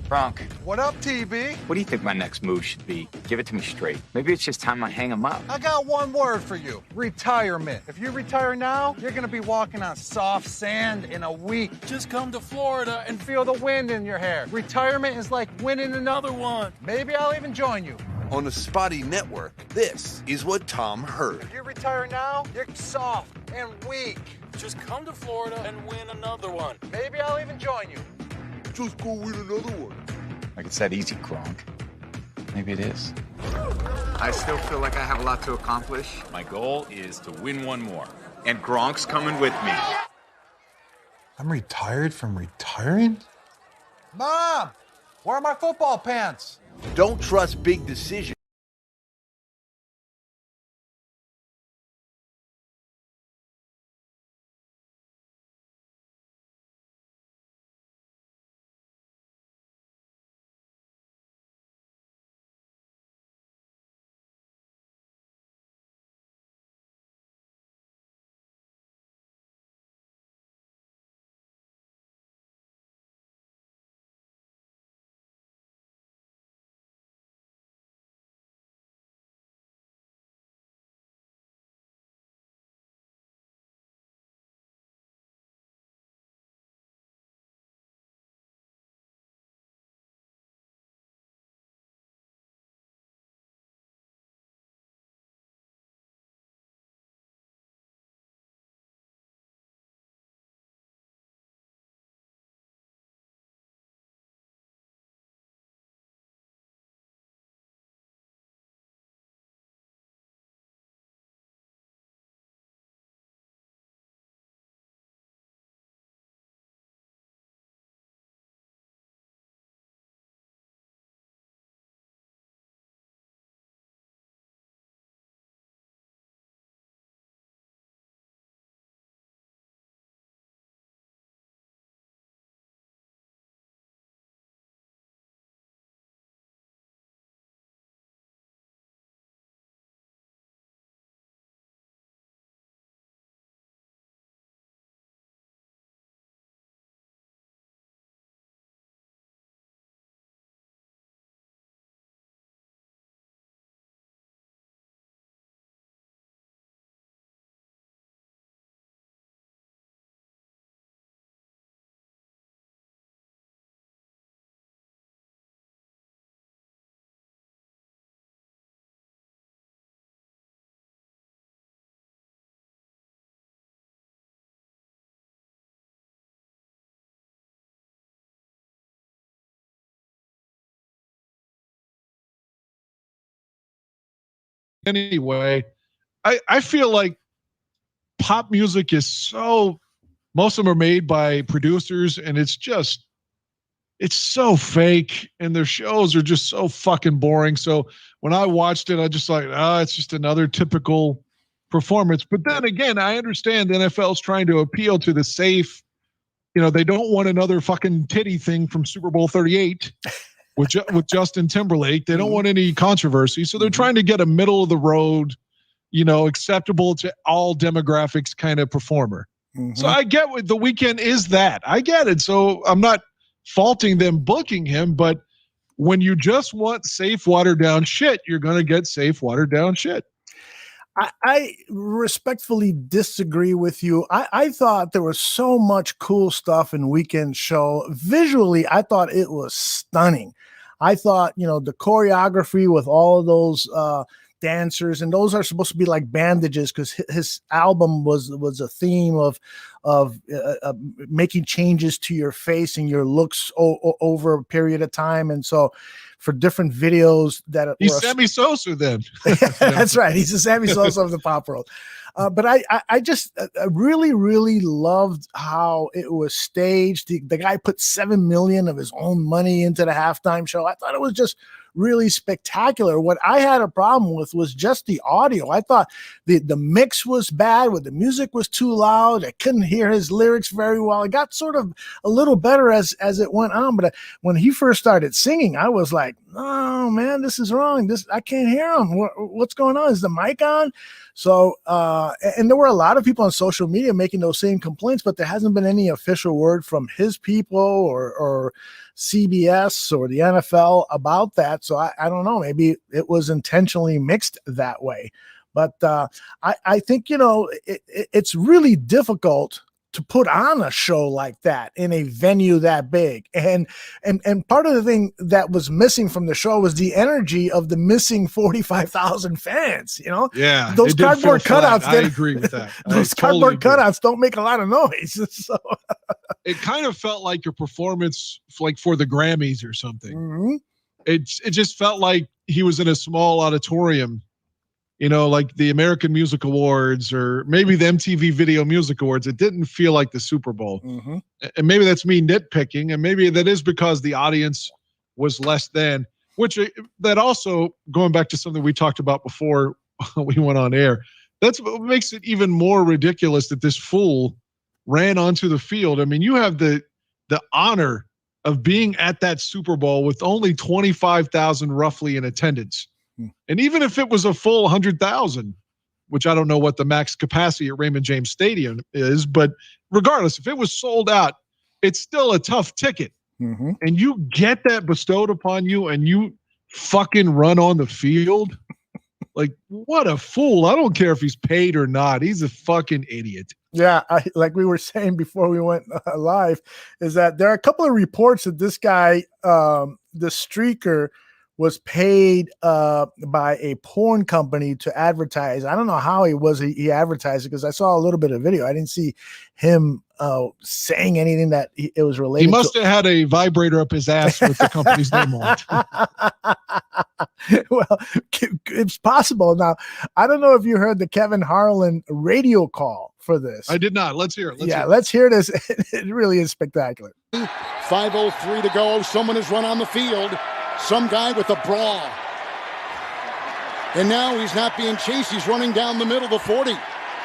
Bronk, What up, TB? what do you think my next move should be? Give it to me straight. Maybe it's just time I hang him up. I got one word for you. Retirement. If you retire now, you're gonna be walking on soft sand in a week. Just come to Florida and Feel the wind in your hair. Retirement is like winning another one. Maybe I'll even join you. On the Spotty Network, this is what Tom heard. If you retire now, you're soft and weak. just come to Florida and win another one. Maybe I'll even join you. Just go win another one. Like it's that easy, Gronk. Maybe it is. I still feel like I have a lot to accomplish. My goal is to win one more. And Gronk's coming with me. I'm retired from retiring? Mom, where are my football pants? Don't trust big decisions. Anyway, I feel like pop music is so, most of them are made by producers and it's so fake and their shows are just so fucking boring. So when I watched it, I just like, it's just another typical performance. But then again, I understand the NFL's trying to appeal to the safe, they don't want another fucking titty thing from Super Bowl 38 with Justin Timberlake. They don't want any controversy. So they're trying to get a middle of the road, acceptable to all demographics kind of performer. Mm-hmm. So I get what The Weeknd is that. I get it. So I'm not faulting them booking him, but when you just want safe, watered down shit, you're going to get safe, watered down shit. I respectfully disagree with you. I thought there was so much cool stuff in Weekend show. Visually, I thought it was stunning. I thought, the choreography with all of those dancers, and those are supposed to be like bandages because his album was a theme of making changes to your face and your looks over a period of time. And so for different videos that he's Sammy Sosa then. That's right. He's the Sammy Sosa of the pop world. But I just really, really loved how it was staged. The guy put $7 million of his own money into the halftime show. I thought it was just really spectacular. What I had a problem with was just the audio. I thought the mix was bad, where the music was too loud. I couldn't hear his lyrics very well. It got sort of a little better as it went on. But when he first started singing, I was like, "Oh man, this is wrong. I can't hear him. What's going on? Is the mic on?" So, and there were a lot of people on social media making those same complaints, but there hasn't been any official word from his people or CBS or the NFL about that. So I don't know. Maybe it was intentionally mixed that way. But I think, it's really difficult to put on a show like that in a venue that big. And part of the thing that was missing from the show was the energy of the missing 45,000 fans, Yeah. Those cardboard cutouts. I agree with that. Those cardboard cutouts don't make a lot of noise. So it kind of felt like a performance like for the Grammys or something. Mm-hmm. It just felt like he was in a small auditorium, like the American Music Awards or maybe the MTV Video Music Awards. It didn't feel like the Super Bowl. Mm-hmm. And maybe that's me nitpicking, and maybe that is because the audience was less than, which that also, going back to something we talked about before we went on air, that's what makes it even more ridiculous that this fool ran onto the field. I mean, you have the honor of being at that Super Bowl with only 25,000 roughly in attendance. And even if it was a full 100,000, which I don't know what the max capacity at Raymond James Stadium is, but regardless, if it was sold out, it's still a tough ticket. Mm-hmm. And you get that bestowed upon you and you fucking run on the field. Like, what a fool. I don't care if he's paid or not. He's a fucking idiot. Yeah, like we were saying before we went live, is that there are a couple of reports that this guy, the streaker, was paid by a porn company to advertise. I don't know how he advertised it because I saw a little bit of video. I didn't see him saying anything that it was related. He must have had a vibrator up his ass with the company's name on it. Well, it's possible. Now, I don't know if you heard the Kevin Harlan radio call for this. I did not. Let's hear it. Let's hear this. It really is spectacular. 5:03 to go. Someone has run on the field. Some guy with a bra. And now he's not being chased. He's running down the middle of the 40.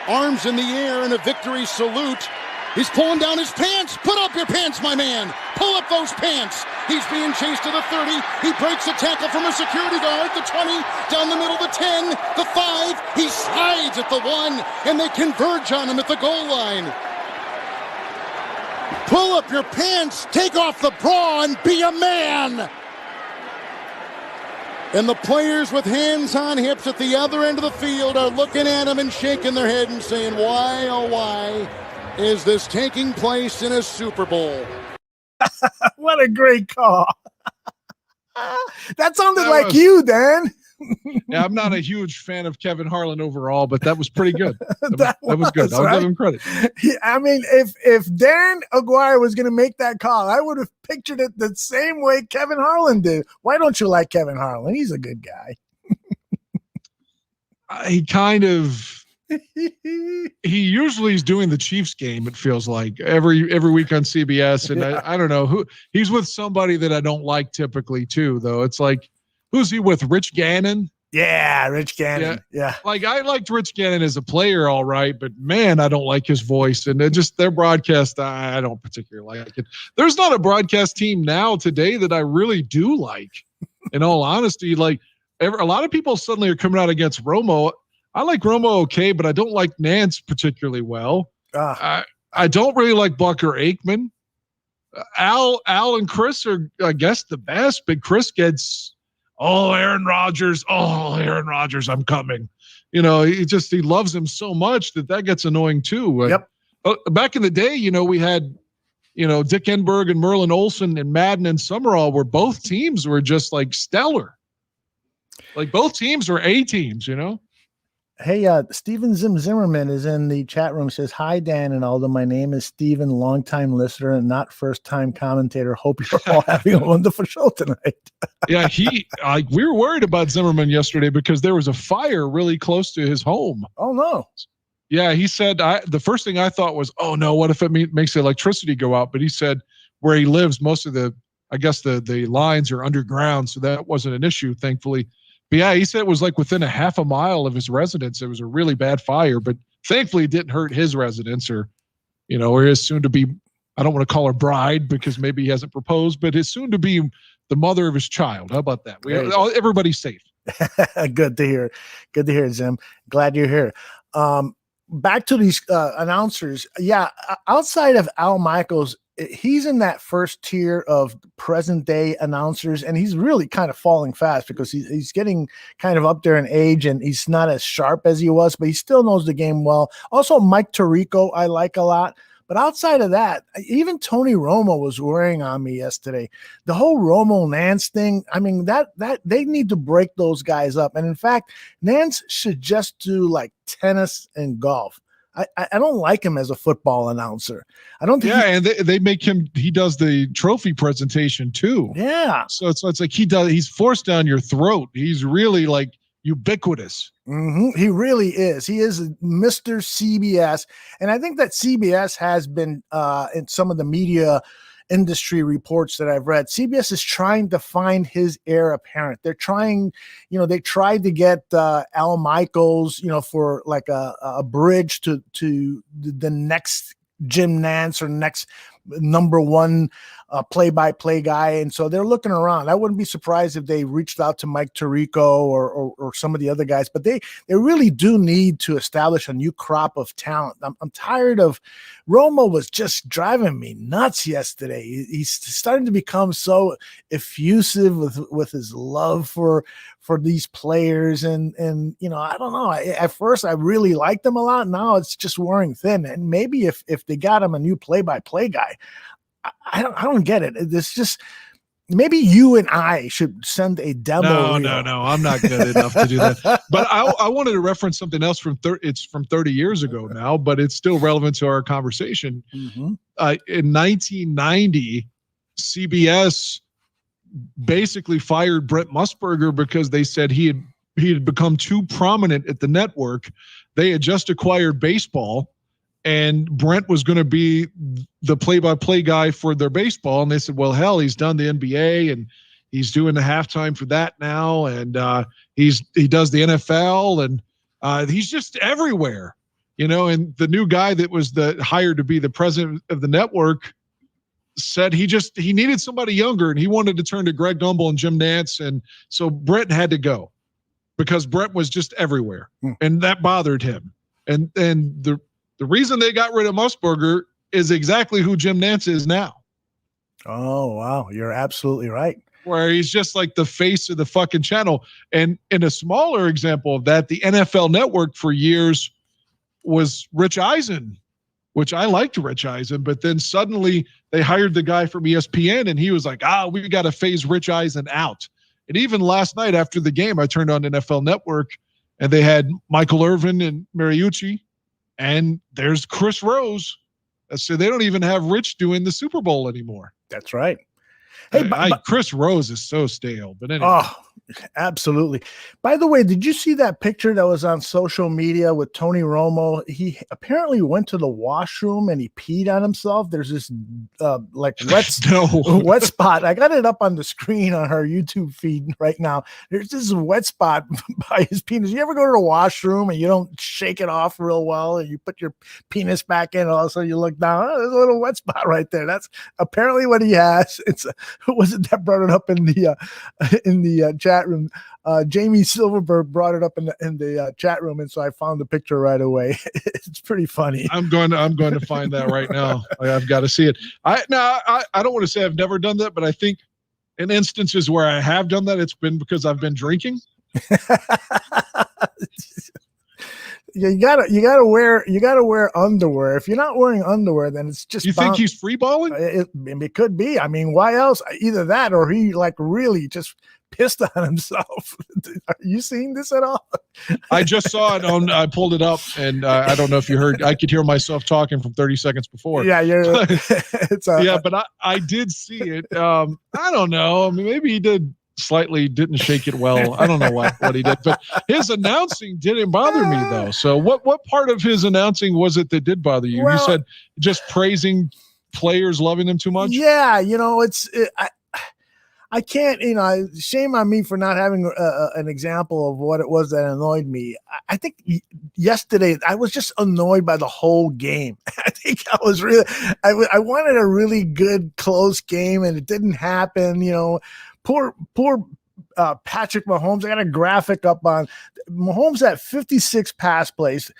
Arms in the air in a victory salute. He's pulling down his pants. Put up your pants, my man. Pull up those pants. He's being chased to the 30. He breaks a tackle from a security guard. The 20, down the middle, the 10, the 5. He slides at the 1, and they converge on him at the goal line. Pull up your pants. Take off the bra and be a man. And the players with hands on hips at the other end of the field are looking at him and shaking their head and saying, why, oh, why is this taking place in a Super Bowl? What a great call. That sounded like you, Dan. Yeah, I'm not a huge fan of Kevin Harlan overall, but that was pretty good. That was good. I'll give him credit. I mean, if Dan Aguirre was going to make that call, I would have pictured it the same way Kevin Harlan did. Why don't you like Kevin Harlan? He's a good guy. He usually is doing the Chiefs game, it feels like, every week on CBS. And I don't know who he's with. Somebody that I don't like typically too, though. It's like, who's he with? Rich Gannon? Yeah, Rich Gannon. Yeah. Like, I liked Rich Gannon as a player, all right, but man, I don't like his voice. And their broadcast, I don't particularly like it. There's not a broadcast team now today that I really do like. In all honesty, like a lot of people suddenly are coming out against Romo. I like Romo okay, but I don't like Nance particularly well. I don't really like Buck or Aikman. Al and Chris are, I guess, the best, but Chris gets, Aaron Rodgers, I'm coming. He loves him so much that gets annoying too. Yep. Back in the day, we had, Dick Enberg and Merlin Olsen and Madden and Summerall, where both teams were just like stellar. Like both teams were A teams, Hey, Steven Zimmerman is in the chat room. Says, hi, Dan and Aldo. My name is Steven, longtime listener and not first-time commentator. Hope you're all having a wonderful show tonight. Yeah, we were worried about Zimmerman yesterday because there was a fire really close to his home. Oh, no. Yeah, he said, the first thing I thought was, oh, no, what if it makes the electricity go out? But he said where he lives, most of the lines are underground, so that wasn't an issue, thankfully. But yeah, he said it was like within a half a mile of his residence. It was a really bad fire, but thankfully it didn't hurt his residence or or his soon to be, I don't want to call her bride because maybe he hasn't proposed, but his soon to be the mother of his child. How about that? Everybody's safe. Good to hear. Good to hear, Jim. Glad you're here. Back to these announcers. Yeah, outside of Al Michaels, he's in that first tier of present day announcers, and he's really kind of falling fast because he's getting kind of up there in age, and he's not as sharp as he was, but he still knows the game well. Also, Mike Tirico, I like a lot. But outside of that, even Tony Romo was wearing on me yesterday. The whole Romo Nance thing, I mean, that they need to break those guys up. And in fact, Nance should just do like tennis and golf. I don't like him as a football announcer. I don't think. Yeah, and they make him. He does the trophy presentation too. Yeah. So it's like he's forced down your throat. He's really like ubiquitous. Mm-hmm. He really is. He is Mr. CBS. And I think that CBS has been, in some of the media industry reports that I've read, CBS is trying to find his heir apparent. They're trying, they tried to get Al Michaels, for like a bridge to the next Jim Nance or next number one play-by-play guy. And so they're looking around. I wouldn't be surprised if they reached out to Mike Tirico or some of the other guys, but they really do need to establish a new crop of talent. I'm tired of Romo was just driving me nuts yesterday. He's starting to become so effusive with his love for these players. And I don't know. At first I really liked them a lot. Now it's just wearing thin. And maybe if they got him a new play-by-play guy, I don't get it. It's just maybe you and I should send a demo. No. I'm not good enough to do that. But I wanted to reference something else from 30 years ago now, but it's still relevant to our conversation. Mm-hmm. In 1990, CBS basically fired Brent Musburger because they said he had become too prominent at the network. They had just acquired baseball, and Brent was going to be the play-by-play guy for their baseball. And they said, well, hell, he's done the NBA and he's doing the halftime for that now. And he does the NFL, and he's just everywhere, and the new guy that was hired to be the president of the network said he needed somebody younger, and he wanted to turn to Greg Gumbel and Jim Nance. And so Brent had to go because Brent was just everywhere, and that bothered him. And the reason they got rid of Musburger is exactly who Jim Nance is now. Oh, wow. You're absolutely right. Where he's just like the face of the fucking channel. And in a smaller example of that, the NFL Network for years was Rich Eisen, which I liked Rich Eisen, but then suddenly they hired the guy from ESPN, and he was like, we got to phase Rich Eisen out. And even last night after the game, I turned on NFL Network, and they had Michael Irvin and Mariucci, and there's Chris Rose. So they don't even have Rich doing the Super Bowl anymore. That's right. Hey, Chris Rose is so stale, but anyway. Oh, absolutely. By the way, did you see that picture that was on social media with Tony Romo? He apparently went to the washroom and he peed on himself. There's this wet spot. I got it up on the screen on her YouTube feed right now. There's this wet spot by his penis. You ever go to the washroom and you don't shake it off real well and you put your penis back in, and all of a sudden you look down, there's a little wet spot right there. That's apparently what he has. Who was it that brought it up in the chat room? Jamie Silverberg brought it up in the chat room, and so I found the picture right away. It's pretty funny. I'm going to find that right now. I've got to see it. I don't want to say I've never done that, but I think in instances where I have done that, it's been because I've been drinking. You gotta wear underwear. If you're not wearing underwear, then it's just. You think he's free balling? It could be. I mean, why else? Either that, or he like really just pissed on himself. Are you seeing this at all? I just saw it on. I pulled it up, and I don't know if you heard. I could hear myself talking from 30 seconds before. Yeah, but I did see it. I don't know. I mean, maybe he didn't shake it well. I don't know what he did, but his announcing didn't bother me though. So what part of his announcing was it that did bother you? Well, you said just praising players, loving them too much. Yeah, I can't, shame on me for not having an example of what it was that annoyed me. I think yesterday I was just annoyed by the whole game. I think I was really, I wanted a really good close game and it didn't happen. Poor Patrick Mahomes. I got a graphic up on Mahomes at 56 pass plays.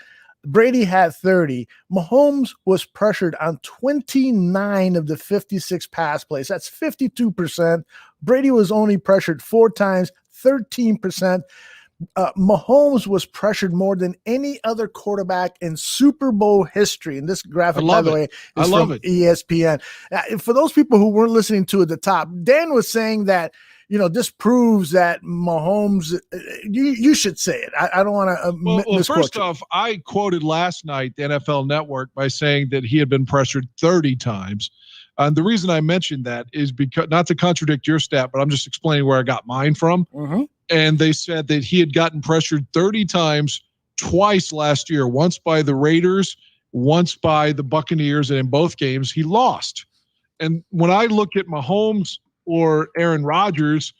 Brady had 30. Mahomes was pressured on 29 of the 56 pass plays. That's 52%. Brady was only pressured 4 times, 13%. Mahomes was pressured more than any other quarterback in Super Bowl history. And this graphic, by the way, is from ESPN. For those people who weren't listening to at the top, Dan was saying that, this proves that Mahomes, you should say it. I don't want to misquote first you. off, I quoted last night the NFL Network by saying that he had been pressured 30 times. And the reason I mentioned that is because, not to contradict your stat, but I'm just explaining where I got mine from. Mm-hmm. And they said that he had gotten pressured 30 times twice last year, once by the Raiders, once by the Buccaneers, and in both games he lost. And when I look at Mahomes or Aaron Rodgers,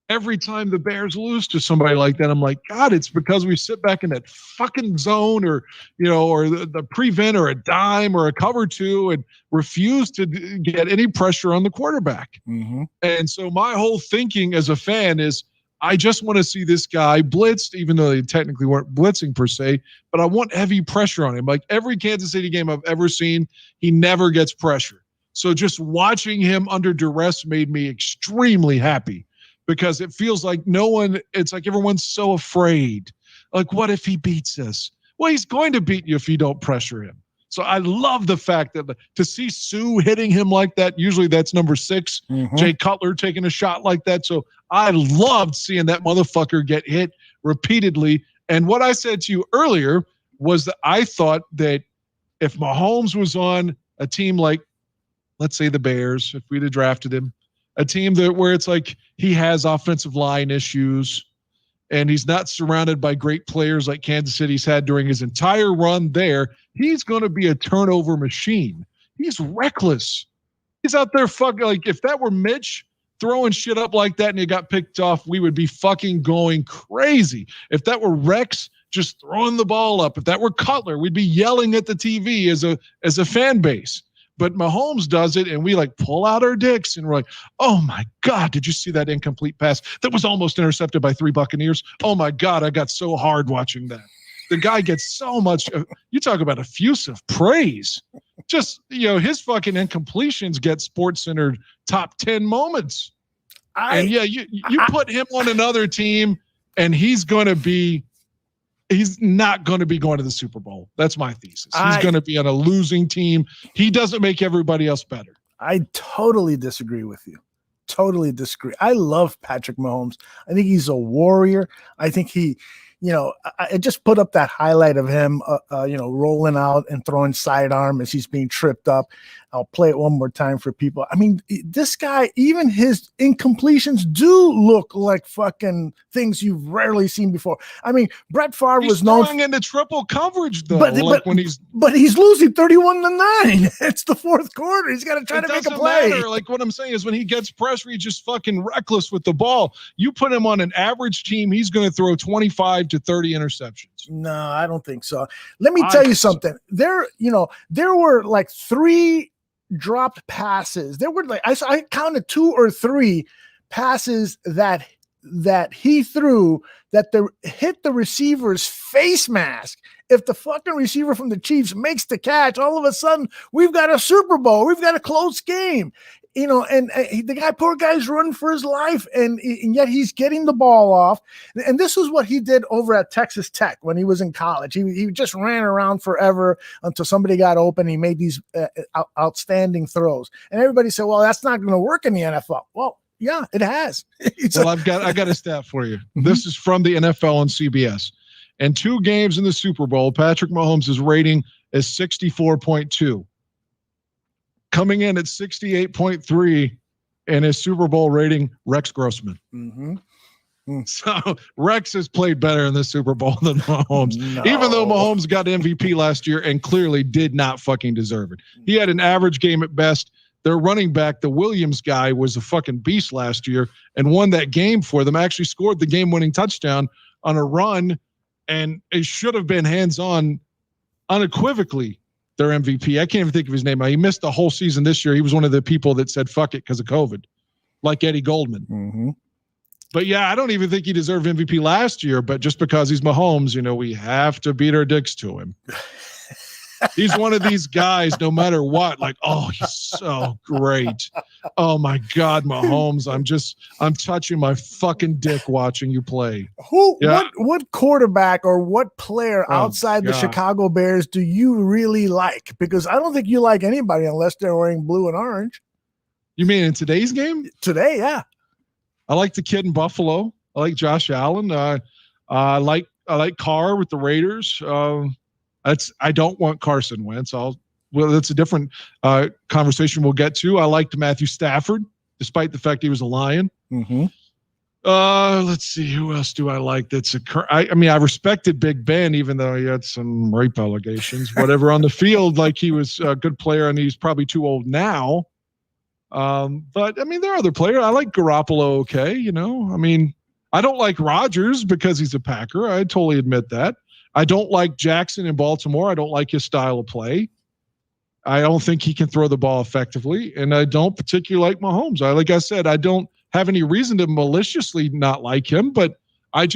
every time the Bears lose to somebody like that, I'm like, God, it's because we sit back in that fucking zone or the prevent or a dime or a cover 2 and refuse to get any pressure on the quarterback. Mm-hmm. And so my whole thinking as a fan is I just want to see this guy blitzed, even though they technically weren't blitzing per se, but I want heavy pressure on him. Like every Kansas City game I've ever seen, he never gets pressure. So just watching him under duress made me extremely happy because it feels like it's like everyone's so afraid. Like, what if he beats us? Well, he's going to beat you if you don't pressure him. So I love the fact that to see Sue hitting him like that, usually that's number 6, Mm-hmm. Jay Cutler taking a shot like that. So I loved seeing that motherfucker get hit repeatedly. And what I said to you earlier was that I thought that if Mahomes was on a team like, let's say the Bears, if we'd have drafted him, a team where it's like he has offensive line issues and he's not surrounded by great players like Kansas City's had during his entire run there, he's going to be a turnover machine. He's reckless. He's out there fucking like if that were Mitch throwing shit up like that and he got picked off, we would be fucking going crazy. If that were Rex just throwing the ball up, if that were Cutler, we'd be yelling at the TV as a fan base. But Mahomes does it, and we like pull out our dicks, and we're like, "Oh my God, did you see that incomplete pass that was almost intercepted by 3 Buccaneers? Oh my God, I got so hard watching that." The guy gets so much. You talk about effusive praise. Just his fucking incompletions get SportsCenter top 10 moments. You put him on another team, and he's not going to be going to the Super Bowl. That's my thesis. He's going to be on a losing team. He doesn't make everybody else better. I totally disagree with you. Totally disagree. I love Patrick Mahomes. I think he's a warrior. I think he, I just put up that highlight of him, rolling out and throwing sidearm as he's being tripped up. I'll play it one more time for people. I mean, this guy, even his incompletions do look like fucking things you've rarely seen before. I mean, Brett Favre was known throwing into triple coverage though. But he's losing 31-9. It's the fourth quarter. He's got to try to make a play. Matter. Like what I'm saying is when he gets pressure, he's just fucking reckless with the ball. You put him on an average team, he's going to throw 25 to 30 interceptions. No, I don't think so. Let me tell you something. There were like 3 dropped passes. There were like I counted 2 or 3 passes that he threw that hit the receiver's face mask. If the fucking receiver from the Chiefs makes the catch, all of a sudden we've got a Super Bowl. We've got a close game. And the poor guy's running for his life, and yet he's getting the ball off. And this is what he did over at Texas Tech when he was in college. He just ran around forever until somebody got open. He made these outstanding throws, and everybody said, "Well, that's not going to work in the NFL." Well, yeah, it has. I got a stat for you. Mm-hmm. This is from the NFL on CBS. In 2 games in the Super Bowl, Patrick Mahomes' rating is 64.2. Coming in at 68.3 and his Super Bowl rating, Rex Grossman. Mm-hmm. So Rex has played better in the Super Bowl than Mahomes, even though Mahomes got MVP last year and clearly did not fucking deserve it. He had an average game at best. their running back, the Williams guy, was a fucking beast last year and won that game for them. Actually scored the game-winning touchdown on a run, and it should have been hands-on unequivocally their MVP. I can't even think of his name. He missed the whole season this year. He was one of the people that said fuck it because of COVID, like Eddie Goldman. Mm-hmm. But yeah, I don't even think he deserved MVP last year, but just because he's Mahomes, we have to beat our dicks to him. He's one of these guys, no matter what, like, oh, he's so great. Oh my God, Mahomes. I'm touching my fucking dick watching you play. What quarterback or what player outside the Chicago Bears do you really like? Because I don't think you like anybody unless they're wearing blue and orange. You mean in today's game? Today, yeah. I like the kid in Buffalo. I like Josh Allen. I like Carr with the Raiders. I don't want Carson Wentz. That's a different conversation we'll get to. I liked Matthew Stafford, despite the fact he was a Lion. Mm-hmm. Let's see, who else do I like? I respected Big Ben, even though he had some rape allegations, whatever on the field. Like, he was a good player, and he's probably too old now. But there are other players. I like Garoppolo. Okay, I don't like Rodgers because he's a Packer. I totally admit that. I don't like Jackson in Baltimore. I don't like his style of play. I don't think he can throw the ball effectively, and I don't particularly like Mahomes. Like I said, I don't have any reason to maliciously not like him, but I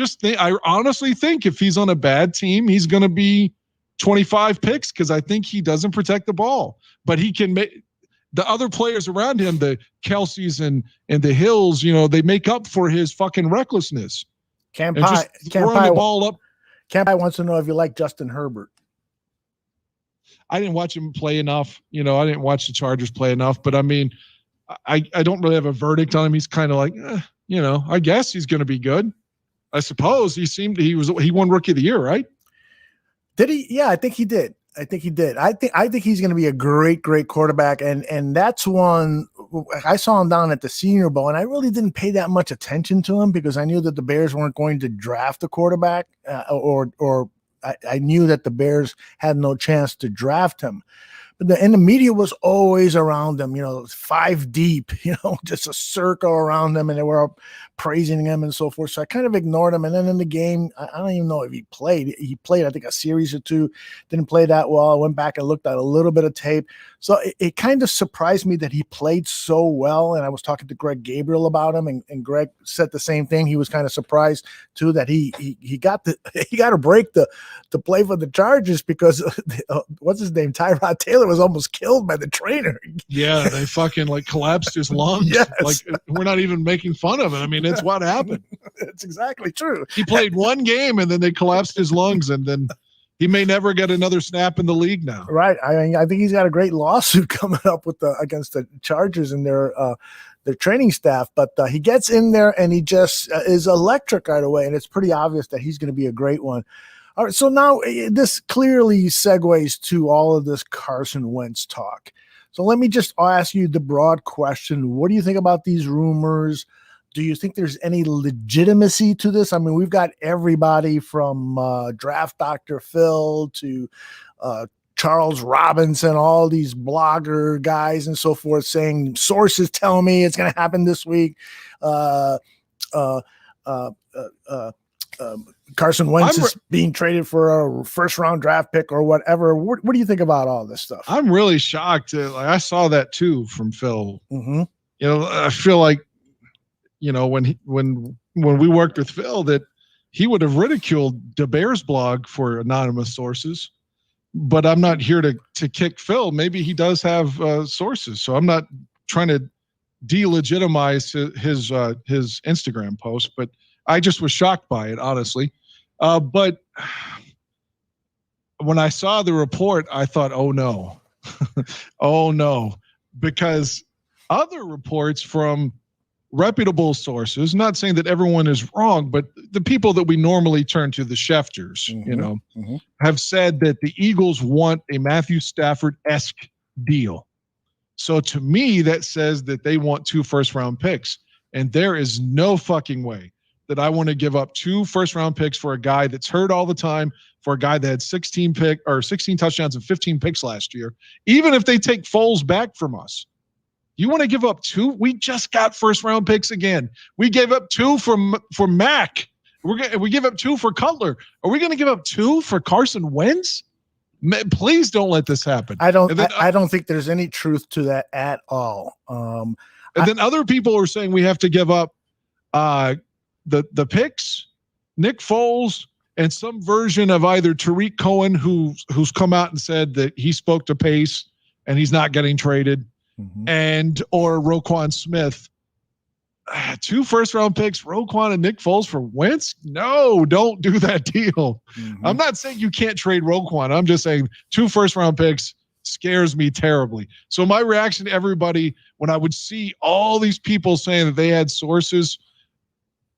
honestly think if he's on a bad team, he's going to be 25 picks because I think he doesn't protect the ball. But he can make the other players around him, the Kelce's and the Hills, they make up for his fucking recklessness. Throwing the ball up. Camp wants to know if you like Justin Herbert. I didn't watch him play enough. I didn't watch the Chargers play enough. But I don't really have a verdict on him. He's kind of like, I guess he's going to be good. I suppose he won Rookie of the Year, right? Did he? Yeah, I think he did. I think he's going to be a great quarterback. And that's one I saw him down at the Senior Bowl, and I really didn't pay that much attention to him because I knew that the Bears weren't going to draft a quarterback or I knew that the Bears had no chance to draft him. But the media was always around him, 5 deep, just a circle around him, and they were praising him and so forth. So I kind of ignored him. And then in the game, I don't even know if he played. He played, I think, a series or two, didn't play that well. I went back and looked at a little bit of tape. So it kind of surprised me that he played so well. And I was talking to Greg Gabriel about him, and Greg said the same thing. He was kind of surprised too that he got to break to play for the Chargers because what's his name, Tyrod Taylor, was almost killed by the trainer. Yeah, they fucking collapsed his lungs. Yes. Like, we're not even making fun of it. It's what happened. That's exactly true. He played one game and then they collapsed his lungs, and then he may never get another snap in the league now. Right. I think he's got a great lawsuit coming up against the Chargers and their training staff, but he gets in there and he just is electric right away, and it's pretty obvious that he's going to be a great one. All right, so now this clearly segues to all of this Carson Wentz talk. So let me just ask you the broad question. What do you think about these rumors? Do you think there's any legitimacy to this? I mean, we've got everybody from Draft Dr. Phil to Charles Robinson, all these blogger guys and so forth saying sources tell me it's going to happen this week. Carson Wentz is being traded for a first-round draft pick or whatever. What do you think about all this stuff? I'm really shocked. I saw that too from Phil. Mm-hmm. I feel like, when we worked with Phil, that he would have ridiculed the Bears blog for anonymous sources. But I'm not here to kick Phil. Maybe he does have sources, so I'm not trying to delegitimize his Instagram post. But I just was shocked by it, honestly. But when I saw the report, I thought, oh no, oh no, because other reports from reputable sources, not saying that everyone is wrong, but the people that we normally turn to, the Schefters, have said that the Eagles want a Matthew Stafford-esque deal. So to me, that says that they want 2 first-round picks, and there is no fucking way that I want to give up 2 first-round picks for a guy that's hurt all the time, for a guy that had 16 touchdowns and 15 picks last year, even if they take Foles back from us. You want to give up 2? We just got first round picks again. We gave up 2 for Mac. We give up 2 for Cutler. Are we going to give up 2 for Carson Wentz? Please don't let this happen. I don't think there's any truth to that at all. Then other people are saying we have to give up the picks, Nick Foles, and some version of either Tariq Cohen, who's come out and said that he spoke to Pace and he's not getting traded, and or Roquan Smith. 2 first-round picks, Roquan and Nick Foles for Wentz? No, don't do that deal. I'm not saying you can't trade Roquan. I'm just saying 2 first-round picks scares me terribly. So my reaction to everybody when I would see all these people saying that they had sources,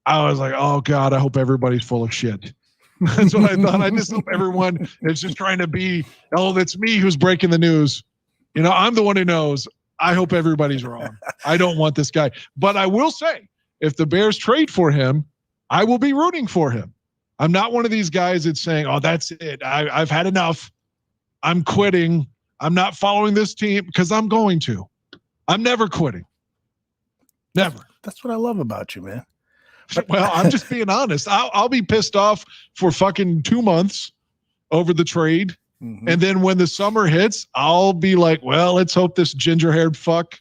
I was like, oh, God, I hope everybody's full of shit. That's what I thought. I just hope everyone is just trying to be, oh, that's me who's breaking the news. I'm the one who knows. I hope everybody's wrong. I don't want this guy. But I will say, if the Bears trade for him, I will be rooting for him. I'm not one of these guys that's saying, oh, that's it. I've had enough. I'm quitting. I'm not following this team because I'm going to. I'm never quitting. Never. That's what I love about you, man. Well, I'm just being honest. I'll be pissed off for fucking 2 months over the trade. And then when the summer hits, I'll be like, well, let's hope this ginger-haired fuck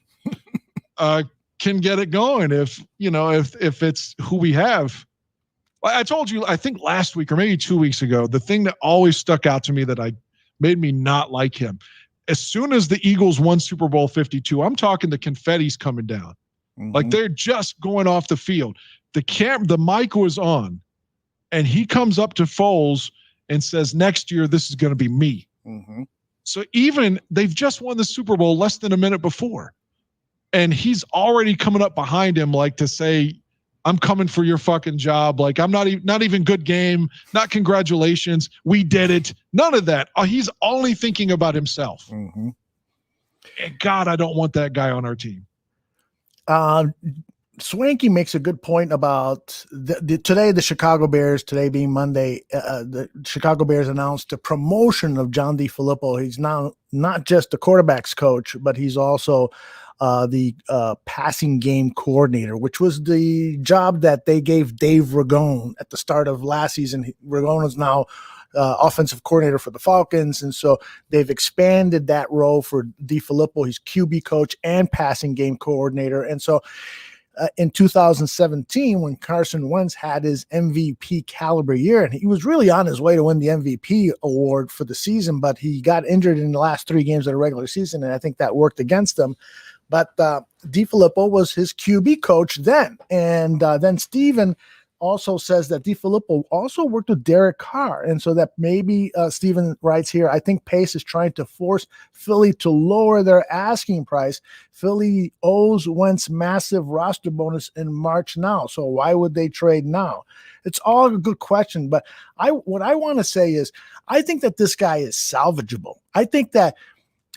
can get it going if it's who we have. I told you, I think last week or maybe 2 weeks ago, the thing that always stuck out to me that made me not like him. As soon as the Eagles won Super Bowl 52, I'm talking the confetti's coming down. Like they're just going off the field. The mic was on, and he comes up to Foles and says, next year, this is going to be me. So even they've just won the Super Bowl less than a minute before. And he's already coming up behind him, like to say, I'm coming for your fucking job. Like I'm not even good game, not congratulations. We did it. None of that. He's only thinking about himself. And God, I don't want that guy on our team. Swanky makes a good point about today, the Chicago Bears, today being Monday, the Chicago Bears announced the promotion of John DeFilippo. He's now not just the quarterback's coach, but he's also the passing game coordinator, which was the job that they gave Dave Ragone at the start of last season. Ragone is now offensive coordinator for the Falcons, and so they've expanded that role for DeFilippo. He's QB coach and passing game coordinator, and so in 2017, when Carson Wentz had his MVP caliber year, and he was really on his way to win the MVP award for the season, but he got injured in the last 3 games of the regular season, and I think that worked against him. But DeFilippo was his QB coach then. And then Steven also says that DeFilippo also worked with Derek Carr. And so that maybe Steven writes here, I think Pace is trying to force Philly to lower their asking price. Philly owes Wentz massive roster bonus in March now. So why would they trade now? It's all a good question. But what I want to say is I think that this guy is salvageable. I think that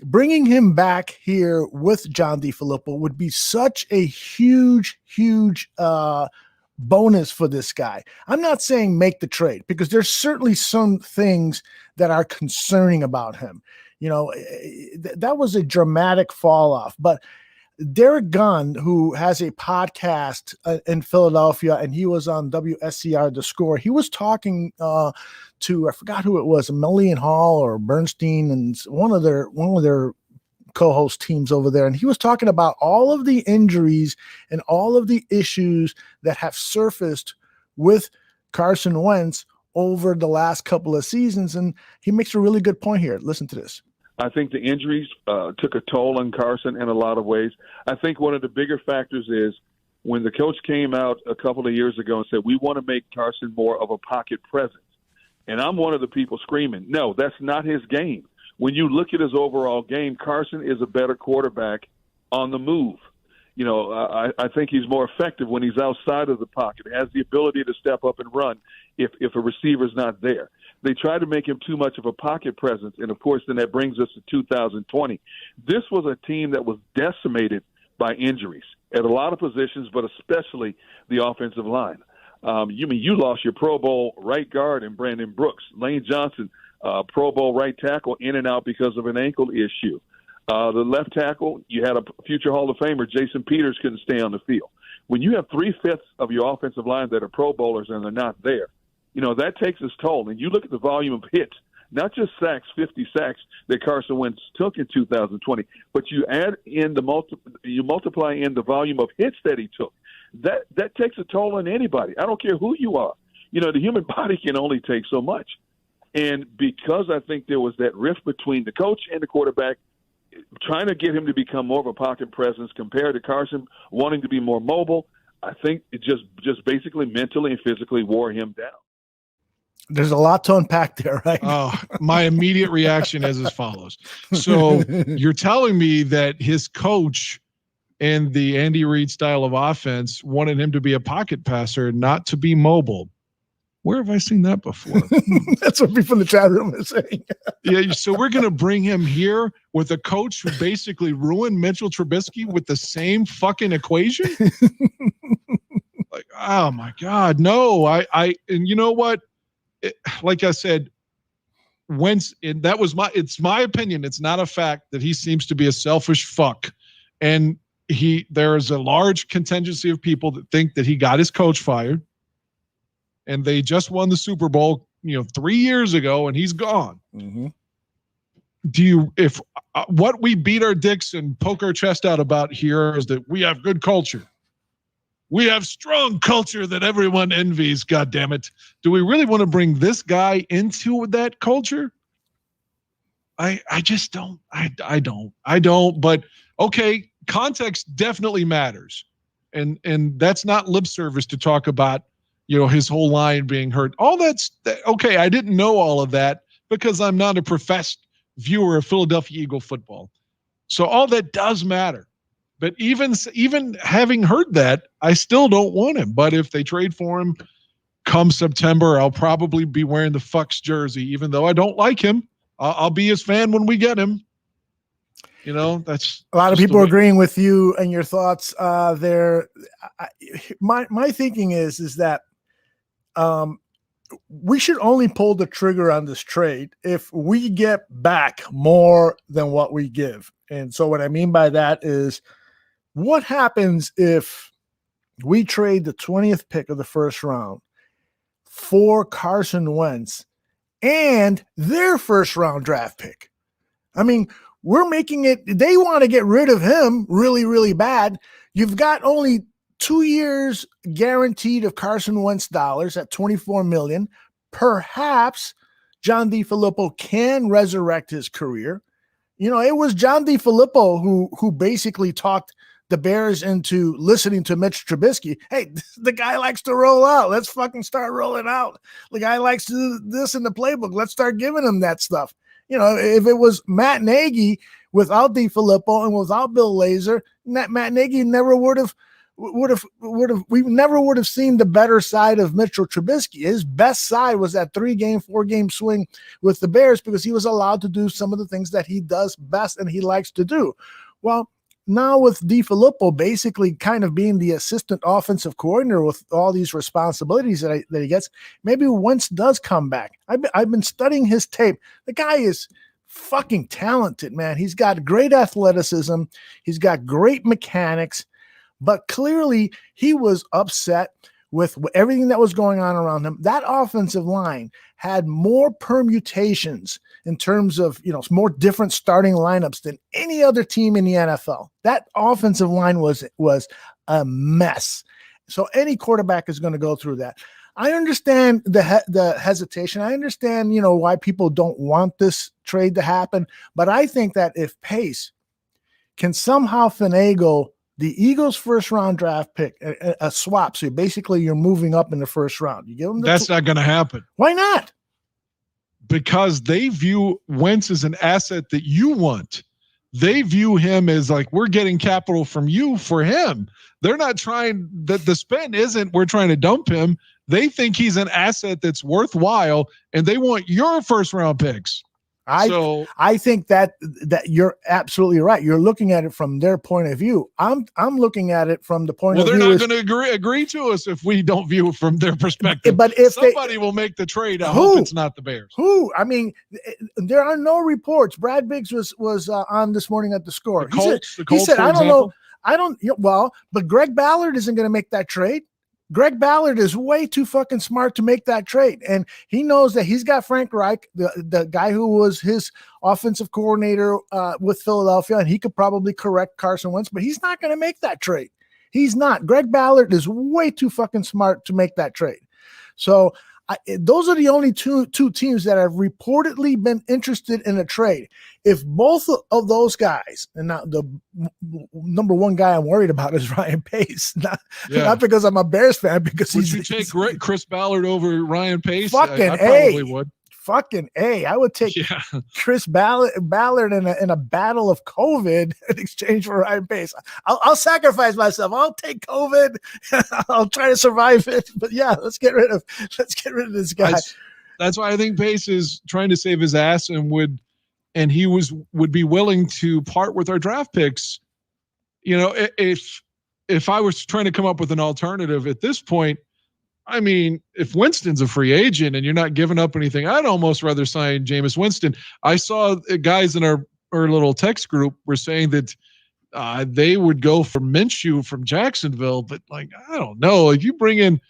bringing him back here with John DeFilippo would be such a huge bonus for this guy. I'm not saying make the trade because there's certainly some things that are concerning about him. That was a dramatic fall off, but Derek Gunn, who has a podcast in Philadelphia, and he was on WSCR The Score. He was talking to, I forgot who it was, Millian Hall or Bernstein, and one of their co-host teams over there. And he was talking about all of the injuries and all of the issues that have surfaced with Carson Wentz over the last couple of seasons. And he makes a really good point here. Listen to this. I think the injuries took a toll on Carson in a lot of ways. I think one of the bigger factors is when the coach came out a couple of years ago and said, we want to make Carson more of a pocket presence. And I'm one of the people screaming, no, that's not his game. When you look at his overall game, Carson is a better quarterback on the move. I think he's more effective when he's outside of the pocket, has the ability to step up and run if a receiver's not there. They try to make him too much of a pocket presence, and, of course, then that brings us to 2020. This was a team that was decimated by injuries at a lot of positions, but especially the offensive line. You lost your Pro Bowl right guard in Brandon Brooks. Lane Johnson, Pro Bowl right tackle, in and out because of an ankle issue. The left tackle, you had a future Hall of Famer, Jason Peters, couldn't stay on the field. When you have 3/5 of your offensive line that are Pro Bowlers and they're not there, that takes its toll. And you look at the volume of hits, not just sacks, 50 sacks that Carson Wentz took in 2020, but you add in you multiply in the volume of hits that he took. That takes a toll on anybody. I don't care who you are. The human body can only take so much. And because I think there was that rift between the coach and the quarterback, trying to get him to become more of a pocket presence compared to Carson wanting to be more mobile, I think it just basically mentally and physically wore him down. There's a lot to unpack there, right? My immediate reaction is as follows. So you're telling me that his coach and the Andy Reid style of offense wanted him to be a pocket passer, not to be mobile. Where have I seen that before? That's what people in the chat room are saying. Yeah, so we're going to bring him here with a coach who basically ruined Mitchell Trubisky with the same fucking equation? Like, oh my God, no. And you know what? Like I said, it's my opinion. It's not a fact that he seems to be a selfish fuck. And there is a large contingency of people that think that he got his coach fired. And they just won the Super Bowl, 3 years ago, and he's gone. Mm-hmm. What we beat our dicks and poke our chest out about here is that we have good culture. We have strong culture that everyone envies, God damn it. Do we really want to bring this guy into that culture? I just don't. I don't. But okay, context definitely matters. And that's not lip service to talk about his whole line being hurt. All that's okay. I didn't know all of that because I'm not a professed viewer of Philadelphia Eagle football. So all that does matter. But even having heard that, I still don't want him. But if they trade for him come September, I'll probably be wearing the Fucks jersey, even though I don't like him. I'll be his fan when we get him. That's a lot of people agreeing with you and your thoughts there. My thinking is that we should only pull the trigger on this trade if we get back more than what we give. And so what I mean by that is, what happens if we trade the 20th pick of the first round for Carson Wentz and their first round draft pick? I mean, we're making it, they want to get rid of him really, really bad. You've got only 2 years guaranteed of Carson Wentz dollars at $24 million. Perhaps John DeFilippo can resurrect his career. It was John DeFilippo who basically talked the Bears into listening to Mitch Trubisky. Hey, the guy likes to roll out. Let's fucking start rolling out. The guy likes to do this in the playbook. Let's start giving him that stuff. If it was Matt Nagy without DeFilippo and without Bill Lazor, Matt Nagy never would have. We never would have seen the better side of Mitchell Trubisky. His best side was that 4-game swing with the Bears because he was allowed to do some of the things that he does best and he likes to do. Well, now with DeFilippo basically kind of being the assistant offensive coordinator with all these responsibilities that he gets, maybe Wentz does come back. I've been studying his tape. The guy is fucking talented, man. He's got great athleticism. He's got great mechanics. But clearly he was upset with everything that was going on around him. That offensive line had more permutations in terms of, more different starting lineups than any other team in the NFL. That offensive line was a mess. So any quarterback is going to go through that. I understand the hesitation. I understand, why people don't want this trade to happen. But I think that if Pace can somehow finagle the Eagles' first-round draft pick, a swap. So basically, you're moving up in the first round. You give them. That's not going to happen. Why not? Because they view Wentz as an asset that you want. They view him as like, we're getting capital from you for him. They're not trying. The spend isn't we're trying to dump him. They think he's an asset that's worthwhile, and they want your first-round picks. I think that you're absolutely right. You're looking at it from their point of view. I'm looking at it from the point of view. Well, they're not going to agree to us if we don't view it from their perspective. But if somebody will make the trade, I hope it's not the Bears. Who? I mean, there are no reports. Brad Biggs was on this morning at the Score. The Colts, he said, I don't know. Well, but Greg Ballard isn't going to make that trade. Greg Ballard is way too fucking smart to make that trade. And he knows that he's got Frank Reich, the guy who was his offensive coordinator with Philadelphia, and he could probably correct Carson Wentz, but he's not going to make that trade. He's not. Greg Ballard is way too fucking smart to make that trade. So those are the only two teams that have reportedly been interested in a trade. If both of those guys, and now the number one guy I'm worried about is Ryan Pace, not because I'm a Bears fan, because would you take Chris Ballard over Ryan Pace? Fucking I probably would. Fucking A. I would take Chris Ballard in a battle of COVID in exchange for Ryan Pace. I'll sacrifice myself. I'll take COVID. I'll try to survive it. But yeah, let's get rid of this guy. That's why I think Pace is trying to save his ass and would be willing to part with our draft picks. You know, if I was trying to come up with an alternative at this point, I mean, if Winston's a free agent and you're not giving up anything, I'd almost rather sign Jameis Winston. I saw guys in our little text group were saying that they would go for Minshew from Jacksonville, but like, I don't know. If you bring in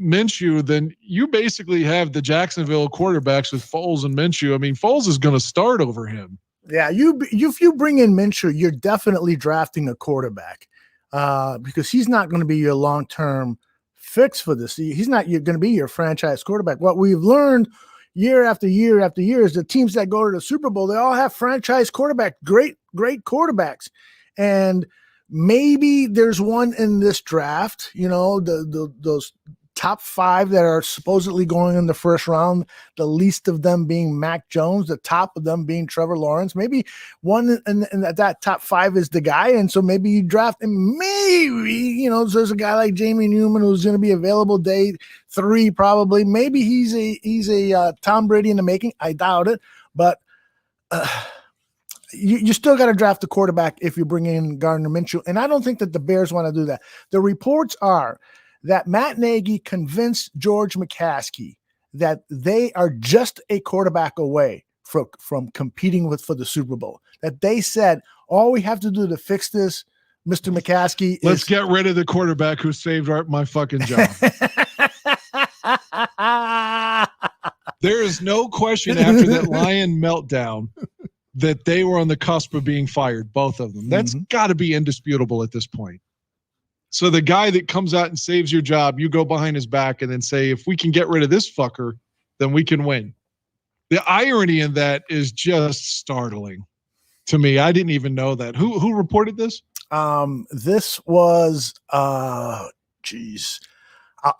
Minshew, then you basically have the Jacksonville quarterbacks with Foles and Minshew. I mean, Foles is going to start over him. Yeah, if you bring in Minshew, you're definitely drafting a quarterback because he's not going to be your long-term fix for this. He's not going to be your franchise quarterback. What we've learned year after year after year is the teams that go to the Super Bowl, they all have franchise quarterbacks, great quarterbacks. And maybe there's one in this draft, you know, those top 5 that are supposedly going in the first round, the least of them being Mac Jones, the top of them being Trevor Lawrence. Maybe one in that top 5 is the guy, and so maybe you draft him. Maybe, you know, there's a guy like Jamie Newman who's going to be available day 3 probably. Maybe he's a Tom Brady in the making. I doubt it, but you still got to draft a quarterback if you bring in Gardner Minshew, and I don't think that the Bears want to do that. The reports are that Matt Nagy convinced George McCaskey that they are just a quarterback away from competing for the Super Bowl. That they said, all we have to do to fix this, Mr. McCaskey, let's get rid of the quarterback who saved my fucking job. There is no question after that Lion meltdown that they were on the cusp of being fired, both of them. That's got to be indisputable at this point. So the guy that comes out and saves your job, you go behind his back and then say, if we can get rid of this fucker, then we can win. The irony in that is just startling to me. I didn't even know that. Who reported this? This was, geez.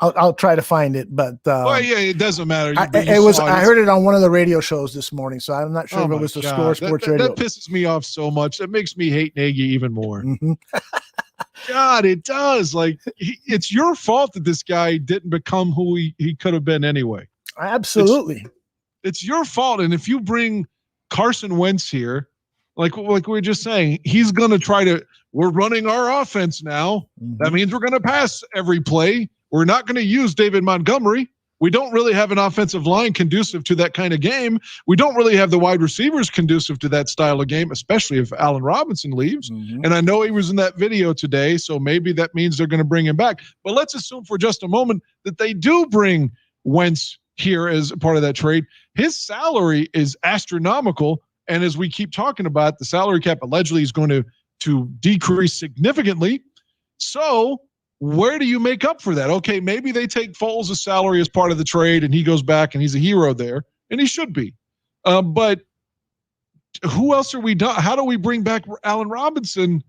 I'll try to find it, but well, yeah, it doesn't matter. I heard it on one of the radio shows this morning, so I'm not sure if it was the Score Sports Radio. That pisses me off so much. It makes me hate Nagy even more. God, it does. Like, it's your fault that this guy didn't become who he could have been anyway. Absolutely. It's your fault. And if you bring Carson Wentz here, like we were just saying, he's going to we're running our offense now. That means we're going to pass every play. We're not going to use David Montgomery. We don't really have an offensive line conducive to that kind of game. We don't really have the wide receivers conducive to that style of game, especially if Allen Robinson leaves. And I know he was in that video today, so maybe that means they're going to bring him back. But let's assume for just a moment that they do bring Wentz here as a part of that trade. His salary is astronomical, and as we keep talking about, the salary cap allegedly is going to decrease significantly. So where do you make up for that? Okay, maybe they take Foles' salary as part of the trade and he goes back and he's a hero there, and he should be. But who else are we done? How do we bring back Allen Robinson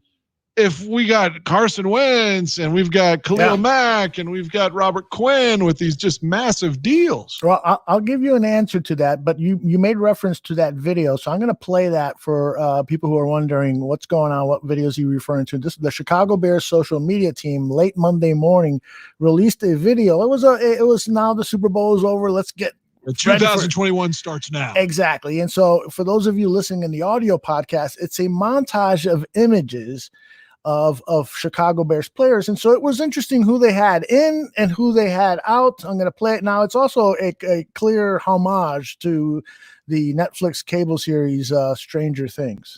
if we got Carson Wentz and we've got Khalil Mack and we've got Robert Quinn with these just massive deals? Well, I'll give you an answer to that, but you made reference to that video, so I'm going to play that for people who are wondering what's going on, what videos are you referring to. The Chicago Bears social media team late Monday morning released a video. It was now the Super Bowl is over. Let's get 2021 starts now. Exactly. And so for those of you listening in the audio podcast, it's a montage of images of Chicago Bears players. And so it was interesting who they had in and who they had out. I'm going to play it now. It's also a clear homage to the Netflix cable series Stranger Things.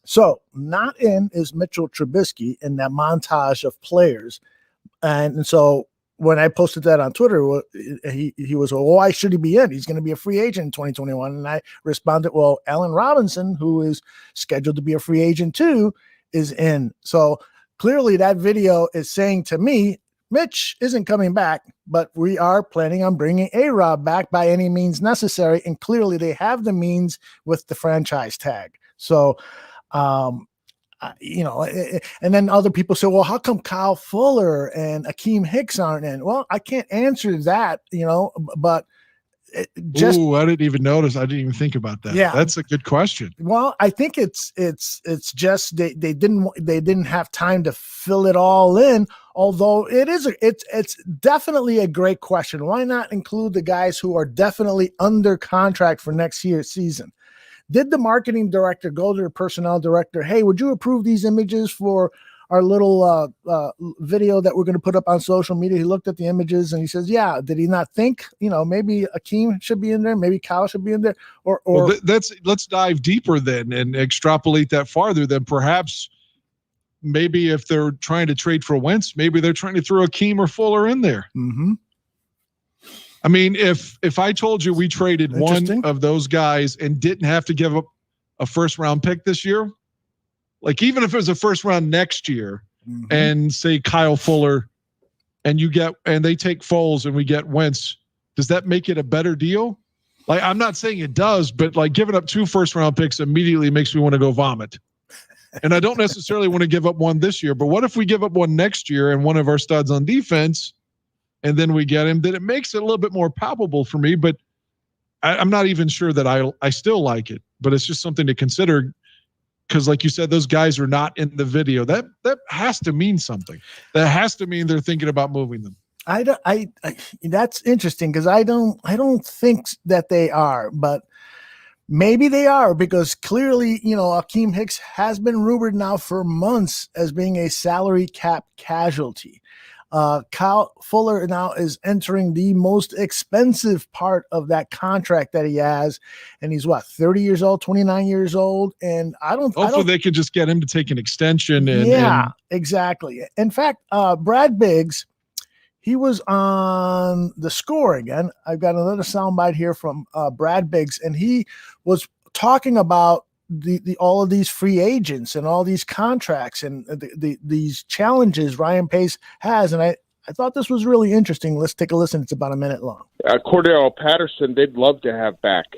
So not in is Mitchell Trubisky in that montage of players. And so when I posted that on Twitter, he was, well, why should he be in? He's going to be a free agent in 2021. And I responded, well, Allen Robinson, who is scheduled to be a free agent too, is in. So clearly that video is saying to me, Mitch isn't coming back, but we are planning on bringing A-Rob back by any means necessary. And clearly they have the means with the franchise tag. So, and then other people say, well, how come Kyle Fuller and Akeem Hicks aren't in? Well, I can't answer that, but I didn't even notice. I didn't even think about that. Yeah. That's a good question. Well, I think it's just they didn't have time to fill it all in. Although it's definitely a great question. Why not include the guys who are definitely under contract for next year's season? Did the marketing director go to the personnel director? Hey, would you approve these images for our little video that we're going to put up on social media? He looked at the images and he says, yeah. Did he not think, maybe Akeem should be in there? Maybe Kyle should be in there? Let's dive deeper then and extrapolate that farther. Then perhaps maybe if they're trying to trade for Wentz, maybe they're trying to throw Akeem or Fuller in there. Mm-hmm. I mean, if I told you we traded one of those guys and didn't have to give up a first-round pick this year, like even if it was a first round next year, and say Kyle Fuller, and they take Foles and we get Wentz, does that make it a better deal? Like, I'm not saying it does, but like giving up 2 first-round picks immediately makes me want to go vomit. And I don't necessarily want to give up one this year, but what if we give up one next year and one of our studs on defense, and then we get him? Then it makes it a little bit more palpable for me, but I'm not even sure that I still like it, but it's just something to consider. Because like you said, those guys are not in the video. That has to mean something. That has to mean they're thinking about moving them. I that's interesting because I don't think that they are, but maybe they are, because clearly, Akeem Hicks has been rumored now for months as being a salary cap casualty. Kyle Fuller now is entering the most expensive part of that contract that he has. And he's 30 years old, 29 years old. And hopefully they could just get him to take an extension. Exactly. In fact, Brad Biggs, he was on The Score again. I've got another soundbite here from Brad Biggs, and he was talking about all of these free agents and all these contracts and these challenges Ryan Pace has. And I thought this was really interesting. Let's take a listen. It's about a minute long. Cordell Patterson, they'd love to have back.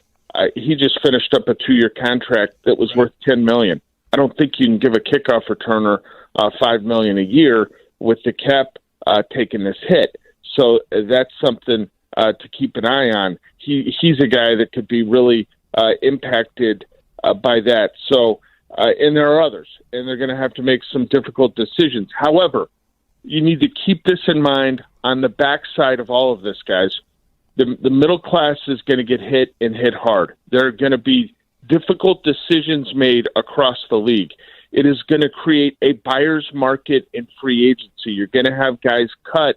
He just finished up a 2-year contract that was worth $10 million. I don't think you can give a kickoff returner $5 million a year with the cap taking this hit. So that's something to keep an eye on. He's a guy that could be really impacted by that. So, and there are others, and they're going to have to make some difficult decisions. However, you need to keep this in mind on the backside of all of this, guys. The middle class is going to get hit and hit hard. There are going to be difficult decisions made across the league. It is going to create a buyer's market in free agency. You're going to have guys cut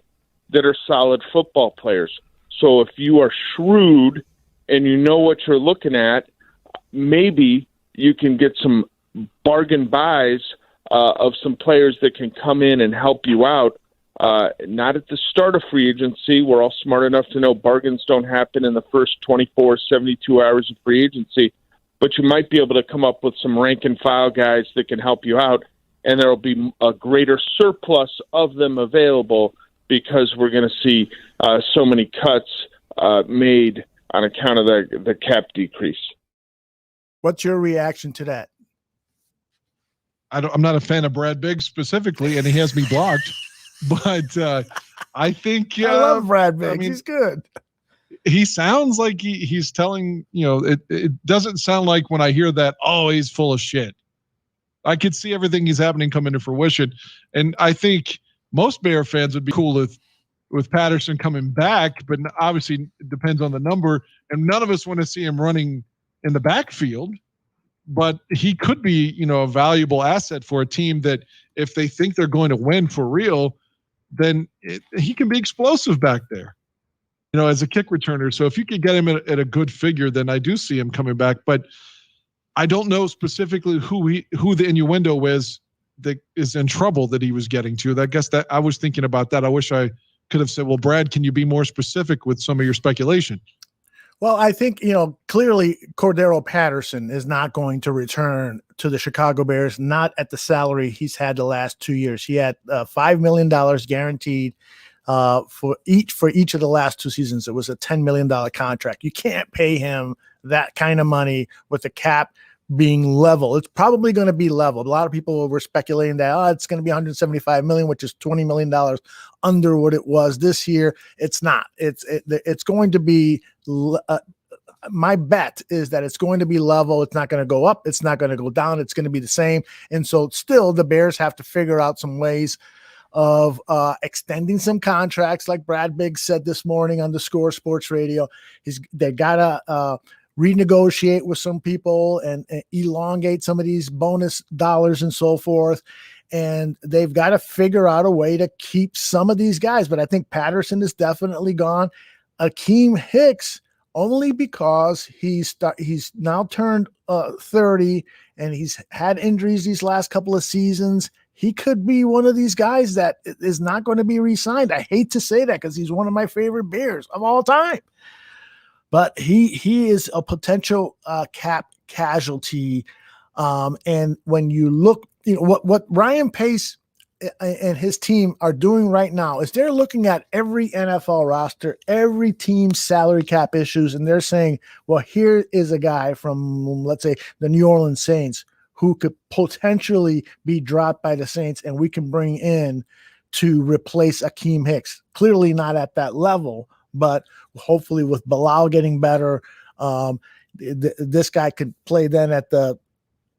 that are solid football players. So if you are shrewd and you know what you're looking at, maybe you can get some bargain buys of some players that can come in and help you out. Not at the start of free agency. We're all smart enough to know bargains don't happen in the first 24, 72 hours of free agency, but you might be able to come up with some rank and file guys that can help you out, and there will be a greater surplus of them available because we're going to see so many cuts made on account of the cap decrease. What's your reaction to that? I'm not a fan of Brad Biggs specifically, and he has me blocked. But I think I love Brad Biggs. He's good. he sounds like he's telling, it doesn't sound like when I hear that, oh, he's full of shit. I could see everything he's happening come into fruition. And I think most Bear fans would be cool with Patterson coming back, but obviously it depends on the number. And none of us want to see him running in the backfield, but he could be, a valuable asset for a team that if they think they're going to win for real, then he can be explosive back there, as a kick returner. So if you could get him at a good figure, then I do see him coming back. But I don't know specifically who the innuendo is that is in trouble that he was getting to. I guess that I was thinking about that. I wish I could have said, well, Brad, can you be more specific with some of your speculation? Well, I think, clearly Cordero Patterson is not going to return to the Chicago Bears, not at the salary he's had the last 2 years. He had $5 million guaranteed for each of the last 2 seasons. It was a $10 million contract. You can't pay him that kind of money with the cap being level. It's probably going to be leveled. A lot of people were speculating that it's going to be $175 million, which is $20 million under what it was this year. It's not. It's going to be. My bet is that it's going to be level. It's not going to go up. It's not going to go down. It's going to be the same. And so, still, the Bears have to figure out some ways of extending some contracts, like Brad Biggs said this morning on the Score Sports Radio. They gotta renegotiate with some people and elongate some of these bonus dollars and so forth. And they've got to figure out a way to keep some of these guys. But I think Patterson is definitely gone. Akeem Hicks, only because he's now turned 30 and he's had injuries these last couple of seasons. He could be one of these guys that is not going to be re-signed. I hate to say that because he's one of my favorite Bears of all time. But he is a potential cap casualty. And when you look, what Ryan Pace and his team are doing right now is they're looking at every NFL roster, every team's salary cap issues, and they're saying, well, here is a guy from, let's say, the New Orleans Saints who could potentially be dropped by the Saints, and we can bring in to replace Akeem Hicks. Clearly not at that level, but hopefully with Bilal getting better, this guy could play then at the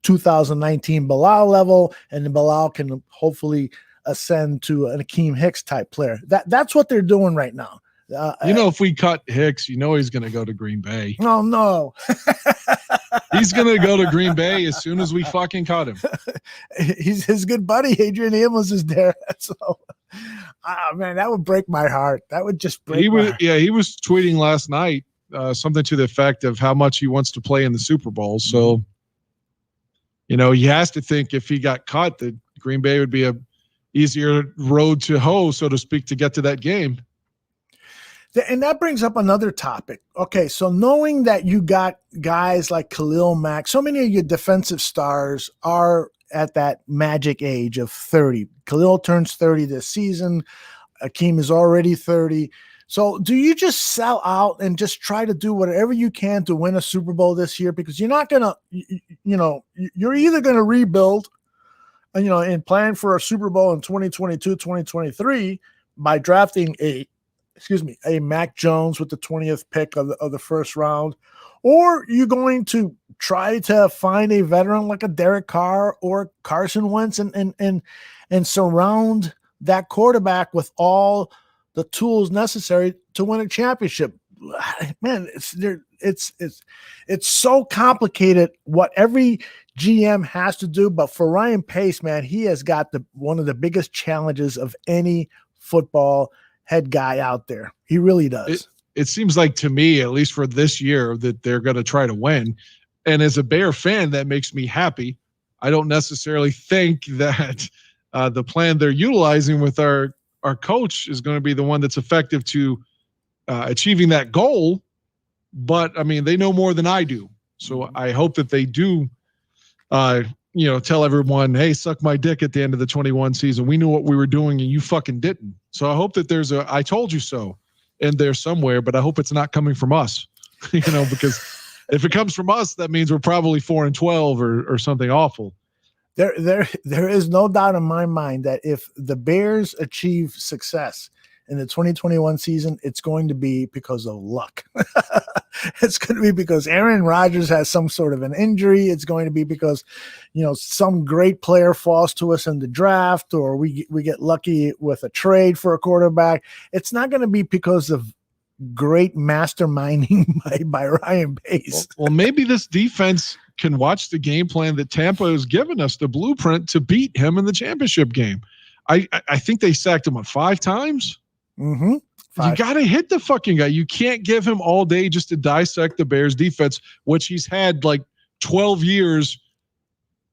2019 Bilal level, and then Bilal can hopefully ascend to an Akeem Hicks type player. That's what they're doing right now. If we cut Hicks, he's going to go to Green Bay. Oh, no. He's going to go to Green Bay as soon as we fucking cut him. He's his good buddy, Adrian Amos, is there. So, man, that would break my heart. That would just break my heart. Yeah, he was tweeting last night something to the effect of how much he wants to play in the Super Bowl. So, he has to think if he got cut that Green Bay would be a easier road to hoe, so to speak, to get to that game. And that brings up another topic. Okay, so knowing that you got guys like Khalil Mack, so many of your defensive stars are at that magic age of 30. Khalil turns 30 this season. Akeem is already 30. So do you just sell out and just try to do whatever you can to win a Super Bowl this year? Because you're not going to, you're either going to rebuild, and plan for a Super Bowl in 2022, 2023 by drafting a Mac Jones with the 20th pick of the first round, or you're going to try to find a veteran like a Derek Carr or Carson Wentz and surround that quarterback with all the tools necessary to win a championship. Man, it's so complicated what every GM has to do. But for Ryan Pace, man, he has got one of the biggest challenges of any football head guy out there. He really does. It seems like to me, at least for this year, that they're going to try to win. And as a Bear fan, that makes me happy. I don't necessarily think that the plan they're utilizing with our coach is going to be the one that's effective to achieving that goal. But I mean, they know more than I do. So I hope that they do, tell everyone, hey, suck my dick at the end of the 21 season. We knew what we were doing and you fucking didn't. So I hope that there's I told you so in there somewhere, but I hope it's not coming from us, because if it comes from us, that means we're probably 4-12 or something awful. There is no doubt in my mind that if the Bears achieve success in the 2021 season, it's going to be because of luck. It's going to be because Aaron Rodgers has some sort of an injury. It's going to be because, some great player falls to us in the draft, or we get lucky with a trade for a quarterback. It's not going to be because of great masterminding by Ryan Pace. Well, maybe this defense can watch the game plan that Tampa has given us, the blueprint to beat him in the championship game. I think they sacked him 5 times. Mm-hmm. You got to hit the fucking guy. You can't give him all day just to dissect the Bears defense, which he's had like 12 years,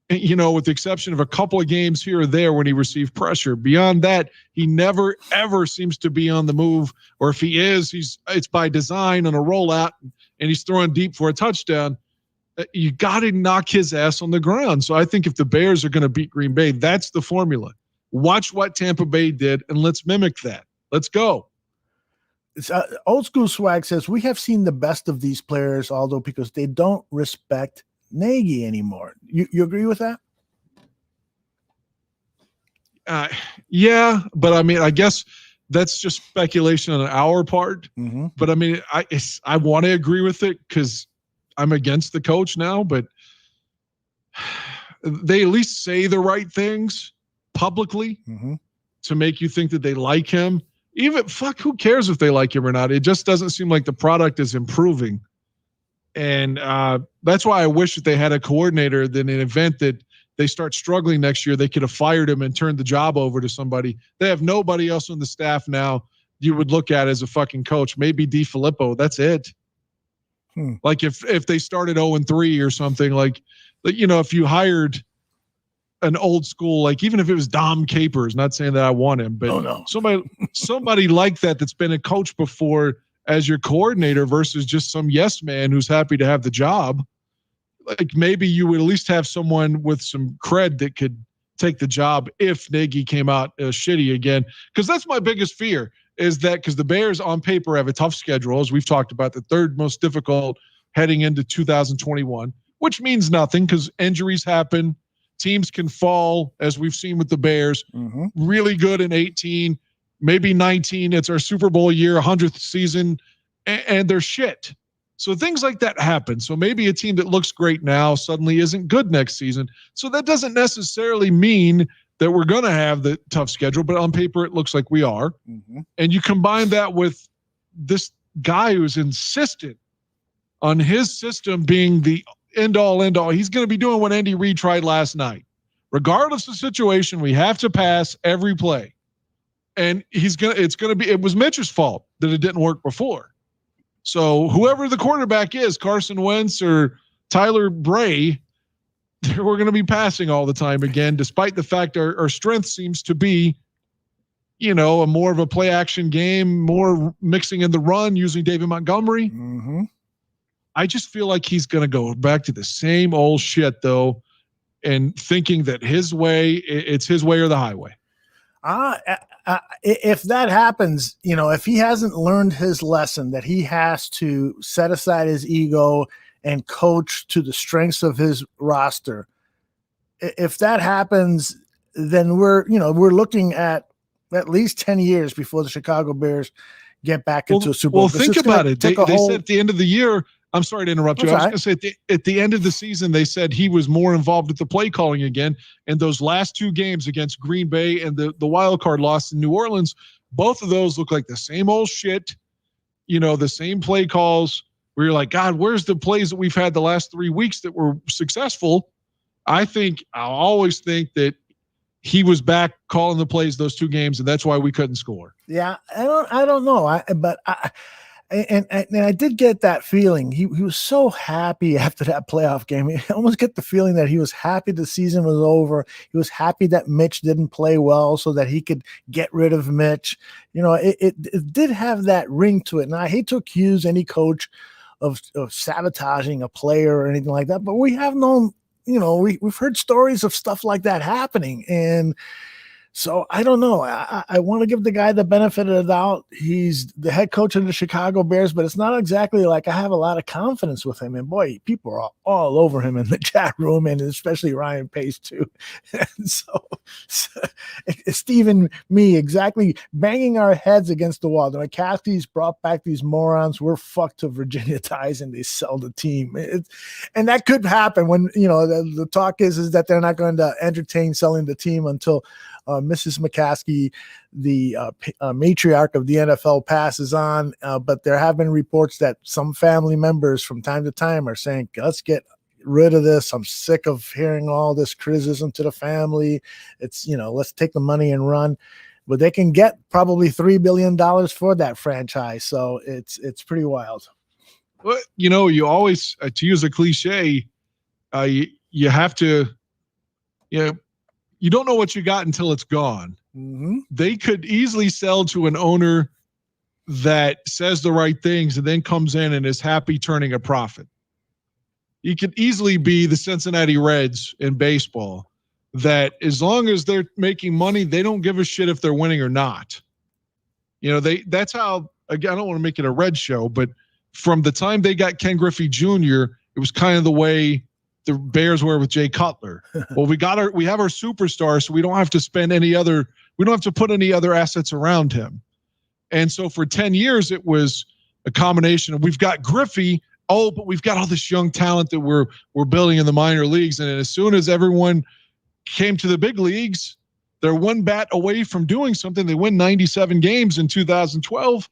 with the exception of a couple of games here or there when he received pressure. Beyond that, he never, ever seems to be on the move. Or if he is, it's by design on a rollout and he's throwing deep for a touchdown. You got to knock his ass on the ground. So I think if the Bears are going to beat Green Bay, that's the formula. Watch what Tampa Bay did and let's mimic that. Let's go. Old School Swag says, we have seen the best of these players, Aldo, because they don't respect Nagy anymore. You agree with that? Yeah, but I mean, I guess that's just speculation on our part. Mm-hmm. But I mean, I want to agree with it because I'm against the coach now, but they at least say the right things publicly to make you think that they like him. Even who cares if they like him or not? It just doesn't seem like the product is improving. And that's why I wish that they had a coordinator that in an event that they start struggling next year, they could have fired him and turned the job over to somebody. They have nobody else on the staff now you would look at as a fucking coach. Maybe DiFilippo. That's it. Like if they started 0-3 or something, like if you hired an old school, like even if it was Dom Capers, not saying that I want him, but somebody like that's been a coach before as your coordinator versus just some yes man who's happy to have the job. Like maybe you would at least have someone with some cred that could take the job if Nagy came out shitty again. Because that's my biggest fear is that because the Bears on paper have a tough schedule, as we've talked about, the third most difficult heading into 2021, which means nothing because injuries happen. Teams can fall, as we've seen with the Bears, really good in 18, maybe 19. It's our Super Bowl year, 100th season, and they're shit. So things like that happen. So maybe a team that looks great now suddenly isn't good next season. So that doesn't necessarily mean that we're going to have the tough schedule, but on paper it looks like we are. And you combine that with this guy who's insistent on his system being the end all. He's going to be doing what Andy Reid tried last night. Regardless of the situation, we have to pass every play. And it was Mitch's fault that it didn't work before. So whoever the quarterback is, Carson Wentz or Tyler Bray, we're going to be passing all the time again, despite the fact our strength seems to be, a more of a play action game, more mixing in the run using David Montgomery. I just feel like he's going to go back to the same old shit though, and thinking that his way, it's his way or the highway. If that happens, if he hasn't learned his lesson that he has to set aside his ego and coach to the strengths of his roster, if that happens, then we're looking at least 10 years before the Chicago Bears get back into a Super Bowl. Well, think about it. They said at the end of the year, I'm sorry to interrupt you. I was going to say at the end of the season, they said he was more involved with the play calling again. And those last 2 games against Green Bay and the wild card loss in New Orleans, both of those look like the same old shit, the same play calls where you're like, God, where's the plays that we've had the last 3 weeks that were successful? I'll always think that he was back calling the plays those 2 games, and that's why we couldn't score. Yeah, I don't know. And I did get that feeling. He was so happy after that playoff game. I almost get the feeling that he was happy the season was over. He was happy that Mitch didn't play well so that he could get rid of Mitch. It did have that ring to it. And I hate to accuse any coach of sabotaging a player or anything like that, but we have known, we've heard stories of stuff like that happening. And So I don't know. I want to give the guy the benefit of the doubt. He's the head coach of the Chicago Bears, but it's not exactly like I have a lot of confidence with him. And boy, people are all over him in the chat room, and especially Ryan Pace too. And so Steve and me exactly banging our heads against the wall. The McCaskies brought back these morons. We're fucked to Virginia ties, and they sell the team. And that could happen when the talk is that they're not going to entertain selling the team until Mrs. McCaskey, the matriarch of the NFL, passes on. But there have been reports that some family members from time to time are saying, let's get rid of this. I'm sick of hearing all this criticism to the family. It's, let's take the money and run. But they can get probably $3 billion for that franchise. So it's pretty wild. Well, you always, to use a cliche, you have to, you don't know what you got until it's gone. Mm-hmm. They could easily sell to an owner that says the right things and then comes in and is happy turning a profit. You could easily be the Cincinnati Reds in baseball, that as long as they're making money, they don't give a shit if they're winning or not. That's how, again, I don't want to make it a Red show, but from the time they got Ken Griffey Jr., it was kind of the way the Bears were with Jay Cutler. Well, we have our superstar, so we don't have to we don't have to put any other assets around him. And so for 10 years, it was a combination of, we've got Griffey, but we've got all this young talent that we're building in the minor leagues. And as soon as everyone came to the big leagues, they're one bat away from doing something. They win 97 games in 2012.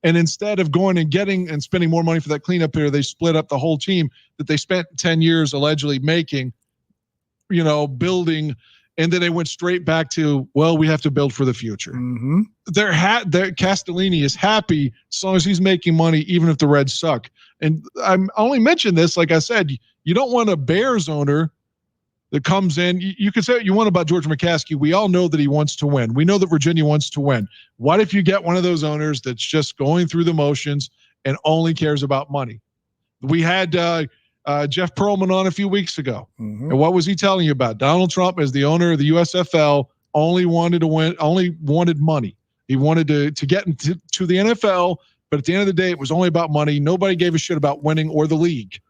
And instead of going and getting and spending more money for that cleanup here, they split up the whole team that they spent 10 years allegedly making, building. And then they went straight back to, well, we have to build for the future. Mm-hmm. Castellini is happy as long as he's making money, even if the Reds suck. And I'm only mentioning this, like I said, you don't want a Bears owner that comes in. You can say what you want about George McCaskey. We all know that he wants to win. We know that Virginia wants to win. What if you get one of those owners that's just going through the motions and only cares about money? We had Jeff Pearlman on a few weeks ago. Mm-hmm. And what was he telling you about? Donald Trump, as the owner of the USFL, only wanted to win, only wanted money. He wanted to get into the NFL, but at the end of the day, it was only about money. Nobody gave a shit about winning or the league.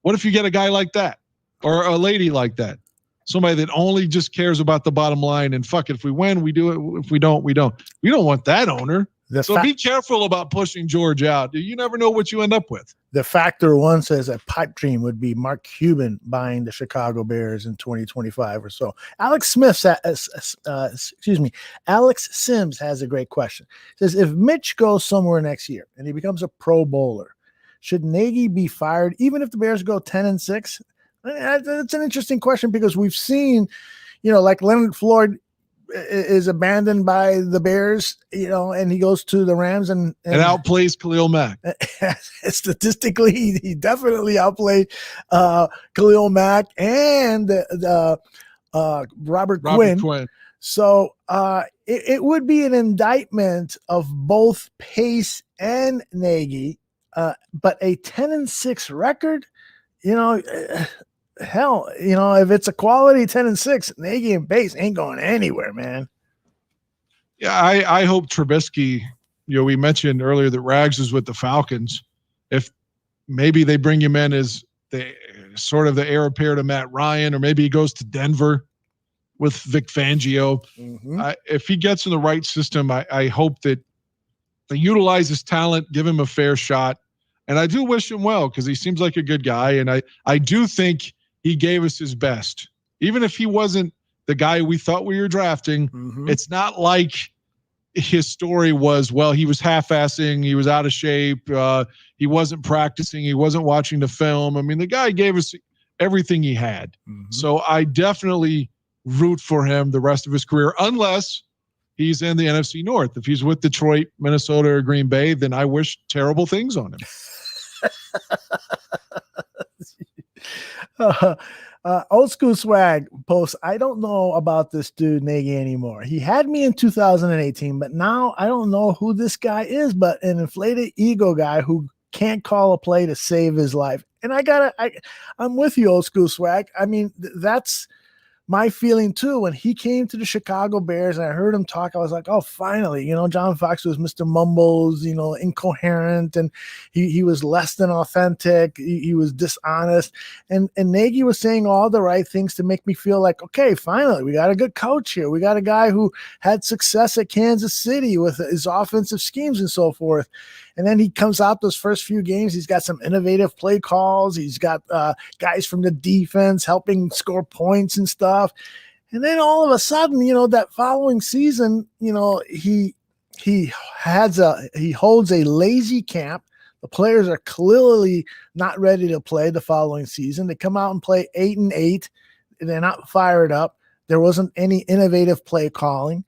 What if you get a guy like that or a lady like that? Somebody that only just cares about the bottom line and fuck it. If we win, we do it. If we don't, we don't. We don't want that owner. So be careful about pushing George out. You never know what you end up with. The Factor One says a pipe dream would be Mark Cuban buying the Chicago Bears in 2025 or so. Alex Sims has a great question. Says, if Mitch goes somewhere next year and he becomes a Pro Bowler, should Nagy be fired even if the Bears go 10-6? That's an interesting question because we've seen, like Leonard Floyd is abandoned by the Bears, and he goes to the Rams and outplays Khalil Mack. Statistically, he definitely outplayed Khalil Mack and Robert Quinn. So it would be an indictment of both Pace and Nagy, but a 10-6 record, hell, if it's a quality 10-6, Nagy and Pace ain't going anywhere, man. Yeah, I hope Trubisky, we mentioned earlier that Rags is with the Falcons. If maybe they bring him in as the sort of the heir apparent to Matt Ryan, or maybe he goes to Denver with Vic Fangio. Mm-hmm. If he gets in the right system, I hope that they utilize his talent, give him a fair shot. And I do wish him well because he seems like a good guy. And I do think he gave us his best. Even if he wasn't the guy we thought we were drafting, mm-hmm. It's not like his story was, well, he was half-assing, he was out of shape, he wasn't practicing, he wasn't watching the film. I mean, the guy gave us everything he had. Mm-hmm. So I definitely root for him the rest of his career, unless he's in the NFC North. If he's with Detroit, Minnesota, or Green Bay, then I wish terrible things on him. Old School Swag posts, I don't know about this dude Nagy anymore. He had me in 2018, but now I don't know who this guy is, but an inflated ego guy who can't call a play to save his life. And I'm with you, Old School Swag. I mean, that's my feeling too. When he came to the Chicago Bears and I heard him talk, I was like, oh, finally, John Fox was Mr. Mumbles, incoherent, and he was less than authentic. He was dishonest. And Nagy was saying all the right things to make me feel like, okay, finally, we got a good coach here. We got a guy who had success at Kansas City with his offensive schemes and so forth. And then he comes out those first few games. He's got some innovative play calls. He's got guys from the defense helping score points and stuff. And then all of a sudden, that following season, he holds a lazy camp. The players are clearly not ready to play the following season. They come out and play 8-8. They're not fired up. There wasn't any innovative play calling.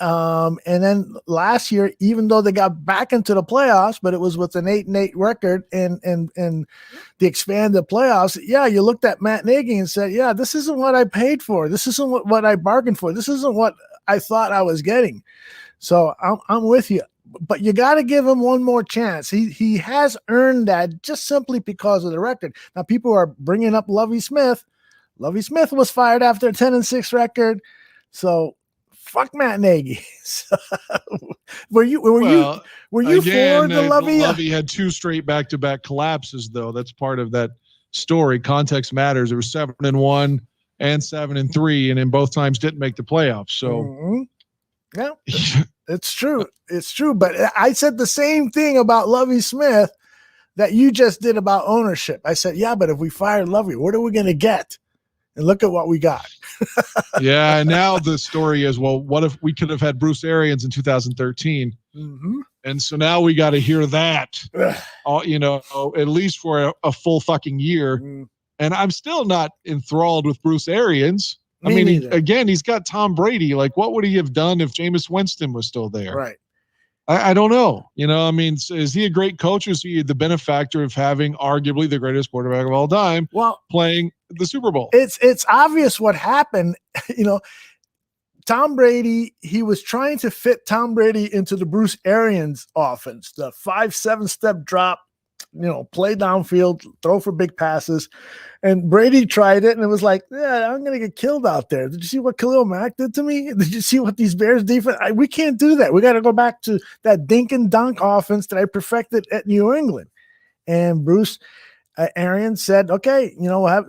And then last year, even though they got back into the playoffs, but it was with an 8-8 record and the expanded playoffs. Yeah, you looked at Matt Nagy and said, yeah, this isn't what I paid for. This isn't what I bargained for. This isn't what I thought I was getting. So I'm with you, but you got to give him one more chance. He has earned that just simply because of the record. Now people are bringing up Lovie Smith. Lovie Smith was fired after a 10-6 record. So fuck Matt Nagy. Were you again, for the Lovie? Lovie had 2 straight back-to-back collapses, though. That's part of that story. Context matters. It was 7-1 and 7-3, and in both times didn't make the playoffs. So, yeah, it's true. It's true. But I said the same thing about Lovie Smith that you just did about ownership. I said, yeah, but if we fired Lovie, what are we going to get? And look at what we got. Yeah, and now the story is, well, what if we could have had Bruce Arians in 2013? Mm-hmm. And so now we got to hear that, at least for a full fucking year. Mm. And I'm still not enthralled with Bruce Arians. Again, he's got Tom Brady. Like, what would he have done if Jameis Winston was still there? Right. I don't know. Is he a great coach, or is he the benefactor of having arguably the greatest quarterback of all time playing the Super Bowl? It's obvious what happened. Tom Brady, he was trying to fit Tom Brady into the Bruce Arians offense, the 5-7 step drop, play downfield, throw for big passes. And Brady tried it, and it was like, yeah, I'm going to get killed out there. Did you see what Khalil Mack did to me? Did you see what these Bears defense? We can't do that. We got to go back to that dink and dunk offense that I perfected at New England. And Bruce Arians said, okay,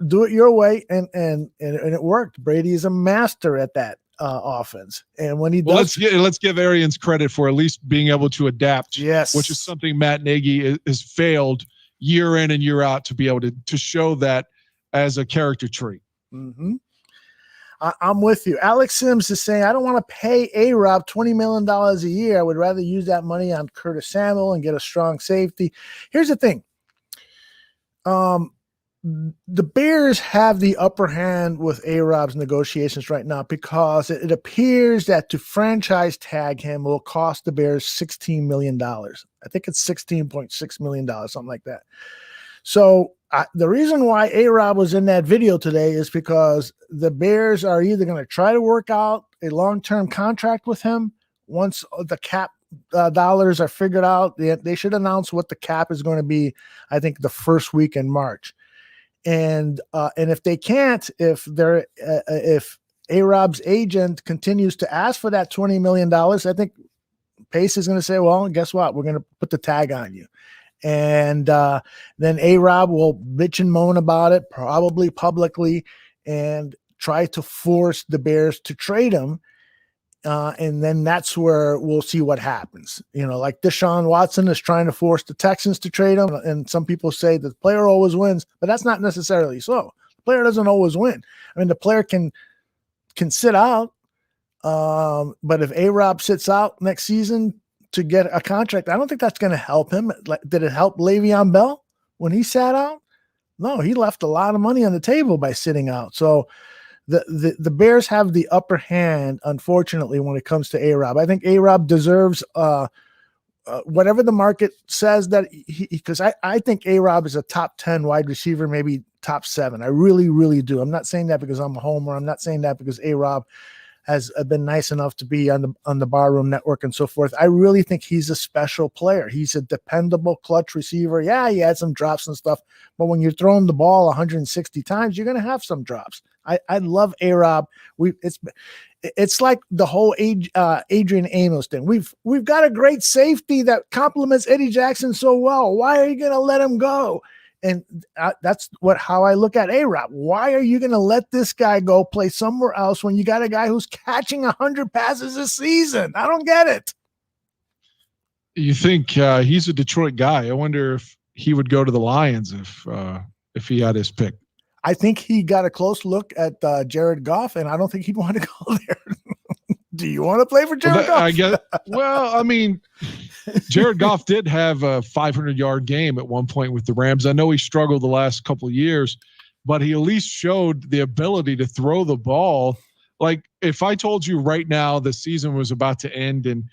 do it your way. And it worked. Brady is a master at that offense. And when he does, let's give Arians credit for at least being able to adapt. Yes. Which is something Matt Nagy has failed year in and year out to be able to show that as a character trait. Mm-hmm. I'm with you. Alex Sims is saying, I don't want to pay A-Rob $20 million a year. I would rather use that money on Curtis Samuel and get a strong safety. Here's the thing. The Bears have the upper hand with A-Rob's negotiations right now because it appears that to franchise tag him will cost the Bears $16 million. I think it's $16.6 million, something like that. So the reason why A-Rob was in that video today is because the Bears are either going to try to work out a long-term contract with him once the cap dollars are figured out. They should announce what the cap is going to be, I think, the first week in March. And if they can't, if A-Rob's agent continues to ask for that $20 million, I think Pace is going to say, well, guess what? We're going to put the tag on you. And then A-Rob will bitch and moan about it, probably publicly, and try to force the Bears to trade him. And then that's where we'll see what happens. Like Deshaun Watson is trying to force the Texans to trade him. And some people say the player always wins, but that's not necessarily so. The player doesn't always win. I mean, the player can sit out. But if A-Rob sits out next season to get a contract, I don't think that's going to help him. Did it help Le'Veon Bell when he sat out? No, he left a lot of money on the table by sitting out. So the Bears have the upper hand, unfortunately, when it comes to A-Rob. I think A-Rob deserves whatever the market says that because I think A-Rob is a top 10 wide receiver, maybe top 7. I really, really do. I'm not saying that because I'm a homer. I'm not saying that because A-Rob has been nice enough to be on the Barroom Network and so forth. I really think he's a special player. He's a dependable clutch receiver. Yeah, he had some drops and stuff, but when you're throwing the ball 160 times, you're going to have some drops. I love A-Rob. It's like the whole Adrian Amos thing. We've got a great safety that complements Eddie Jackson so well. Why are you going to let him go? And that's how I look at A-Rob. Why are you going to let this guy go play somewhere else when you got a guy who's catching 100 passes a season? I don't get it. You think he's a Detroit guy? I wonder if he would go to the Lions if he had his pick. I think he got a close look at Jared Goff, and I don't think he'd want to go there. Do you want to play for Jared Goff? I guess. Well, I mean, Jared Goff did have a 500-yard game at one point with the Rams. I know he struggled the last couple of years, but he at least showed the ability to throw the ball. Like, if I told you right now the season was about to end and,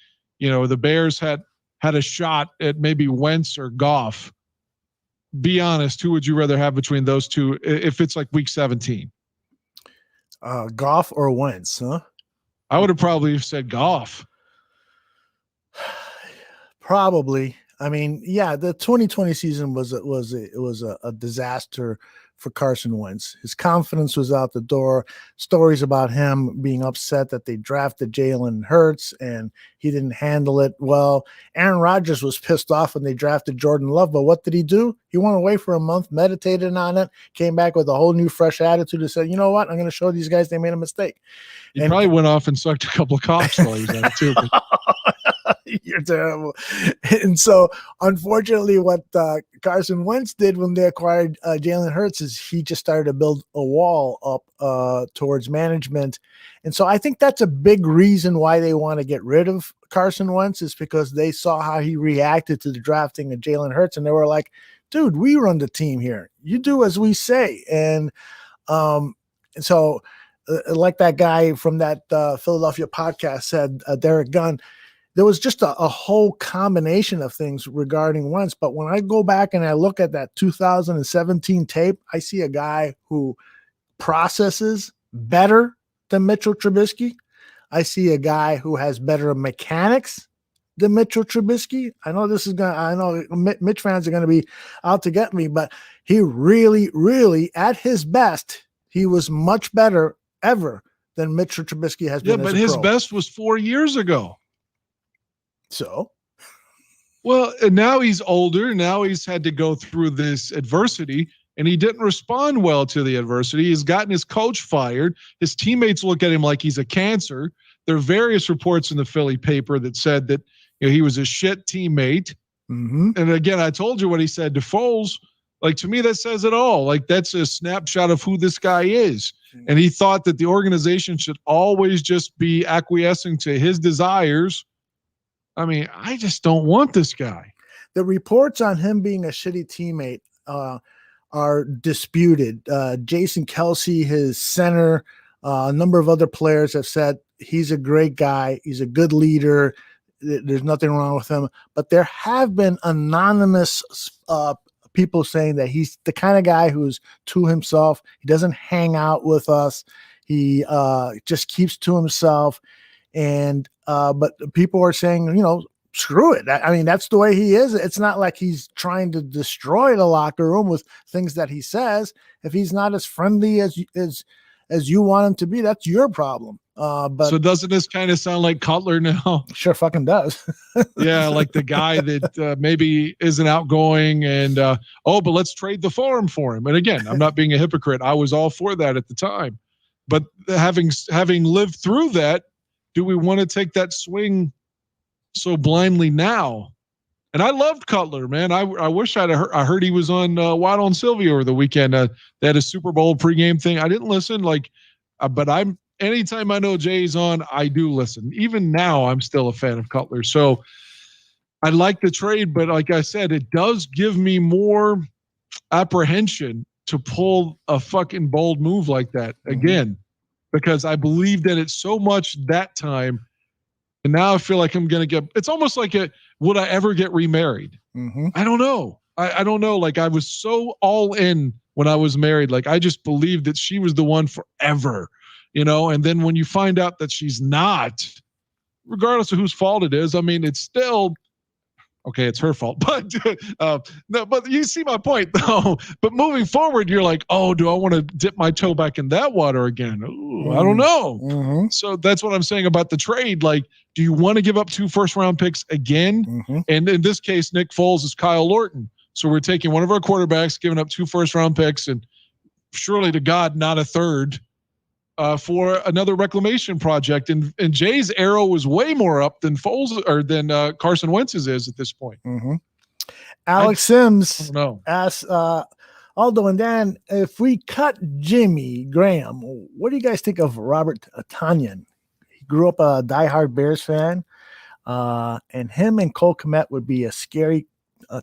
the Bears had a shot at maybe Wentz or Goff, be honest, who would you rather have between those two if it's like week 17? Goff or Wentz, huh? I would have probably said Goff. Probably. I mean, yeah, the 2020 season was a disaster for Carson Wentz. His confidence was out the door. Stories about him being upset that they drafted Jalen Hurts and he didn't handle it well. Aaron Rodgers was pissed off when they drafted Jordan Love, but what did he do? He went away for a month, meditated on it, came back with a whole new fresh attitude and said, you know what? I'm going to show these guys they made a mistake. He probably went off and sucked a couple of cocks while he was at it too. You're terrible. And so, unfortunately, what Carson Wentz did when they acquired Jalen Hurts is he just started to build a wall up towards management. And so I think that's a big reason why they want to get rid of Carson Wentz is because they saw how he reacted to the drafting of Jalen Hurts. And they were like, dude, we run the team here. You do as we say. And so like that guy from that Philadelphia podcast said, Derek Gunn, there was just a whole combination of things regarding Wentz. But when I go back and I look at that 2017 tape, I see a guy who processes better than Mitchell Trubisky. I see a guy who has better mechanics than Mitchell Trubisky. I know Mitch fans are going to be out to get me, but he really, really, at his best, he was much better ever than Mitchell Trubisky has been. Yeah, but his best was 4 years ago. So, well, and now he's older. Now he's had to go through this adversity, and he didn't respond well to the adversity. He's gotten his coach fired. His teammates look at him like he's a cancer. There are various reports in the Philly paper that said that he was a shit teammate. Mm-hmm. And again, I told you what he said to Foles. Like, to me, that says it all. Like, that's a snapshot of who this guy is. And he thought that the organization should always just be acquiescing to his desires. I mean, I just don't want this guy. The reports on him being a shitty teammate are disputed. Jason Kelsey, his center, a number of other players have said he's a great guy. He's a good leader. There's nothing wrong with him. But there have been anonymous people saying that he's the kind of guy who's to himself. He doesn't hang out with us. He just keeps to himself. And but people are saying, screw it. I mean, that's the way he is. It's not like he's trying to destroy the locker room with things that he says. If he's not as friendly as you want him to be, that's your problem. But so doesn't this kind of sound like Cutler now? Sure fucking does. Yeah, like the guy that maybe isn't outgoing and but let's trade the farm for him. And again, I'm not being a hypocrite. I was all for that at the time. But having lived through that, do we want to take that swing so blindly now? And I loved Cutler, man. I wish I heard he was on Waddle and Sylvia over the weekend. They had a Super Bowl pregame thing. I didn't listen, but anytime I know Jay's on, I do listen. Even now, I'm still a fan of Cutler. So I like the trade, but like I said, it does give me more apprehension to pull a fucking bold move like that again. Because I believed in it so much that time. And now I feel like I'm going to it's almost like would I ever get remarried? Mm-hmm. I don't know. I don't know. Like, I was so all in when I was married. Like, I just believed that she was the one forever. and then when you find out that she's not, regardless of whose fault it is, I mean, it's still okay. It's her fault, but no, but you see my point though. But moving forward, you're like, oh, do I want to dip my toe back in that water again? Ooh, I don't know. Mm-hmm. So that's what I'm saying about the trade. Like, do you want to give up 2 first-round picks again? Mm-hmm. And in this case, Nick Foles is Kyle Lorton. So we're taking one of our quarterbacks, giving up 2 first-round picks, and surely to God, not a third. For another reclamation project, and Jay's arrow was way more up than Foles or than Carson Wentz's is at this point. Mm-hmm. Alex Sims asks Aldo and Dan, if we cut Jimmy Graham, what do you guys think of Robert Tonyan? He grew up a diehard Bears fan, and him and Cole Kmet would be a scary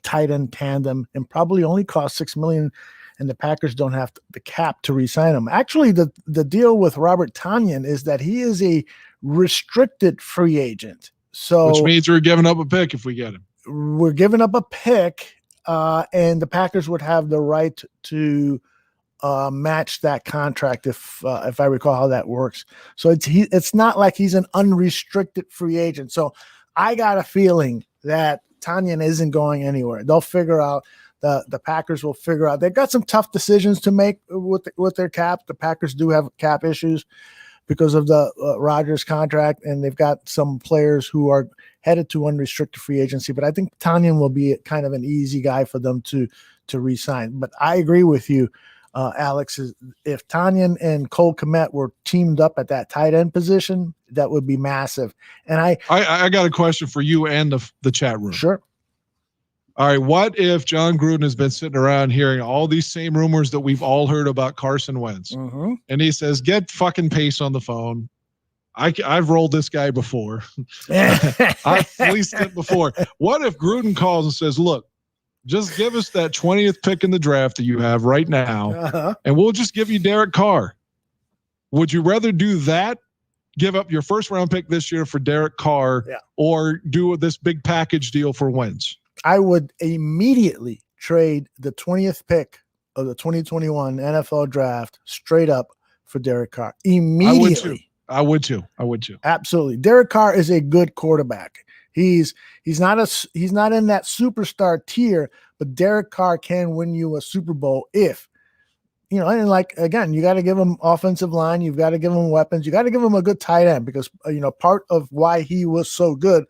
tight end tandem, and probably only cost $6 million. And the Packers don't have the cap to re-sign him. Actually, the deal with Robert Tonyan is that he is a restricted free agent. So, which means we're giving up a pick if we get him. We're giving up a pick, and the Packers would have the right to match that contract if I recall how that works. So it's not like he's an unrestricted free agent. So I got a feeling that Tonyan isn't going anywhere. They'll figure out. The Packers will figure out. They've got some tough decisions to make with their cap. The Packers do have cap issues because of the Rodgers contract, and they've got some players who are headed to unrestricted free agency. But I think Tonyan will be kind of an easy guy for them to re-sign. But I agree with you, Alex. If Tonyan and Cole Kmet were teamed up at that tight end position, that would be massive. And I got a question for you and the chat room. Sure. All right, what if John Gruden has been sitting around hearing all these same rumors that we've all heard about Carson Wentz, and he says, "Get fucking Pace on the phone. I've rolled this guy before. I've fleeced it before." What if Gruden calls and says, "Look, just give us that 20th pick in the draft that you have right now, and we'll just give you Derek Carr"? Would you rather do that? Give up your first round pick this year for Derek Carr, or do this big package deal for Wentz? I would immediately trade the 20th pick of the 2021 NFL draft straight up for Derek Carr. Immediately. I would too. Absolutely. Derek Carr is a good quarterback. He's not in that superstar tier, but Derek Carr can win you a Super Bowl if, and like, again, you got to give him offensive line. You've got to give him weapons. You got to give him a good tight end because, part of why he was so good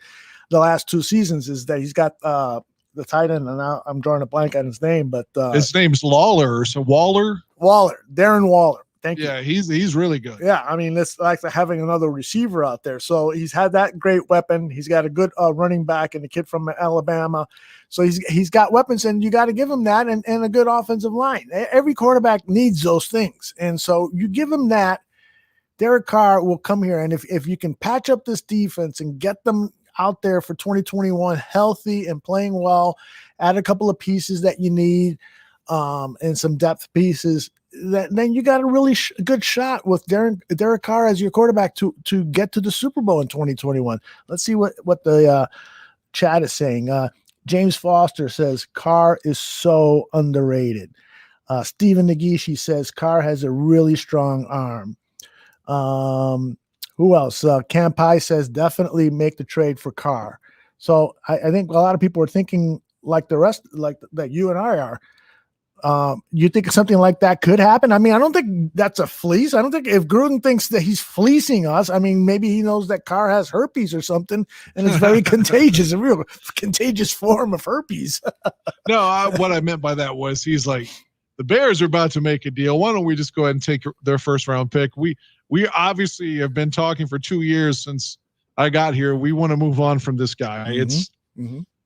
the last 2 seasons is that he's got the tight end, and now I'm drawing a blank on his name, but his name's Waller. Darren Waller. Thank you. Yeah, he's really good. Yeah, I mean, it's like having another receiver out there. So he's had that great weapon. He's got a good running back and a kid from Alabama. So he's got weapons, and you got to give him that and a good offensive line. Every quarterback needs those things, and so you give him that. Derek Carr will come here, and if you can patch up this defense and get them out there for 2021 healthy and playing well, add a couple of pieces that you need and some depth pieces, then you got a really good shot with Derek Carr as your quarterback to get to the Super Bowl in 2021. Let's see what the chat is saying. James Foster says Carr is so underrated. Stephen Nagishi says Carr has a really strong arm. Who else? Campai says definitely make the trade for Carr. So I think a lot of people are thinking like the rest, like that you and I are. You think something like that could happen? I mean, I don't think that's a fleece. I don't think if Gruden thinks that he's fleecing us, I mean, maybe he knows that Carr has herpes or something, and it's very contagious, a real contagious form of herpes. No, what I meant by that was he's like, the Bears are about to make a deal. Why don't we just go ahead and take their first round pick? We obviously have been talking for 2 years since I got here. We want to move on from this guy. It's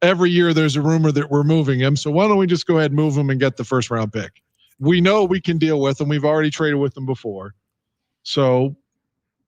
every year there's a rumor that we're moving him. So why don't we just go ahead and move him and get the first round pick? We know we can deal with him. We've already traded with him before. So,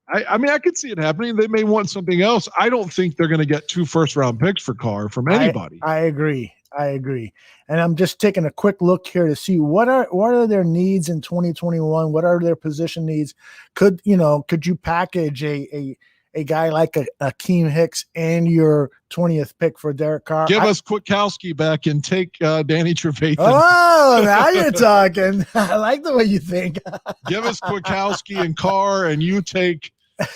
I mean, I could see it happening. They may want something else. I don't think they're going to get 2 first round picks for Carr from anybody. I agree. And I'm just taking a quick look here to see what are their needs in 2021? What are their position needs? Could you package a a guy like a Akeem Hicks and your 20th pick for Derek Carr. Give us Kwiatkowski back and take Danny Trevathan. Oh, now you're talking. I like the way you think. Give us Kwiatkowski and Carr, and you take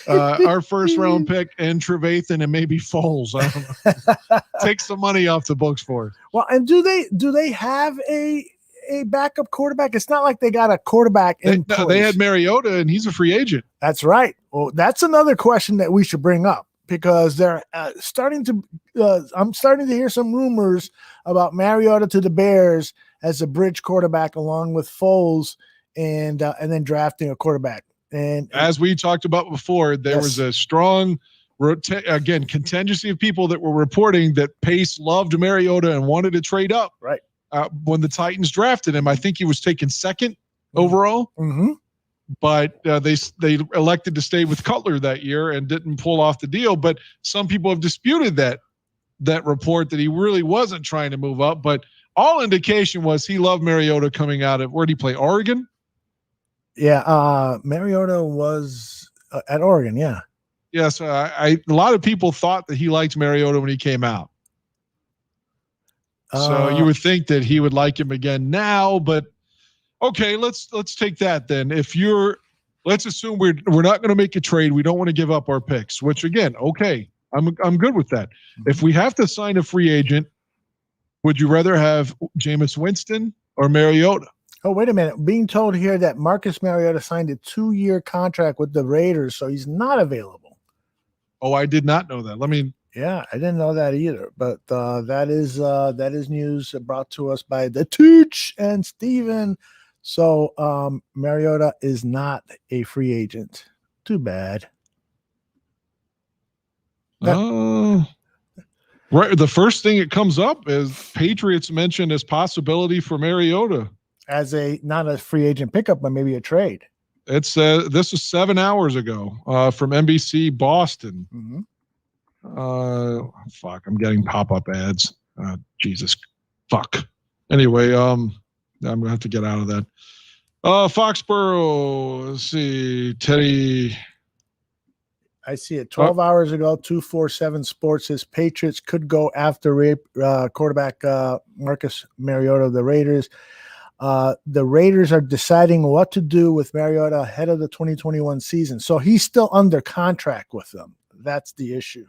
our first round pick and Trevathan and maybe Foles. I don't know. Take some money off the books for it. Well, and do they have a backup quarterback? It's not like they got a quarterback in place. No, they had Mariota, and he's a free agent. That's right. Well, that's another question that we should bring up because they're starting to. I'm starting to hear some rumors about Mariota to the Bears as a bridge quarterback, along with Foles, and then drafting a quarterback. And as we talked about before, there was a strong contingency of people that were reporting that Pace loved Mariota and wanted to trade up. Right. When the Titans drafted him, I think he was taken second overall. Mm-hmm. But they elected to stay with Cutler that year and didn't pull off the deal. But some people have disputed that report that he really wasn't trying to move up. But all indication was he loved Mariota coming out of, where did he play, Oregon? Yeah, Mariota was at Oregon, yeah. Yeah, so a lot of people thought that he liked Mariota when he came out. So you would think that he would like him again now, but okay, let's take that then. Let's assume we're not going to make a trade. We don't want to give up our picks, which again, okay, I'm good with that. Mm-hmm. If we have to sign a free agent, would you rather have Jameis Winston or Mariota? Oh, wait a minute. Being told here that Marcus Mariota signed a 2-year contract with the Raiders, so he's not available. Oh, I did not know that. Yeah, I didn't know that either. But that is news brought to us by the Tooch and Steven. So Mariota is not a free agent. Too bad. Right. The first thing that comes up is Patriots mentioned as possibility for Mariota. As not a free agent pickup, but maybe a trade. It's this was 7 hours ago from NBC Boston. Mm-hmm. Fuck, I'm getting pop-up ads. Jesus, fuck. Anyway, I'm gonna have to get out of that. Foxborough. Let's see, Teddy. I see it 12 hours ago. 247 Sports says Patriots could go after quarterback Marcus Mariota of the Raiders. The Raiders are deciding what to do with Mariota ahead of the 2021 season. So he's still under contract with them. That's the issue.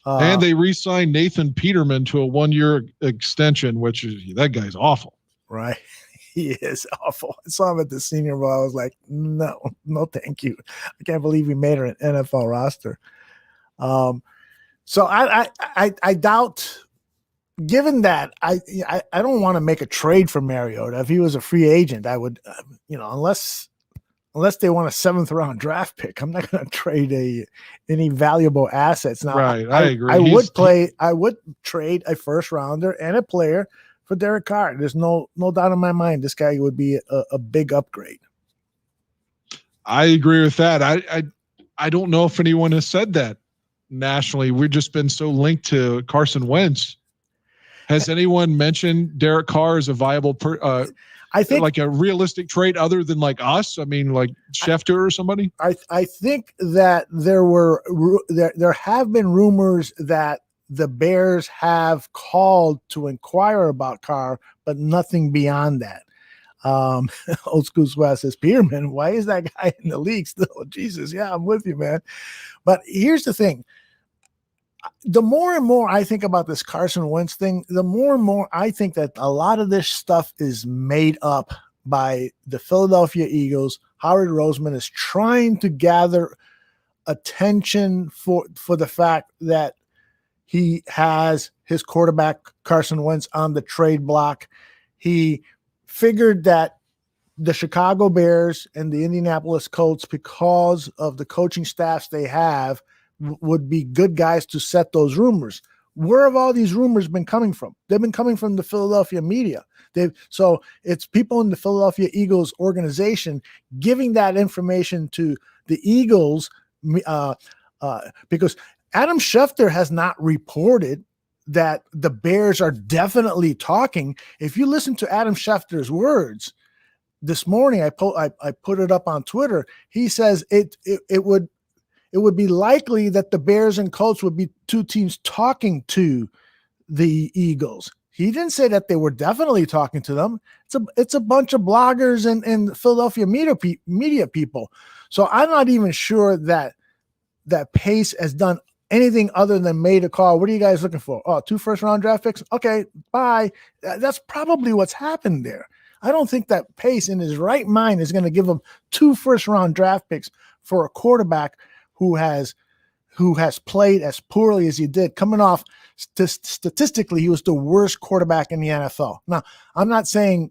And they re-signed Nathan Peterman to a 1-year extension, which is, that guy's awful. Right. He is awful. I saw him at the Senior Bowl. I was like, no, thank you. I can't believe he made an NFL roster. So I doubt. Given that, I don't want to make a trade for Mariota. If he was a free agent, I would, unless they want a 7th round draft pick, I'm not going to trade any valuable assets. Now, right, I agree. I would trade a 1st rounder and a player for Derek Carr. There's no doubt in my mind this guy would be a big upgrade. I agree with that. I don't know if anyone has said that nationally. We've just been so linked to Carson Wentz. Has anyone mentioned Derek Carr as a viable, I think, like a realistic trade other than like us? I mean, like Schefter or somebody? I think that there have been rumors that the Bears have called to inquire about Carr, but nothing beyond that. Old School Squad says, Peterman, why is that guy in the league still? Jesus, yeah, I'm with you, man. But here's the thing. The more and more I think about this Carson Wentz thing, the more and more I think that a lot of this stuff is made up by the Philadelphia Eagles. Howard Roseman is trying to gather attention for the fact that he has his quarterback Carson Wentz on the trade block. He figured that the Chicago Bears and the Indianapolis Colts, because of the coaching staffs they have, would be good guys to set those rumors. Where have all these rumors been coming from? They've been coming from the Philadelphia media. So it's people in the Philadelphia Eagles organization giving that information to the Eagles because Adam Schefter has not reported that the Bears are definitely talking. If you listen to Adam Schefter's words this morning, I put it up on Twitter. He says it would it would be likely that the Bears and Colts would be two teams talking to the Eagles. He didn't say that they were definitely talking to them. It's a bunch of bloggers and Philadelphia media people. So I'm not even sure that Pace has done anything other than made a call. What are you guys looking for? Oh, 2 first-round draft picks? Okay, bye. That's probably what's happened there. I don't think that Pace in his right mind is going to give him 2 first-round draft picks for a quarterback who has played as poorly as he did, coming off statistically, he was the worst quarterback in the NFL. Now, I'm not saying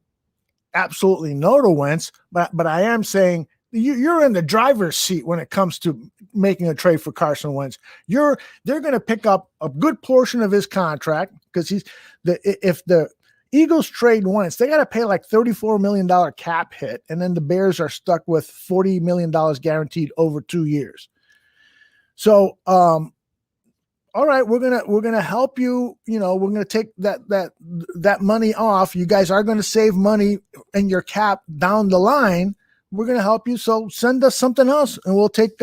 absolutely no to Wentz, but I am saying you're in the driver's seat when it comes to making a trade for Carson Wentz. They're going to pick up a good portion of his contract because if the Eagles trade Wentz, they got to pay like $34 million cap hit, and then the Bears are stuck with $40 million guaranteed over 2 years. So, all right, we're gonna help you. You know, we're gonna take that money off. You guys are gonna save money in your cap down the line. We're gonna help you. So send us something else, and we'll take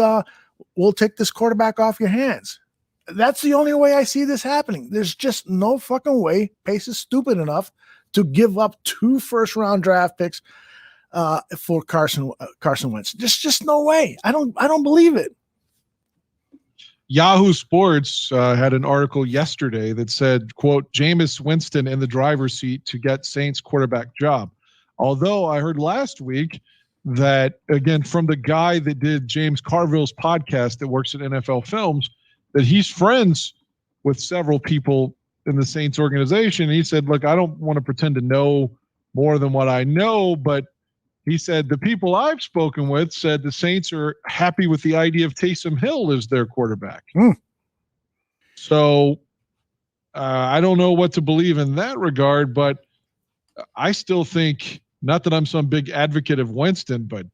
this quarterback off your hands. That's the only way I see this happening. There's just no fucking way Pace is stupid enough to give up 2 first-round draft picks for Carson Wentz. There's just no way. I don't believe it. Yahoo Sports had an article yesterday that said, quote, Jameis Winston in the driver's seat to get Saints quarterback job. Although I heard last week that, again, from the guy that did James Carville's podcast that works at NFL Films, that he's friends with several people in the Saints organization. And he said, look, I don't want to pretend to know more than what I know, but he said the people I've spoken with said the Saints are happy with the idea of Taysom Hill as their quarterback. So I don't know what to believe in that regard, but I still think, not that I'm some big advocate of Winston, but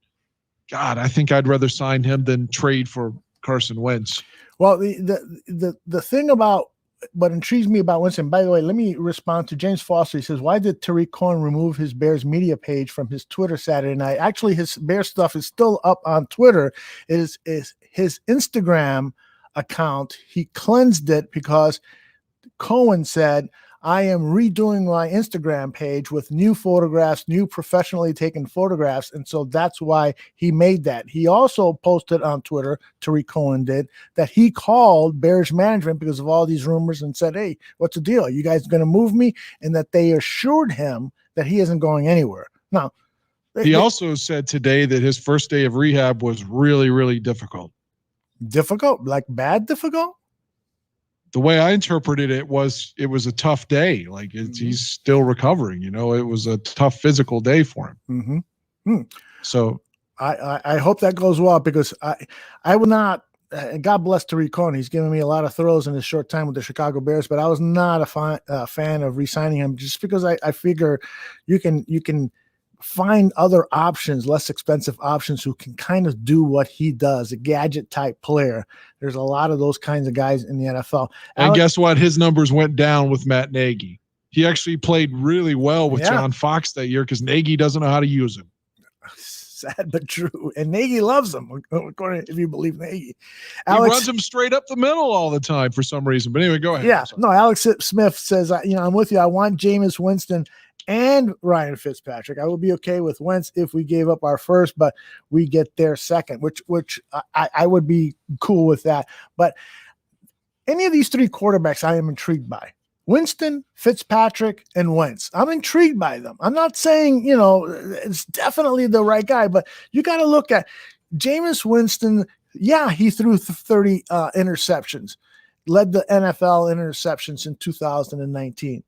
God, I think I'd rather sign him than trade for Carson Wentz. Well, the thing about what intrigues me about Winston, by the way, let me respond to James Foster. He says, why did Tariq Cohen remove his Bears media page from his Twitter Saturday night? Actually, his Bears stuff is still up on Twitter. Is his Instagram account. He cleansed it because Cohen said, I am redoing my Instagram page with new photographs, new professionally taken photographs. And so that's why he made that. He also posted on Twitter, Tariq Cohen did, that he called Bears management because of all these rumors and said, hey, what's the deal? You guys going to move me? And that they assured him that he isn't going anywhere. Now, he also said today that his first day of rehab was really, really difficult. Difficult? Like bad difficult? The way I interpreted it was a tough day. Like he's still recovering, it was a tough physical day for him. So I hope that goes well because I will not, God bless Tariq Cohen. He's given me a lot of throws in his short time with the Chicago Bears, but I was not a fan of re-signing him just because I figure you can find other options, less expensive options who can kind of do what he does, a gadget type player. There's a lot of those kinds of guys in the NFL. And guess what? His numbers went down with Matt Nagy. He actually played really well with John Fox that year because Nagy doesn't know how to use him. Sad but true. And Nagy loves him, according if you believe Nagy. He runs him straight up the middle all the time for some reason. But anyway, go ahead. Yeah. No, Alex Smith says, I'm with you. I want Jameis Winston and Ryan Fitzpatrick. I would be okay with Wentz if we gave up our first, but we get their second, which I would be cool with that. But any of these 3 quarterbacks I am intrigued by. Winston, Fitzpatrick, and Wentz. I'm intrigued by them. I'm not saying, it's definitely the right guy, but you got to look at Jameis Winston. Yeah, he threw 30 interceptions, led the NFL interceptions in 2019.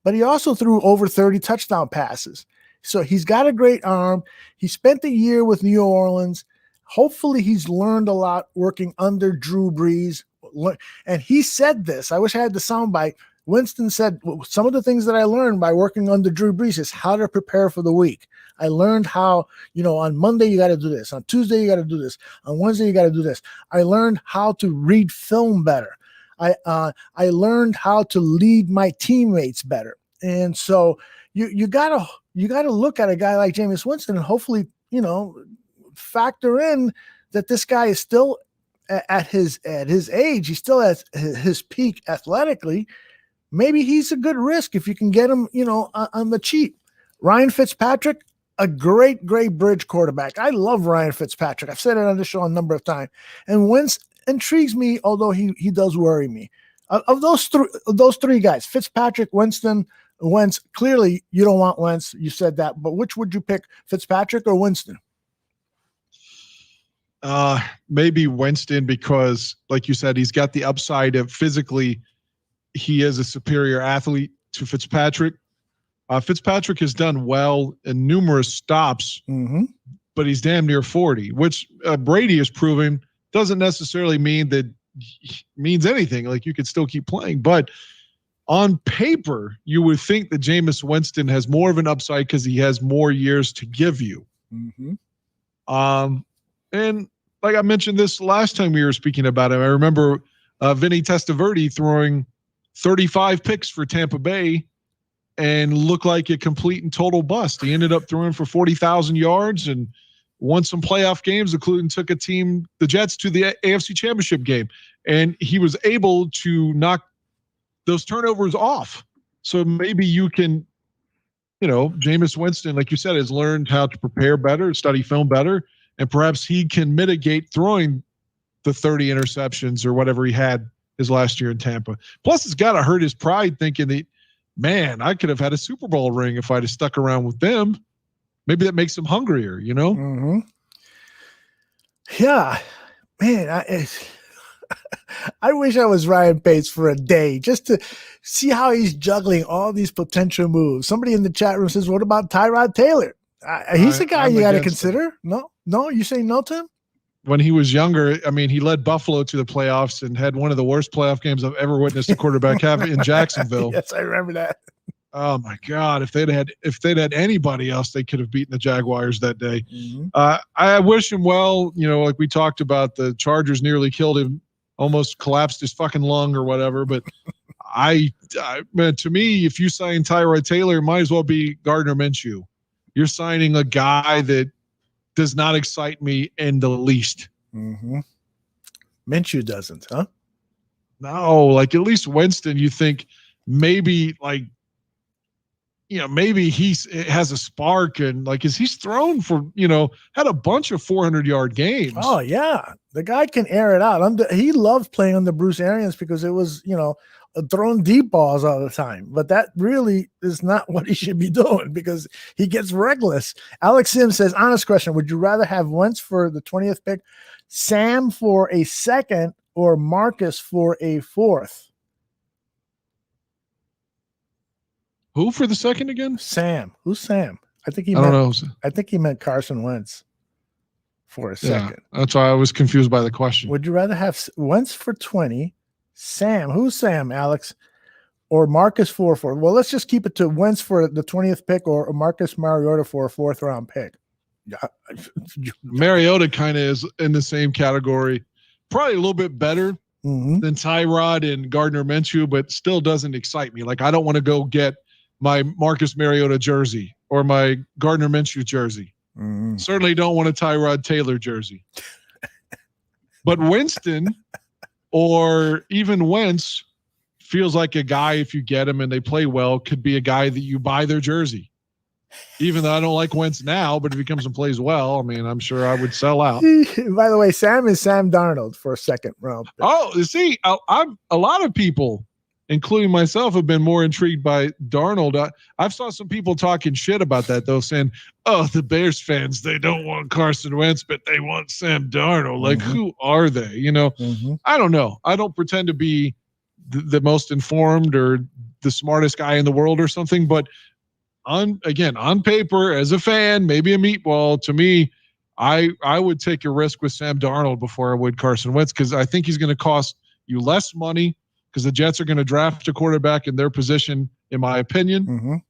But he also threw over 30 touchdown passes. So he's got a great arm. He spent the year with New Orleans. Hopefully he's learned a lot working under Drew Brees. And he said this. I wish I had the soundbite. Winston said, some of the things that I learned by working under Drew Brees is how to prepare for the week. I learned how, on Monday you got to do this. On Tuesday you got to do this. On Wednesday you got to do this. I learned how to read film better. I learned how to lead my teammates better. And so you gotta look at a guy like Jameis Winston and hopefully, factor in that this guy is still at his age, he still has his peak athletically. Maybe he's a good risk if you can get him, on the cheap. Ryan Fitzpatrick, a great bridge quarterback. I love Ryan Fitzpatrick. I've said it on the show a number of times. And Wentz intrigues me, although he does worry me. Of those three guys, Fitzpatrick, Winston, Wentz, clearly you don't want Wentz. You said that, but which would you pick, Fitzpatrick or Winston? Maybe Winston, because like you said, he's got the upside of physically he is a superior athlete to Fitzpatrick. Fitzpatrick has done well in numerous stops, but he's damn near 40, which Brady is proving doesn't necessarily mean that means anything. Like, you could still keep playing, but on paper, you would think that Jameis Winston has more of an upside because he has more years to give you. And like I mentioned this last time we were speaking about him, I remember Vinny Testaverde throwing 35 picks for Tampa Bay and looked like a complete and total bust. He ended up throwing for 40,000 yards and won some playoff games, including took the Jets to the AFC Championship game. And he was able to knock those turnovers off. So maybe you can, Jameis Winston, like you said, has learned how to prepare better, study film better, and perhaps he can mitigate throwing the 30 interceptions or whatever he had his last year in Tampa. Plus, it's got to hurt his pride thinking that, man, I could have had a Super Bowl ring if I'd have stuck around with them. Maybe that makes him hungrier, Yeah, man, I wish I was Ryan Pace for a day just to see how he's juggling all these potential moves. Somebody in the chat room says, what about Tyrod Taylor? He's the guy you got to consider. No, you say no to him? When he was younger, I mean, he led Buffalo to the playoffs and had one of the worst playoff games I've ever witnessed a quarterback have in Jacksonville. Yes, I remember that. Oh my God! If they'd had anybody else, they could have beaten the Jaguars that day. I wish him well. Like we talked about, the Chargers nearly killed him, almost collapsed his fucking lung or whatever. But man, to me, if you sign Tyrod Taylor, it might as well be Gardner Minshew. You're signing a guy that does not excite me in the least. Minshew doesn't, huh? No, like at least Winston, you think maybe maybe he has a spark, and he's thrown for, had a bunch of 400-yard games. Oh yeah. The guy can air it out. He loved playing under Bruce Arians because it was, throwing deep balls all the time, but that really is not what he should be doing because he gets reckless. Alex Sims says, honest question, would you rather have Wentz for the 20th pick, Sam for a second, or Marcus for a fourth? Who for the second again? Sam. Who's Sam? I think he meant Carson Wentz for a second. That's why I was confused by the question. Would you rather have Wentz for 20, Sam? Who's Sam, Alex? Or Marcus for? Well, let's just keep it to Wentz for the 20th pick or Marcus Mariota for a 4th round pick. Mariota kind of is in the same category. Probably a little bit better than Tyrod and Gardner Minshew, but still doesn't excite me. Like, I don't want to go get my Marcus Mariota jersey or my Gardner Minshew jersey. Certainly don't want a Tyrod Taylor jersey. But Winston or even Wentz feels like a guy, if you get him and they play well, could be a guy that you buy their jersey. Even though I don't like Wentz now, but if he comes and plays well, I mean, I'm sure I would sell out. By the way, Sam is Sam Darnold for a 2nd round pick. Oh, see, I'm a lot of people, including myself, have been more intrigued by Darnold. I've saw some people talking shit about that, though, saying, oh, the Bears fans, they don't want Carson Wentz, but they want Sam Darnold. Like, who are they? I don't know. I don't pretend to be the most informed or the smartest guy in the world or something, but on paper, as a fan, maybe a meatball, to me, I would take a risk with Sam Darnold before I would Carson Wentz, because I think he's going to cost you less money, because the Jets are going to draft a quarterback in their position, in my opinion.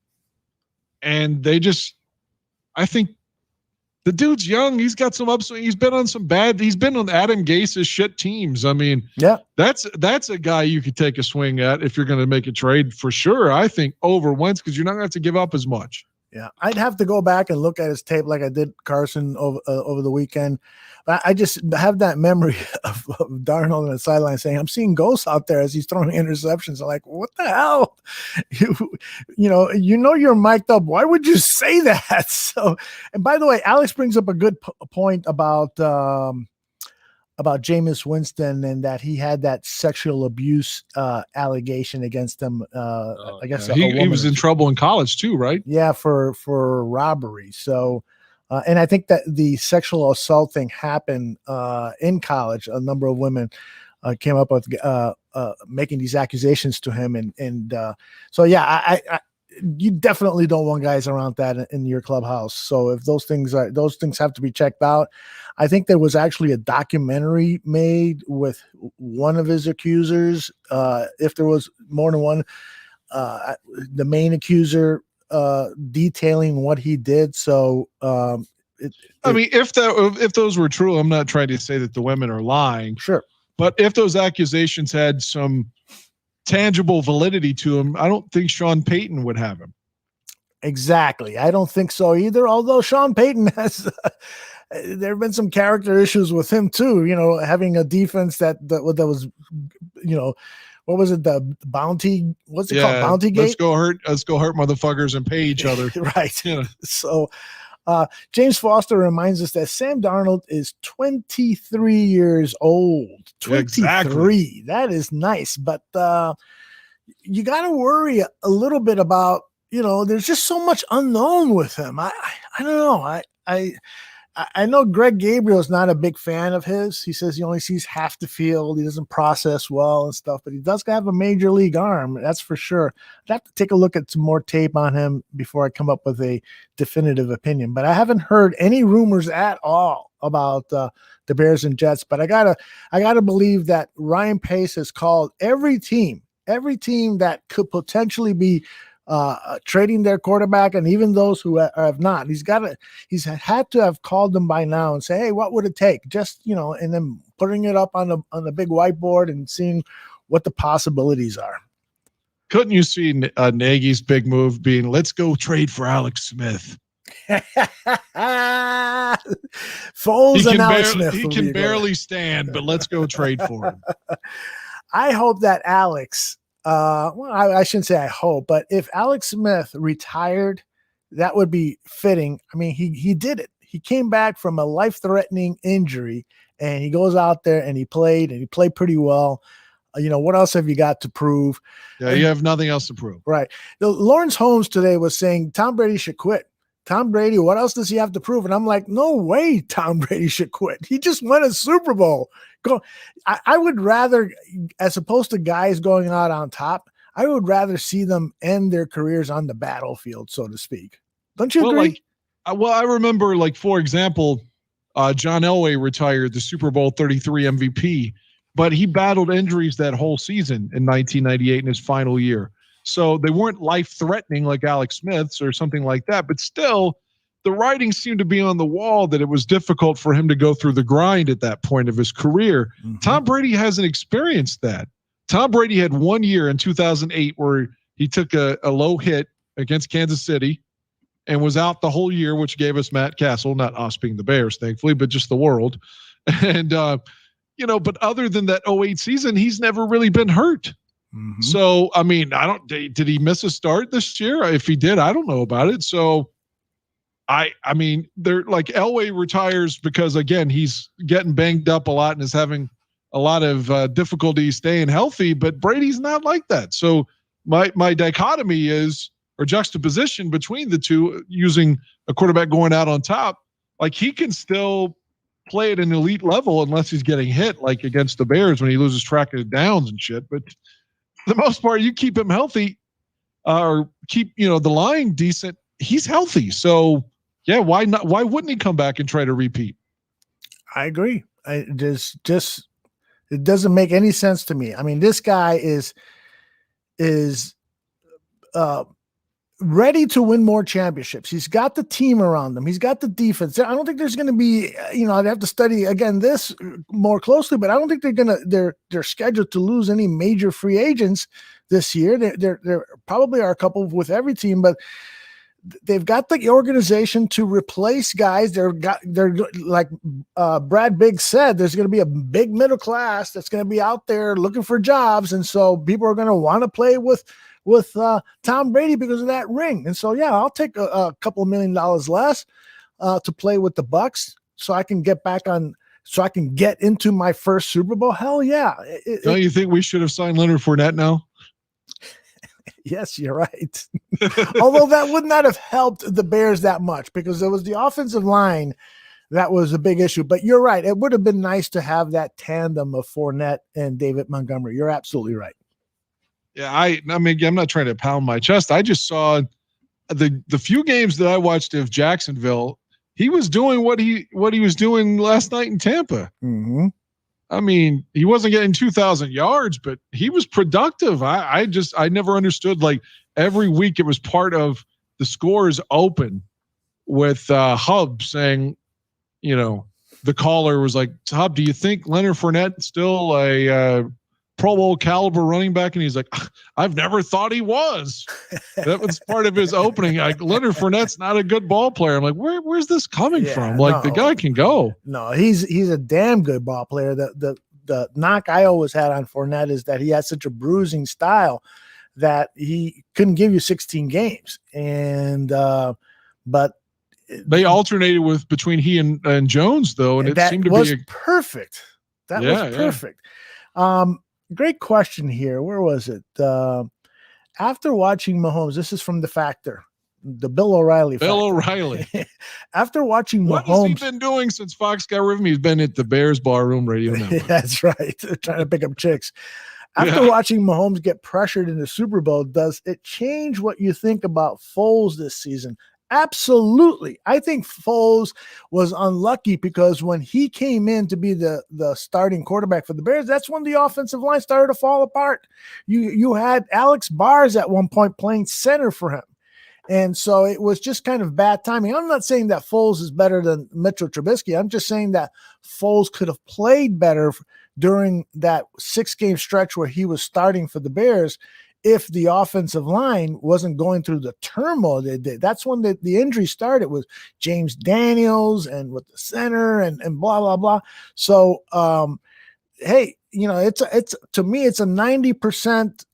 And I think the dude's young. He's got some upswing. He's been on Adam Gase's shit teams. I mean, that's a guy you could take a swing at if you're going to make a trade for sure. I think over Wentz, because you're not going to have to give up as much. Yeah, I'd have to go back and look at his tape like I did Carson over the weekend. But I just have that memory of Darnold on the sideline saying, "I'm seeing ghosts out there" as he's throwing interceptions. I'm like, what the hell? You're mic'd up. Why would you say that? So, and by the way, Alex brings up a good point about Jameis Winston and that he had that sexual abuse allegation against him. I guess he was in trouble in college too, right? Yeah, for robbery. So, and I think that the sexual assault thing happened in college. A number of women came up with making these accusations to him, and so yeah, I you definitely don't want guys around that in your clubhouse. So if those things have to be checked out. I think there was actually a documentary made with one of his accusers. If there was more than one, the main accuser detailing what he did. So if those were true, I'm not trying to say that the women are lying. Sure. But if those accusations had some tangible validity to him, I don't think Sean Payton would have him. Exactly. I don't think so either. Although Sean Payton has, there have been some character issues with him too. Having a defense that was, what was it? The bounty? What's it called? Bounty gate. Let's go hurt motherfuckers and pay each other. Right. So, James Foster reminds us that Sam Darnold is 23 years old. 23. Exactly. That is nice, but you got to worry a little bit about. There's just so much unknown with him. I don't know. I know Greg Gabriel is not a big fan of his. He says he only sees half the field. He doesn't process well and stuff, but he does have a major league arm. That's for sure. I'd have to take a look at some more tape on him before I come up with a definitive opinion, but I haven't heard any rumors at all about the Bears and Jets, but I gotta believe that Ryan Pace has called every team that could potentially be trading their quarterback, and even those who have not. He's had to have called them by now and say, hey, what would it take? Just, and then putting it up on the big whiteboard and seeing what the possibilities are. Couldn't you see Nagy's big move being, let's go trade for Alex Smith? Foles and Alex Smith. He can barely stand, but let's go trade for him. I hope that Alex, I shouldn't say I hope, but if Alex Smith retired, that would be fitting. I mean, he did it. He came back from a life-threatening injury, and he goes out there and he played pretty well. What else have you got to prove? Yeah, you have nothing else to prove. Right. Lawrence Holmes today was saying Tom Brady should quit. Tom Brady, what else does he have to prove? And I'm like, no way Tom Brady should quit. He just won a Super Bowl. I would rather, as opposed to guys going out on top, I would rather see them end their careers on the battlefield, so to speak. Don't you agree? I remember, for example, John Elway retired, the Super Bowl 33 MVP, but he battled injuries that whole season in 1998 in his final year. So they weren't life-threatening like Alex Smith's or something like that, but still, the writing seemed to be on the wall that it was difficult for him to go through the grind at that point of his career. Mm-hmm. Tom Brady hasn't experienced that. Tom Brady had 1 year in 2008 where he took a low hit against Kansas City and was out the whole year, which gave us Matt Castle, not us being the Bears, thankfully, but just the world. And, but other than that 2008 season, he's never really been hurt. Mm-hmm. So, I mean, did he miss a start this year? If he did, I don't know about it. So I mean, they're like Elway retires because again, he's getting banged up a lot and is having a lot of difficulty staying healthy, but Brady's not like that. So my dichotomy is, or juxtaposition between the two, using a quarterback going out on top, like he can still play at an elite level unless he's getting hit, like against the Bears when he loses track of downs and shit. But for the most part, you keep him healthy, or keep the line decent. He's healthy, so yeah. Why not? Why wouldn't he come back and try to repeat? I agree. It doesn't make any sense to me. I mean, this guy is ready to win more championships. He's got the team around him. He's got the defense. I don't think there's going to be, I'd have to study again this more closely, but I don't think they're scheduled to lose any major free agents this year. There probably are a couple with every team, but they've got the organization to replace guys. They're like Brad Biggs said, there's going to be a big middle class that's going to be out there looking for jobs. And so people are going to want to play with Tom Brady because of that ring. And so, yeah, I'll take a couple of $1 million less to play with the Bucs so I can get back on, so I can get into my first Super Bowl. Hell yeah. Don't you think we should have signed Leonard Fournette now? Yes, you're right. Although that would not have helped the Bears that much because it was the offensive line that was a big issue. But you're right. It would have been nice to have that tandem of Fournette and David Montgomery. You're absolutely right. Yeah, I mean, I'm not trying to pound my chest. I just saw the few games that I watched of Jacksonville. He was doing what he was doing last night in Tampa. Mm-hmm. I mean, he wasn't getting 2,000 yards, but he was productive. I never understood. Like every week, it was part of the scores open with Hub saying, you know, the caller was like, Hub, do you think Leonard Fournette still a Pro Bowl caliber running back? And he's like, I've never thought he was. That was part of his opening. Like Leonard Fournette's not a good ball player. I'm like, where's this coming from? Like the guy can go. No, he's a damn good ball player. The knock I always had on Fournette is that he had such a bruising style that he couldn't give you 16 games. And but they alternated between he and Jones though, and it seemed to be perfect. That was perfect. Great question here. Where was it? After watching Mahomes, this is from The Factor, the Bill O'Reilly. After watching Mahomes. What has he been doing since Fox got rid of him? He's been at the Bears Barroom Radio Network. That's right. Trying to pick up chicks. After watching Mahomes get pressured in the Super Bowl, does it change what you think about Foles this season? Absolutely. I think Foles was unlucky because when he came in to be the starting quarterback for the Bears, that's when the offensive line started to fall apart. You had Alex Bars at one point playing center for him. And so it was just kind of bad timing. I'm not saying that Foles is better than Mitchell Trubisky. I'm just saying that Foles could have played better during that 6-game stretch where he was starting for the Bears if the offensive line wasn't going through the turmoil they did. That's when the injury started with James Daniels and with the center and blah, blah, blah. So, hey, you know, it's to me, it's a 90%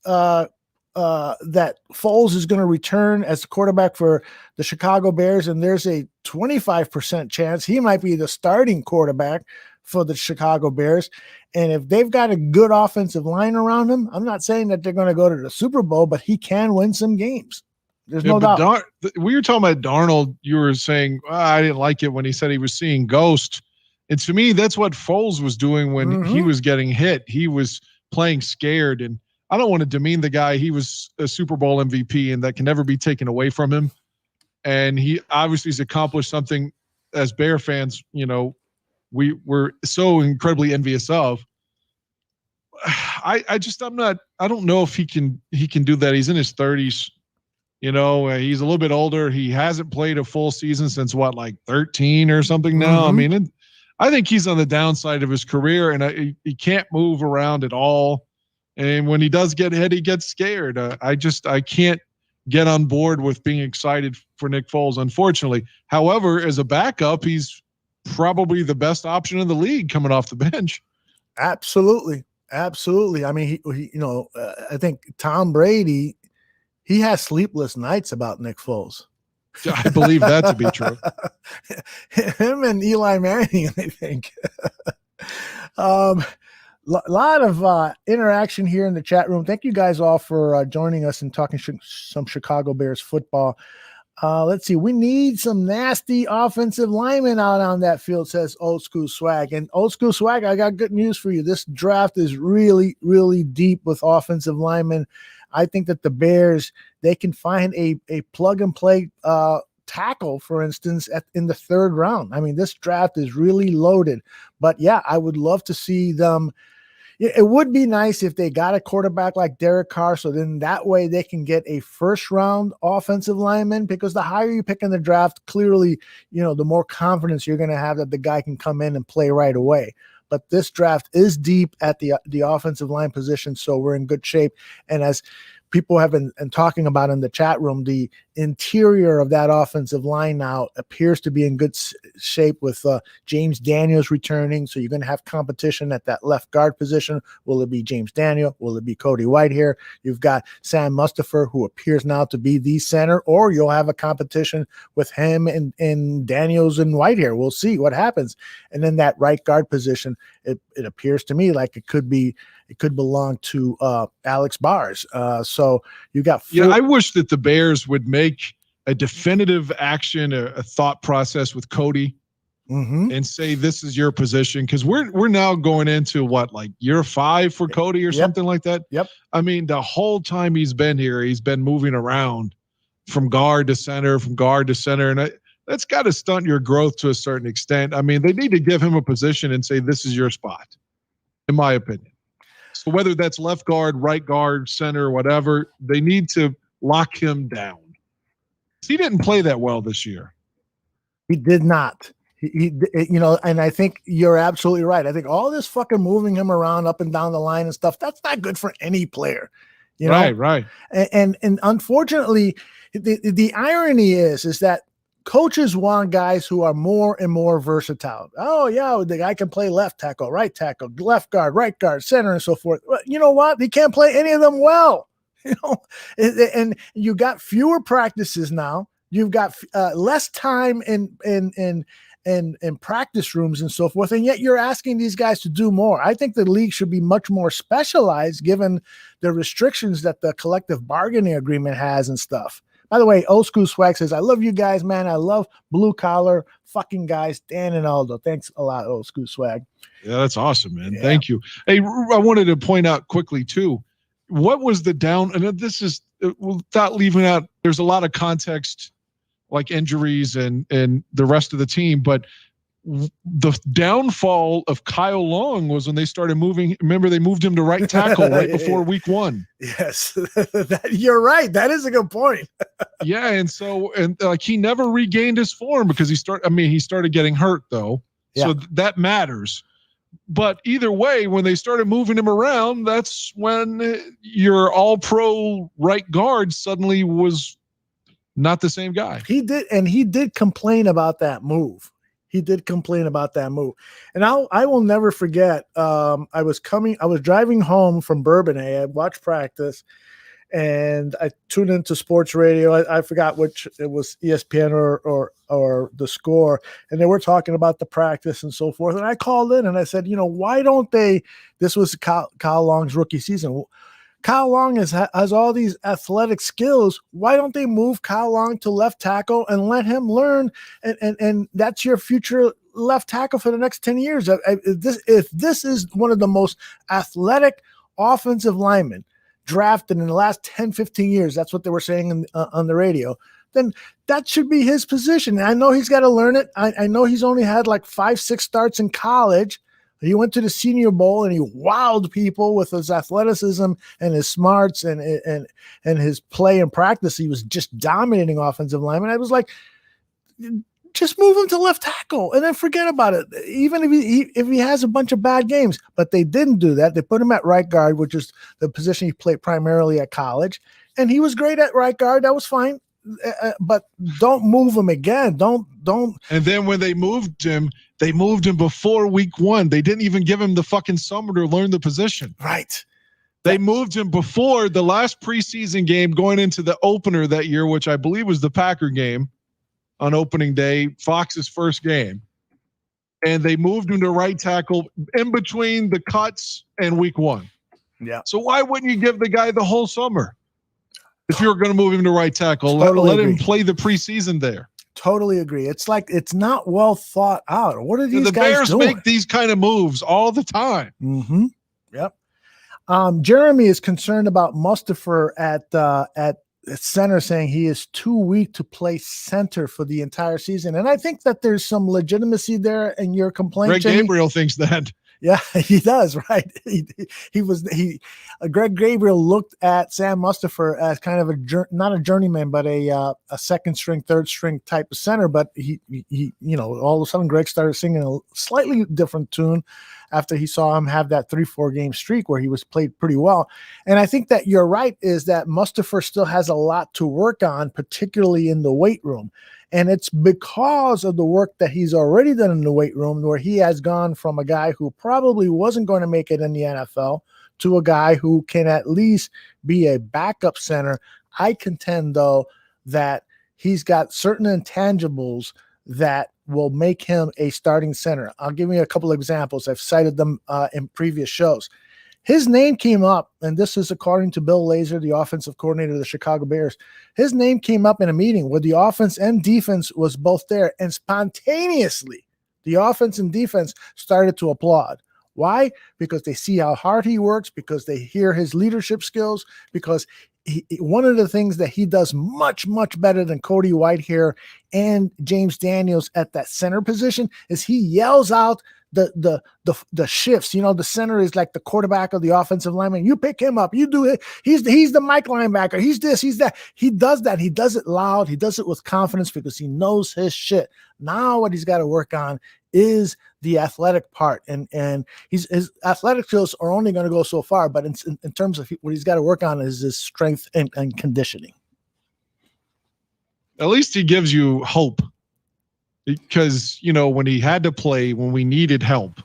that Foles is going to return as the quarterback for the Chicago Bears. And there's a 25% chance he might be the starting quarterback for the Chicago Bears. And if they've got a good offensive line around him, I'm not saying that they're going to go to the Super Bowl, but he can win some games. There's no doubt. We were talking about Darnold. You were saying, I didn't like it when he said he was seeing ghosts. And to me, that's what Foles was doing when he was getting hit. He was playing scared. And I don't want to demean the guy. He was a Super Bowl MVP, and that can never be taken away from him. And he obviously has accomplished something as Bear fans, you know, we were so incredibly envious of. I don't know if he can do that. He's in his 30s, you know, he's a little bit older. He hasn't played a full season since like 13 or something now. I mean, I think he's on the downside of his career, and he can't move around at all. And when he does get hit, he gets scared. I can't get on board with being excited for Nick Foles, unfortunately. However, as a backup, he's probably the best option in the league coming off the bench. Absolutely. I mean, he you know, I think Tom Brady, he has sleepless nights about Nick Foles. I believe that to be true. Him and Eli Manning, I think. Lot of interaction here in the chat room. Thank you guys all for joining us and talking some Chicago Bears football. Let's see. We need some nasty offensive linemen out on that field, says Old School Swag. And Old School Swag, I got good news for you. This draft is really, really deep with offensive linemen. I think that the Bears, they can find a plug-and-play tackle, for instance, in the 3rd round. I mean, this draft is really loaded. But, yeah, I would love to see them. It would be nice if they got a quarterback like Derek Carr, so then that way they can get a 1st-round offensive lineman, because the higher you pick in the draft, clearly, you know, the more confidence you're going to have that the guy can come in and play right away. But this draft is deep at the offensive line position, so we're in good shape. And as people have been talking about in the chat room, the interior of that offensive line now appears to be in good shape with James Daniels returning. So you're going to have competition at that left guard position. Will it be James Daniel? Will it be Cody Whitehair? You've got Sam Mustipher, who appears now to be the center, or you'll have a competition with him and Daniels and Whitehair. We'll see what happens. And then that right guard position, it appears to me like it could belong to Alex Bars. So you got four. Yeah, I wish that the Bears would make a definitive action, a thought process with Cody, and say this is your position, because we're now going into what, like year 5 for Cody or something like that. Yep. I mean, the whole time he's been here, he's been moving around from guard to center, and that's got to stunt your growth to a certain extent. I mean, they need to give him a position and say this is your spot, in my opinion. So whether that's left guard, right guard, center, whatever, they need to lock him down. He didn't play that well this year. He did not. He and I think you're absolutely right. I think all this fucking moving him around up and down the line and stuff, that's not good for any player. You know? Right. And unfortunately, the irony is that coaches want guys who are more and more versatile. Oh, yeah, the guy can play left tackle, right tackle, left guard, right guard, center, and so forth. Well, you know what? He can't play any of them well. And you got fewer practices now. You've got less time in practice rooms and so forth, and yet you're asking these guys to do more. I think the league should be much more specialized given the restrictions that the collective bargaining agreement has and stuff. By the way, Old School Swag says, I love you guys, man. I love blue collar fucking guys, Dan and Aldo. Thanks a lot, Old School Swag. Yeah, that's awesome, man. Yeah. Thank you. Hey, I wanted to point out quickly, too, what was the down, and this is without leaving out, there's a lot of context, like injuries and the rest of the team, but the downfall of Kyle Long was when they started moving. Remember, they moved him to right tackle right before week 1. Yes, you're right. That is a good point. Yeah, and like he never regained his form because he started getting hurt though. Yeah. So that matters. But either way, when they started moving him around, that's when your all-pro right guard suddenly was not the same guy. He did complain about that move. And I will never forget. I was driving home from Bourbonnais. I watched practice and I tuned into sports radio. I forgot which, it was ESPN or the Score. And they were talking about the practice and so forth. And I called in and I said, why don't they, this was Kyle Long's rookie season. Kyle Long has all these athletic skills. Why don't they move Kyle Long to left tackle and let him learn? And that's your future left tackle for the next 10 years. If this is one of the most athletic offensive linemen drafted in the last 10, 15 years, that's what they were saying on the radio, then that should be his position. I know he's got to learn it. I know he's only had like 5-6 starts in college. He went to the Senior Bowl and he wowed people with his athleticism and his smarts and his play and practice. He was just dominating offensive linemen. I was like, just move him to left tackle and then forget about it. Even if he has a bunch of bad games, but they didn't do that. They put him at right guard, which is the position he played primarily at college, and he was great at right guard. That was fine. But don't move him again. Don't. And then when they moved him before week 1. They didn't even give him the fucking summer to learn the position. Right. They moved him before the last preseason game going into the opener that year, which I believe was the Packer game on opening day, Fox's first game. And they moved him to right tackle in between the cuts and week 1. Yeah. So why wouldn't you give the guy the whole summer? If you're going to move him to right tackle, totally let him play the preseason there. Totally agree. It's like it's not well thought out. What are these guys Bears doing? make these kind of moves all the time. Mm-hmm. Yep. Jeremy is concerned about Mustipher at center, saying he is too weak to play center for the entire season. And I think that there's some legitimacy there in your complaint. Greg Gabriel thinks that. Yeah, he does, right? Greg Gabriel looked at Sam Mustipher as kind of not a journeyman, but a second string, third string type of center. But he all of a sudden Greg started singing a slightly different tune after he saw him have that 3-4 game streak where he was played pretty well. And I think that you're right, is that Mustafa still has a lot to work on, particularly in the weight room. And it's because of the work that he's already done in the weight room, where he has gone from a guy who probably wasn't going to make it in the NFL to a guy who can at least be a backup center. I contend, though, that he's got certain intangibles that will make him a starting center. I'll give you a couple of examples. I've cited them in previous shows. His name came up, and this is according to Bill Lazor, the offensive coordinator of the Chicago Bears. His name came up in a meeting where the offense and defense was both there, and spontaneously, the offense and defense started to applaud. Why? Because they see how hard he works, because they hear his leadership skills, because one of the things that he does much, much better than Cody Whitehair and James Daniels at that center position is he yells out the shifts. You know, the center is like the quarterback of the offensive lineman. You pick him up, you do it. He's the Mike linebacker. He's this, he's that. He does that. He does it loud. He does it with confidence because he knows his shit. Now what he's got to work on is the athletic part, and his athletic skills are only going to go so far. But in terms of what he's got to work on is his strength and conditioning. At least he gives you hope. Because, you know, when he had to play, when we needed help,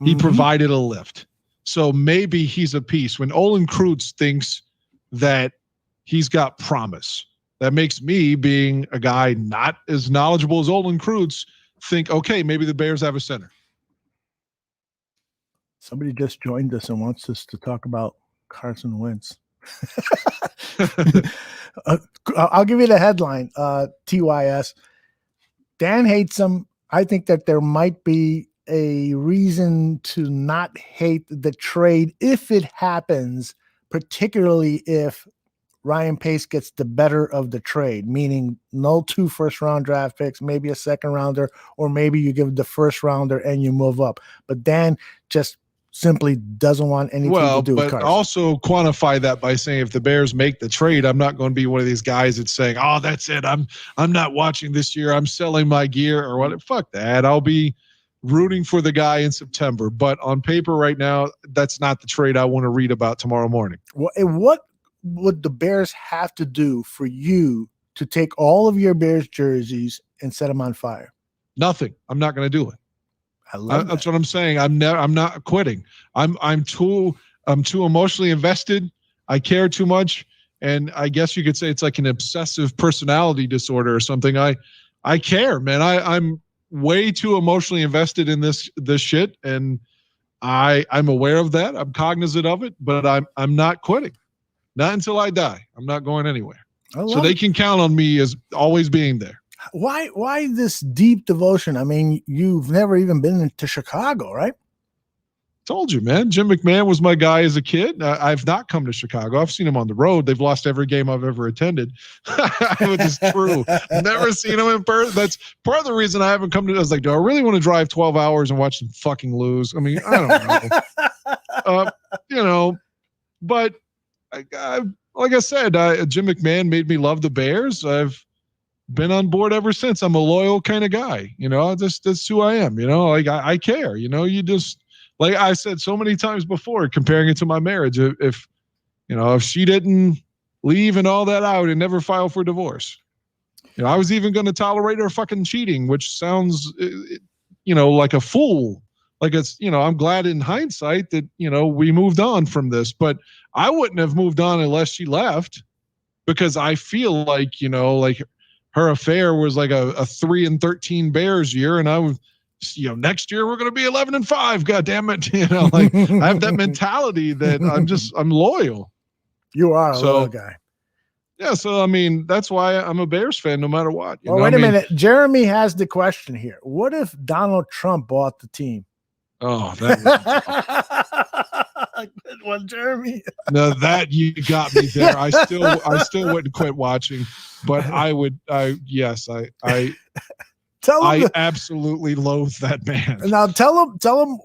he provided a lift. So maybe he's a piece. When Olin Kreutz thinks that he's got promise, that makes me, being a guy not as knowledgeable as Olin Kreutz, think, okay, maybe the Bears have a center. Somebody just joined us and wants us to talk about Carson Wentz. I'll give you the headline, TYS. Dan hates him. I think that there might be a reason to not hate the trade if it happens, particularly if Ryan Pace gets the better of the trade, meaning no 2 first-round draft picks, maybe a second-rounder, or maybe you give the first-rounder and you move up. But Dan just simply doesn't want anything to do with Carson. But also quantify that by saying if the Bears make the trade, I'm not going to be one of these guys that's saying, oh, that's it. I'm not watching this year. I'm selling my gear or what. Fuck that. I'll be rooting for the guy in September. But on paper right now, that's not the trade I want to read about tomorrow morning. Well, and what would the Bears have to do for you to take all of your Bears jerseys and set them on fire? Nothing. I'm not going to do it. That's what I'm saying. I'm not quitting. I'm too emotionally invested. I care too much, and I guess you could say it's like an obsessive personality disorder or something. I care, man. I'm way too emotionally invested in this shit, and I'm aware of that. I'm cognizant of it, but I'm not quitting. Not until I die. I'm not going anywhere. So they can count on me as always being there. Why this deep devotion? I mean, you've never even been to Chicago, right? Told you, man. Jim McMahon was my guy as a kid. I've not come to Chicago. I've seen him on the road. They've lost every game I've ever attended, which is true. Never seen him in person. That's part of the reason I haven't come to. I was like, do I really want to drive 12 hours and watch them fucking lose? I mean, I don't know. But like I said, Jim McMahon made me love the Bears. I've been on board ever since. I'm a loyal kind of guy, that's who I am, like I care, you just, like I said so many times before, comparing it to my marriage, if she didn't leave and all that, I would never file for divorce. I was even going to tolerate her fucking cheating, which sounds, like a fool. Like it's, I'm glad in hindsight that, we moved on from this, but I wouldn't have moved on unless she left, because I feel like, her affair was like a 3-13 Bears year, and I was, next year we're going to be 11-5. God damn it, like I have that mentality that I'm loyal. You are a loyal guy. Yeah, so I mean that's why I'm a Bears fan, no matter what. Wait a minute, Jeremy has the question here. What if Donald Trump bought the team? Oh, that good one, Jeremy. No, that you got me there. I still wouldn't quit watching, but I would. Yes, I absolutely loathe that man. Now tell him,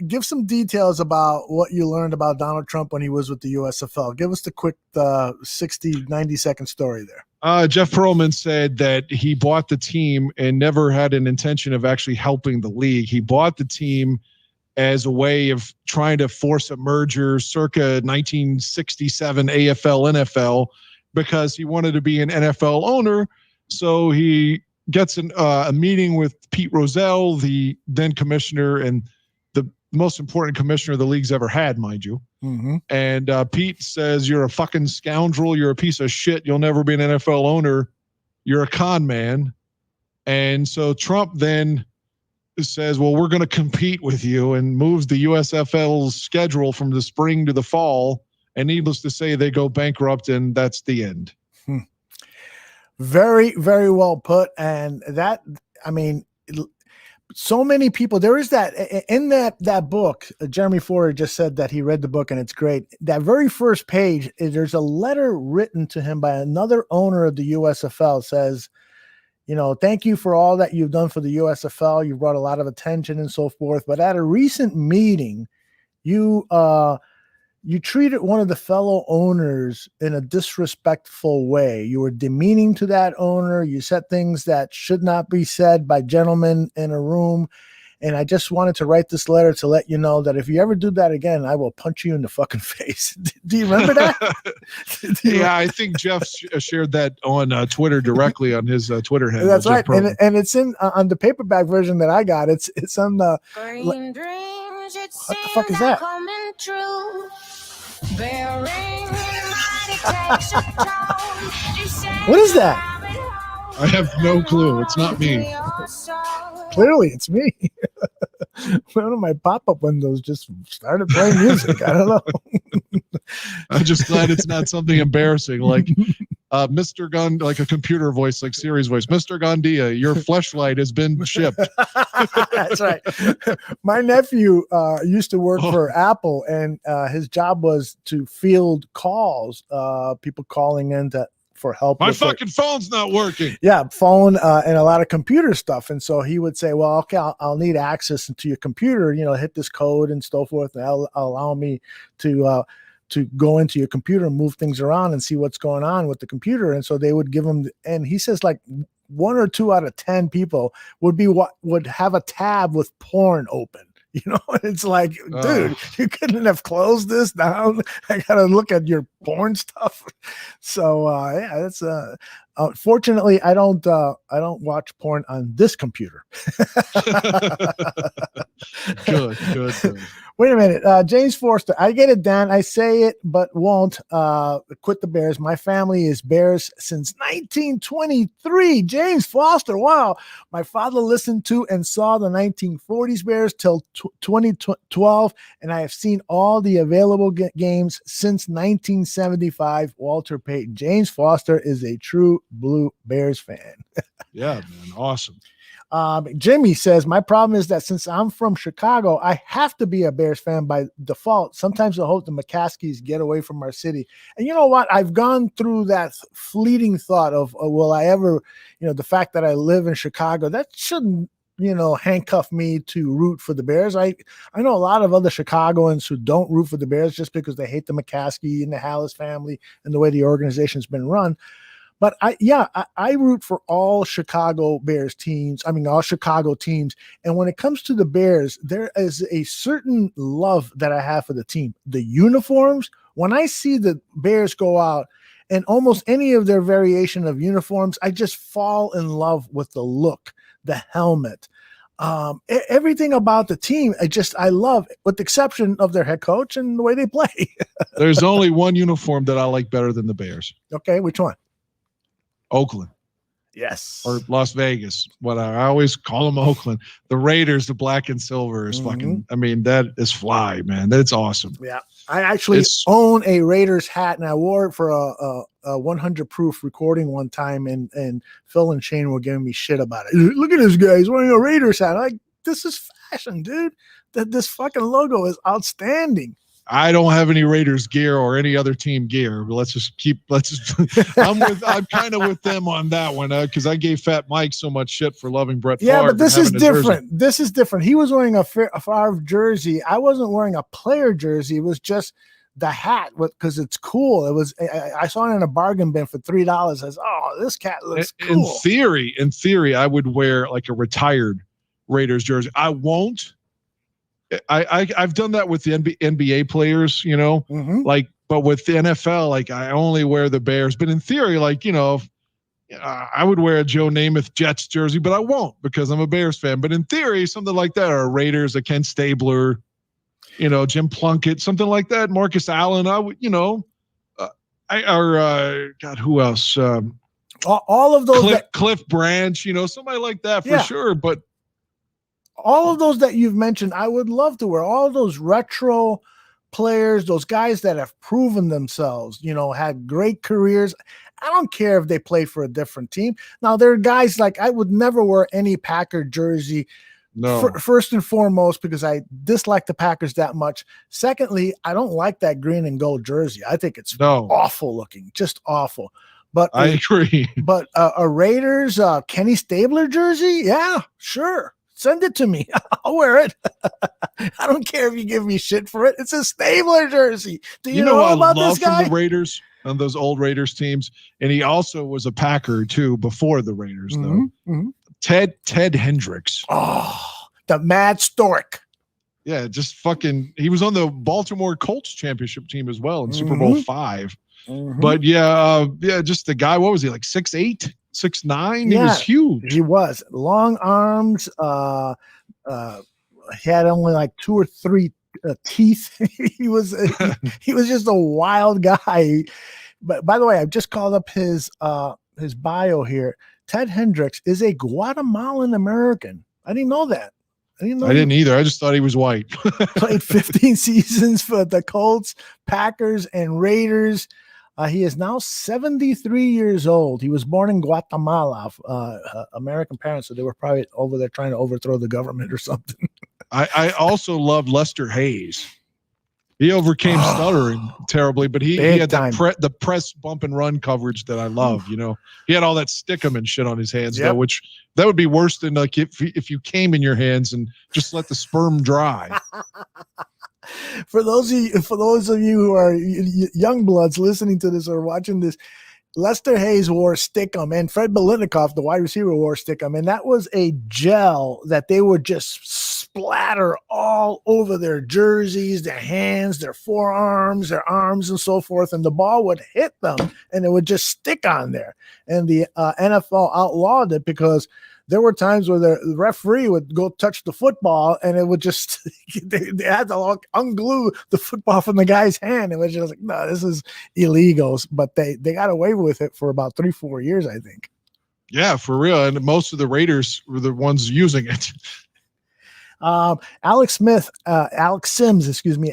give some details about what you learned about Donald Trump when he was with the USFL. Give us the quick 60, 90-second story there. Jeff Pearlman said that he bought the team and never had an intention of actually helping the league. He bought the team as a way of trying to force a merger circa 1967 AFL NFL because he wanted to be an NFL owner. So he gets a meeting with Pete Rozelle, the then commissioner and the most important commissioner the league's ever had, mind you. Mm-hmm. And Pete says, "You're a fucking scoundrel. You're a piece of shit. You'll never be an NFL owner. You're a con man." And so Trump then says, "Well, we're going to compete with you," and moves the USFL's schedule from the spring to the fall. And needless to say, they go bankrupt, and that's the end. Very, very well put. And that, I mean, so many people, there is that in that book, Jeremy Ford just said that he read the book and it's great. That very first page, there's a letter written to him by another owner of the USFL. It says, thank you for all that you've done for the USFL. You brought a lot of attention and so forth. But at a recent meeting, you treated one of the fellow owners in a disrespectful way. You were demeaning to that owner. You said things that should not be said by gentlemen in a room. And I just wanted to write this letter to let you know that if you ever do that again, I will punch you in the fucking face. Do you remember that? Yeah, I think Jeff shared that on Twitter directly on his Twitter handle. That's right. And it's in on the paperback version that I got. It's on the. What the fuck is that? What is that? I have no clue. It's not me. Clearly, it's me. One of my pop-up windows just started playing music. I don't know. I'm just glad it's not something embarrassing like Mr. Gun, like a computer voice, like Siri's voice. Mr. Gandia, your fleshlight has been shipped. That's right. My nephew used to work for Apple, and his job was to field calls, people calling in for help. My fucking phone's not working. Yeah, phone and a lot of computer stuff. And so he would say, well, okay, I'll need access to your computer, hit this code and so forth. And that'll allow me to go into your computer and move things around and see what's going on with the computer. And so they would give him, and he says like 1 or 2 out of 10 people would have a tab with porn open. It's like, dude, you couldn't have closed this down. I gotta look at your porn stuff. So yeah, that's fortunately I don't watch porn on this computer. Good. Wait a minute. James Forster, I get it, Dan. I say it, but won't quit the Bears. My family is Bears since 1923. James Foster. Wow. My father listened to and saw the 1940s Bears till 2012, and I have seen all the available games since 1975. Walter Payton. James Foster is a true blue Bears fan. Yeah, man. Awesome. Jimmy says, my problem is that since I'm from Chicago, I have to be a Bears fan by default. Sometimes I hope the McCaskies get away from our city. And you know what? I've gone through that fleeting thought of, will I ever, the fact that I live in Chicago, that shouldn't, handcuff me to root for the Bears. I know a lot of other Chicagoans who don't root for the Bears just because they hate the McCaskey and the Hallis family and the way the organization's been run. But I root for all Chicago Bears teams. I mean, all Chicago teams. And when it comes to the Bears, there is a certain love that I have for the team. The uniforms, when I see the Bears go out and almost any of their variation of uniforms, I just fall in love with the look, the helmet, everything about the team. I love, with the exception of their head coach and the way they play. There's only one uniform that I like better than the Bears. Okay, which one? Oakland. Yes. Or Las Vegas. What I always call them Oakland. The Raiders, the black and silver is fucking, I mean, that is fly, man. That's awesome. Yeah. I actually own a Raiders hat, and I wore it for a 100 proof recording one time, and Phil and Shane were giving me shit about it. Look at this guy. He's wearing a Raiders hat. I'm like, this is fashion, dude. This fucking logo is outstanding. I don't have any Raiders gear or any other team gear. But I'm kind of with them on that one because I gave Fat Mike so much shit for loving Brett Favre. Yeah, but this is different. This is different. He was wearing a Favre jersey. I wasn't wearing a player jersey. It was just the hat because it's cool. It was. I saw it in a bargain bin for $3. I was, oh, this cat looks cool. In theory, I would wear like a retired Raiders jersey. I won't. I've done that with the NBA players, you know, like, but with the NFL, like I only wear the Bears. But in theory, like, you know, I would wear a Joe Namath Jets jersey, but I won't because I'm a Bears fan. But in theory, something like that, or a Raiders, a Ken Stabler, you know, Jim Plunkett, something like that, Marcus Allen. I would, you know, God, who else? All of those, Cliff Branch, you know, somebody like that for sure. But all of those that you've mentioned, I would love to wear. All those retro players, those guys that have proven themselves, you know, had great careers. I don't care if they play for a different team. Now, there are guys like I would never wear any Packer jersey. No. First and foremost, because I dislike the Packers that much. Secondly, I don't like that green and gold jersey. I think it's awful looking, just awful. But I agree. But a Raiders Kenny Stabler jersey, yeah, sure. Send it to me. I'll wear it. I don't care if you give me shit for it. It's a Stabler jersey. Do you know about this guy? From the Raiders, on those old Raiders teams, and he also was a Packer too before the Raiders, though. Ted Hendricks. Oh, the Mad Stork. Yeah, just fucking. He was on the Baltimore Colts championship team as well in Super Bowl V. But just the guy. What was he, like 6'8", 6'9"? He was huge. He was long arms. He had only like 2 or 3 teeth. he was just a wild guy. But by the way, I've just called up his bio here. Ted Hendricks is a Guatemalan American. I didn't know that. I didn't either. I just thought he was white. Played 15 seasons for the Colts, Packers, and Raiders. He is now 73 years old. He was born in Guatemala, American parents, so they were probably over there trying to overthrow the government or something. I also loved Lester Hayes. He overcame stuttering terribly, but he had the press bump and run coverage that I love. You know, he had all that stickum and shit on his hands, though, which that would be worse than like if you came in your hands and just let the sperm dry. For those of you who are young bloods listening to this or watching this, Lester Hayes wore stickum, and Fred Biletnikoff, the wide receiver, wore stickum, and that was a gel that they would just splatter all over their jerseys, their hands, their forearms, their arms, and so forth, and the ball would hit them, and it would just stick on there. And the NFL outlawed it because there were times where the referee would go touch the football and it would just, they had to unglue the football from the guy's hand. It was just like, no, this is illegal. But they got away with it for about 3-4 years, I think. Yeah, for real. And most of the Raiders were the ones using it. Alex Sims,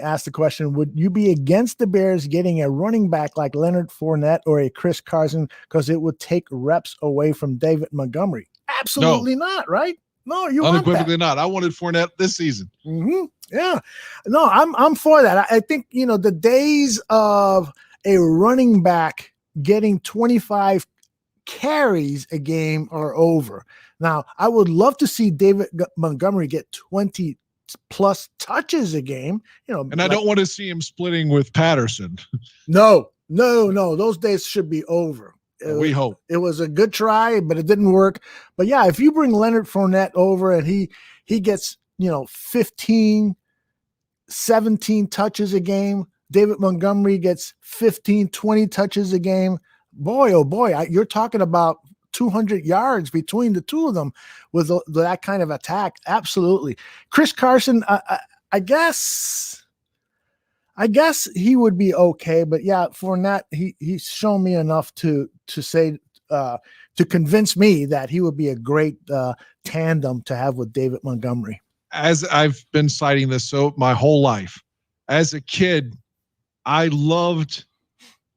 asked the question, would you be against the Bears getting a running back like Leonard Fournette or a Chris Carson because it would take reps away from David Montgomery? Absolutely not, right? No, you unequivocally not. I wanted Fournette this season. Yeah, no, I'm for that. I think the days of a running back getting 25 carries a game are over. Now, I would love to see David Montgomery get 20 plus touches a game. And I don't want to see him splitting with Patterson. No, those days should be over. We hope. It was a good try, but it didn't work. But yeah, if you bring Leonard Fournette over and he gets 15, 17 touches a game, David Montgomery gets 15, 20 touches a game, boy, oh boy, you're talking about 200 yards between the two of them with that kind of attack. Absolutely. Chris Carson, I guess he would be okay, but yeah, Fournette, he's shown me enough to say to convince me that he would be a great tandem to have with David Montgomery. As I've been citing this my whole life, as a kid, I loved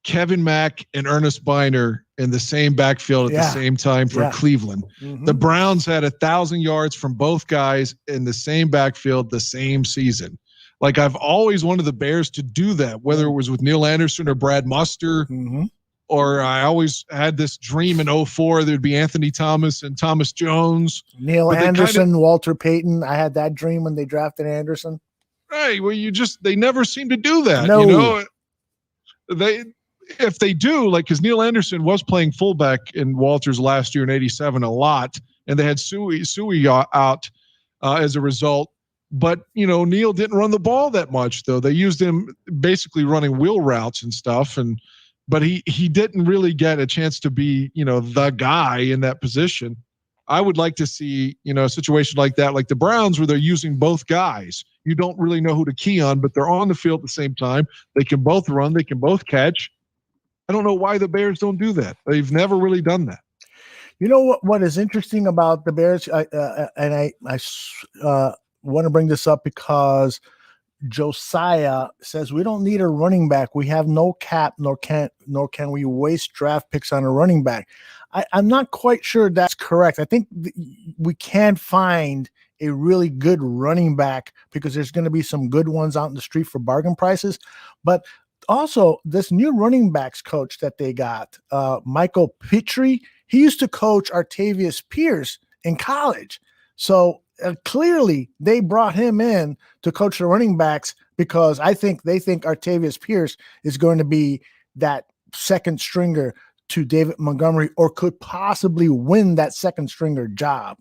Kevin Mack and Ernest Biner in the same backfield at the same time for Cleveland. The Browns had 1,000 yards from both guys in the same backfield the same season. Like, I've always wanted the Bears to do that, whether it was with Neil Anderson or Brad Muster, or I always had this dream in 2004 there'd be Anthony Thomas and Thomas Jones. Neil Anderson, Walter Payton. I had that dream when they drafted Anderson. Right. Well, they never seem to do that. No. If they do, like, because Neil Anderson was playing fullback in Walter's last year in '87 a lot, and they had Suey out as a result. But, Neal didn't run the ball that much, though. They used him basically running wheel routes and stuff. But he didn't really get a chance to be, the guy in that position. I would like to see, a situation like that, like the Browns, where they're using both guys. You don't really know who to key on, but they're on the field at the same time. They can both run. They can both catch. I don't know why the Bears don't do that. They've never really done that. You know what is interesting about the Bears, I want to bring this up because Josiah says we don't need a running back. We have no cap, nor can we waste draft picks on a running back. I'm not quite sure that's correct. I think we can find a really good running back because there's going to be some good ones out in the street for bargain prices. But also, this new running backs coach that they got, Michael Pittri, he used to coach Artavius Pierce in college. So clearly they brought him in to coach the running backs because they think Artavius Pierce is going to be that second stringer to David Montgomery or could possibly win that second stringer job.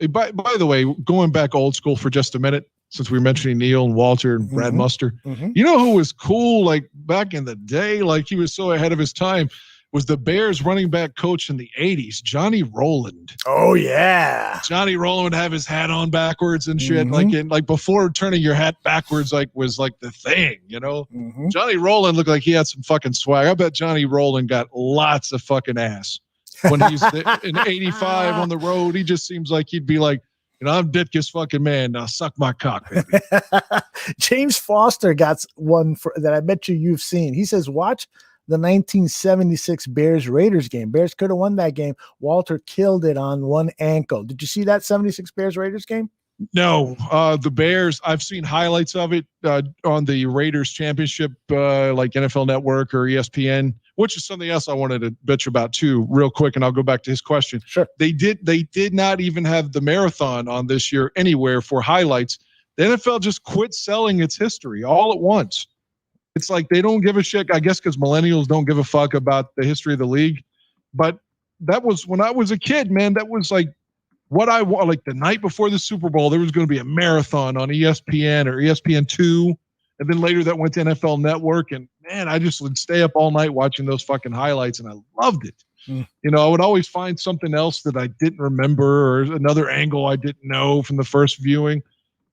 Hey, by the way, going back old school for just a minute, since we were mentioning Neal and Walter and Brad Muster, you know who was cool like back in the day, like he was so ahead of his time, was the Bears running back coach in the 80s, Johnny Rowland. Oh, yeah. Johnny Rowland would have his hat on backwards and shit. Like before turning your hat backwards was like the thing, Johnny Rowland looked like he had some fucking swag. I bet Johnny Rowland got lots of fucking ass. When he's in 85 on the road, he just seems like he'd be like, I'm Ditka's fucking man. Now suck my cock, baby. James Foster got one that I bet you've seen. He says, watch the 1976 Bears-Raiders game. Bears could have won that game. Walter killed it on one ankle. Did you see that 76 Bears-Raiders game? No. The Bears, I've seen highlights of it on the Raiders championship, like NFL Network or ESPN, which is something else I wanted to bitch about too, real quick, and I'll go back to his question. Sure. They did not even have the marathon on this year anywhere for highlights. The NFL just quit selling its history all at once. It's like they don't give a shit, I guess, because millennials don't give a fuck about the history of the league. But that was when I was a kid, man. That was like what I want. Like the night before the Super Bowl, there was going to be a marathon on ESPN or ESPN2. And then later that went to NFL Network. And man, I just would stay up all night watching those fucking highlights. And I loved it. I would always find something else that I didn't remember or another angle I didn't know from the first viewing.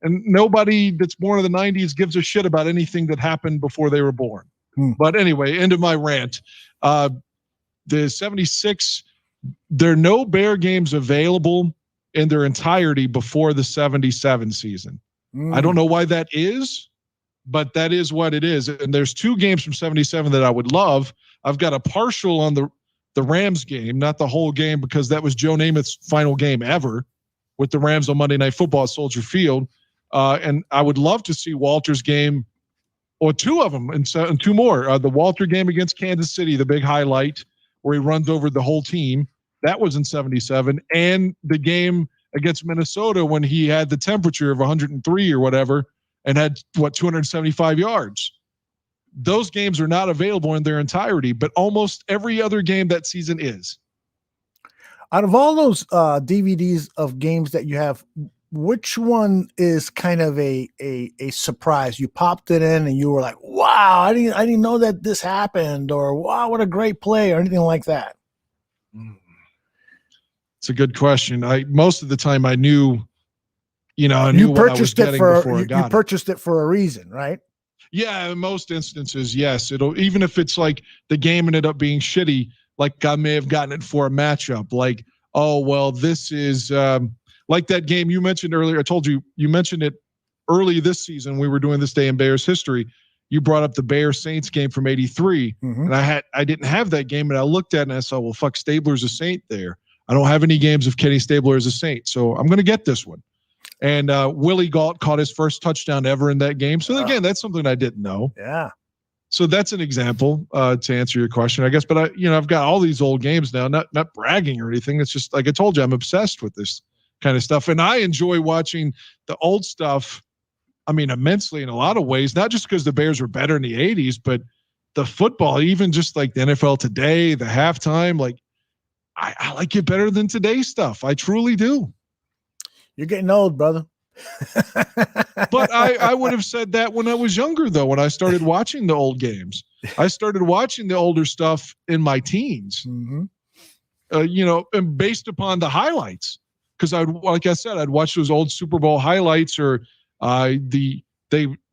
And nobody that's born in the 90s gives a shit about anything that happened before they were born. But anyway, end of my rant. The 76, there are no Bear games available in their entirety before the 77 season. I don't know why that is, but that is what it is. And there's two games from 77 that I would love. I've got a partial on the Rams game, not the whole game, because that was Joe Namath's final game ever with the Rams on Monday Night Football at Soldier Field. And I would love to see Walter's game, or two of them, and two more. The Walter game against Kansas City, the big highlight where he runs over the whole team. That was in 77. And the game against Minnesota when he had the temperature of 103 or whatever and had, 275 yards. Those games are not available in their entirety, but almost every other game that season is. Out of all those DVDs of games that you have, which one is kind of a surprise? You popped it in and you were like, wow, I didn't know that this happened, or wow, what a great play, or anything like that. It's a good question. Most of the time I knew, I knew you what I was purchased getting it for before I got you purchased it for a reason, right? Yeah, in most instances, yes. It'll, even if it's like the game ended up being shitty, like I may have gotten it for a matchup. Like, oh well, this is like that game you mentioned earlier. I told you mentioned it early this season. We were doing this day in Bears history. You brought up the Bears Saints game from '83, and I didn't have that game, and I looked at it and I saw, well, fuck, Stabler's a Saint there. I don't have any games of Kenny Stabler as a Saint, so I'm going to get this one. And Willie Gault caught his first touchdown ever in that game. So again, that's something I didn't know. Yeah. So that's an example to answer your question, I guess. But I've got all these old games now, not bragging or anything. It's just like I told you, I'm obsessed with this kind of stuff, and I enjoy watching the old stuff. I mean, immensely in a lot of ways, not just because the Bears were better in the '80s, but the football, even just like the NFL today, the halftime, like I like it better than today's stuff. I truly do. You're getting old, brother. But I would have said that when I was younger, though, when I started watching the old games. I started watching the older stuff in my teens, and based upon the highlights. Because like I said, I'd watch those old Super Bowl highlights, or they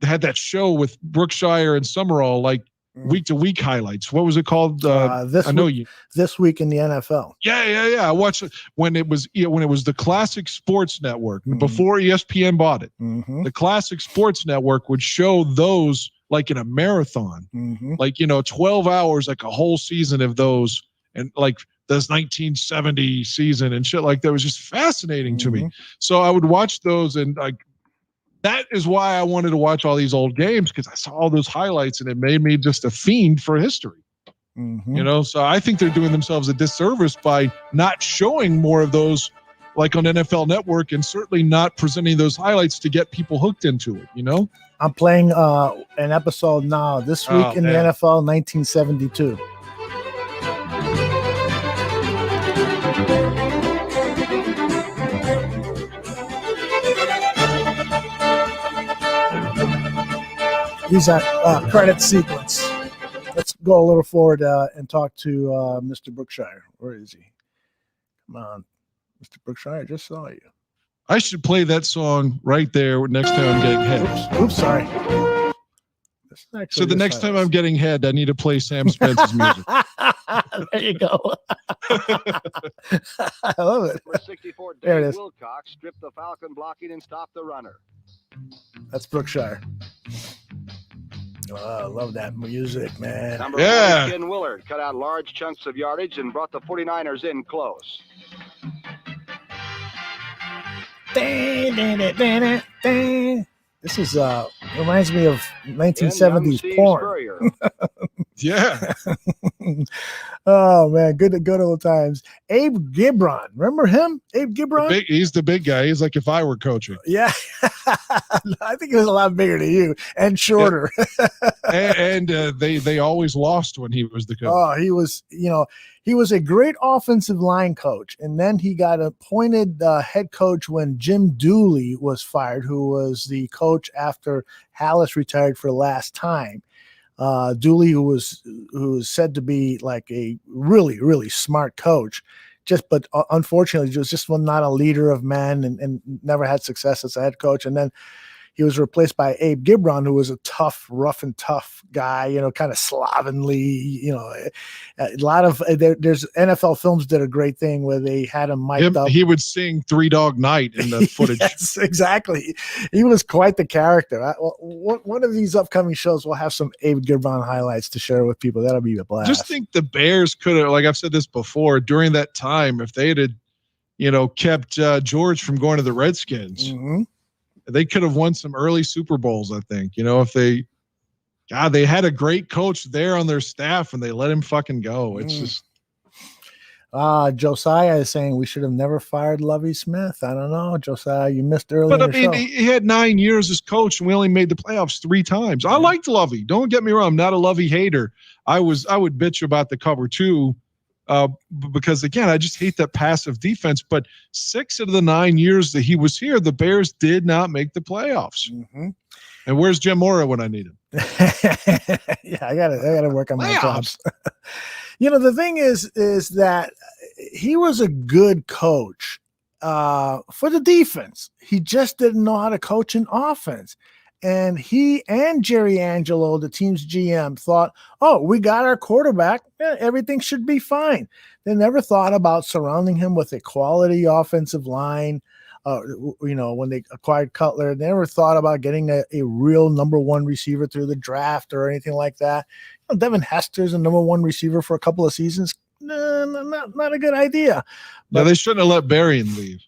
had that show with Brookshire and Summerall, like week to week highlights. What was it called? This week in the NFL. Yeah. I watched it when it was the Classic Sports Network before ESPN bought it. The Classic Sports Network would show those like in a marathon, 12 hours, like a whole season of those, and like this 1970 season and shit like that was just fascinating to me. So I would watch those, and like that is why I wanted to watch all these old games, because I saw all those highlights and it made me just a fiend for history. So I think they're doing themselves a disservice by not showing more of those, like on NFL Network, and certainly not presenting those highlights to get people hooked into it. I'm playing an episode now this week in the NFL 1972. These are credit sequence. Let's go a little forward and talk to Mr. Brookshire. Where is he? Come on, Mr. Brookshire, I just saw you. I should play that song right there next time I'm getting head. Oops, sorry. So the next time I'm getting head, I need to play Sam Spence's music. There you go. I love it. Number 64, There it Dave is. Wilcox stripped the Falcon blocking and stopped the runner. That's Brookshire. Oh, I love that music, man. Number 40, Ken Willard cut out large chunks of yardage and brought the 49ers in close. This is reminds me of 1970s porn. Yeah. Oh man, good old times. Abe Gibron, remember him? Abe Gibron. He's the big guy. He's like if I were coaching. Yeah, I think he was a lot bigger than you and shorter. and they always lost when he was the coach. Oh, he was a great offensive line coach, and then he got appointed head coach when Jim Dooley was fired, who was the coach after Hallis retired for the last time. Dooley, who was said to be like a really, really smart coach, but unfortunately was just not a leader of men and never had success as a head coach. And then he was replaced by Abe Gibron, who was a tough, rough and tough guy, kind of slovenly, a lot of there's NFL films did a great thing where they had him mic'd up. He would sing Three Dog Night in the footage. Yes, exactly. He was quite the character. One of these upcoming shows will have some Abe Gibron highlights to share with people. That'll be a blast. Just think the Bears could have, like I've said this before, during that time, if they had, kept George from going to the Redskins, they could have won some early Super Bowls, I think. If they had a great coach there on their staff and they let him fucking go. It's just. Josiah is saying we should have never fired Lovie Smith. I don't know, Josiah. You missed early. But I mean, he had 9 years as coach, and we only made the playoffs 3 times. I liked Lovie. Don't get me wrong. I'm not a Lovie hater. I would bitch about the cover 2. Because again, I just hate that passive defense. But 6 of the 9 years that he was here, the Bears did not make the playoffs. And where's Jim Mora when I need him? Yeah, I gotta work on my jobs. The thing is that he was a good coach for the defense. He just didn't know how to coach an offense. And he and Jerry Angelo, the team's GM, thought, oh, we got our quarterback. Yeah, everything should be fine. They never thought about surrounding him with a quality offensive line. When they acquired Cutler, they never thought about getting a real number 1 receiver through the draft or anything like that. Devin Hester's a number 1 receiver for a couple of seasons. No, not a good idea. But they shouldn't have let Berrien leave.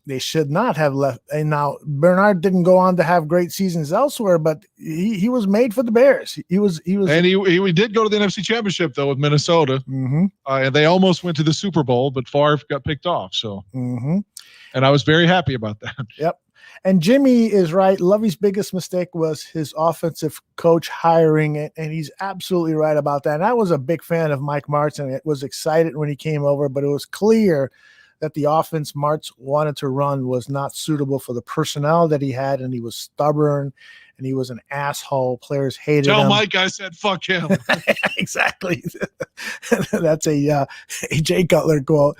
They should not have left. And now Bernard didn't go on to have great seasons elsewhere, but he was made for the Bears. He was, and he did go to the NFC Championship though with Minnesota, and they almost went to the Super Bowl, but Favre got picked off. So, and I was very happy about that. Yep. And Jimmy is right. Lovey's biggest mistake was his offensive coach hiring, and he's absolutely right about that. And I was a big fan of Mike Martin. It was excited when he came over, but it was clear that the offense Martz wanted to run was not suitable for the personnel that he had, and he was stubborn, and he was an asshole. Players hated him. Tell Mike I said fuck him. Exactly. That's a Jay Cutler quote.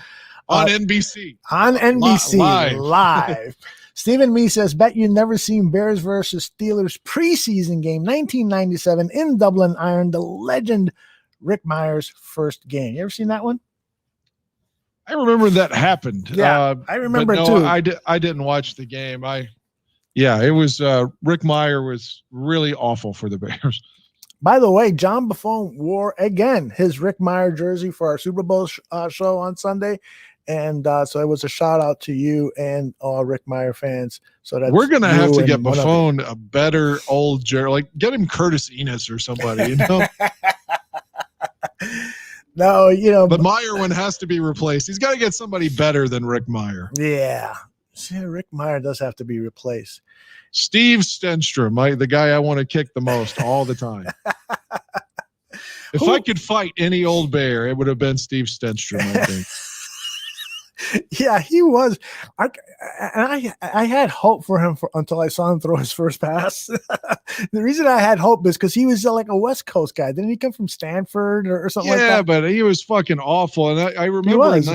On NBC. On NBC. Live. Stephen Me says, bet you never seen Bears versus Steelers preseason game, 1997 in Dublin, Ireland, the legend Rick Meyer's first game. You ever seen that one? I remember that happened. Yeah, I remember but too. I didn't watch the game. It was Rick Meyer was really awful for the Bears. By the way, John Buffon wore again his Rick Meyer jersey for our Super Bowl show on Sunday. And so it was a shout out to you and all Rick Meyer fans. So that we're gonna have to get Buffon a better old jersey, like get him Curtis Enos or somebody, you know. No, you know, but Meyer one has to be replaced. He's got to get somebody better than Rick Meyer. Yeah, see, Rick Meyer does have to be replaced. Steve Stenstrom, the guy I want to kick the most all the time. If I could fight any old Bear, it would have been Steve Stenstrom, I think. Yeah, he was. I had hope for him until I saw him throw his first pass. The reason I had hope is because he was like a West Coast guy. Didn't he come from Stanford or something like that? Yeah, but he was fucking awful. And I remember in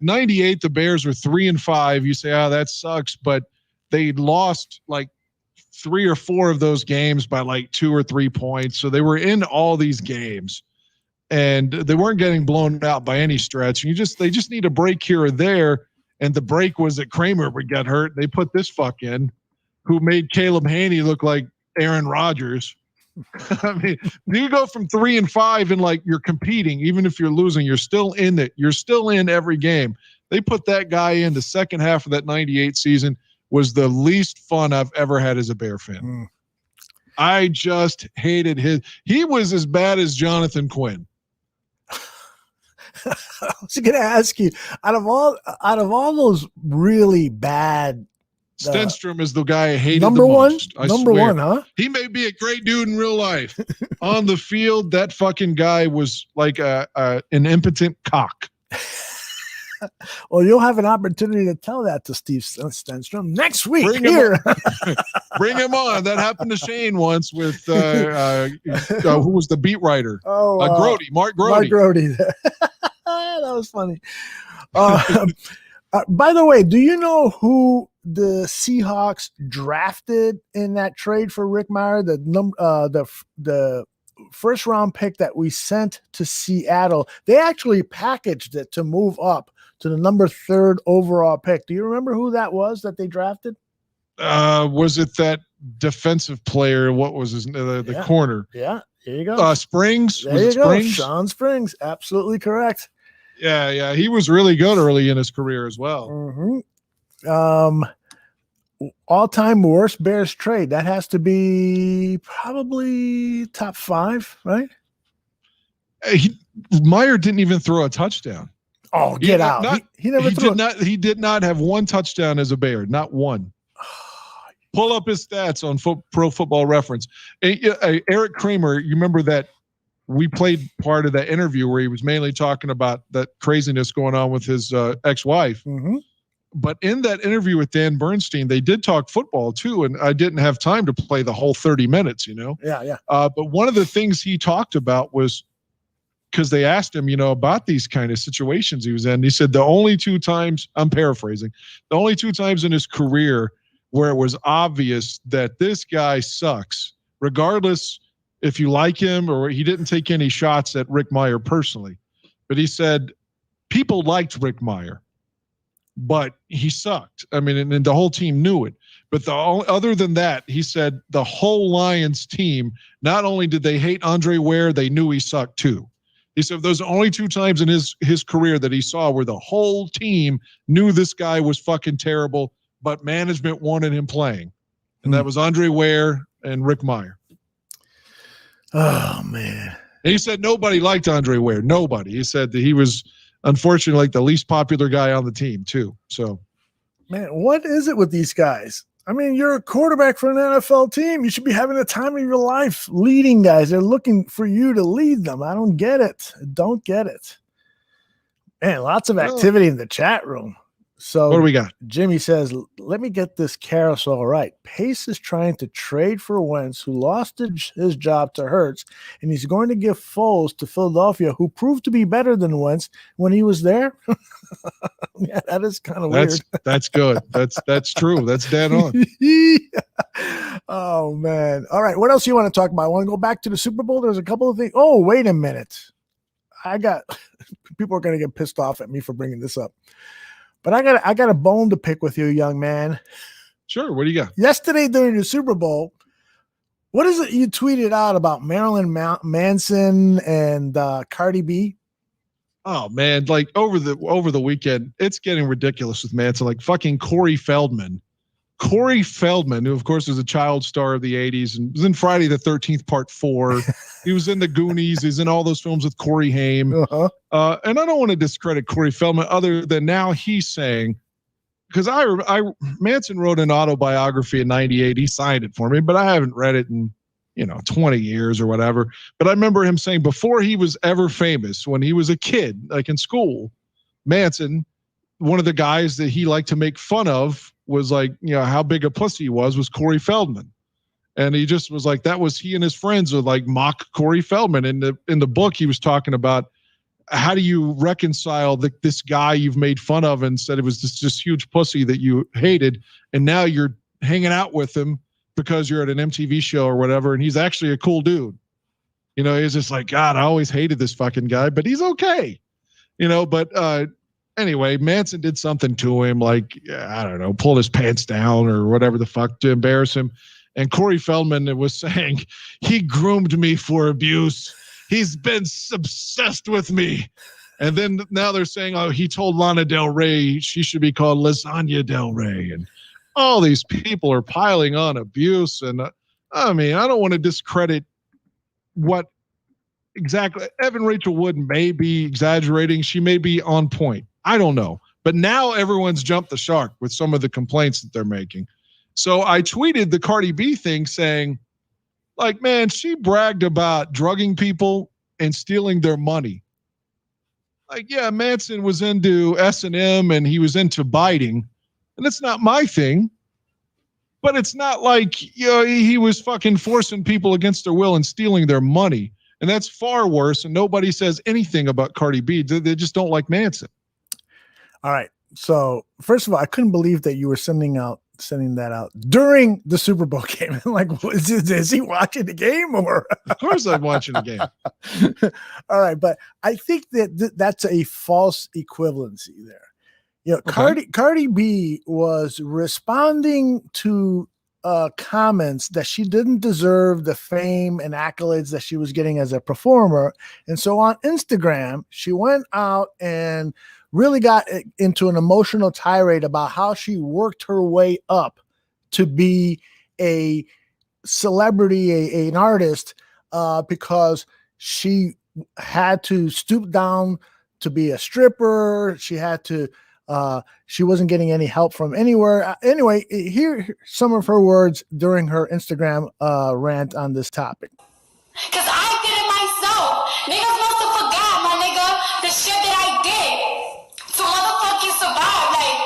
98, the Bears were 3-5. You say, oh, that sucks. But they lost like 3 or 4 of those games by like 2 or 3 points. So they were in all these games. And they weren't getting blown out by any stretch. They just need a break here or there. And the break was that Kramer would get hurt. They put this fuck in, who made Caleb Haney look like Aaron Rodgers. I mean, you go from 3-5 and like you're competing, even if you're losing, you're still in it. You're still in every game. They put that guy in the second half of that 98 season was the least fun I've ever had as a Bear fan. I just hated he was as bad as Jonathan Quinn. I was going to ask you, out of all those really bad, Stenstrom is the guy I hated number the most. Number one, huh? He may be a great dude in real life. On the field, that fucking guy was like an impotent cock. Well, you'll have an opportunity to tell that to Steve Stenstrom next week. Bring him on. That happened to Shane once with who was the beat writer? Mark Grody. Mark Grody. That was funny. By the way, do you know who the Seahawks drafted in that trade for Rick Meyer? The first round pick that we sent to Seattle. They actually packaged it to move up to the number 3 overall pick. Do you remember who that was that they drafted? Was it that defensive player? What was his the corner? Yeah, here you go. Springs. There you go. Sean Springs. Absolutely correct. Yeah. He was really good early in his career as well. Mm-hmm. All-time worst Bears trade. That has to be probably top 5, right? Meyer didn't even throw a touchdown. Oh, get out! He never threw. He did not have one touchdown as a Bear. Not one. Pull up his stats on Pro Football Reference. Eric Kramer, you remember that we played part of that interview where he was mainly talking about that craziness going on with his ex-wife. Mm-hmm. But in that interview with Dan Bernstein, they did talk football too, and I didn't have time to play the whole 30 minutes, you know? Yeah. But one of the things he talked about was, because they asked him, about these kind of situations he was in. He said the only 2 times, I'm paraphrasing, the only 2 times in his career where it was obvious that this guy sucks, regardless if you like him or he didn't take any shots at Rick Meyer personally. But he said people liked Rick Meyer, but he sucked. I mean, and the whole team knew it. But other than that, he said the whole Lions team, not only did they hate Andre Ware, they knew he sucked too. He said those are the only 2 times in his career that he saw where the whole team knew this guy was fucking terrible, but management wanted him playing. And that was Andre Ware and Rick Meyer. Oh, man. And he said nobody liked Andre Ware. Nobody. He said that he was, unfortunately, like the least popular guy on the team, too. So, man, what is it with these guys? I mean, you're a quarterback for an NFL team. You should be having the time of your life leading guys. They're looking for you to lead them. I don't get it. Man, lots of activity in the chat room. So what do we got? Jimmy says, let me get this carousel right. Pace is trying to trade for Wentz, who lost his job to Hurts, and he's going to give Foles to Philadelphia, who proved to be better than Wentz when he was there. Yeah, that is kind of weird. That's good. That's true. That's dead on. Oh, man. All right. What else you want to talk about? I want to go back to the Super Bowl. There's a couple of things. Oh, wait a minute. People are going to get pissed off at me for bringing this up. But I got a bone to pick with you, young man. Sure. What do you got? Yesterday during the Super Bowl, what is it you tweeted out about Marilyn Manson and Cardi B? Oh man, like over the weekend, it's getting ridiculous with Manson. Like fucking Corey Feldman, who of course was a child star of the '80s and was in Friday the 13th Part 4. He was in the Goonies. He's in all those films with Corey Haim. Uh-huh. And I don't want to discredit Corey Feldman, other than now he's saying, because Manson wrote an autobiography in '98. He signed it for me, but I haven't read it in 20 years or whatever. But I remember him saying before he was ever famous, when he was a kid, like in school, Manson, one of the guys that he liked to make fun of was like, how big a pussy he was Corey Feldman. And he just was like, that was he and his friends would like mock Corey Feldman. In the book, he was talking about how do you reconcile this guy you've made fun of and said it was this huge pussy that you hated, and now you're hanging out with him because you're at an MTV show or whatever, and he's actually a cool dude. He's just like, God, I always hated this fucking guy, but he's okay. But anyway, Manson did something to him, like, I don't know, pulled his pants down or whatever the fuck to embarrass him. And Corey Feldman was saying, he groomed me for abuse. He's been obsessed with me. And then now they're saying, oh, he told Lana Del Rey she should be called Lasagna Del Rey. And all these people are piling on abuse. And I mean, I don't want to discredit what exactly Evan Rachel Wood may be exaggerating. She may be on point. I don't know. But now everyone's jumped the shark with some of the complaints that they're making. So I tweeted the Cardi B thing saying, like, man, she bragged about drugging people and stealing their money. Like, yeah, Manson was into S&M and he was into biting. And it's not my thing, but it's not like, he was fucking forcing people against their will and stealing their money. And that's far worse. And nobody says anything about Cardi B. They just don't like Manson. All right. So first of all, I couldn't believe that you were sending that out during the Super Bowl game. Like, is he watching the game or? Of course I'm watching the game. All right. But I think that that's a false equivalency there. Okay. Cardi B was responding to comments that she didn't deserve the fame and accolades that she was getting as a performer. And so on Instagram, she went out and really got into an emotional tirade about how she worked her way up to be a celebrity, an artist, because she had to stoop down to be a stripper. She had to, she wasn't getting any help from anywhere. Anyway, here some of her words during her Instagram rant on this topic. Because I did it myself. Niggas must have forgot, my nigga, the shit that I did to motherfucking survive. Like,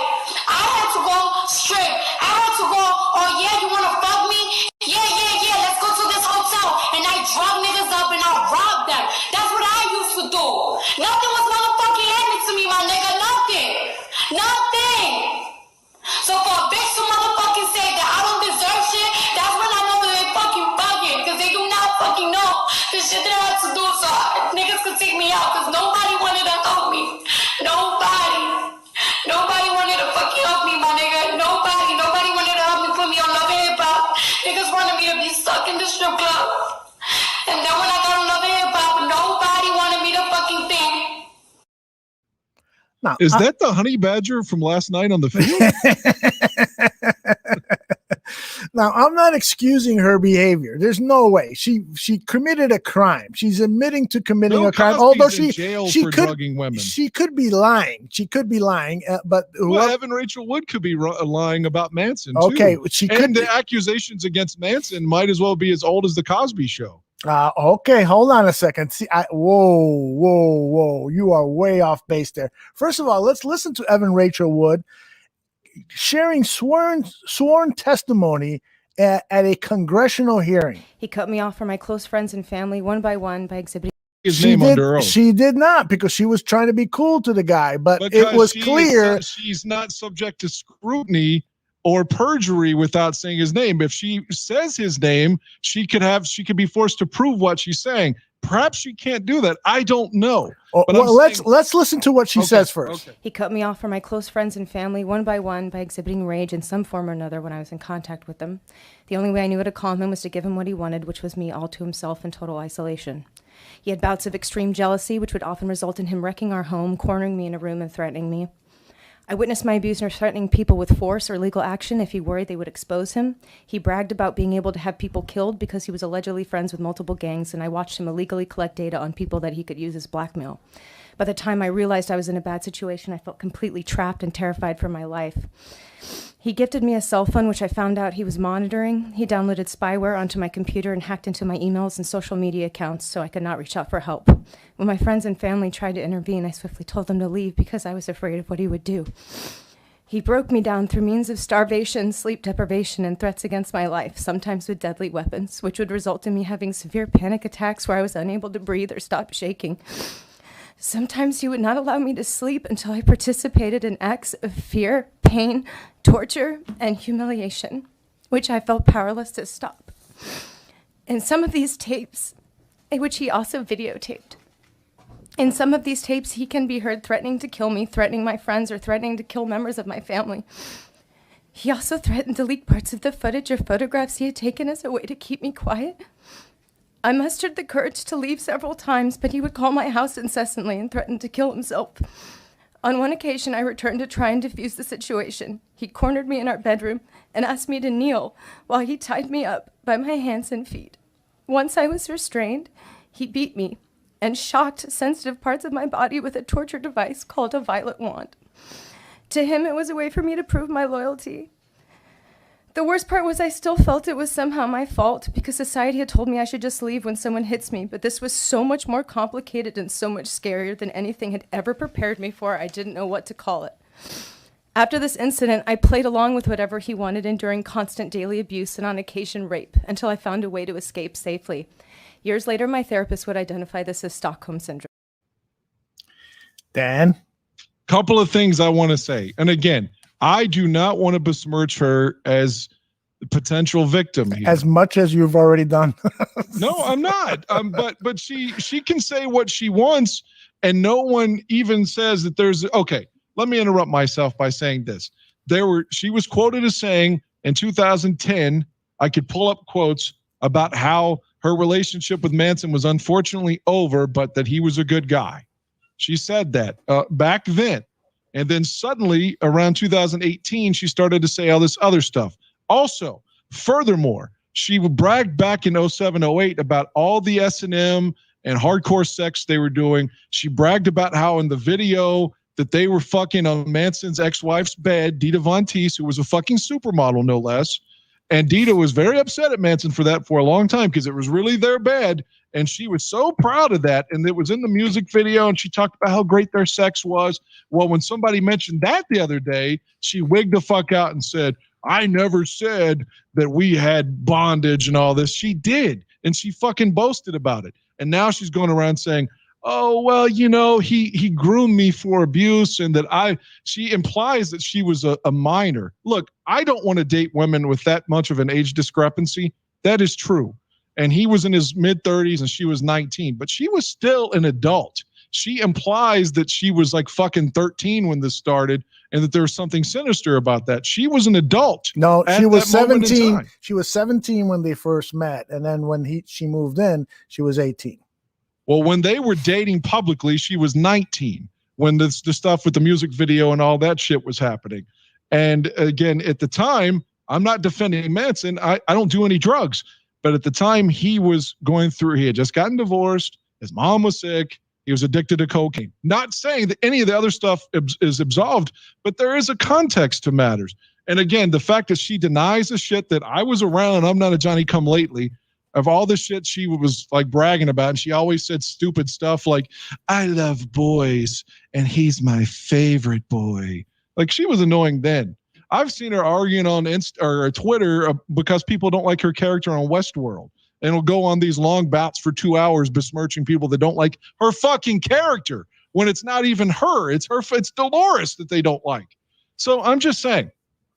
I had to go strip. I had to go, oh yeah, you want to fuck me? Yeah, let's go to this hotel. And I drug niggas up and I robbed them. That's what I used to do. Nothing was motherfucking happening to me, my nigga. Nothing. So for a bitch to motherfucking say that I don't deserve shit, that's when I know that they fucking bugging. Because they do not fucking know the shit that I had to do so niggas could take me out. Because nobody wanted to help me. Nobody wanted to fucking help me, my nigga. Nobody wanted to help me, put me on Love and Hip Hop. Niggas wanted me to be stuck in the strip club. And then when I got on Love and Hip Hop, nobody wanted me to fucking think. Now, is that the honey badger from last night on the field? Now, I'm not excusing her behavior. There's no way. She committed a crime. She's admitting to committing a crime. Although she could drugging women. She could be lying. But Evan Rachel Wood could be lying about Manson. Okay, too. The accusations against Manson might as well be as old as the Cosby Show. Okay, hold on a second. See, whoa. You are way off base there. First of all, let's listen to Evan Rachel Wood sharing sworn testimony at a congressional hearing. He cut me off from my close friends and family one by one by exhibiting his name under oath. She did not, because she was trying to be cool to the guy, but it was clear she's not subject to scrutiny or perjury without saying his name. If she says his name, she could be forced to prove what she's saying. Perhaps she can't do that. I don't know. But let's listen to what she says first. Okay. He cut me off from my close friends and family one by one by exhibiting rage in some form or another when I was in contact with them. The only way I knew how to calm him was to give him what he wanted, which was me all to himself in total isolation. He had bouts of extreme jealousy, which would often result in him wrecking our home, cornering me in a room, and threatening me. I witnessed my abuser threatening people with force or legal action if he worried they would expose him. He bragged about being able to have people killed because he was allegedly friends with multiple gangs, and I watched him illegally collect data on people that he could use as blackmail. By the time I realized I was in a bad situation, I felt completely trapped and terrified for my life. He gifted me a cell phone, which I found out he was monitoring. He downloaded spyware onto my computer and hacked into my emails and social media accounts so I could not reach out for help. When my friends and family tried to intervene, I swiftly told them to leave because I was afraid of what he would do. He broke me down through means of starvation, sleep deprivation, and threats against my life, sometimes with deadly weapons, which would result in me having severe panic attacks where I was unable to breathe or stop shaking. Sometimes he would not allow me to sleep until I participated in acts of fear, pain, torture, and humiliation, which I felt powerless to stop. In some of these tapes, which he also videotaped, in some of these tapes, he can be heard threatening to kill me, threatening my friends, or threatening to kill members of my family. He also threatened to leak parts of the footage or photographs he had taken as a way to keep me quiet. I mustered the courage to leave several times, but he would call my house incessantly and threaten to kill himself. On one occasion, I returned to try and defuse the situation. He cornered me in our bedroom and asked me to kneel while he tied me up by my hands and feet. Once I was restrained, he beat me and shocked sensitive parts of my body with a torture device called a violet wand. To him, it was a way for me to prove my loyalty. The worst part was I still felt it was somehow my fault because society had told me I should just leave when someone hits me, but this was so much more complicated and so much scarier than anything had ever prepared me for. I didn't know what to call it. After this incident, I played along with whatever he wanted, enduring constant daily abuse and on occasion rape, until I found a way to escape safely. Years later, my therapist would identify this as Stockholm Syndrome. Dan? Couple of things I want to say. And again, I do not want to besmirch her as the potential victim here. As much as you've already done. No, I'm not. But she can say what she wants, and no one even says that there's okay. Let me interrupt myself by saying this. She was quoted as saying in 2010, I could pull up quotes about how her relationship with Manson was unfortunately over, but that he was a good guy. She said that back then. And then suddenly around 2018, she started to say all this other stuff. Also, furthermore, she bragged back in 07, 08 about all the S&M and hardcore sex they were doing. She bragged about how in the video that they were fucking on Manson's ex-wife's bed, Dita Von Teese, who was a fucking supermodel, no less. And Dita was very upset at Manson for that for a long time because it was really their bed. And she was so proud of that. And it was in the music video. And she talked about how great their sex was. Well, when somebody mentioned that the other day, she wigged the fuck out and said, I never said that we had bondage and all this. She did. And she fucking boasted about it. And now she's going around saying, oh, well, you know, he groomed me for abuse, and that she implies that she was a minor. Look, I don't want to date women with that much of an age discrepancy. That is true. And he was in his mid-30s and she was 19, but she was still an adult. She implies that she was like fucking 13 when this started and that there was something sinister about that. She was an adult. No, she was 17. She was 17 when they first met. And then when she moved in, she was 18. Well, when they were dating publicly, she was 19 when the stuff with the music video and all that shit was happening. And again, at the time, I'm not defending Manson. I don't do any drugs. But at the time he was going through, he had just gotten divorced. His mom was sick. He was addicted to cocaine. Not saying that any of the other stuff is absolved, but there is a context to matters. And again, the fact that she denies the shit that I was around, I'm not a Johnny come lately. of all the shit she was like bragging about. And she always said stupid stuff like, I love boys and he's my favorite boy. Like, she was annoying then. I've seen her arguing on Twitter because people don't like her character on Westworld. And will go on these long bouts for 2 hours besmirching people that don't like her fucking character when it's not even her. It's Dolores that they don't like. So I'm just saying,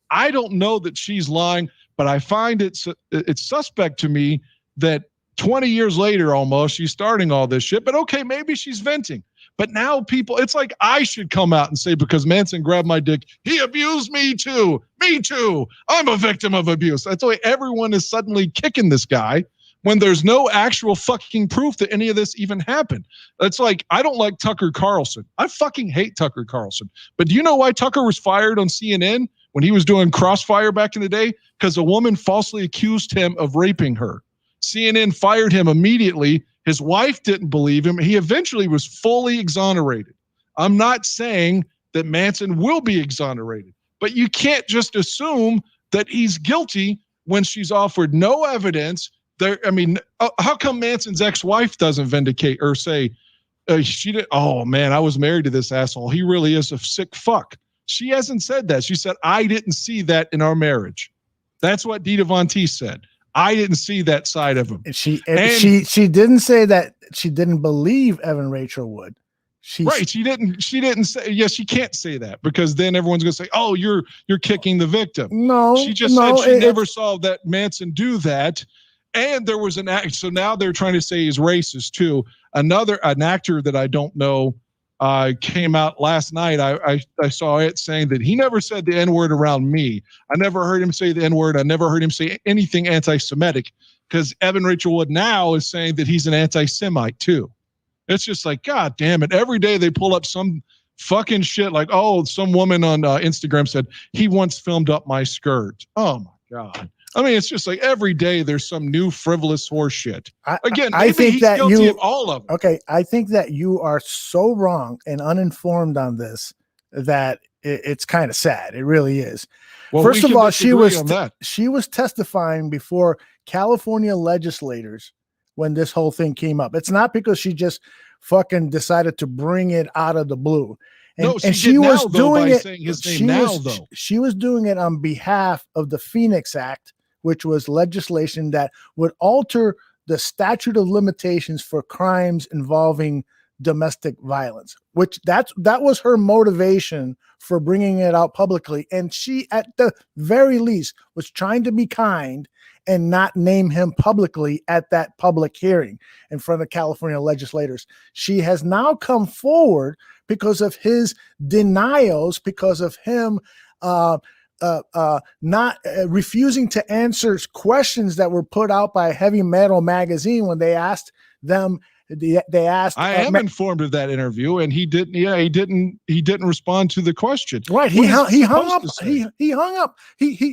I don't know that she's lying, but I find it's suspect to me that 20 years later almost, she's starting all this shit. But okay, maybe she's venting. But now people, it's like I should come out and say, because Manson grabbed my dick, he abused me too. Me too. I'm a victim of abuse. That's why everyone is suddenly kicking this guy when there's no actual fucking proof that any of this even happened. It's like, I don't like Tucker Carlson. I fucking hate Tucker Carlson. But do you know why Tucker was fired on CNN when he was doing Crossfire back in the day? Because a woman falsely accused him of raping her. CNN fired him immediately. His wife didn't believe him. He eventually was fully exonerated. I'm not saying that Manson will be exonerated, but you can't just assume that he's guilty when she's offered no evidence. How come Manson's ex-wife doesn't vindicate or say, she did? Oh man, I was married to this asshole. He really is a sick fuck. She hasn't said that. She said, I didn't see that in our marriage. That's what Dita Von Teese said. I didn't see that side of him. She didn't say that she didn't believe Evan Rachel would. She didn't say. Yes, she can't say that because then everyone's gonna say, "Oh, you're kicking the victim." No, she just said she never saw that Manson do that, and there was an act. So now they're trying to say he's racist too. An actor that I don't know came out last night. I saw it saying that he never said the N-word around me. I never heard him say the N-word. I never heard him say anything anti-Semitic, because Evan Rachel Wood now is saying that he's an anti-Semite too. It's just like, God damn it. Every day they pull up some fucking shit like, oh, some woman on Instagram said he once filmed up my skirt. Oh my God. I mean, it's just like every day there's some new frivolous horse shit. I think he's that guilty of all of them. Okay, I think that you are so wrong and uninformed on this that it's kind of sad. It really is. Well, first of all, she was testifying before California legislators when this whole thing came up. It's not because she just fucking decided to bring it out of the blue. And she was doing it. She was doing it on behalf of the Phoenix Act, which was legislation that would alter the statute of limitations for crimes involving domestic violence, which that was her motivation for bringing it out publicly. And she, at the very least, was trying to be kind and not name him publicly at that public hearing in front of California legislators. She has now come forward because of his denials, because of him not refusing to answer questions that were put out by Heavy Metal magazine when they asked them. They asked. I am informed of that interview, and he didn't. Yeah, he didn't respond to the question. Right. He hung up. He hung up.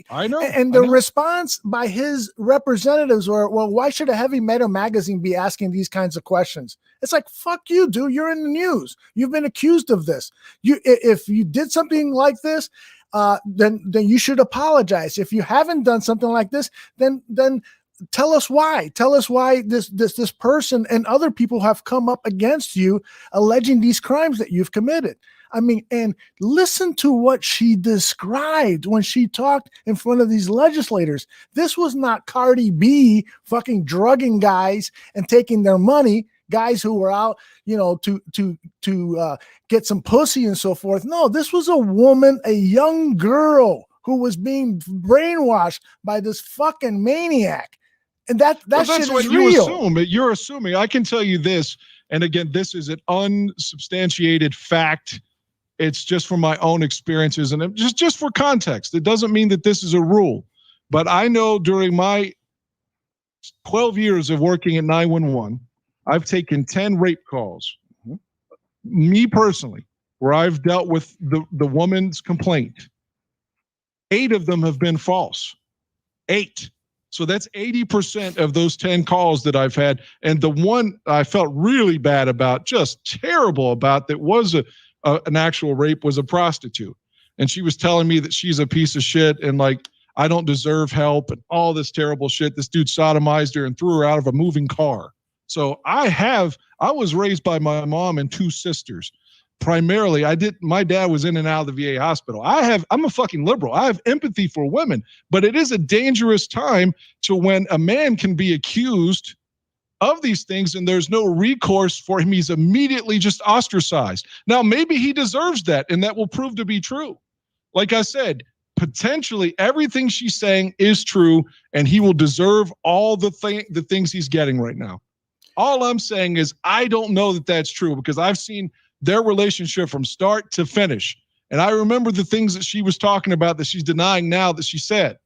I know. And the response by his representatives were, "Well, why should a Heavy Metal magazine be asking these kinds of questions?" It's like, fuck you, dude. You're in the news. You've been accused of this. If you did something like this, then you should apologize. If you haven't done something like this, then tell us why. Tell us why this person and other people have come up against you, alleging these crimes that you've committed. I mean, and listen to what she described when she talked in front of these legislators. This was not Cardi B fucking drugging guys and taking their money, guys who were out, to get some pussy and so forth. No, this was a woman, a young girl who was being brainwashed by this fucking maniac. And that's what you assume. You're assuming. I can tell you this, and again, this is an unsubstantiated fact. It's just from my own experiences, and just for context. It doesn't mean that this is a rule, but I know during my 12 years of working at 911, I've taken 10 rape calls. Me personally, where I've dealt with the woman's complaint. 8 of them have been false. 8. So that's 80% of those 10 calls that I've had. And the one I felt really bad about, just terrible about, that was an actual rape, was a prostitute. And she was telling me that she's a piece of shit. And like, I don't deserve help and all this terrible shit. This dude sodomized her and threw her out of a moving car. So I was raised by my mom and two sisters. Primarily, my dad was in and out of the VA hospital. I'm a fucking liberal. I have empathy for women, but it is a dangerous time to when a man can be accused of these things and there's no recourse for him. He's immediately just ostracized. Now, maybe he deserves that, and that will prove to be true. Like I said, potentially everything she's saying is true, and he will deserve all the things he's getting right now. All I'm saying is I don't know that that's true because I've seen their relationship from start to finish. And I remember the things that she was talking about that she's denying now that she said.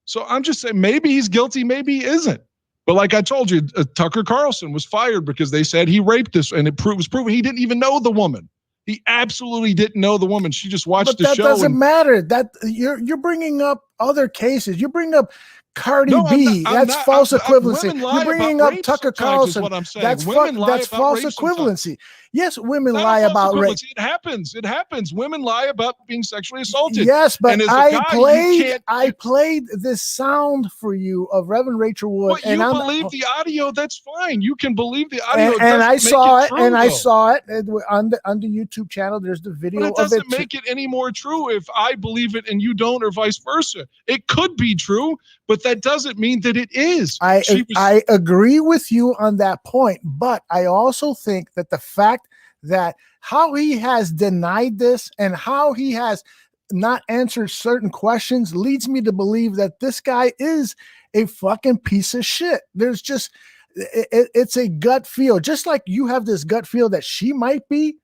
So I'm just saying maybe he's guilty, maybe he isn't. But like I told you, Tucker Carlson was fired because they said he raped this, and it was proven he didn't even know the woman. He absolutely didn't know the woman. She just watched the show. But that doesn't matter. That you're bringing up other cases. You're bringing up Cardi B. That's false equivalency. You're bringing up Tucker Carlson. That's false equivalency. Yes, women lie about rape. It happens. It happens. Women lie about being sexually assaulted. Yes, but I played this sound for you of Reverend Rachel Wood. Well, you believe the audio, that's fine. You can believe the audio. And I saw it, and I saw it on the YouTube channel. There's the video of it. But it doesn't make it any more true if I believe it and you don't, or vice versa. It could be true, but that doesn't mean that it is. I agree with you on that point, but I also think that the fact that how he has denied this and how he has not answered certain questions leads me to believe that this guy is a fucking piece of shit. There's just, it's a gut feel, just like you have this gut feel that she might be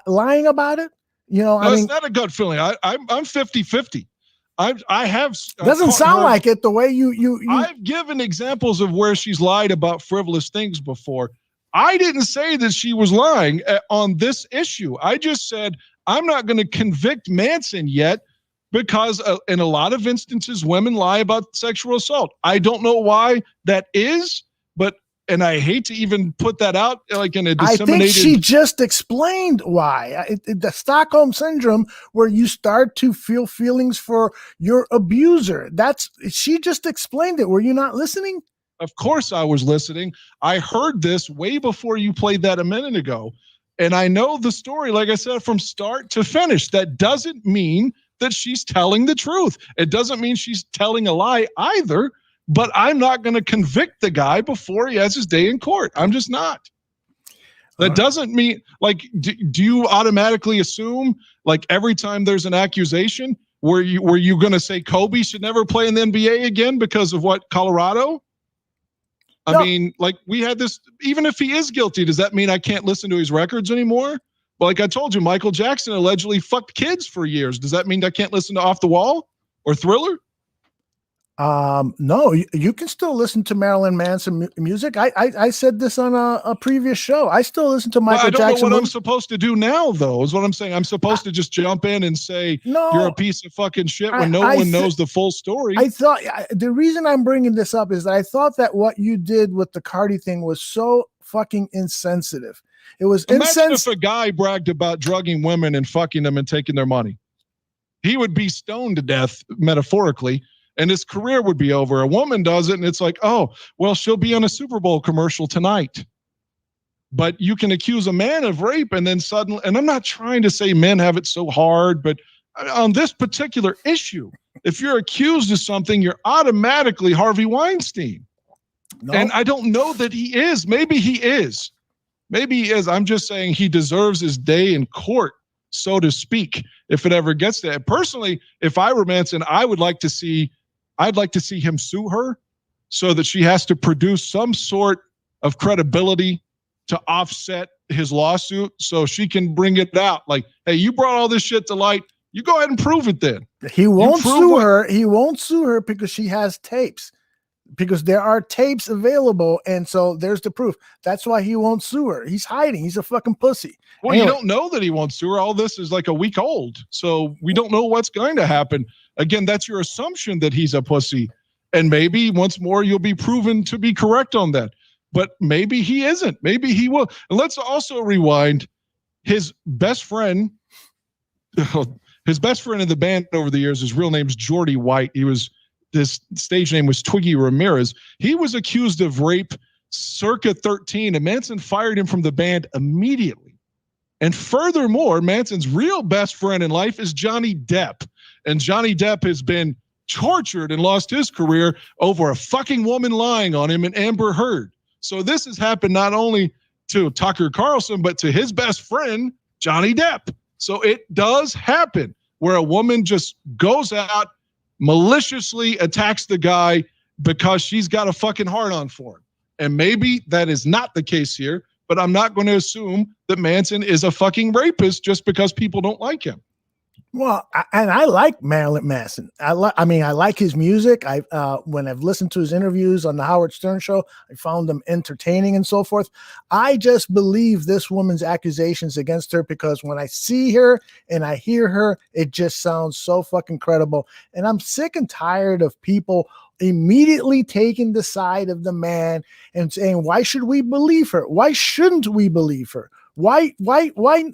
lying about it. You know, no, it's not a gut feeling. I'm 50-50. I have doesn't sound like it the way you I've given examples of where she's lied about frivolous things before. I didn't say that she was lying on this issue. I just said I'm not going to convict Manson yet because in a lot of instances women lie about sexual assault. I don't know why that is, and I hate to even put that out like in a disseminated. I think she just explained why. The Stockholm syndrome, where you start to feel feelings for your abuser. She just explained it. Were you not listening? Of course I was listening. I heard this way before you played that a minute ago. And I know the story, like I said, from start to finish. That doesn't mean that she's telling the truth. It doesn't mean she's telling a lie either. But I'm not going to convict the guy before he has his day in court. I'm just not. That doesn't mean, like, do you automatically assume, like, every time there's an accusation, were you going to say Kobe should never play in the NBA again because of what, Colorado? I mean, like, we had this, even if he is guilty, does that mean I can't listen to his records anymore? But like I told you, Michael Jackson allegedly fucked kids for years. Does that mean I can't listen to Off the Wall or Thriller? No, you can still listen to Marilyn Manson music. I said this on a previous show. I still listen to Michael Jackson. I don't know what I'm supposed to do now, though, is what I'm saying. I'm supposed to just jump in and say, you're a piece of fucking shit when no one knows the full story. I thought the reason I'm bringing this up is that I thought that what you did with the Cardi thing was so fucking insensitive. It was insensitive. If a guy bragged about drugging women and fucking them and taking their money, he would be stoned to death, metaphorically, and his career would be over. A woman does it, and it's like, oh, well, she'll be on a Super Bowl commercial tonight. But you can accuse a man of rape, and then suddenly, and I'm not trying to say men have it so hard, but on this particular issue, if you're accused of something, you're automatically Harvey Weinstein. No. And I don't know that he is. Maybe he is. Maybe he is. I'm just saying he deserves his day in court, so to speak, if it ever gets there. Personally, if I were Manson, I'd like to see him sue her so that she has to produce some sort of credibility to offset his lawsuit so she can bring it out. Like, hey, you brought all this shit to light. You go ahead and prove it then. He won't sue her. He won't sue her because she has tapes. Because there are tapes available, and so there's the proof. That's why he won't sue her. He's hiding. He's a fucking pussy. Well, anyway. You don't know that he won't sue her. All this is like a week old, so we don't know what's going to happen. Again, that's your assumption that he's a pussy, and maybe once more you'll be proven to be correct on that. But maybe he isn't. Maybe he will. And let's also rewind. His best friend his best friend in the band over the years, his real name's Jordy White. His stage name was Twiggy Ramirez. He was accused of rape circa 13, and Manson fired him from the band immediately. And furthermore, Manson's real best friend in life is Johnny Depp. And Johnny Depp has been tortured and lost his career over a fucking woman lying on him and Amber Heard. So this has happened not only to Tucker Carlson, but to his best friend, Johnny Depp. So it does happen where a woman just goes out, maliciously attacks the guy because she's got a fucking hard on for him. And maybe that is not the case here, but I'm not going to assume that Manson is a fucking rapist just because people don't like him. Well, I like Marilyn Manson. I like his music. When I've listened to his interviews on the Howard Stern show, I found them entertaining and so forth. I just believe this woman's accusations against her because when I see her and I hear her, it just sounds so fucking credible. And I'm sick and tired of people immediately taking the side of the man and saying, why should we believe her? Why shouldn't we believe her? Why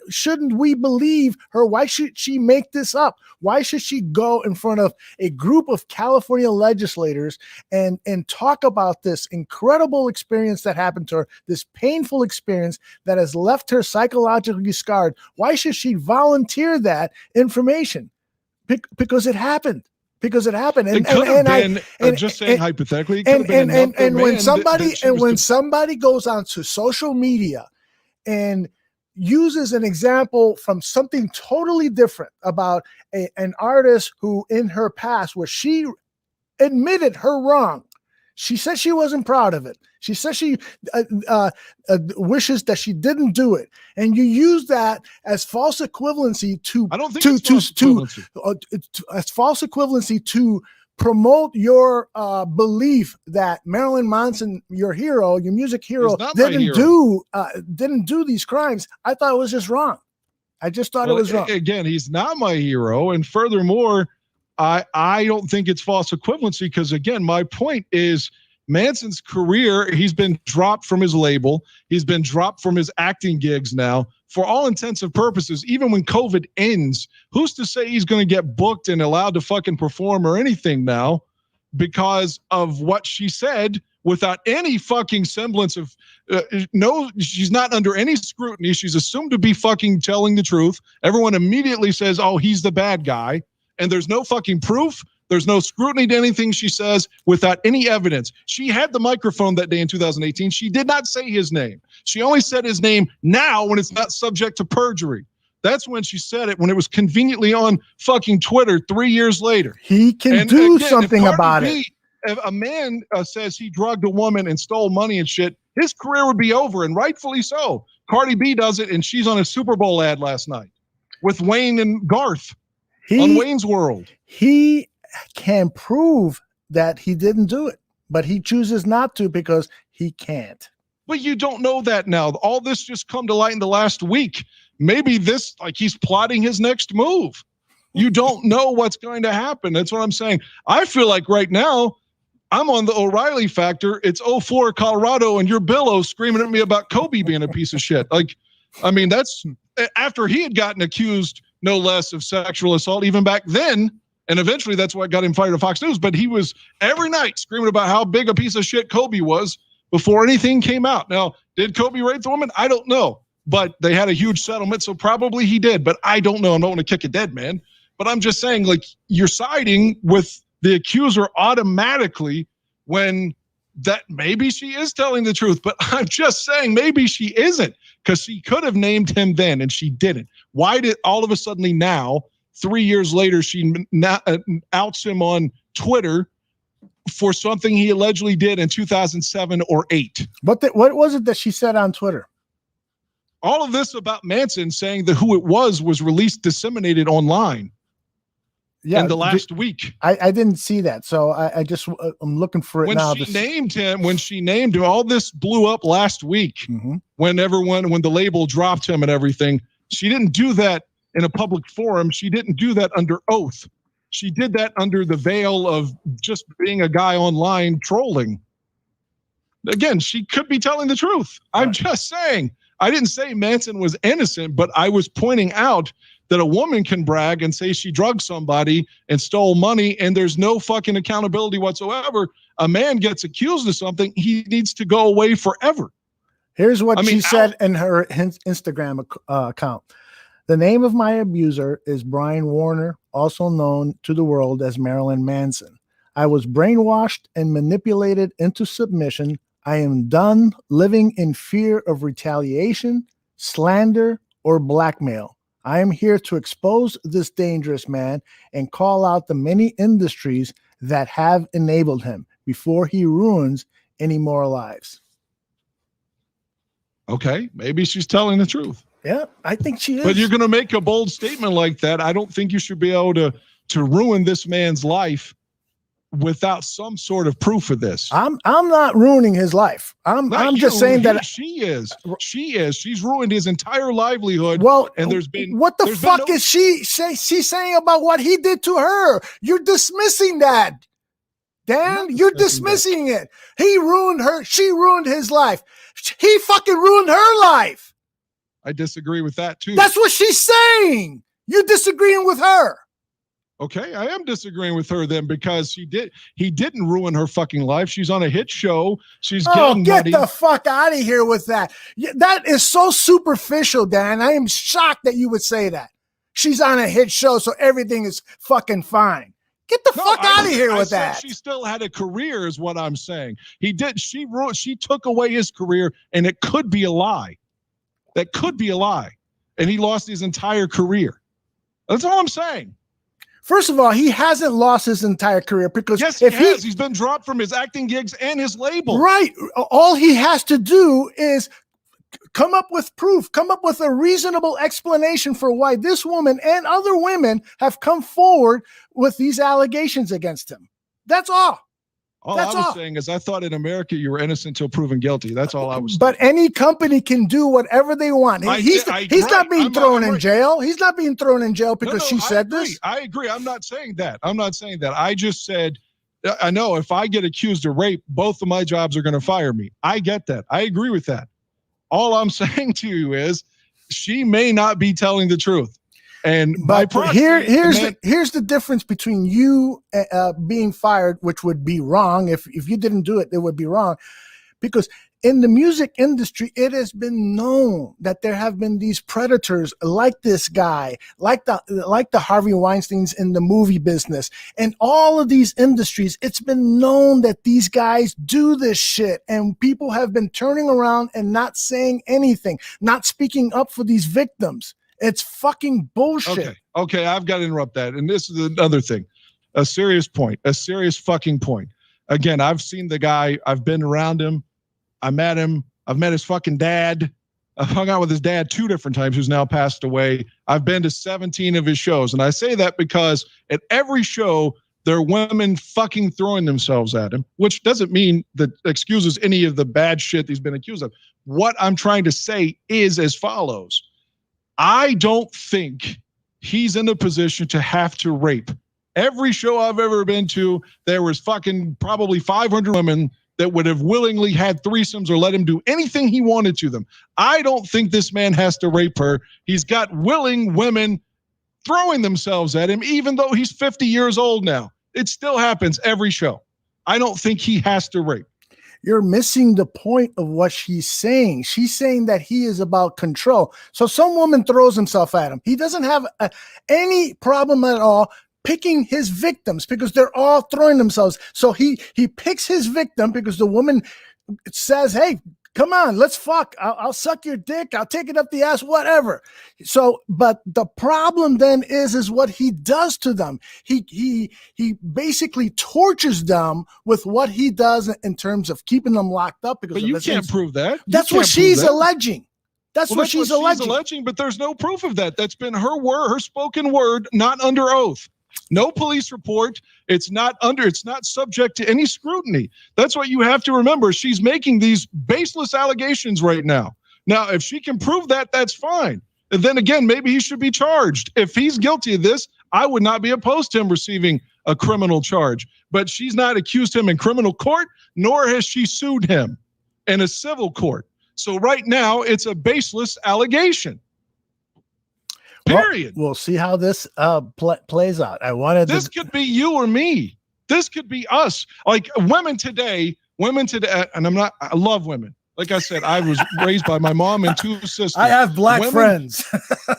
shouldn't we believe her? Why should she make this up? Why should she go in front of a group of California legislators and talk about this incredible experience that happened to her, this painful experience that has left her psychologically scarred? Why should she volunteer that information? Because it happened. Because it happened, and just saying hypothetically, and when somebody goes onto social media and uses an example from something totally different about an artist who in her past where she admitted her wrong. She said she wasn't proud of it. She said she wishes that she didn't do it. And you use that as false equivalency to, I don't think as false equivalency to promote your belief that Marilyn Manson, your hero, your music hero, didn't do these crimes. I thought it was just wrong. I just thought it was wrong. Again, he's not my hero. And furthermore, I don't think it's false equivalency because, again, my point is Manson's career, he's been dropped from his label. He's been dropped from his acting gigs now. For all intents and purposes, even when COVID ends, who's to say he's going to get booked and allowed to fucking perform or anything now because of what she said without any fucking semblance of no, she's not under any scrutiny. She's assumed to be fucking telling the truth. Everyone immediately says, oh, he's the bad guy. And there's no fucking proof. There's no scrutiny to anything she says without any evidence. She had the microphone that day in 2018. She did not say his name. She only said his name now when it's not subject to perjury. That's when she said it, when it was conveniently on fucking Twitter 3 years later. He can do something about it. If a man says he drugged a woman and stole money and shit, his career would be over, and rightfully so. Cardi B does it, and she's on a Super Bowl ad last night with Wayne and Garth. On Wayne's World. He can prove that he didn't do it, but he chooses not to because he can't. But you don't know that now. All this just come to light in the last week. Maybe this, like he's plotting his next move. You don't know what's going to happen. That's what I'm saying. I feel like right now I'm on the O'Reilly factor. It's 04 Colorado and you're Billo screaming at me about Kobe being a piece of shit. Like, I mean, that's after he had gotten accused no less of sexual assault even back then. And eventually that's what got him fired at Fox News. But he was every night screaming about how big a piece of shit Kobe was before anything came out. Now, did Kobe rape the woman? I don't know. But they had a huge settlement, so probably he did. But I don't know. I don't want to kick a dead man. But I'm just saying, like, you're siding with the accuser automatically when that maybe she is telling the truth. But I'm just saying maybe she isn't, because she could have named him then and she didn't. Why did all of a sudden now, 3 years later, she outs him on Twitter for something he allegedly did in 2007 or 8? What was it that she said on Twitter? All of this about Manson saying that who it was released, disseminated online. Yeah, in the last week. I didn't see that, so I'm looking for it now. When she named him, all this blew up last week. Mm-hmm. When the label dropped him and everything. She didn't do that in a public forum. She didn't do that under oath. She did that under the veil of just being a guy online trolling. Again, she could be telling the truth. I'm just saying. I didn't say Manson was innocent, but I was pointing out that a woman can brag and say she drugged somebody and stole money and there's no fucking accountability whatsoever. A man gets accused of something, he needs to go away forever. Here's what she said in her Instagram account. The name of my abuser is Brian Warner, also known to the world as Marilyn Manson. I was brainwashed and manipulated into submission. I am done living in fear of retaliation, slander, or blackmail. I am here to expose this dangerous man and call out the many industries that have enabled him before he ruins any more lives. Okay, maybe she's telling the truth. Yeah, I think she is. But you're going to make a bold statement like that. I don't think you should be able to ruin this man's life without some sort of proof of this. I'm not ruining his life. I'm just saying that she is. She's ruined his entire livelihood. Well, and there's been what the fuck is she's saying about what he did to her? You're dismissing that. Dan, you're dismissing it. He ruined her. She ruined his life. He fucking ruined her life. I disagree with that too. That's what she's saying. You're disagreeing with her. Okay, I am disagreeing with her then because he didn't ruin her fucking life. She's on a hit show. She's getting get money. the fuck out of here with that. That is so superficial, Dan. I am shocked that you would say that. She's on a hit show, so everything is fucking fine. Get the fuck out of here with that. She still had a career is what I'm saying. She took away his career, and it could be a lie. That could be a lie. And he lost his entire career. That's all I'm saying. First of all, he hasn't lost his entire career because yes, he has. He's been dropped from his acting gigs and his label. Right. All he has to do is come up with proof, come up with a reasonable explanation for why this woman and other women have come forward with these allegations against him. That's all. All I was saying is I thought in America you were innocent until proven guilty. That's all I was saying. But any company can do whatever they want. He's not being thrown in jail. He's not being thrown in jail because she said this. I agree. I'm not saying that. I just said, I know if I get accused of rape, both of my jobs are going to fire me. I get that. I agree with that. All I'm saying to you is she may not be telling the truth. But here's the difference between you being fired, which would be wrong. If you didn't do it, it would be wrong. Because in the music industry, it has been known that there have been these predators like this guy, like the Harvey Weinsteins in the movie business. And all of these industries, it's been known that these guys do this shit. And people have been turning around and not saying anything, not speaking up for these victims. It's fucking bullshit. Okay, I've got to interrupt that. And this is another thing, a serious fucking point. Again, I've seen the guy. I've been around him. I met him. I've met his fucking dad. I've hung out with his dad 2 different times, who's now passed away. I've been to 17 of his shows. And I say that because at every show, there are women fucking throwing themselves at him, which doesn't mean that excuses any of the bad shit he's been accused of. What I'm trying to say is as follows. I don't think he's in a position to have to rape. Every show I've ever been to, there was fucking probably 500 women that would have willingly had threesomes or let him do anything he wanted to them. I don't think this man has to rape her. He's got willing women throwing themselves at him, even though he's 50 years old now. It still happens every show. I don't think he has to rape. You're missing the point of what she's saying. She's saying that he is about control. So some woman throws himself at him. He doesn't have any problem at all picking his victims because they're all throwing themselves. So he picks his victim because the woman says, hey, come on, let's fuck. I'll suck your dick. I'll take it up the ass, whatever. So, but the problem then is what he does to them. He basically tortures them with what he does in terms of keeping them locked up. Because but you can't prove that. That's what she's alleging. That's what she's alleging. But there's no proof of that. That's been her word, her spoken word, not under oath. No police report. It's not subject to any scrutiny. That's what you have to remember. She's making these baseless allegations right now. Now, if she can prove that, that's fine. And then again, maybe he should be charged. If he's guilty of this, I would not be opposed to him receiving a criminal charge. But she's not accused him in criminal court, nor has she sued him in a civil court. So right now, it's a baseless allegation. Period. We'll see how this plays out. This could be you or me. This could be us. Like women today, and I love women. Like I said, I was raised by my mom and 2 sisters. I have black friends.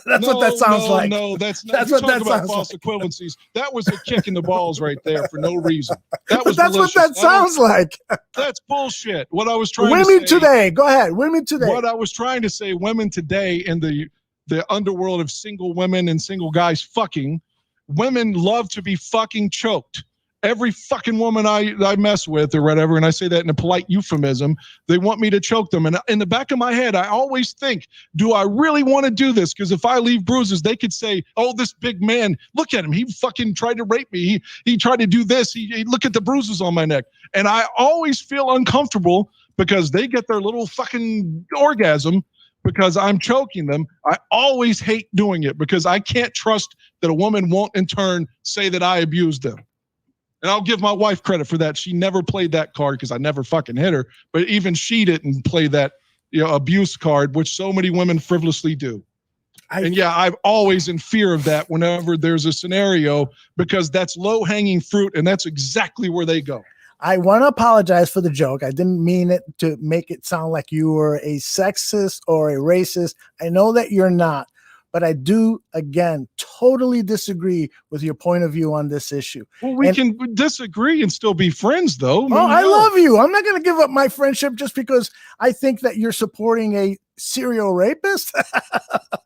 That's what that sounds like. No, that's not. That's You what talk that about sounds false like. equivalencies. That was a kick in the balls right there for no reason. That But was that's malicious. what that sounds like. That's bullshit. What I was trying to Women say. today. Go ahead. Women today. What I was trying to say, women today in the underworld of single women and single guys fucking, women love to be fucking choked. Every fucking woman I mess with or whatever, and I say that in a polite euphemism, they want me to choke them. And in the back of my head, I always think, do I really want to do this? Because if I leave bruises, they could say, oh, this big man, look at him. He fucking tried to rape me. He tried to do this. He look at the bruises on my neck. And I always feel uncomfortable because they get their little fucking orgasm because I'm choking them. I always hate doing it because I can't trust that a woman won't in turn say that I abused them. And I'll give my wife credit for that. She never played that card because I never fucking hit her. But even she didn't play that, abuse card, which so many women frivolously do. I'm always in fear of that whenever there's a scenario because that's low-hanging fruit, and that's exactly where they go. I want to apologize for the joke. I didn't mean it to make it sound like you were a sexist or a racist. I know that you're not. But I do, again, totally disagree with your point of view on this issue. Well, we can disagree and still be friends, though. I love you. I'm not going to give up my friendship just because I think that you're supporting a serial rapist.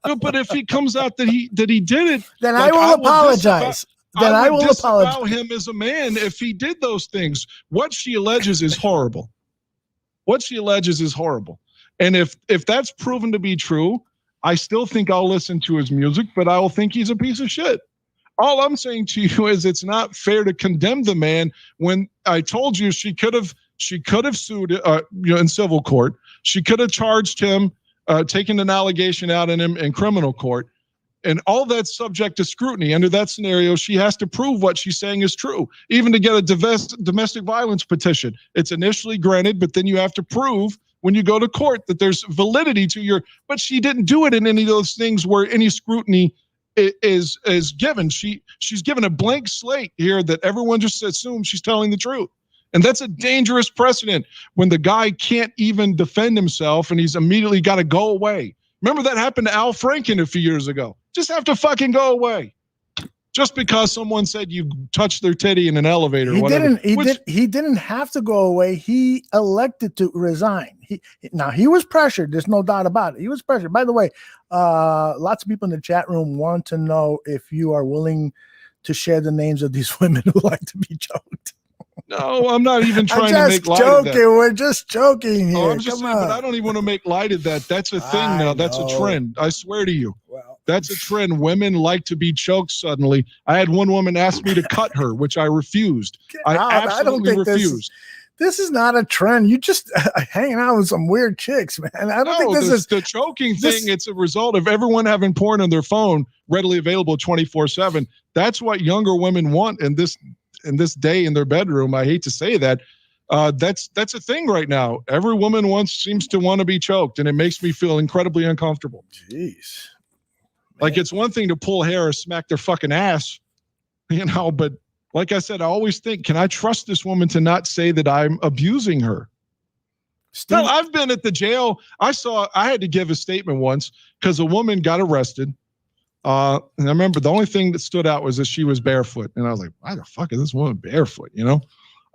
No, but if he comes out that he did it, then I will apologize. I will disavow him as a man if he did those things. What she alleges is horrible. And if that's proven to be true, I still think I'll listen to his music, but I will think he's a piece of shit. All I'm saying to you is it's not fair to condemn the man when I told you she could have sued in civil court. She could have charged him, taken an allegation out on him in criminal court. And all that's subject to scrutiny. Under that scenario, she has to prove what she's saying is true. Even to get a domestic violence petition, it's initially granted, but then you have to prove when you go to court that there's validity to but she didn't do it in any of those things where any scrutiny is given. She's given a blank slate here that everyone just assumes she's telling the truth. And that's a dangerous precedent when the guy can't even defend himself and he's immediately got to go away. Remember that happened to Al Franken a few years ago. Just have to fucking go away. Just because someone said you touched their titty in an elevator. He didn't have to go away. He elected to resign. He was pressured. There's no doubt about it. He was pressured. By the way, lots of people in the chat room want to know if you are willing to share the names of these women who like to be choked. No, I'm not even trying to make light of that. We're just joking here. I'm just saying, but I don't even want to make light of that. That's a thing now. That's a trend. I swear to you. Well, that's a trend. Women like to be choked suddenly. I had one woman ask me to cut her, which I refused. I absolutely refused. This is not a trend. You just hanging out with some weird chicks, man. I don't think this is the choking thing. It's a result of everyone having porn on their phone readily available 24/7. That's what younger women want in this day in their bedroom. I hate to say that. That's a thing right now. Every woman seems to want to be choked, and it makes me feel incredibly uncomfortable. Jeez. Like it's one thing to pull hair or smack their fucking ass, but like I said, I always think, can I trust this woman to not say that I'm abusing her? No, I've been at the jail. I had to give a statement once because a woman got arrested. And I remember the only thing that stood out was that she was barefoot. And I was like, why the fuck is this woman barefoot?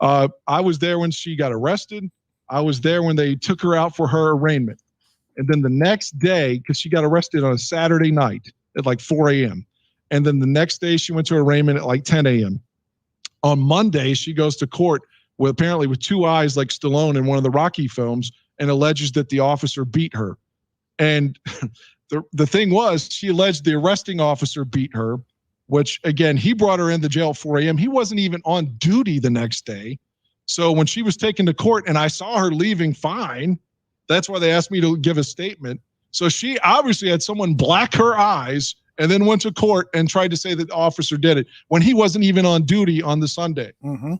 I was there when she got arrested. I was there when they took her out for her arraignment. And then the next day, because she got arrested on a Saturday night at like 4 a.m. And then the next day she went to arraignment at like 10 a.m. On Monday, she goes to court apparently with two eyes like Stallone in one of the Rocky films and alleges that the officer beat her. And the thing was, she alleged the arresting officer beat her, which, again, he brought her in the jail at 4 a.m. He wasn't even on duty the next day. So when she was taken to court and I saw her leaving fine, that's why they asked me to give a statement. So she obviously had someone black her eyes and then went to court and tried to say that the officer did it when he wasn't even on duty on the Sunday. Mm-hmm.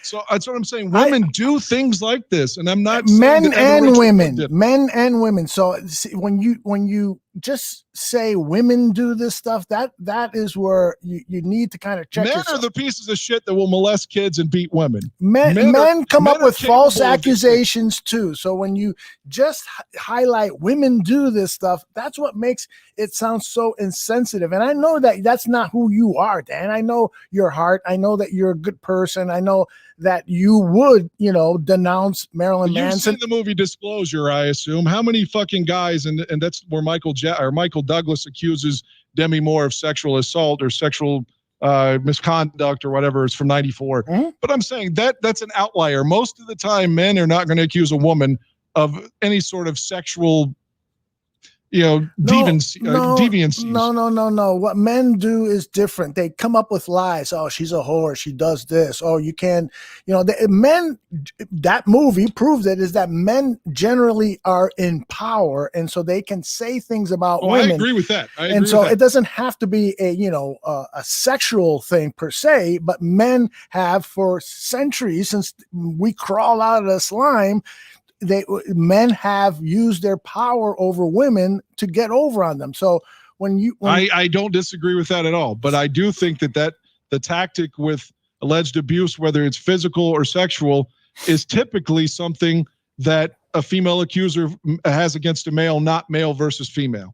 So that's what I'm saying. Women do things like this, and I'm not men and women. So see, when you just say women do this stuff, that is where you need to kind of check Men yourself. are the pieces of shit that will molest kids and beat women. Men come up with false capable of accusations too. So when you just highlight women do this stuff, that's what makes it sound so insensitive. And I know that that's not who you are, Dan. I know your heart. I know that you're a good person. I know that you would, denounce Marilyn Manson. You've seen the movie Disclosure, I assume. How many fucking guys, and that's where Michael Douglas accuses Demi Moore of sexual assault or sexual misconduct or whatever. It's from 94. Mm-hmm. But I'm saying that's an outlier. Most of the time, men are not going to accuse a woman of any sort of sexual deviancies. No. What men do is different. They come up with lies. Oh, she's a whore. She does this. Oh, you can, men, that movie proves it, is that men generally are in power. And so they can say things about women. I agree with that. It doesn't have to be a sexual thing per se, but men have for centuries, since we crawl out of the slime, men have used their power over women to get over on them. So I don't disagree with that at all, but I do think that the tactic with alleged abuse, whether it's physical or sexual, is typically something that a female accuser has against a male, not male versus female.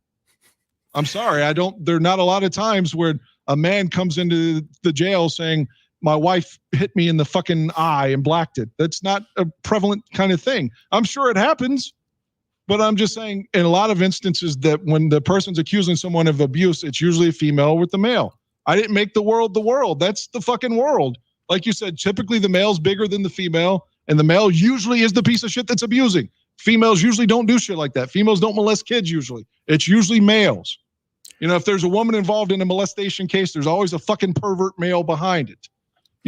I'm sorry. There are not a lot of times where a man comes into the jail saying, my wife hit me in the fucking eye and blacked it. That's not a prevalent kind of thing. I'm sure it happens, but I'm just saying in a lot of instances that when the person's accusing someone of abuse, it's usually a female with the male. I didn't make the world the world. That's the fucking world. Like you said, typically the male's bigger than the female, and the male usually is the piece of shit that's abusing. Females usually don't do shit like that. Females don't molest kids usually. It's usually males. If there's a woman involved in a molestation case, there's always a fucking pervert male behind it.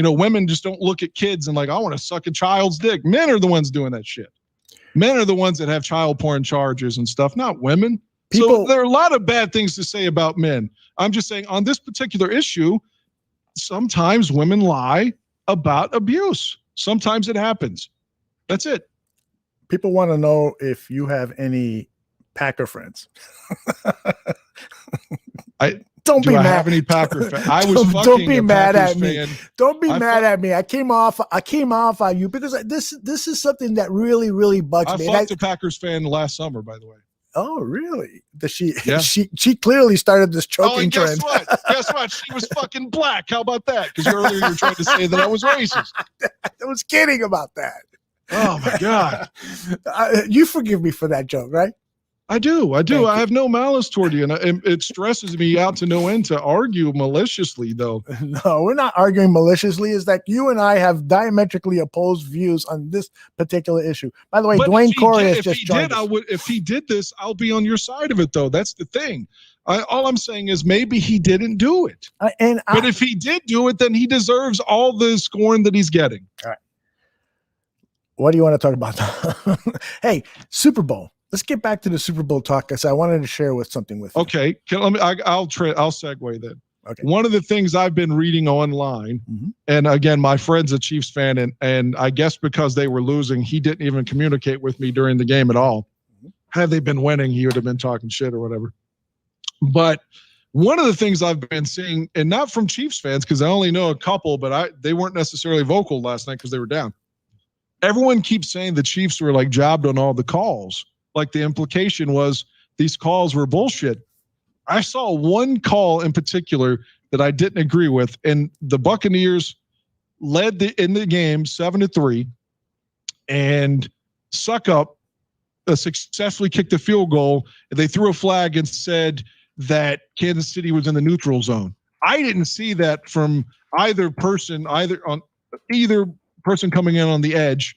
Women just don't look at kids and like, I want to suck a child's dick. Men are the ones doing that shit. Men are the ones that have child porn charges and stuff, not women. So there are a lot of bad things to say about men. I'm just saying on this particular issue, sometimes women lie about abuse. Sometimes it happens. That's it. People want to know if you have any Packer friends. Don't be mad. Have any Packer fans? I was don't be mad Packers at me. fan. Don't be mad at me. I came off on you because this is something that really, really bugs me. I fucked a Packers fan last summer, by the way. Oh, really? She clearly started this choking trend. Guess what? She was fucking black. How about that? Because earlier you were trying to say that I was racist. I was kidding about that. Oh my God. You forgive me for that joke, right? I do. I have no malice toward you, and it stresses me out to no end to argue maliciously, though. No, we're not arguing maliciously. Is that you and I have diametrically opposed views on this particular issue. By the way, Dwayne Corey has just joined us. If he did this, I'll be on your side of it, though. That's the thing. All I'm saying is maybe he didn't do it. But if he did do it, then he deserves all the scorn that he's getting. All right. What do you want to talk about? Hey, Super Bowl. Let's get back to the Super Bowl talk, because I wanted to share something with you. Okay, I'll segue then. Okay. One of the things I've been reading online, and again, my friend's a Chiefs fan, and I guess because they were losing, he didn't even communicate with me during the game at all. Had they been winning, he would have been talking shit or whatever. But one of the things I've been seeing, and not from Chiefs fans, because I only know a couple, but they weren't necessarily vocal last night because they were down. Everyone keeps saying the Chiefs were like jobbed on all the calls. Like the implication was these calls were bullshit. I saw one call in particular that I didn't agree with, and the Buccaneers led in the game 7-3, and Suck Up successfully kicked a field goal. And they threw a flag and said that Kansas City was in the neutral zone. I didn't see that from either person coming in on the edge.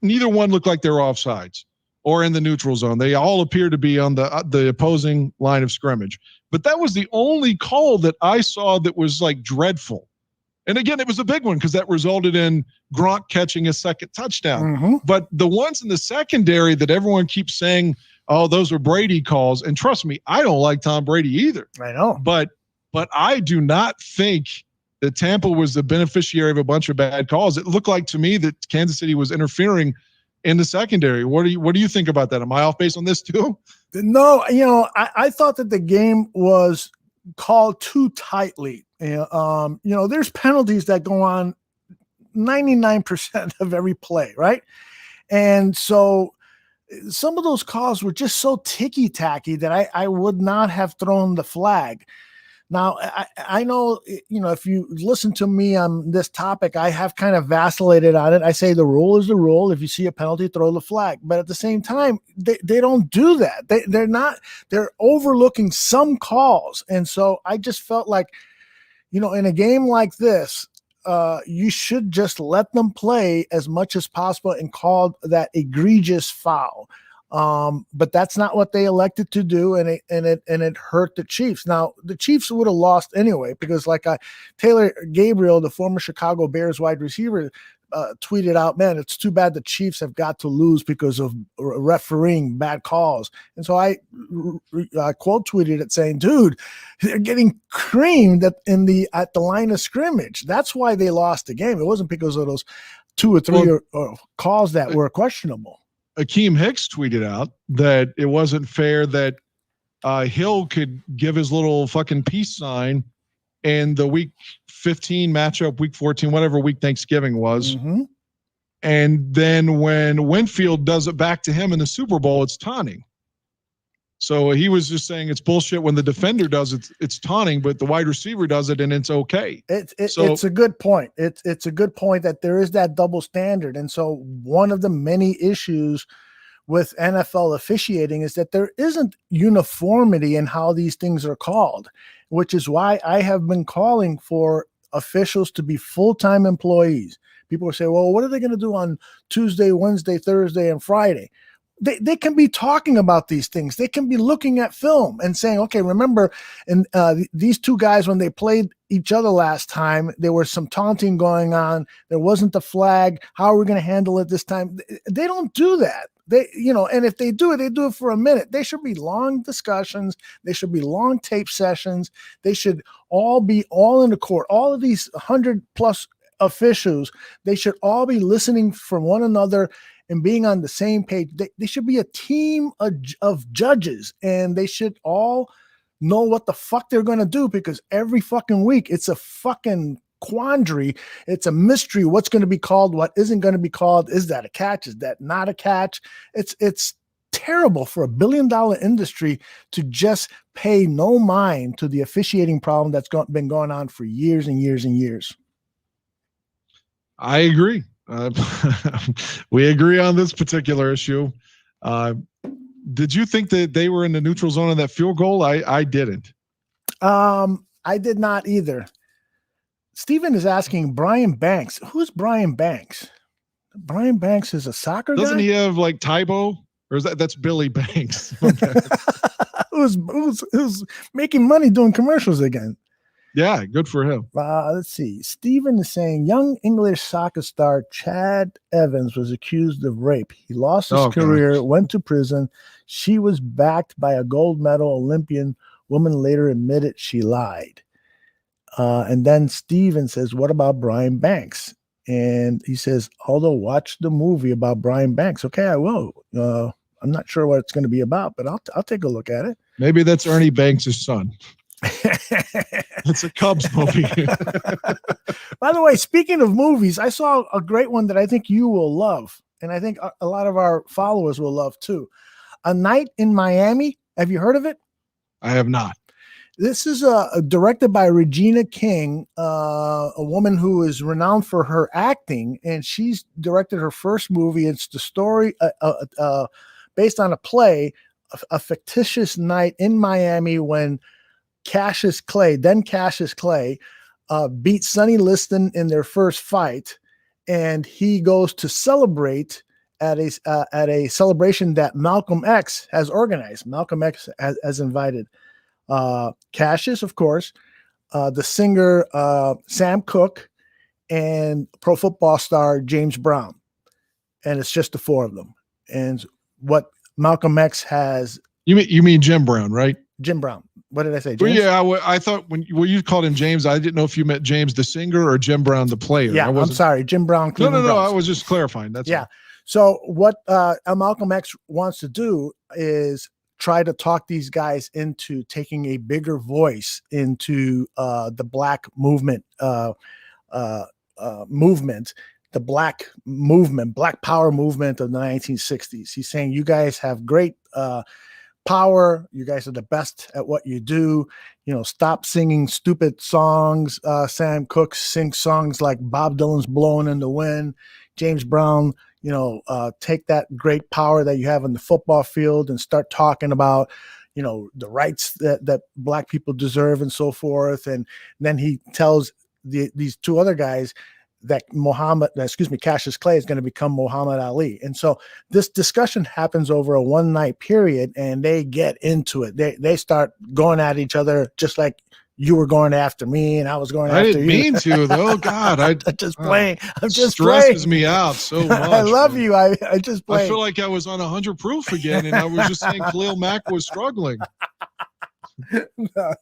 Neither one looked like they were offsides or in the neutral zone. They all appear to be on the opposing line of scrimmage. But that was the only call that I saw that was like dreadful. And again, it was a big one because that resulted in Gronk catching a second touchdown. But the ones in the secondary that everyone keeps saying, oh, those were Brady calls. And trust me, I don't like Tom Brady either. I know. But I do not think that Tampa was the beneficiary of a bunch of bad calls. It looked like to me that Kansas City was interfering in the secondary. What do you think about that? Am I off base on this too? No, I thought that the game was called too tightly. There's penalties that go on 99% of every play, right? And so some of those calls were just so ticky-tacky that I would not have thrown the flag. Now, I know, if you listen to me on this topic, I have kind of vacillated on it. I say the rule is the rule. If you see a penalty, throw the flag. But at the same time, they don't do that. They're overlooking some calls. And so I just felt like, in a game like this, you should just let them play as much as possible and call that egregious foul. But that's not what they elected to do, and it hurt the Chiefs. Now, the Chiefs would have lost anyway because, Taylor Gabriel, the former Chicago Bears wide receiver, tweeted out, "Man, it's too bad the Chiefs have got to lose because of refereeing bad calls." And so I quote tweeted it saying, "Dude, they're getting creamed at the line of scrimmage. That's why they lost the game. It wasn't because of those 2 or 3 calls that were questionable." Akeem Hicks tweeted out that it wasn't fair that Hill could give his little fucking peace sign in the week 15 matchup, week 14, whatever week Thanksgiving was. Mm-hmm. And then when Winfield does it back to him in the Super Bowl, it's taunting. So he was just saying it's bullshit when the defender does it, it's taunting, but the wide receiver does it and it's okay. It's a good point. It's a good point that there is that double standard. And so one of the many issues with NFL officiating is that there isn't uniformity in how these things are called, which is why I have been calling for officials to be full-time employees. People will say, well, what are they going to do on Tuesday, Wednesday, Thursday, and Friday? They can be talking about these things. They can be looking at film and saying, okay, remember, and these two guys, when they played each other last time, there was some taunting going on. There wasn't the flag. How are we going to handle it this time? They don't do that. And if they do it for a minute. They should be long discussions. They should be long tape sessions. They should all be in the court. All of these 100+ officials, they should all be listening from one another and being on the same page. They should be a team of judges, and they should all know what the fuck they're going to do, because every fucking week it's a fucking quandary. It's a mystery. What's going to be called? What isn't going to be called? Is that a catch? Is that not a catch? It's terrible for $1 billion industry to just pay no mind to the officiating problem that's been going on for years and years and years. I agree. We agree on this particular issue. Did you think that they were in the neutral zone on that field goal? I didn't. I did not either. Steven is asking Brian Banks. Who's Brian Banks? Brian Banks is a soccer guy? Doesn't he have like Tybo? Or is that's Billy Banks? who's making money doing commercials again? Yeah, good for him. Let's see. Steven is saying young English soccer star Chad Evans was accused of rape. He lost his career, went to prison. She was backed by a gold medal Olympian. Woman later admitted she lied. And then Steven says, what about Brian Banks? And he says, Aldo, watch the movie about Brian Banks. Okay, I will. I'm not sure what it's going to be about, but I'll take a look at it. Maybe that's Ernie Banks' son. It's a Cubs movie. By the way, speaking of movies, I saw a great one that I think you will love, and I think a lot of our followers will love too. A Night in Miami. Have you heard of it? I have not. This is directed by Regina King, a woman who is renowned for her acting, and she's directed her first movie. It's the story based on a play, a fictitious night in Miami when Cassius Clay beat Sonny Liston in their first fight, and he goes to celebrate at a celebration that Malcolm X has organized. Malcolm X has invited Cassius, of course, the singer Sam Cooke, and pro football star James Brown, and it's just the four of them. And what Malcolm X has. You mean Jim Brown, right? Jim Brown. What did I say? James? Well, yeah, I thought when you called him James, I didn't know if you meant James the singer or Jim Brown the player. Yeah, I'm sorry, Jim Brown. No. I was just clarifying. That's yeah. All. So what Malcolm X wants to do is try to talk these guys into taking a bigger voice into the black movement, the black movement, black power movement of the 1960s. He's saying, you guys have great power. You guys are the best at what you do. Stop singing stupid songs. Sam Cooke sings songs like Bob Dylan's Blowing in the Wind. James Brown, take that great power that you have in the football field and start talking about, the rights that black people deserve and so forth. And then he tells these two other guys that Cassius Clay is going to become Muhammad Ali. And so this discussion happens over a one-night period, and they get into it. They start going at each other, just like you were going after me and I was going after you. I didn't mean to, though. God, I'm just playing. I'm just stresses playing. me out so much. I love you. I just play. I feel like I was on 100 proof again, and I was just saying Khalil Mack was struggling. No,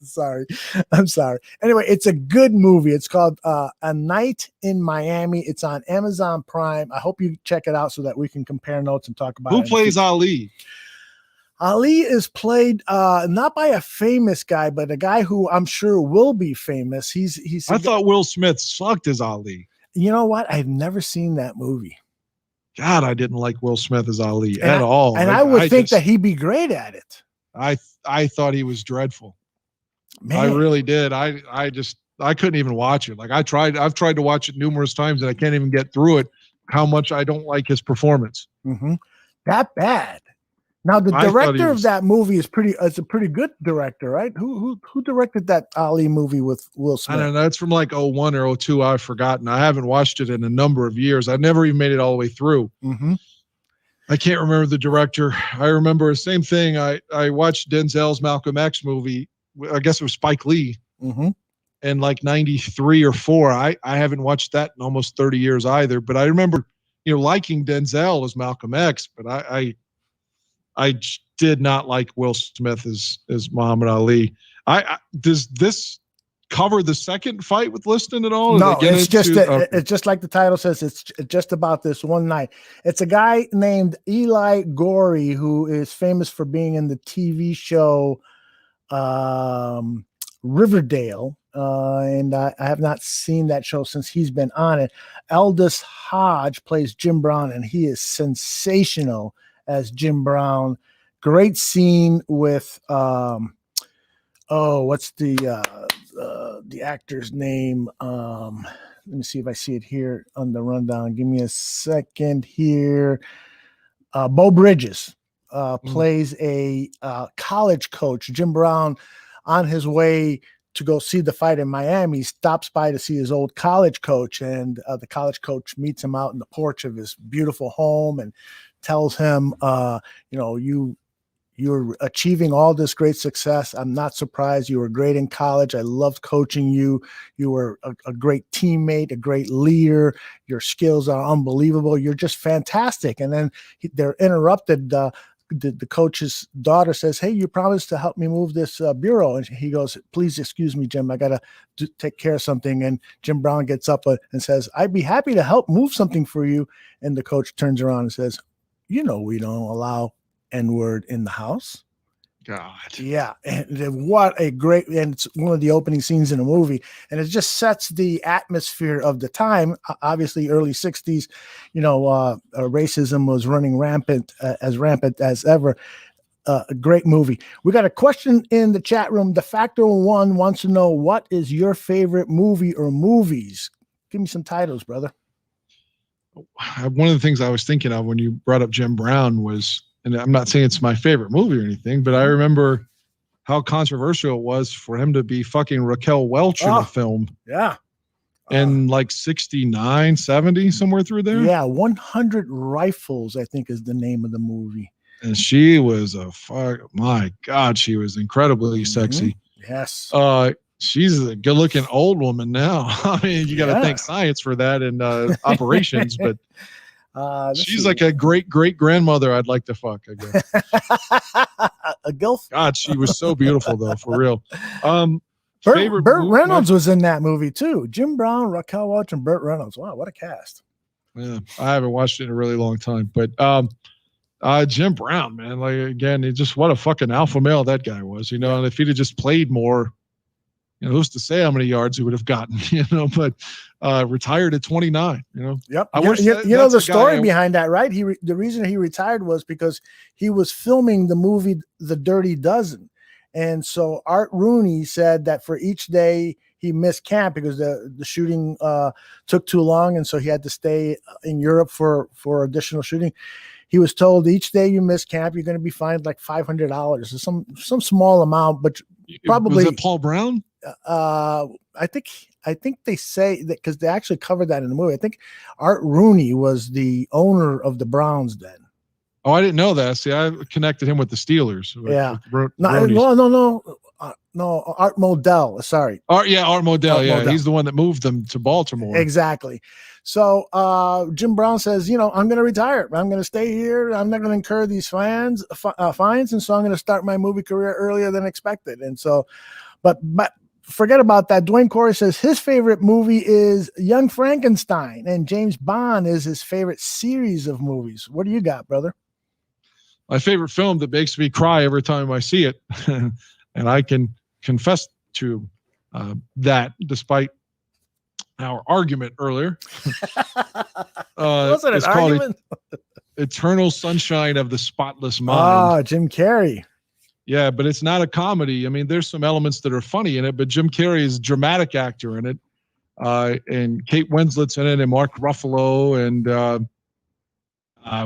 I'm sorry. Anyway, it's a good movie. It's called A Night in Miami. It's on Amazon Prime. I hope you check it out so that we can compare notes and talk about it. Who plays Ali? Ali is played not by a famous guy, but a guy who I'm sure will be famous. I thought Will Smith sucked as Ali. You know what? I've never seen that movie. God, I didn't like Will Smith as Ali at all. And I would think that he'd be great at it. I thought he was dreadful. Man. I really did. I couldn't even watch it. Like I've tried to watch it numerous times and I can't even get through it. How much I don't like his performance. Mm-hmm. That bad. Now the director of that movie is a pretty good director, right? Who directed that Ali movie with Will Smith? I don't know. It's from like 01 or 02. I've forgotten. I haven't watched it in a number of years. I never even made it all the way through. Mm-hmm. I can't remember the director. I remember the same thing. I watched Denzel's Malcolm X movie. I guess it was Spike Lee. Mm-hmm. In like 93 or 4. I haven't watched that in almost 30 years either. But I remember, liking Denzel as Malcolm X, but I did not like Will Smith as Muhammad Ali. Does this cover the second fight with Liston at all? No, it's just like the title says. It's just about this one night. It's a guy named Eli Gorey who is famous for being in the TV show Riverdale, and I have not seen that show since he's been on it. Aldous Hodge plays Jim Brown, and he is sensational as Jim Brown. Great scene with what's the actor's name? Let me see if I see it here on the rundown. Give me a second here. Bo Bridges plays a college coach. Jim Brown, on his way to go see the fight in Miami, stops by to see his old college coach, and the college coach meets him out in the porch of his beautiful home and tells him, you're achieving all this great success. I'm not surprised. You were great in college. I loved coaching you. You were a great teammate, a great leader. Your skills are unbelievable. You're just fantastic. And then they're interrupted. The coach's daughter says, "Hey, you promised to help me move this bureau." And he goes, "Please excuse me, Jim. I got to take care of something." And Jim Brown gets up and says, "I'd be happy to help move something for you." And the coach turns around and says, "We don't allow N-word in the house." God. Yeah. And what a great, and it's one of the opening scenes in the movie. And it just sets the atmosphere of the time. Obviously, early 60s, racism was running rampant as ever. A great movie. We got a question in the chat room. The Factor One wants to know, what is your favorite movie or movies? Give me some titles, brother. One of the things I was thinking of when you brought up Jim Brown was, and I'm not saying it's my favorite movie or anything, but I remember how controversial it was for him to be fucking Raquel Welch in a film. Yeah. And like 69, 70, somewhere through there. Yeah. 100 Rifles, I think, is the name of the movie. And she was my God, she was incredibly sexy. Yes. She's a good looking old woman now. I mean, you got to thank science for that and operations, but she's like a great grandmother I'd like to fuck, I guess. A gilf? God, she was so beautiful though, for real. Burt Reynolds was in that movie too. Jim Brown, Raquel Welch, and Burt Reynolds. Wow, what a cast. Yeah, I haven't watched it in a really long time, but Jim Brown, man, like again, what a fucking alpha male that guy was, and if he'd have just played more, who's to say how many yards he would have gotten, but retired at 29, Yep. I You wish know that's the a story guy behind that, right? The reason he retired was because he was filming the movie The Dirty Dozen. And so Art Rooney said that for each day he missed camp because the shooting took too long, and so he had to stay in Europe for additional shooting. He was told each day you miss camp, you're going to be fined like $500, some small amount, but probably. Was it Paul Brown? I think they say that because they actually covered that in the movie. I think Art Rooney was the owner of the Browns then. Oh, I didn't know that. See, I connected him with the Steelers. Yeah. With No, Art Modell. Sorry. Art Modell. Yeah, Modell. he's the one that moved them to Baltimore. Exactly. So Jim Brown says, I'm going to retire. I'm going to stay here. I'm not going to incur these fines, and so I'm going to start my movie career earlier than expected. And so, but forget about that. Dwayne Corey says his favorite movie is Young Frankenstein, and James Bond is his favorite series of movies. What do you got, brother? My favorite film that makes me cry every time I see it, and I can confess to that despite our argument earlier. Wasn't it's an called argument? Eternal Sunshine of the Spotless Mind. Ah, Jim Carrey. Yeah, but it's not a comedy. I mean, there's some elements that are funny in it, but Jim Carrey is a dramatic actor in it. And Kate Winslet's in it, and Mark Ruffalo, and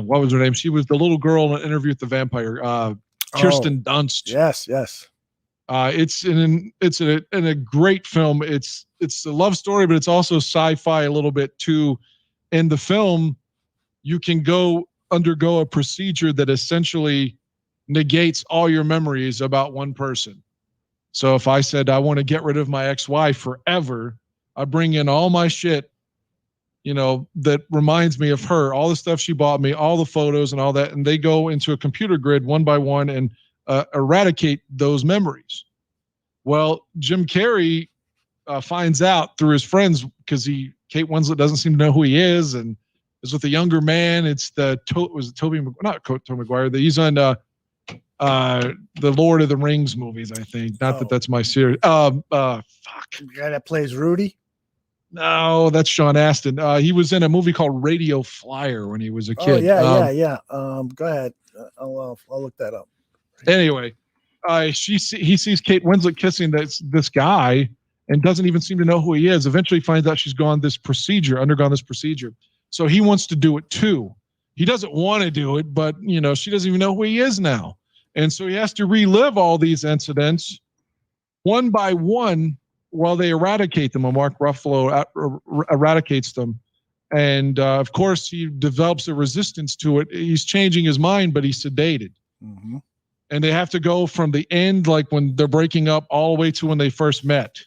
what was her name? She was the little girl in an Interview with the Vampire, Kirsten Dunst. Yes. It's in a great film. It's a love story, but it's also sci-fi a little bit too. In the film, you can undergo a procedure that essentially negates all your memories about one person. So if I said I want to get rid of my ex-wife forever, I bring in all my shit, that reminds me of her, all the stuff she bought me, all the photos and all that, and they go into a computer grid one by one and eradicate those memories. Well, Jim Carrey finds out through his friends because Kate Winslet doesn't seem to know who he is, and is with a younger man. It's Tobey Maguire. He's on the Lord of the Rings movies, I think. Not that's my series. Fuck. The guy that plays Rudy? No, that's Sean Astin. He was in a movie called Radio Flyer when he was a kid. Oh, yeah. Go ahead. I'll look that up. Anyway, he sees Kate Winslet kissing this guy and doesn't even seem to know who he is. Eventually finds out she's undergone this procedure. So he wants to do it too. He doesn't want to do it, but she doesn't even know who he is now. And so he has to relive all these incidents one by one while they eradicate them. Mark Ruffalo eradicates them. And of course, he develops a resistance to it. He's changing his mind, but he's sedated. Mm-hmm. And they have to go from the end, like when they're breaking up, all the way to when they first met.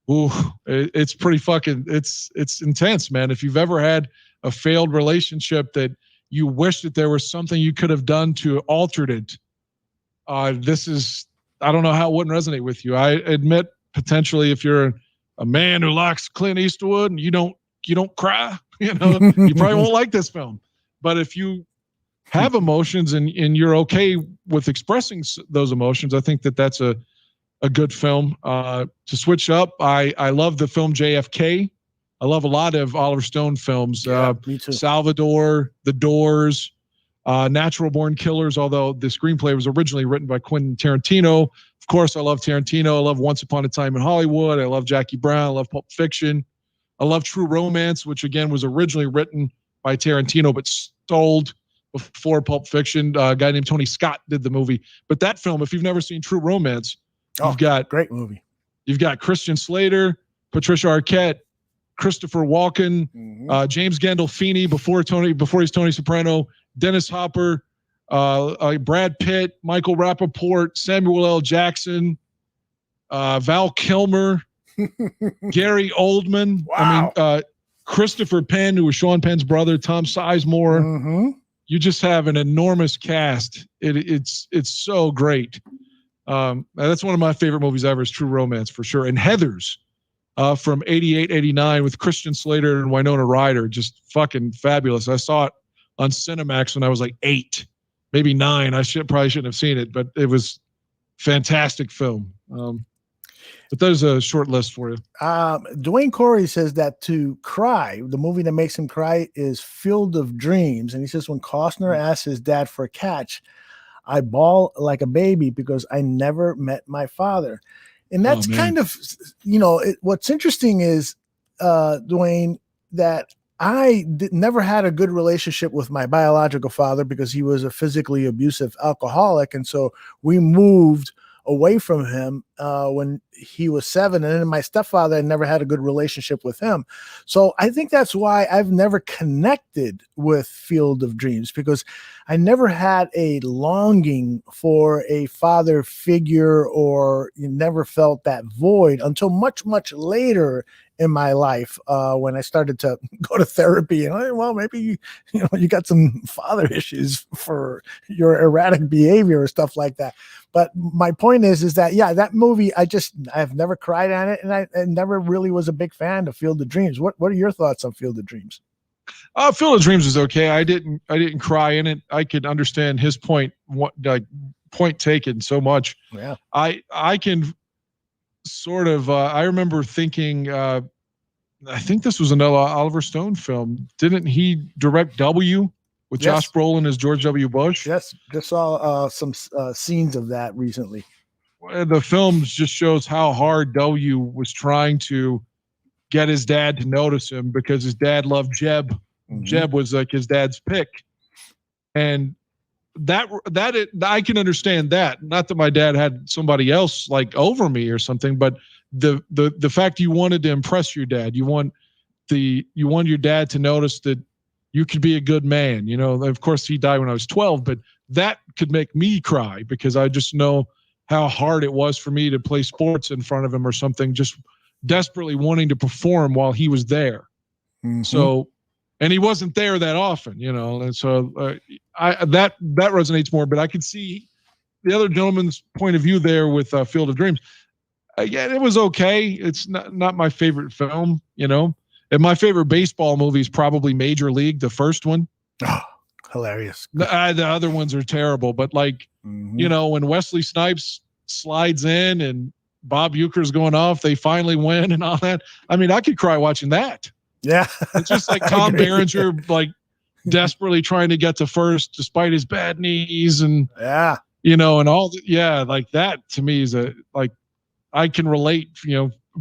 Ooh, it's pretty fucking, it's intense, man. If you've ever had a failed relationship that you wish that there was something you could have done to alter it, this is, I don't know how it wouldn't resonate with you. I admit, potentially, if you're a man who likes Clint Eastwood and you don't cry, you probably won't like this film. But if you have emotions and you're okay with expressing those emotions, I think that's a good film. To switch up, I love the film JFK. I love a lot of Oliver Stone films. Me too. Salvador, The Doors, Natural Born Killers, although the screenplay was originally written by Quentin Tarantino. Of course, I love Tarantino. I love Once Upon a Time in Hollywood. I love Jackie Brown. I love Pulp Fiction. I love True Romance, which again was originally written by Tarantino but sold before Pulp Fiction. A guy named Tony Scott did the movie. But that film, if you've never seen True Romance, you've got great movie. You've got Christian Slater, Patricia Arquette, Christopher Walken, James Gandolfini before he's Tony Soprano, Dennis Hopper, Brad Pitt, Michael Rappaport, Samuel L. Jackson, Val Kilmer, Gary Oldman. Wow. I mean, Christopher Penn, who was Sean Penn's brother, Tom Sizemore. Mm-hmm. You just have an enormous cast. It's so great. That's one of my favorite movies ever is True Romance for sure. And Heathers. from 88, 89 with Christian Slater and Winona Ryder. Just fucking fabulous. I saw it on Cinemax when I was like 8, maybe 9. I probably shouldn't have seen it, but it was fantastic film. But there's a short list for you. Dwayne Corey says that to cry, the movie that makes him cry is Field of Dreams. And he says when Costner asks his dad for a catch, I bawl like a baby because I never met my father. And that's kind of, what's interesting is, Dwayne, that I never had a good relationship with my biological father because he was a physically abusive alcoholic. And so we moved away from him when he was 7, and then my stepfather, I never had a good relationship with him. So I think that's why I've never connected with Field of Dreams, because I never had a longing for a father figure, or never felt that void until much, much later in my life when I started to go to therapy. And well, maybe you got some father issues for your erratic behavior or stuff like that. But my point is that, yeah, that movie, I've never cried on it, and I never really was a big fan of Field of Dreams. What are your thoughts on Field of Dreams? Field of Dreams is okay. I didn't cry in it. I could understand his point taken so much. Yeah. I can sort of, I remember thinking, I think this was another Oliver Stone film. Didn't he direct W with Josh Brolin as George W. Bush? Yes, just saw some scenes of that recently. The film just shows how hard W was trying to get his dad to notice him, because his dad loved Jeb. Mm-hmm. Jeb was like his dad's pick. And that I can understand that. Not that my dad had somebody else like over me or something, but the fact you wanted to impress your dad, you want your dad to notice that you could be a good man. Of course he died when I was 12, but that could make me cry, because I just know how hard it was for me to play sports in front of him or something, just desperately wanting to perform while he was there. Mm-hmm. So, and he wasn't there that often, and so that resonates more. But I could see the other gentleman's point of view there with Field of Dreams. Yeah, it was okay. It's not my favorite film, And my favorite baseball movie is probably Major League, the first one. Oh, hilarious. The other ones are terrible, but when Wesley Snipes slides in and Bob Uecker's going off, they finally win and all that. I mean, I could cry watching that. Yeah. It's just like Tom Berenger, desperately trying to get to first despite his bad knees, and and all like that to me is I can relate,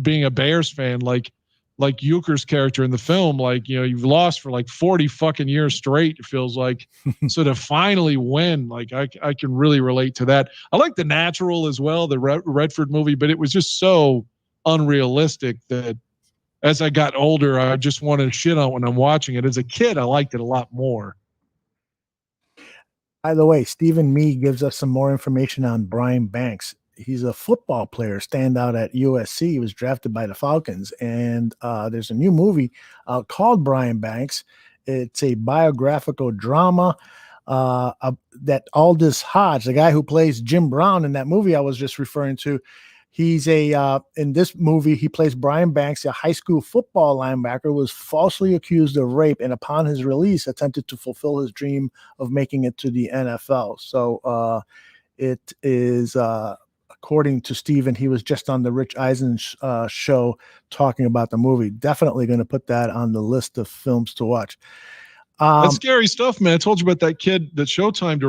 being a Bears fan, like Uecker's character in the film, you've lost for 40 fucking years straight, it feels like. So to finally win, I can really relate to that. I like The Natural as well, the Redford movie, but it was just so unrealistic that as I got older, I just wanted to shit on when I'm watching it. As a kid, I liked it a lot more. By the way, Stephen Mee gives us some more information on Brian Banks. He's a football player, standout at USC. He was drafted by the Falcons. And there's a new movie called Brian Banks. It's a biographical drama that Aldous Hodge, the guy who plays Jim Brown in that movie I was just referring to, he's in this movie, he plays Brian Banks, a high school football linebacker who was falsely accused of rape, and upon his release attempted to fulfill his dream of making it to the NFL. So it is... according to Steven, he was just on the Rich Eisen show talking about the movie. Definitely going to put that on the list of films to watch. That's scary stuff, man. I told you about that kid, that Showtime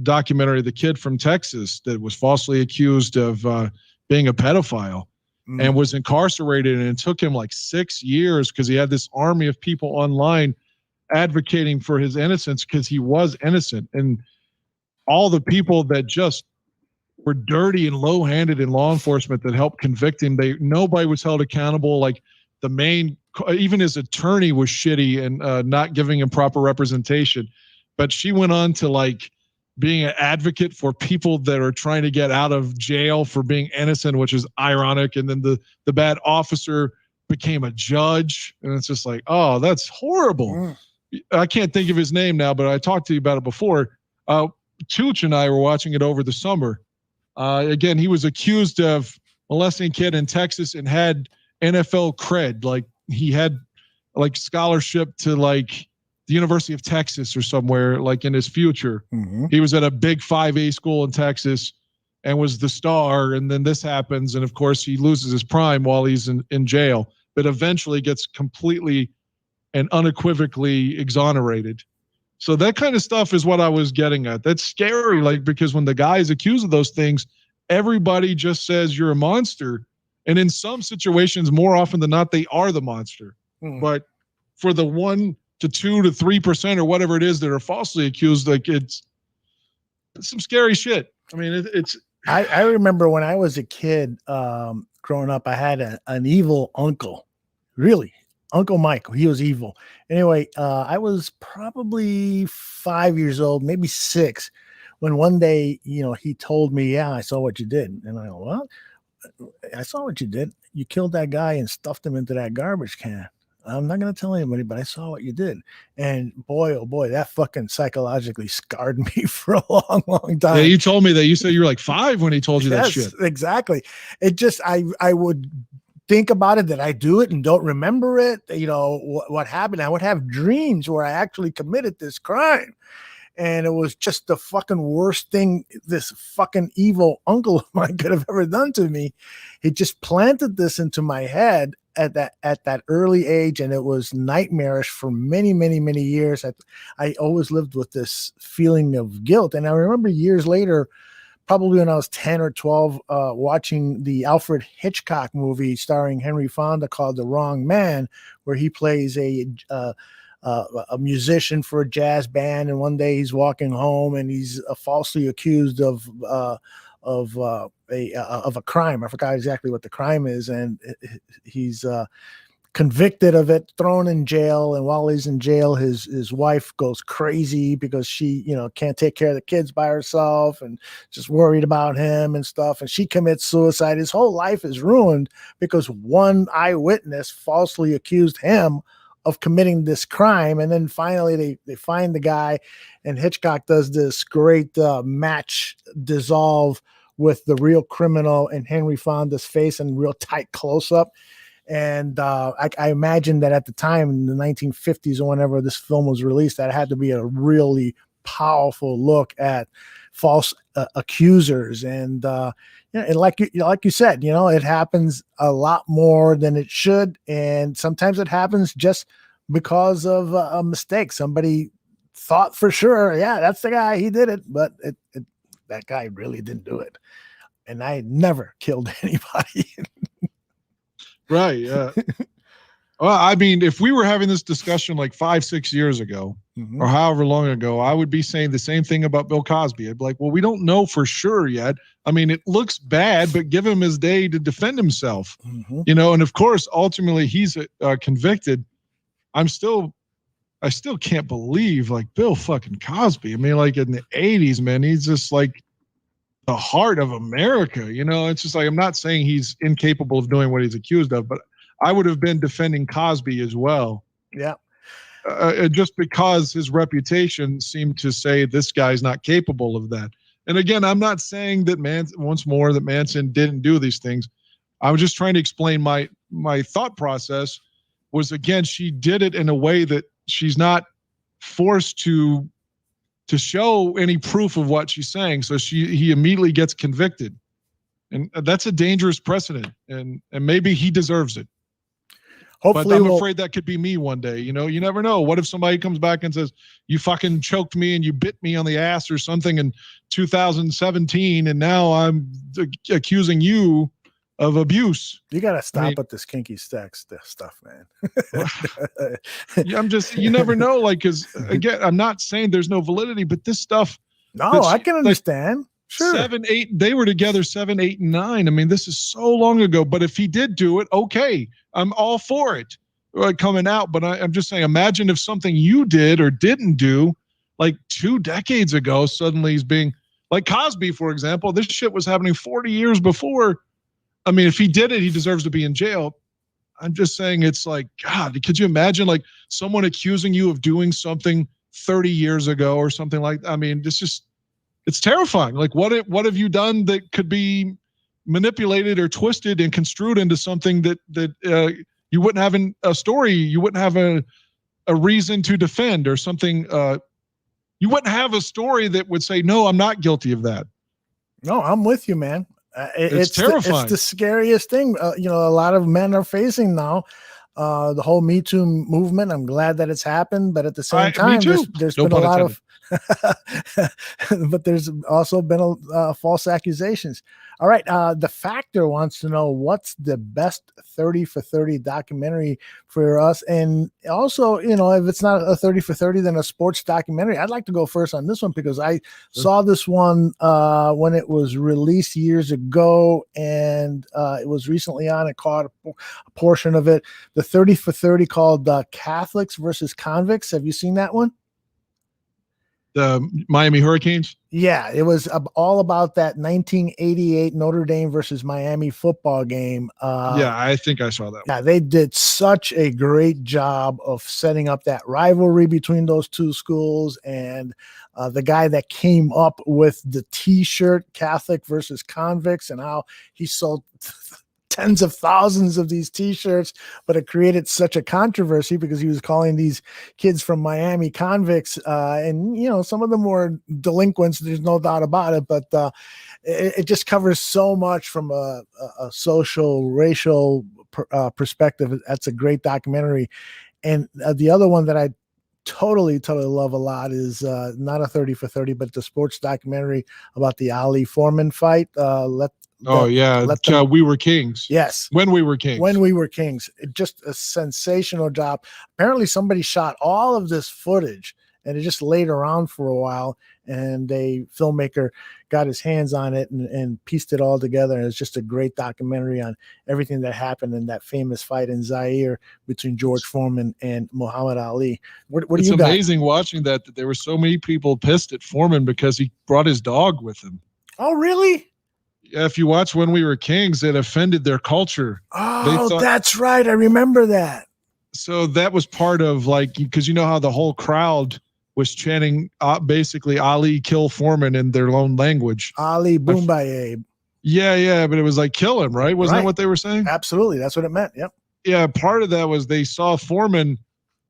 documentary, the kid from Texas that was falsely accused of being a pedophile and was incarcerated. And it took him 6 years because he had this army of people online advocating for his innocence, because he was innocent. And all the people that just were dirty and low-handed in law enforcement that helped convict him, nobody was held accountable. Even his attorney was shitty and not giving him proper representation. But she went on to being an advocate for people that are trying to get out of jail for being innocent, which is ironic. And then the bad officer became a judge, and it's just oh, that's horrible. I can't think of his name now, but I talked to you about it before. Tooch and I were watching it over the summer. Again, he was accused of molesting a kid in Texas and had NFL cred. Like he had like scholarship to like the University of Texas or somewhere like in his future. Mm-hmm. He was at a big 5A school in Texas and was the star. And then this happens. And of course he loses his prime while he's in jail, but eventually gets completely and unequivocally exonerated. So that kind of stuff is what I was getting at. That's scary. Like, because when the guy is accused of those things, everybody just says you're a monster. And in some situations, more often than not, they are the monster. But for the 1 to 2 to 3% or whatever it is that are falsely accused, like it's some scary shit. I mean, I remember when I was a kid growing up, I had an evil uncle, really. Uncle Mike, he was evil. Anyway, I was probably 5 years old, maybe 6, when one day, he told me, "Yeah, I saw what you did." And I go, "What?" "I saw what you did. You killed that guy and stuffed him into that garbage can. I'm not going to tell anybody, but I saw what you did." And boy, oh boy, that fucking psychologically scarred me for a long, long time. Yeah, you told me that. You said you were like 5 when he told you that shit. Exactly. It just, I would think about it, that I do it and don't remember it. What happened. I would have dreams where I actually committed this crime. And it was just the fucking worst thing this fucking evil uncle of mine could have ever done to me. He just planted this into my head at that early age, and it was nightmarish for many, many, many years. I always lived with this feeling of guilt. And I remember years later, probably when I was 10 or 12, watching the Alfred Hitchcock movie starring Henry Fonda called The Wrong Man, where he plays a musician for a jazz band. And one day he's walking home and he's falsely accused of a crime. I forgot exactly what the crime is. And he's convicted of it, thrown in jail. And while he's in jail, his wife goes crazy because she, can't take care of the kids by herself and just worried about him and stuff. And she commits suicide. His whole life is ruined because one eyewitness falsely accused him of committing this crime. And then finally they find the guy, and Hitchcock does this great match dissolve with the real criminal in Henry Fonda's face and real tight close up. And I imagine that at the time in the 1950s or whenever this film was released, that had to be a really powerful look at false accusers. And and like you said, it happens a lot more than it should, and sometimes it happens just because of a mistake. Somebody thought for sure, yeah, that's the guy, he did it, but that guy really didn't do it. And I never killed anybody. Right. Yeah. Well, I mean, if we were having this discussion like 5-6 years ago, or however long ago, I would be saying the same thing about Bill Cosby. I'd be like, well, we don't know for sure yet. I mean, it looks bad, but give him his day to defend himself. And of course, ultimately he's convicted. I still can't believe like Bill fucking Cosby. I mean, like in the 80s, man, he's just like the heart of America. It's just like, I'm not saying he's incapable of doing what he's accused of, but I would have been defending Cosby as well. Yeah. Just because his reputation seemed to say this guy's not capable of that. And again, I'm not saying that Manson didn't do these things. I was just trying to explain my thought process was, again, she did it in a way that she's not forced to show any proof of what she's saying. So he immediately gets convicted. And that's a dangerous precedent. And maybe he deserves it. Hopefully, but I'm afraid that could be me one day. You never know. What if somebody comes back and says, you fucking choked me and you bit me on the ass or something in 2017, and now I'm accusing you of abuse? You got to stop with this kinky sex stuff, man. You never know. Like, because again, I'm not saying there's no validity, but this stuff. No, I can understand. Sure. 7, 8, they were together 7, 8, and 9. I mean, this is so long ago, but if he did do it, okay, I'm all for it coming out. But I'm just saying, imagine if something you did or didn't do like 2 decades ago, suddenly is being like Cosby, for example. This shit was happening 40 years before. I mean, if he did it, he deserves to be in jail. I'm just saying, it's like, God, could you imagine like someone accusing you of doing something 30 years ago or something like, I mean, it's terrifying. Like, what have you done that could be manipulated or twisted and construed into something that you wouldn't have a story, you wouldn't have a reason to defend or something. You wouldn't have a story that would say, no, I'm not guilty of that. No, I'm with you, man. It's terrifying. It's the scariest thing. A lot of men are facing now. The whole Me Too movement. I'm glad that it's happened, but at the same time, there's been a lot of, but there's also been false accusations. All right. The Factor wants to know what's the best 30 for 30 documentary for us. And also, if it's not a 30 for 30, then a sports documentary. I'd like to go first on this one because I saw this one when it was released years ago, and it was recently on. I caught a portion of it. The 30 for 30 called Catholics versus Convicts. Have you seen that one? The Miami Hurricanes? Yeah, it was all about that 1988 Notre Dame versus Miami football game. Yeah, I think I saw that. Yeah, they did such a great job of setting up that rivalry between those two schools, and the guy that came up with the T-shirt Catholic versus Convicts and how he sold tens of thousands of these T-shirts, but it created such a controversy because he was calling these kids from Miami convicts, and some of them were delinquents. There's no doubt about it, but it just covers so much from a social, racial perspective. That's a great documentary. And the other one that I totally love a lot is not a 30 for 30, but the sports documentary about the Ali Foreman fight. We Were Kings. Yes. When We Were Kings. When We Were Kings. Just a sensational job. Apparently somebody shot all of this footage and it just laid around for a while, and a filmmaker got his hands on it and pieced it all together. And it's just a great documentary on everything that happened in that famous fight in Zaire between George Foreman and Muhammad Ali. What do you got? It's amazing watching that there were so many people pissed at Foreman because he brought his dog with him. Oh, really? If you watch When We Were Kings, it offended their culture. Oh, that's right. I remember that. So that was part of, because you know how the whole crowd was chanting basically Ali kill Foreman in their own language. Ali Boombaye. Yeah, but it was like kill him, right? Wasn't that what they were saying? Absolutely. That's what it meant. Yep. Yeah, part of that was they saw Foreman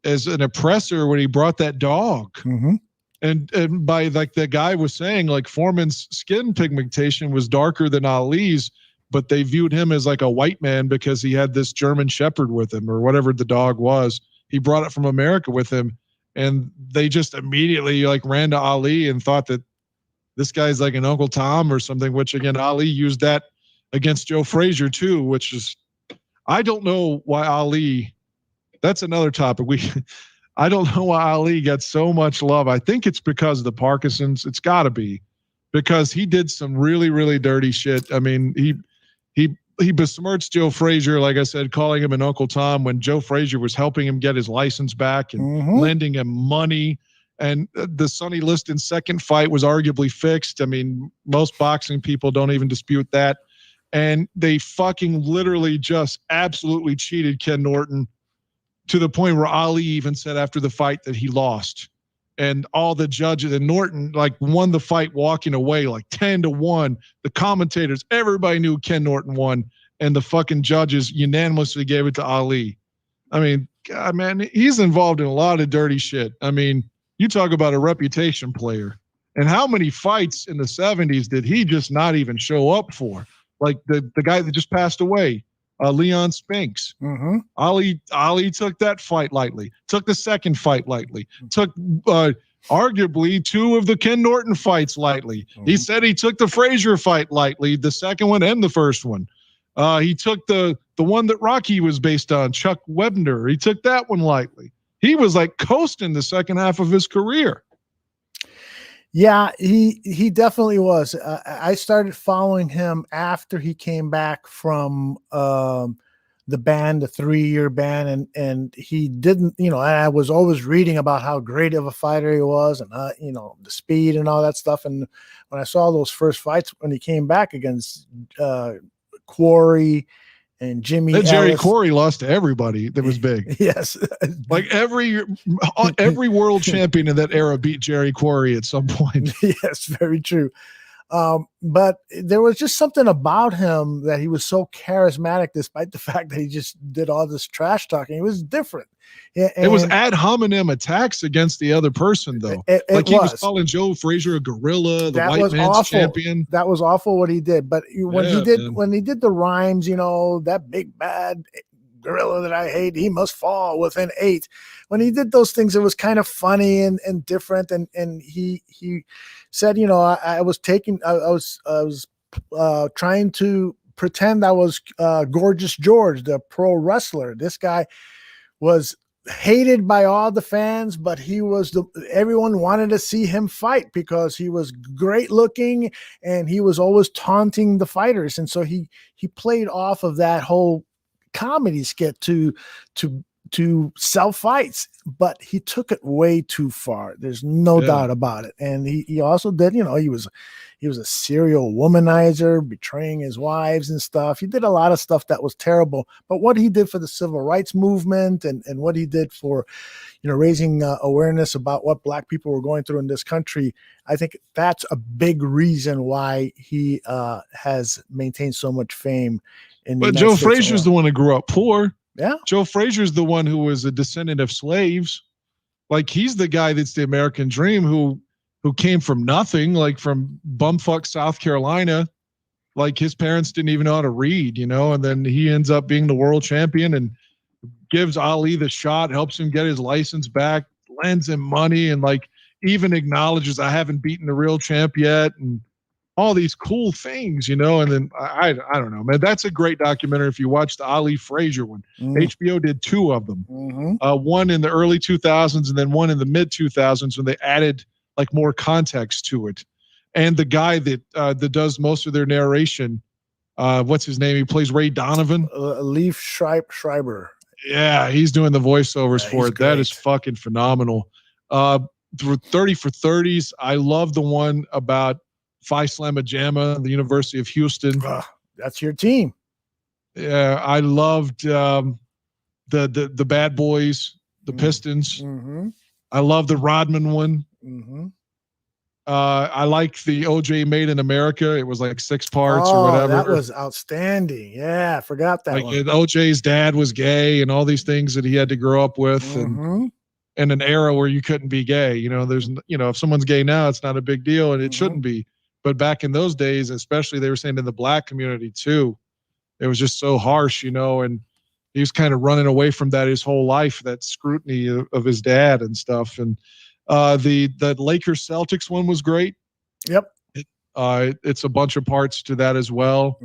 as an oppressor when he brought that dog. Mm-hmm. And by the guy was saying, Foreman's skin pigmentation was darker than Ali's, but they viewed him as a white man because he had this German Shepherd with him or whatever the dog was. He brought it from America with him, and they just immediately ran to Ali and thought that this guy's like an Uncle Tom or something, which again, Ali used that against Joe Frazier too, which is, I don't know why Ali, that's another topic. I don't know why Ali gets so much love. I think it's because of the Parkinson's. It's got to be because he did some really, really dirty shit. I mean, he besmirched Joe Frazier, like I said, calling him an Uncle Tom when Joe Frazier was helping him get his license back and lending him money. And the Sonny Liston second fight was arguably fixed. I mean, most boxing people don't even dispute that. And they fucking literally just absolutely cheated Ken Norton to the point where Ali even said after the fight that he lost. And all the judges, and Norton won the fight walking away 10-1. The commentators, everybody knew Ken Norton won, and the fucking judges unanimously gave it to Ali. I mean, God, man, he's involved in a lot of dirty shit. I mean, you talk about a reputation player, and how many fights in the 70s did he just not even show up for? Like the guy that just passed away, Leon Spinks. Mm-hmm. Ali took that fight lightly, took the second fight lightly, took arguably two of the Ken Norton fights lightly. Mm-hmm. He said he took the Frazier fight lightly, the second one and the first one. He took the one that Rocky was based on, Chuck Webner. He took that one lightly. He was coasting the second half of his career. Yeah, he definitely was. I started following him after he came back from the ban, the 3-year ban, and he didn't, I was always reading about how great of a fighter he was and, the speed and all that stuff. And when I saw those first fights, when he came back against Quarry and Jimmy Ellis. Jerry Quarry lost to everybody that was big. Yes. Every world champion in that era beat Jerry Quarry at some point. Yes, very true. But there was just something about him that he was so charismatic, despite the fact that he just did all this trash talking. He was different. It was ad hominem attacks against the other person, though. He was calling Joe Frazier a gorilla, the white man's champion. That was awful what he did. But when he did the rhymes, that big bad gorilla that I hate, he must fall within 8. When he did those things, it was kind of funny and different. And he said, I was trying to pretend I was Gorgeous George, the pro wrestler. This guy was hated by all the fans, but everyone wanted to see him fight because he was great looking and he was always taunting the fighters. And so he played off of that whole comedy skit to sell fights, but he took it way too far. There's no doubt about it. And he also did, he was a serial womanizer, betraying his wives and stuff. He did a lot of stuff that was terrible, but what he did for the civil rights movement and what he did for, raising awareness about what Black people were going through in this country, I think that's a big reason why he has maintained so much fame. But Joe Frazier's the one who grew up poor. Yeah. Joe Frazier's the one who was a descendant of slaves. Like, he's the guy that's the American dream who came from nothing, like from bumfuck South Carolina. Like, his parents didn't even know how to read, and then he ends up being the world champion and gives Ali the shot, helps him get his license back, lends him money, and like even acknowledges, I haven't beaten the real champ yet, and all these cool things, and then I don't know, man. That's a great documentary if you watch the Ali Frazier one. HBO did 2 of them. One in the early 2000s and then one in the mid 2000s when they added like more context to it. And the guy that does most of their narration, what's his name? He plays Ray Donovan. Leif Schreiber. Yeah, he's doing the voiceovers for it. Great. That is fucking phenomenal. Through 30 for 30s, I love the one about Phi Slamma Jamma, the University of Houston. That's your team. Yeah, I loved the Bad Boys, the Pistons. I love the Rodman one. I like the OJ Made in America. It was like 6 parts or whatever. That was outstanding. Yeah, I forgot that one. OJ's dad was gay and all these things that he had to grow up with, and in an era where you couldn't be gay. There's if someone's gay now, it's not a big deal, and it shouldn't be. But back in those days, especially, they were saying in the Black community too, it was just so harsh, and he was kind of running away from that his whole life, that scrutiny of his dad and stuff. And the Lakers Celtics one was great. Yep. It's a bunch of parts to that as well.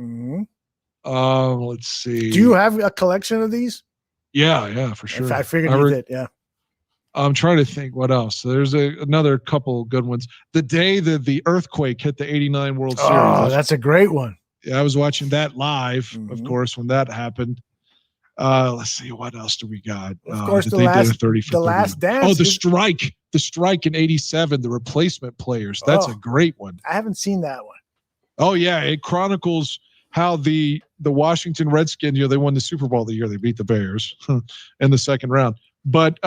Let's see. Do you have a collection of these? Yeah, for sure. I figured you did. Yeah. I'm trying to think what else. There's another couple good ones. The day that the earthquake hit the '89 World Series. Oh, that's a great one. Yeah, I was watching that live, of course, when that happened. Let's see, what else do we got? Of course, the last dance. Oh, the strike in '87, the replacement players. That's a great one. I haven't seen that one. Oh yeah, it chronicles how the Washington Redskins, they won the Super Bowl the year they beat the Bears in the second round, but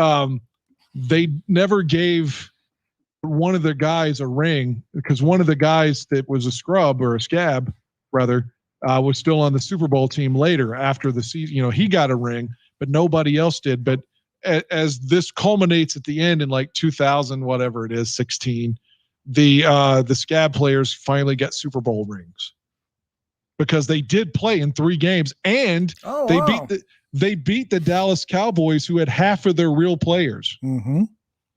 they never gave one of the guys a ring because one of the guys that was a scrub or a scab, rather, was still on the Super Bowl team later after the season. He got a ring, but nobody else did. But as this culminates at the end in like 2000, whatever it is, 16, the scab players finally get Super Bowl rings because they did play in 3 games and they beat the Dallas Cowboys, who had half of their real players.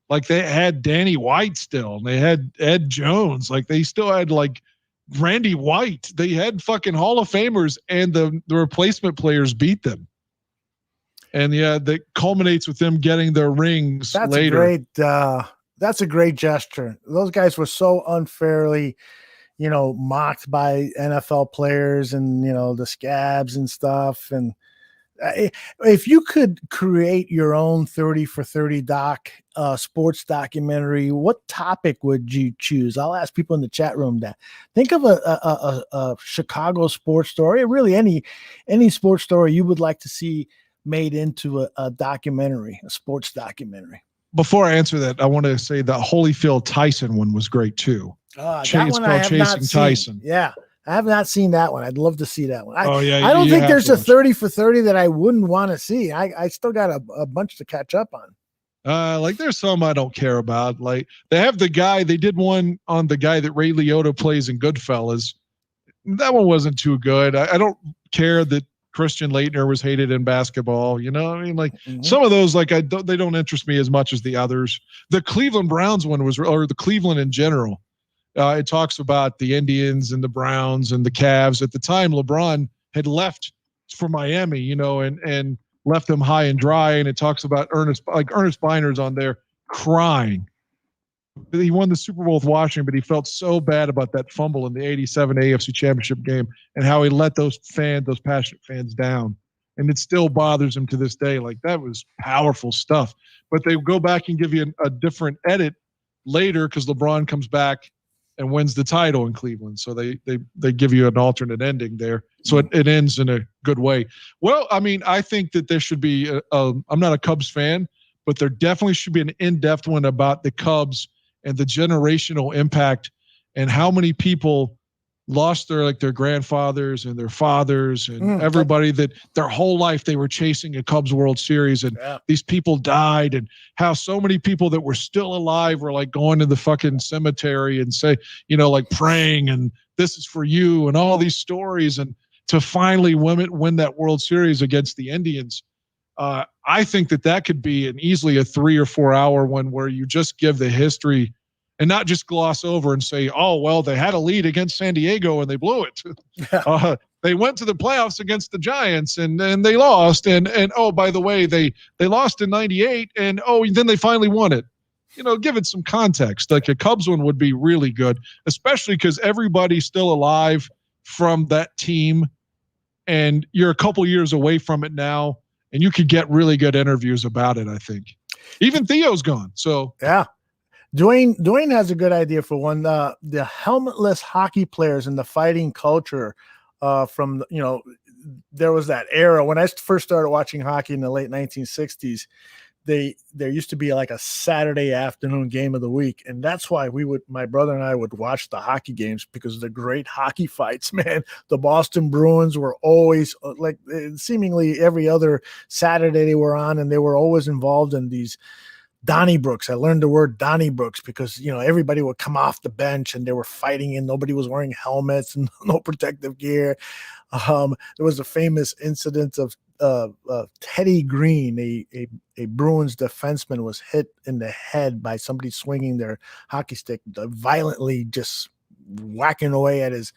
Like, they had Danny White still, and they had Ed Jones. Like, they still had like Randy White. They had fucking Hall of Famers, and the replacement players beat them. And yeah, that culminates with them getting their rings later. That's a great gesture. Those guys were so unfairly, mocked by NFL players and, the scabs and stuff. And if you could create your own 30 for 30 sports documentary, what topic would you choose? I'll ask people in the chat room that. Think of a Chicago sports story, really any sports story you would like to see made into a documentary, a sports documentary. Before I answer that, I want to say the Holyfield Tyson one was great too. It's called Chasing Tyson. Yeah. I have not seen that one. I'd love to see that one. I don't you think have there's to a watch 30 for 30 that I wouldn't want to see. I still got a bunch to catch up on. Like there's some I don't care about. Like they have the guy, they did one on the guy that Ray Liotta plays in Goodfellas. That one wasn't too good. I don't care that Christian Laettner was hated in basketball. You know what I mean? Like some of those, like they don't interest me as much as the others. The Cleveland Browns one was, or the Cleveland in general. It talks about the Indians and the Browns and the Cavs. At the time, LeBron had left for Miami, you know, and left them high and dry. And it talks about Ernest Biner's on there crying. He won the Super Bowl with Washington, but he felt so bad about that fumble in the '87 AFC Championship game and how he let those passionate fans down. And it still bothers him to this day. Like that was powerful stuff. But they go back and give you a different edit later because LeBron comes back and wins the title in Cleveland. So they give you an alternate ending there. So it ends in a good way. Well, I mean, I think that there should be I'm not a Cubs fan, but there definitely should be an in-depth one about the Cubs and the generational impact and how many people lost their grandfathers and their fathers and everybody that their whole life they were chasing a Cubs World Series and these people died, and how so many people that were still alive were like going to the fucking cemetery and say, you know, like praying and this is for you and all these stories, and to finally win that World Series against the Indians. I think that could be easily a 3 or 4 hour one where you just give the history and not just gloss over and say, oh, well, they had a lead against San Diego and they blew it. They went to the playoffs against the Giants and they lost. And oh, by the way, they lost in 98 and then they finally won it. You know, give it some context. Like a Cubs one would be really good, especially because everybody's still alive from that team and you're a couple years away from it now. And you could get really good interviews about it, I think. Even Theo's gone. So yeah. Dwayne has a good idea for one. The helmetless hockey players and the fighting culture from, you know, there was that era when I first started watching hockey in the late 1960s. There used to be like a Saturday afternoon game of the week. And that's why my brother and I would watch the hockey games, because of the great hockey fights, man. The Boston Bruins were always like seemingly every other Saturday they were on, and they were always involved in these Donnybrooks. I learned the word Donnybrooks because, you know, everybody would come off the bench and they were fighting and nobody was wearing helmets and no protective gear. There was a famous incident of Teddy Green, a Bruins defenseman, was hit in the head by somebody swinging their hockey stick, violently just whacking away at his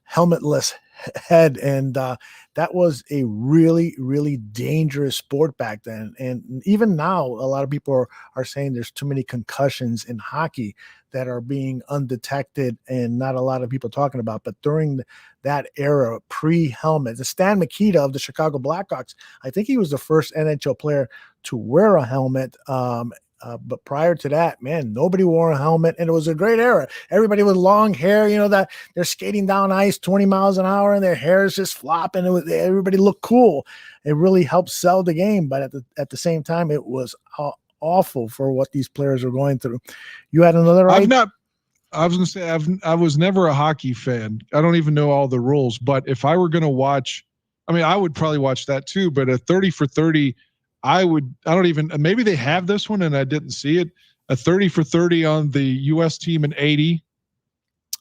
helmetless head. And that was a really, really dangerous sport back then. And even now, a lot of people are saying there's too many concussions in hockey that are being undetected and not a lot of people talking about. But during that era, pre-helmet, the Stan Mikita of the Chicago Blackhawks, I think he was the first NHL player to wear a helmet. But prior to that, man, nobody wore a helmet, and it was a great era. Everybody with long hair, you know, that they're skating down ice 20 miles an hour and their hair is just flopping. Everybody looked cool. It really helped sell the game, but at the same time, it was awful for what these players are going through. You had another idea? I was going to say, I was never a hockey fan. I don't even know all the rules, but if I were going to watch, I mean, I would probably watch that too, but a 30 for 30, maybe they have this one and I didn't see it. A 30 for 30 on the U.S. team in 80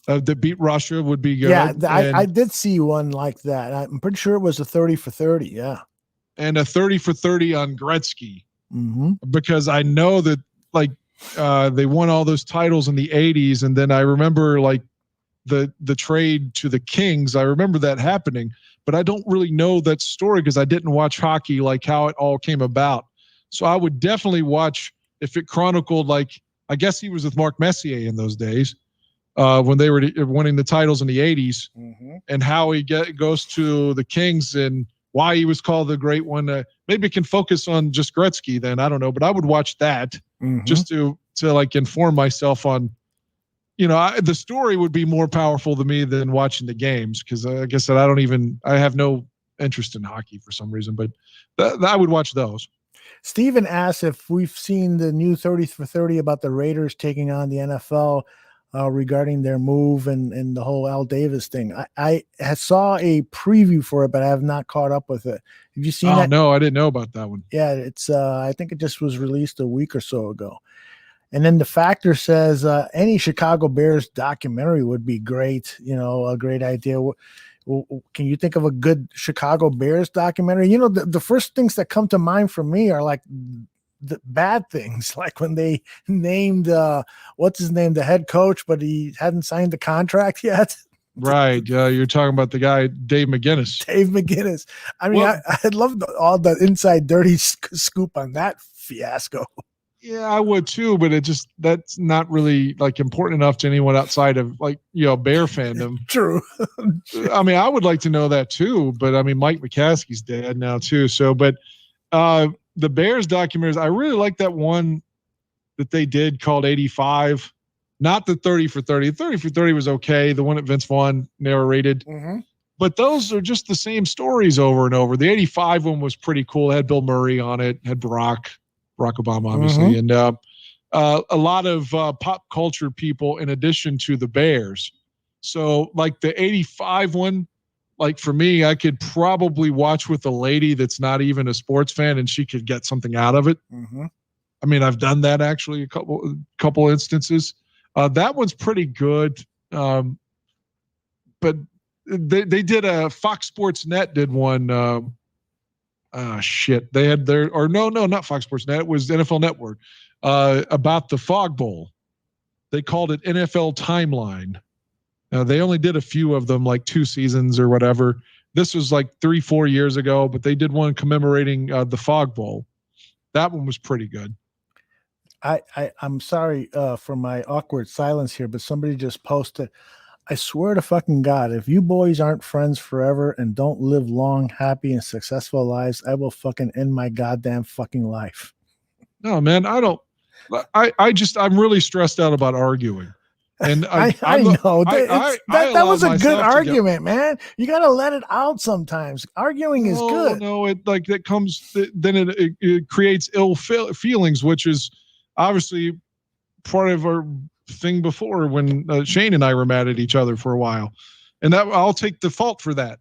that beat Russia would be good. Yeah, I did see one like that. I'm pretty sure it was a 30 for 30. Yeah. And a 30 for 30 on Gretzky. Mm-hmm. Because I know that like they won all those titles in the 80s. And then I remember like the trade to the Kings. I remember that happening. But I don't really know that story because I didn't watch hockey, like how it all came about. So I would definitely watch if it chronicled, like, I guess he was with Marc Messier in those days when they were winning the titles in the 80s, and how he goes to the Kings and why he was called the great one. Maybe it can focus on just Gretzky then. I don't know, but I would watch that just to like inform myself on, you know, the story would be more powerful to me than watching the games because, like I said, I have no interest in hockey for some reason, but I would watch those. Steven asks if we've seen the new 30 for 30 about the Raiders taking on the NFL. regarding their move and the whole Al Davis thing. I saw a preview for it, but I have not caught up with it. Have you seen that? No, I didn't know about that one. Yeah, it's I think it just was released a week or so ago. And then the Factor says any Chicago Bears documentary would be great. You know, a great idea. Can you think of a good Chicago Bears documentary? You know, the first things that come to mind for me are like the bad things, like when they named what's his name, the head coach, but he hadn't signed the contract yet. Right. You're talking about the guy, Dave McGinnis. Dave McGinnis. I mean, well, I'd love all the inside dirty scoop on that fiasco. Yeah, I would too, but that's not really like important enough to anyone outside of like, you know, Bear fandom. True. I mean, I would like to know that too, but I mean, Mike McCaskey's dead now too. So, but the Bears documentaries, I really like that one that they did called 85, not the 30 for 30. 30 for 30 was okay. The one that Vince Vaughn narrated, but those are just the same stories over and over. The 85 one was pretty cool. It had Bill Murray on it, had Barack Obama, obviously, and a lot of pop culture people in addition to the Bears. So like the 85 one, like for me, I could probably watch with a lady that's not even a sports fan and she could get something out of it. I mean, I've done that actually a couple instances. That one's pretty good. But they did a Fox Sports Net did one. They had not Fox Sports Net. It was NFL Network about the Fog Bowl. They called it NFL Timeline. Now, they only did a few of them, like 2 seasons or whatever. This was like 3-4 years ago, but they did one commemorating the Fog Bowl. That one was pretty good. I'm sorry for my awkward silence here, but somebody just posted, I swear to fucking God, if you boys aren't friends forever and don't live long, happy, and successful lives, I will fucking end my goddamn fucking life. No, man, I'm really stressed out about arguing. And I know that was a good argument, man. You got to let it out sometimes. Arguing is good. No, then it creates ill feelings, which is obviously part of our thing before when Shane and I were mad at each other for a while, and that I'll take the fault for that,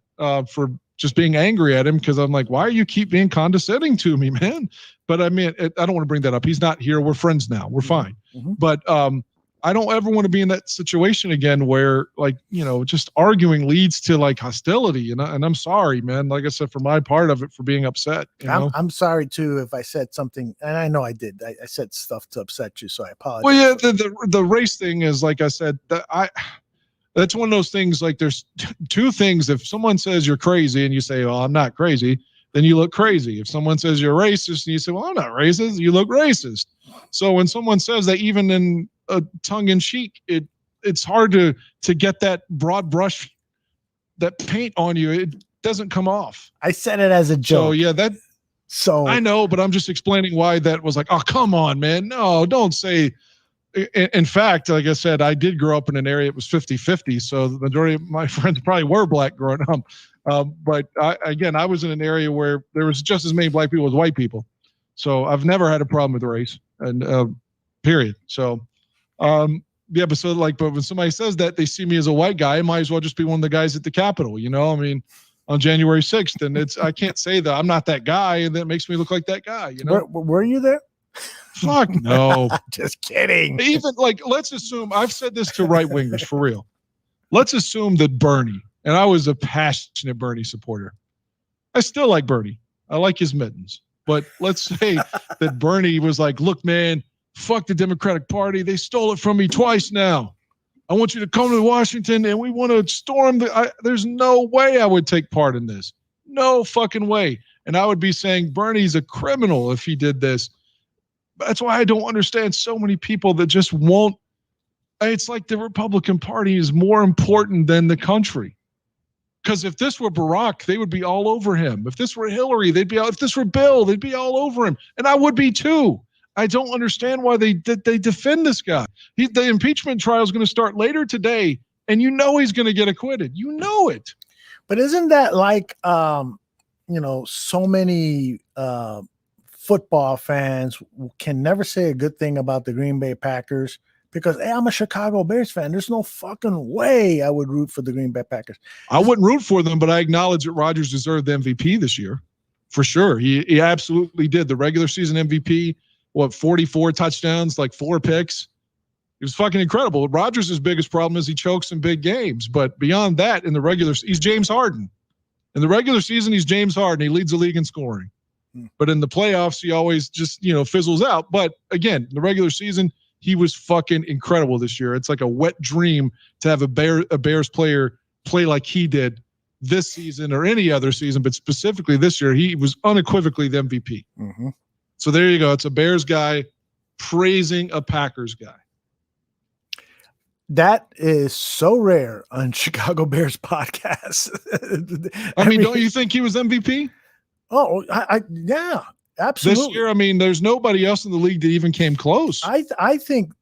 for just being angry at him, because I'm like, why are you keep being condescending to me, man? But I mean, I don't want to bring that up. He's not here. We're friends now. We're fine. But I don't ever want to be in that situation again where, like, you know, just arguing leads to like hostility. And I'm sorry, man. Like I said, for my part of it, for being upset. I'm sorry too if I said something, and I know I did. I said stuff to upset you, so I apologize. Well, yeah, the race thing is, like I said, that's one of those things. Like, there's two things. If someone says you're crazy and you say, "Well, I'm not crazy," then you look crazy. If someone says you're racist and you say, "Well, I'm not racist," you look racist. So when someone says that, even in a tongue-in-cheek, it's hard to get that broad brush, that paint on you. It doesn't come off. I said it as a joke. So I know, but I'm just explaining why that was like, oh, come on, man. No, don't say. In fact, like I said, I did grow up in an area that was 50-50. So the majority of my friends probably were black growing up. But I was in an area where there was just as many black people as white people. So I've never had a problem with race, and period. So, but when somebody says that, they see me as a white guy, I might as well just be one of the guys at the Capitol, you know? I mean, on January 6th, and I can't say that I'm not that guy, and that makes me look like that guy, you know? Were you there? Fuck no. Just kidding. Even like, let's assume, I've said this to right wingers for real. Let's assume that Bernie, and I was a passionate Bernie supporter. I still like Bernie. I like his mittens. But let's say that Bernie was like, look, man, fuck the Democratic Party. They stole it from me twice now. I want you to come to Washington and we want to storm there's no way I would take part in this. No fucking way. And I would be saying Bernie's a criminal if he did this. That's why I don't understand so many people that just won't. It's like the Republican Party is more important than the country. Because if this were Barack, they would be all over him. If this were Hillary, if this were Bill, they'd be all over him. And I would be too. I don't understand why they defend this guy. The impeachment trial is going to start later today, and you know he's going to get acquitted. You know it. But isn't that like, so many football fans can never say a good thing about the Green Bay Packers because hey, I'm a Chicago Bears fan. There's no fucking way I would root for the Green Bay Packers. I wouldn't root for them, but I acknowledge that Rodgers deserved the MVP this year. For sure. He absolutely did. The regular season MVP, 44 touchdowns, like 4 picks. It was fucking incredible. Rodgers' biggest problem is he chokes in big games. But beyond that, in the regular season, he's James Harden. In the regular season, he's James Harden. He leads the league in scoring. But in the playoffs, he always just, fizzles out. But again, in the regular season, he was fucking incredible this year. It's like a wet dream to have a Bears player play like he did this season or any other season, but specifically this year, he was unequivocally the MVP. Mm-hmm. So there you go. It's a Bears guy praising a Packers guy. That is so rare on Chicago Bears podcasts. I mean, don't you think he was MVP? Oh, yeah, absolutely. This year, there's nobody else in the league that even came close. I think,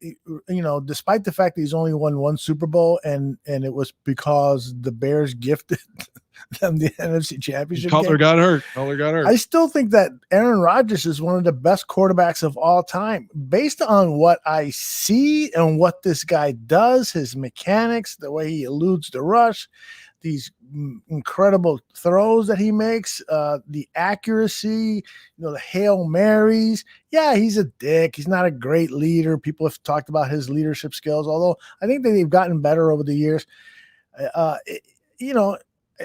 despite the fact that he's only won 1 Super Bowl and it was because the Bears gifted them the NFC Championship Cutler game. got hurt. I still think that Aaron Rodgers is one of the best quarterbacks of all time. Based on what I see and what this guy does, his mechanics, the way he eludes the rush, these incredible throws that he makes, the accuracy, the Hail Marys. Yeah, he's a dick. He's not a great leader. People have talked about his leadership skills, although I think that they've gotten better over the years.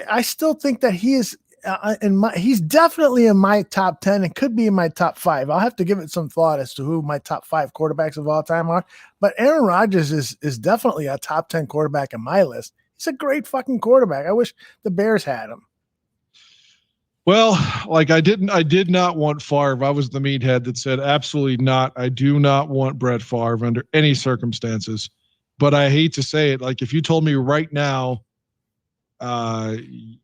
I still think that he is he's definitely in my top 10 and could be in my top 5. I'll have to give it some thought as to who my top 5 quarterbacks of all time are. But Aaron Rodgers is definitely a top 10 quarterback in my list. He's a great fucking quarterback. I wish the Bears had him. Well, I did not want Favre. I was the meathead that said, absolutely not. I do not want Brett Favre under any circumstances. But I hate to say it. Like, if you told me right now,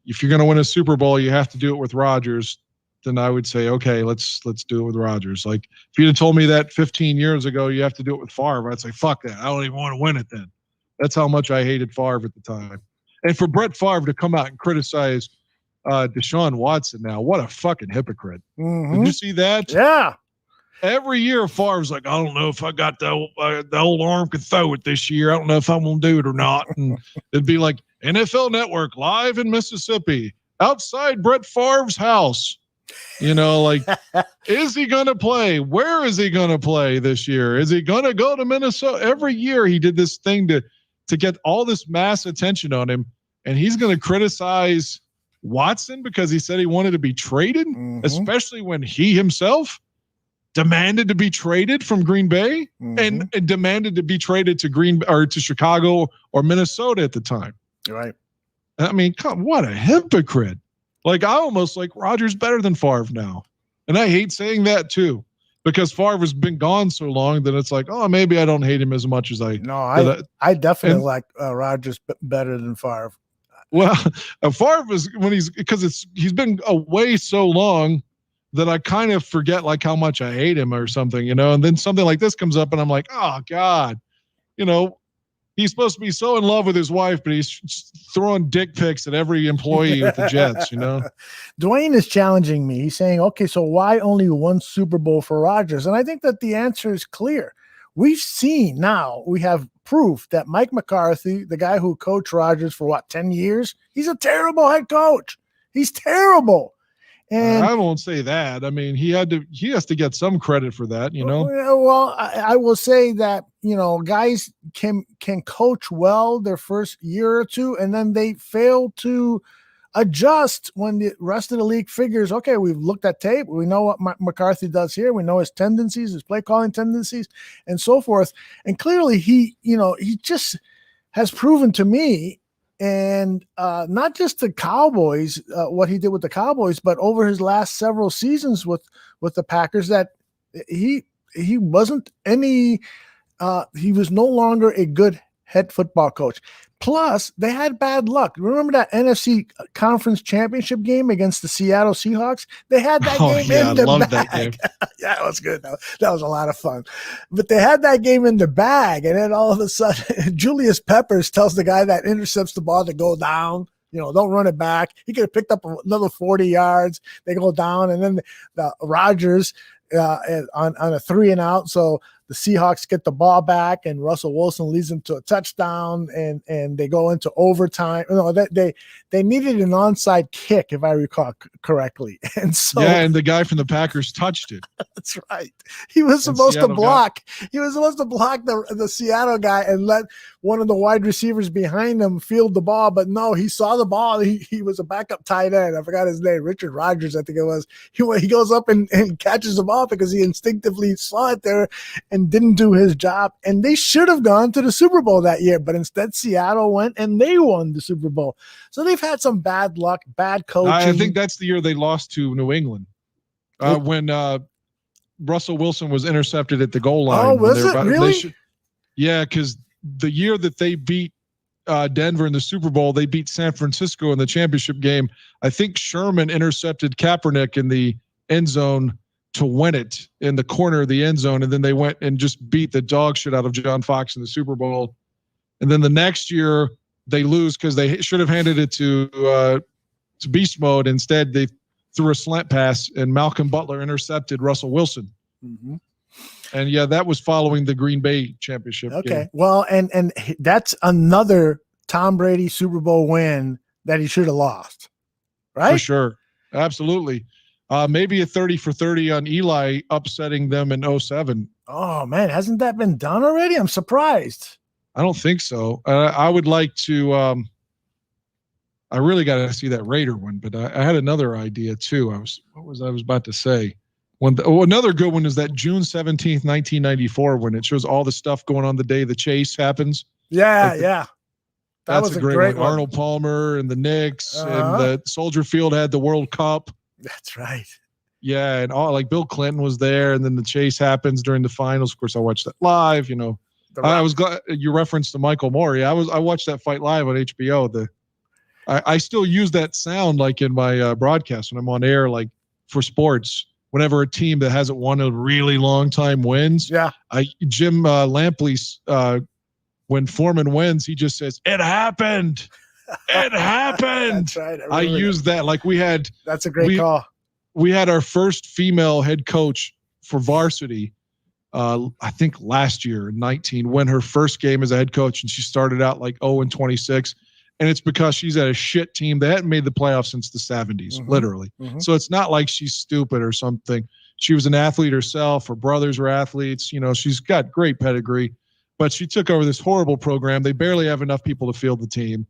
if you're going to win a Super Bowl, you have to do it with Rodgers, then I would say, okay, let's do it with Rodgers. Like, if you'd have told me that 15 years ago, you have to do it with Favre, I'd say, fuck that. I don't even want to win it then. That's how much I hated Favre at the time. And for Brett Favre to come out and criticize Deshaun Watson now, what a fucking hypocrite. Mm-hmm. Did you see that? Yeah. Every year, Favre's like, I don't know if I got the old arm can throw it this year. I don't know if I'm going to do it or not. And it'd be like, NFL Network live in Mississippi, outside Brett Favre's house. Is he going to play? Where is he going to play this year? Is he going to go to Minnesota? Every year he did this thing to get all this mass attention on him, and he's going to criticize Watson because he said he wanted to be traded, especially when he himself demanded to be traded from Green Bay and demanded to be traded to to Chicago or Minnesota at the time. Right. I mean, what a hypocrite. Like, I almost like Rodgers better than Favre now. And I hate saying that too, because Favre has been gone so long that it's like, oh, maybe I don't hate him as much as I. No, I definitely like Rodgers better than Favre. Well, Favre is he's been away so long that I kind of forget like how much I hate him or something, and then something like this comes up and I'm like, oh God, he's supposed to be so in love with his wife, but he's throwing dick pics at every employee with the Jets, Dwayne is challenging me. He's saying, okay, so why only 1 Super Bowl for Rodgers? And I think that the answer is clear. We have proof that Mike McCarthy, the guy who coached Rodgers for 10 years, he's a terrible head coach. He's terrible. And I won't say that. I mean, he has to get some credit for that, Well, I will say that, guys can coach well their first year or two, and then they fail to adjust when the rest of the league figures, okay, we've looked at tape. We know what McCarthy does here. We know his tendencies, his play calling tendencies, and so forth. And clearly he just has proven to me, and not just the Cowboys, what he did with the Cowboys, but over his last several seasons with the Packers, that he wasn't any he was no longer a good head football coach. Plus, they had bad luck. Remember that NFC Conference Championship game against the Seattle Seahawks? They had that game in the bag. That game. Yeah, it was good. That was a lot of fun. But they had that game in the bag, and then all of a sudden, Julius Peppers tells the guy that intercepts the ball to go down. Don't run it back. He could have picked up another 40 yards. They go down, and then Rodgers on a 3-and-out. So the Seahawks get the ball back, and Russell Wilson leads them to a touchdown, and they go into overtime. No, they needed an onside kick, if I recall correctly. And so, yeah, and the guy from the Packers touched it. That's right. He was supposed to block. He was supposed to block the Seattle guy and let one of the wide receivers behind him field the ball. But no, he saw the ball. He was a backup tight end. I forgot his name. Richard Rodgers, I think it was. He goes up and catches the ball because he instinctively saw it there and didn't do his job. And they should have gone to the Super Bowl that year. But instead, Seattle went and they won the Super Bowl. So they've had some bad luck, bad coaching. I think that's the year they lost to New England. When Russell Wilson was intercepted at the goal line. Oh, was it really? Yeah, because the year that they beat Denver in the Super Bowl, they beat San Francisco in the championship game. I think Sherman intercepted Kaepernick in the end zone to win it in the corner of the end zone, and then they went and just beat the dog shit out of John Fox in the Super Bowl. And then the next year they lose because they should have handed it to beast mode. Instead, they threw a slant pass, and Malcolm Butler intercepted Russell Wilson. Mm-hmm. And yeah, that was following the Green Bay championship. Okay. Game. Well, and that's another Tom Brady Super Bowl win that he should have lost. Right? For sure. Absolutely. Maybe a 30 for 30 on Eli upsetting them in 07. Oh man, hasn't that been done already? I'm surprised. I don't think so. I would like to, I really got to see that Raider one, but I had another idea too. I was about to say? Another good one is that June 17th, 1994, when it shows all the stuff going on the day the chase happens. Yeah, yeah. That's a great one. Arnold Palmer and the Knicks and the Soldier Field had the World Cup. That's right. Yeah, and all like Bill Clinton was there, and then the chase happens during the finals. Of course, I watched that live. You know, I was glad you referenced to Michael Moore. I watched that fight live on HBO. I still use that sound like in my broadcast when I'm on air, like for sports. Whenever a team that hasn't won a really long time wins, Jim Lampley's when Foreman wins, he just says, "It happened, it happened." That's right. I use that like we had. That's a great call. We had our first female head coach for varsity. I think last year, 19, when her first game as a head coach, and she started out like 0-26. And it's because she's at a shit team. They hadn't made the playoffs since the 70s, literally. Mm-hmm. So it's not like she's stupid or something. She was an athlete herself. Her brothers were athletes. You know, she's got great pedigree. But she took over this horrible program. They barely have enough people to field the team.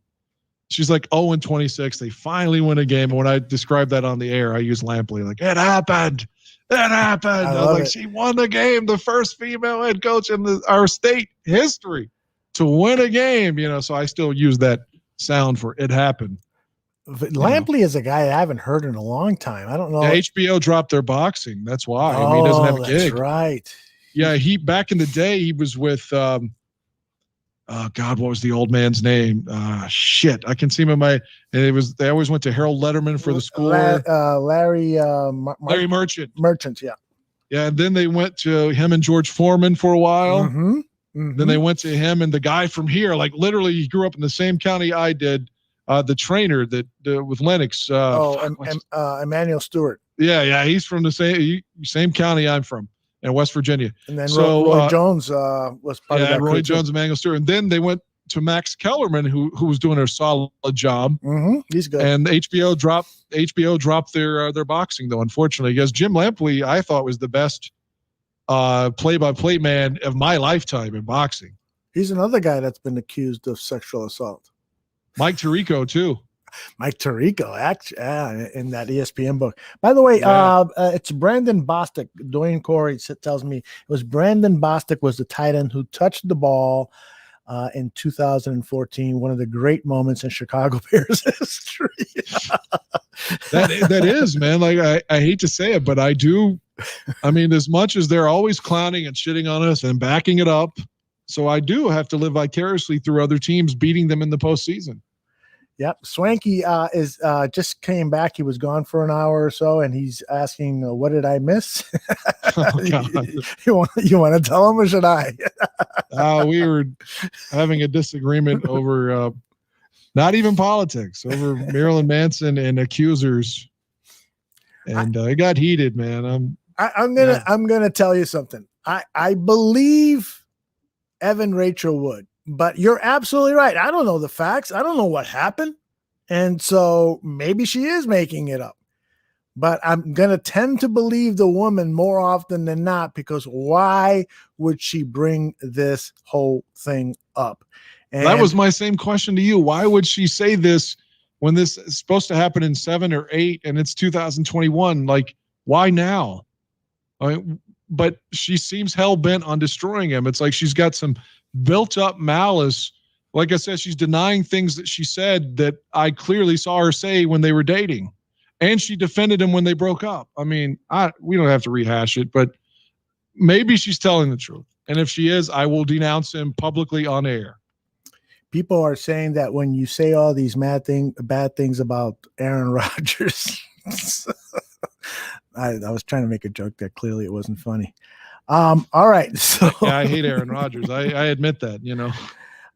She's like 0-26. They finally win a game. And when I describe that on the air, I use Lampley. Like, it happened. It happened. I was like, she won the game. The first female head coach in our state history to win a game. You know, so I still use that sound for it happened. Lampley is a guy I haven't heard in a long time. I don't know. Yeah, HBO dropped their boxing. That's why. I mean, he doesn't have a gig. That's right. Yeah, back in the day he was with God, what was the old man's name? Shit. I can see him in my they always went to Harold Letterman for the score. Larry Merchant. Merchant, yeah. Yeah, and then they went to him and George Foreman for a while. Mm-hmm. Then they went to him and the guy from here, like literally he grew up in the same county I did, the trainer that with Lennox. Emmanuel Stewart. Yeah. He's from the same county I'm from in West Virginia. And then Roy Jones was part of that. Roy Jones and Emmanuel Stewart. And then they went to Max Kellerman, who was doing a solid job. Mm-hmm. He's good. And HBO dropped their boxing, though, unfortunately, because Jim Lampley, I thought, was the best play-by-play man of my lifetime in boxing. He's another guy that's been accused of sexual assault. Mike Tirico too. Mike Tirico, actually, in that ESPN book. By the way, it's Brandon Bostic. Dwayne Corey tells me it was Brandon Bostic was the tight end who touched the ball in 2014. One of the great moments in Chicago Bears history. that is, man. Like I hate to say it, but I do. I mean, as much as they're always clowning and shitting on us and backing it up, so I do have to live vicariously through other teams beating them in the postseason. Yep. Swanky is just came back. He was gone for an hour or so, and he's asking, what did I miss? You want to tell him or should I? We were having a disagreement over not even politics, over Marilyn Manson and accusers. And it got heated, man. I'm gonna tell you something. I believe Evan Rachel would, but you're absolutely right. I don't know the facts. I don't know what happened. And so maybe she is making it up. But I'm going to tend to believe the woman more often than not, because why would she bring this whole thing up? And that was my same question to you. Why would she say this when this is supposed to happen in 7 or 8 and it's 2021? Like, why now? But she seems hell-bent on destroying him. It's like she's got some built-up malice. Like I said, she's denying things that she said that I clearly saw her say when they were dating. And she defended him when they broke up. I mean, we don't have to rehash it, but maybe she's telling the truth. And if she is, I will denounce him publicly on air. People are saying that when you say all these bad things about Aaron Rodgers, I was trying to make a joke that clearly it wasn't funny. All right. So yeah, I hate Aaron Rodgers. I admit that,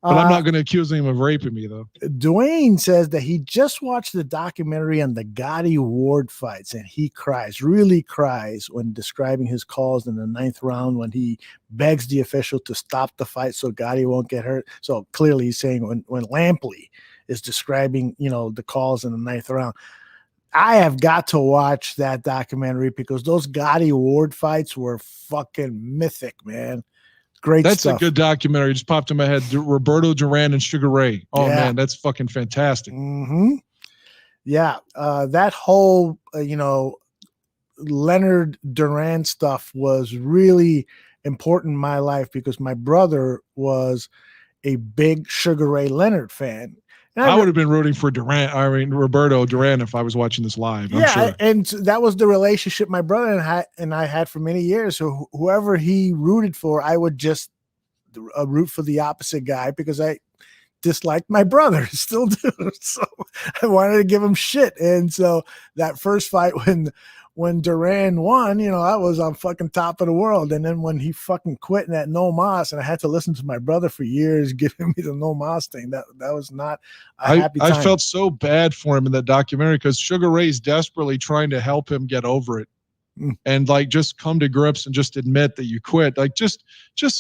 But I'm not going to accuse him of raping me, though. Dwayne says that he just watched the documentary on the Gotti Ward fights, and he really cries when describing his calls in the 9th round when he begs the official to stop the fight so Gotti won't get hurt. So clearly he's saying when Lampley is describing, the calls in the 9th round. I have got to watch that documentary because those Gotti Ward fights were fucking mythic, man. Great That's stuff. A good documentary. Just popped in my head. Roberto Duran and Sugar Ray. Oh, yeah. Man, that's fucking fantastic. Mm-hmm. Yeah. That whole, Leonard Duran stuff was really important in my life because my brother was a big Sugar Ray Leonard fan. I would have been rooting for Roberto Duran if I was watching this live. I'm sure. And that was the relationship my brother and I had for many years. So whoever he rooted for, I would just root for the opposite guy because I disliked my brother, still do. So I wanted to give him shit. And so that first fight when Duran won, I was on fucking top of the world. And then when he fucking quit in that no mas, and I had to listen to my brother for years giving me the no mas thing, that was not a happy time. I felt so bad for him in that documentary because Sugar Ray's desperately trying to help him get over it. And just come to grips and just admit that you quit. Like just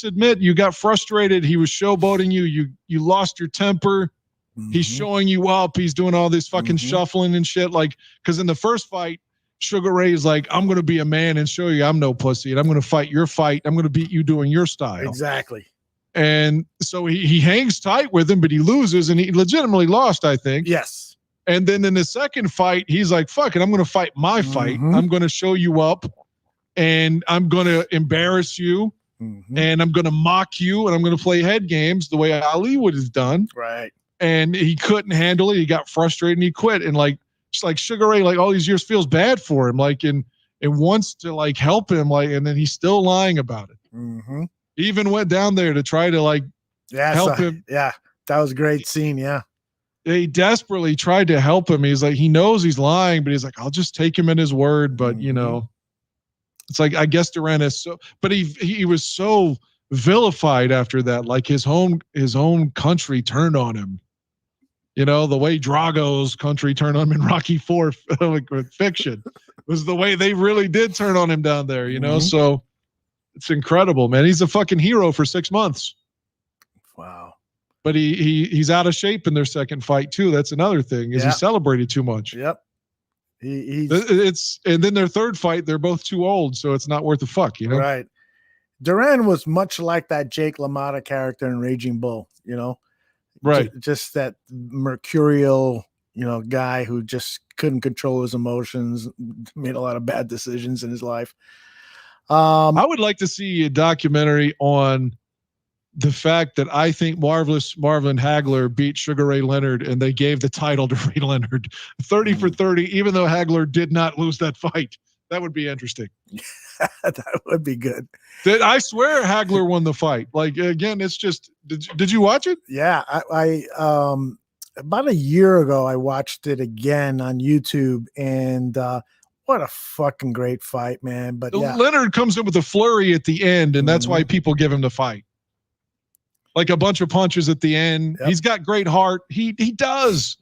admit you got frustrated. He was showboating you. You lost your temper. Mm-hmm. He's showing you up. He's doing all this fucking shuffling and shit. Like, because in the first fight, Sugar Ray is like, I'm going to be a man and show you I'm no pussy, and I'm going to fight your fight. I'm going to beat you doing your style. Exactly. And so he hangs tight with him, but he loses, and he legitimately lost, I think. Yes. And then in the second fight, he's like, fuck it, I'm going to fight my fight. I'm going to show you up, and I'm going to embarrass you, and I'm going to mock you, and I'm going to play head games the way Ali would have done. Right. And he couldn't handle it. He got frustrated, and he quit. And just like Sugar Ray, all these years feels bad for him, and wants to help him, and then he's still lying about it. Mm-hmm. He even went down there to try to help him. Yeah, that was a great scene. Yeah. He desperately tried to help him. He's like, he knows he's lying, but he's like, I'll just take him in his word. But it's like, I guess Duran is so, but he was so vilified after that. Like his own country turned on him. The way Drago's country turned on him in Rocky IV, with fiction, was the way they really did turn on him down there, So it's incredible, man. He's a fucking hero for 6 months. Wow. But he's out of shape in their second fight too. That's another thing, is he celebrated too much. Yep. And then their third fight, they're both too old, so it's not worth a fuck, Right. Duran was much like that Jake LaMotta character in Raging Bull, Right. Just that mercurial, guy who just couldn't control his emotions, made a lot of bad decisions in his life. I would like to see a documentary on the fact that I think Marvelous Marvin Hagler beat Sugar Ray Leonard, and they gave the title to Ray Leonard 30 for 30, even though Hagler did not lose that fight. That would be interesting. That would be good. I swear Hagler won the fight. Again, it's just, did you watch it? Yeah. I about a year ago, I watched it again on YouTube, and what a fucking great fight, man. But Leonard comes in with a flurry at the end, and that's why people give him the fight. Like a bunch of punches at the end. Yep. He's got great heart. He does.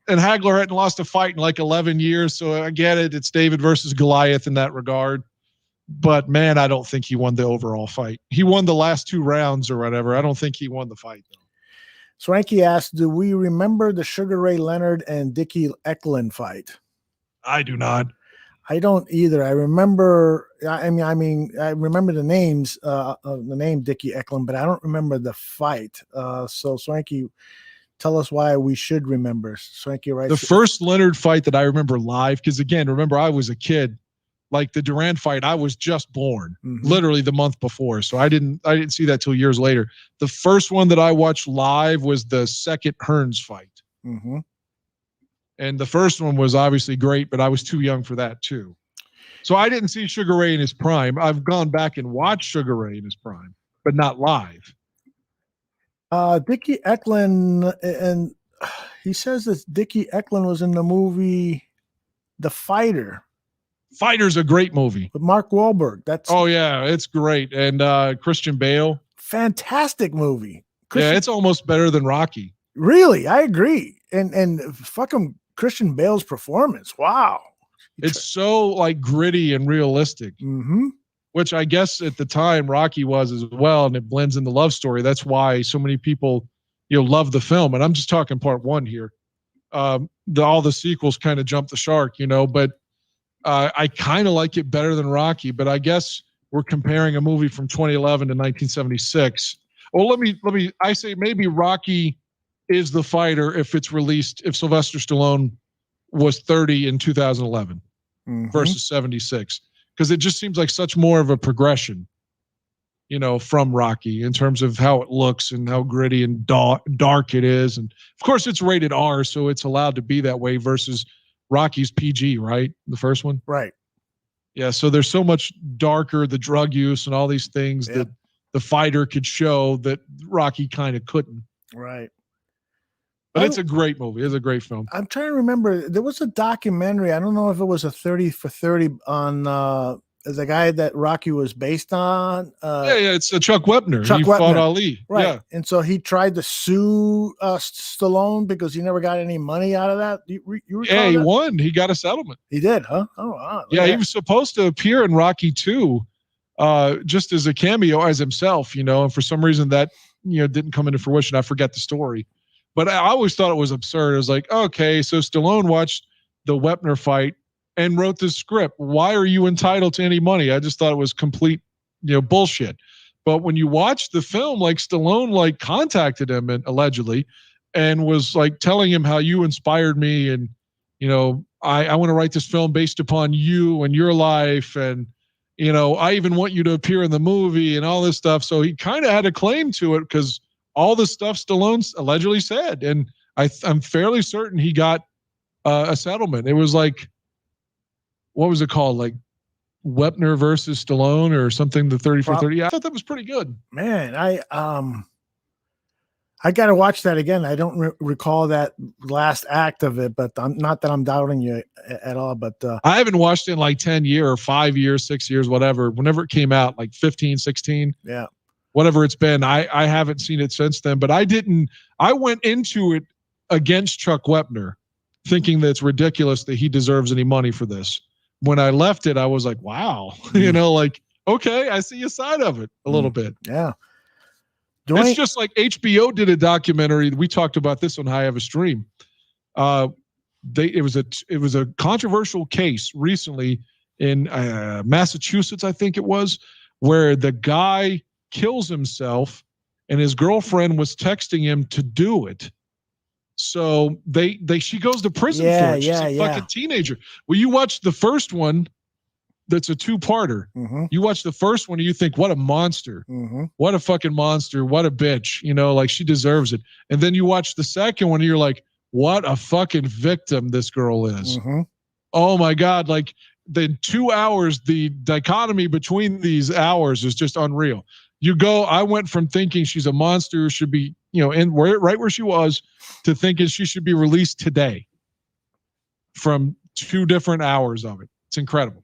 And Hagler hadn't lost a fight in 11 years. So I get it. It's David versus Goliath in that regard. But man, I don't think he won the overall fight. He won the last 2 rounds or whatever. I don't think he won the fight though. Swanky asked, do we remember the Sugar Ray Leonard and Dickie Eklund fight? I do not. I don't either. I remember, I remember the names, the name Dickie Eklund, but I don't remember the fight. So Swanky, tell us why we should remember. Swanky writes, the first Leonard fight that I remember live, because again, remember I was a kid. Like the Duran fight, I was just born, literally the month before, so I didn't see that till years later. The first one that I watched live was the second Hearns fight, and the first one was obviously great, but I was too young for that too. So I didn't see Sugar Ray in his prime. I've gone back and watched Sugar Ray in his prime, but not live. Dickie Eklund, and he says that Dickie Eklund was in the movie The Fighter. Fighter's a great movie with Mark Wahlberg. Yeah, it's great. And Christian Bale. Fantastic movie. Yeah, it's almost better than Rocky. Really, I agree. And fucking Christian Bale's performance. Wow. It's so like gritty and realistic. Which I guess at the time Rocky was as well, and it blends in the love story. That's why so many people, love the film. And I'm just talking part 1 here. All the sequels kind of jumped the shark, but I kind of like it better than Rocky, but I guess we're comparing a movie from 2011 to 1976. Well, I say maybe Rocky is The Fighter if Sylvester Stallone was 30 in 2011 versus 76, because it just seems like such more of a progression, from Rocky in terms of how it looks and how gritty and dark it is. And of course it's rated R, so it's allowed to be that way versus Rocky's PG, right? The first one? Right. Yeah, so there's so much darker, the drug use and all these things that the fighter could show that Rocky kind of couldn't. Right. But it's a great movie. It's a great film. I'm trying to remember. There was a documentary. I don't know if it was a 30 for 30 on the guy that Rocky was based on. It's Chuck Wepner. He fought Ali. Right. Yeah. And so he tried to sue Stallone because he never got any money out of that. You recall he that? won. He got a settlement. He did, huh? Oh, wow. Yeah, he was supposed to appear in Rocky 2 just as a cameo as himself, and for some reason that, didn't come into fruition. I forget the story. But I always thought it was absurd. It was like, okay, so Stallone watched the Wepner fight and wrote the script. Why are you entitled to any money? I just thought it was complete, bullshit. But when you watch the film, like Stallone, contacted him and allegedly, and was telling him how you inspired me, and I want to write this film based upon you and your life, and I even want you to appear in the movie and all this stuff. So he kind of had a claim to it because all the stuff Stallone allegedly said, and I'm fairly certain he got a settlement. It was what was it called? Wepner versus Stallone or something, the 30 for 30. Yeah, I thought that was pretty good. Man, I got to watch that again. I don't recall that last act of it, but not that I'm doubting you at all. But I haven't watched it in 10 years or 5 years, 6 years, whatever. Whenever it came out, 15, 16. Yeah. Whatever it's been, I haven't seen it since then. But I went into it against Chuck Wepner, thinking that it's ridiculous that he deserves any money for this. When I left it, I was like, wow, okay, I see a side of it a little bit. Yeah. It's just like HBO did a documentary. We talked about this on High Have a Stream. It was a controversial case recently in Massachusetts, I think it was, where the guy kills himself and his girlfriend was texting him to do it. So she goes to prison for it. She's a fucking teenager. Well, you watch the first one, that's a 2-parter. You watch the first one and you think, what a monster. What a fucking monster. What a bitch. She deserves it. And then you watch the second one and you're like, what a fucking victim this girl is. Oh my God. The 2 hours, the dichotomy between these hours is just unreal. I went from thinking she's a monster who should be, right where she was, to thinking she should be released today from 2 different hours of it. It's incredible.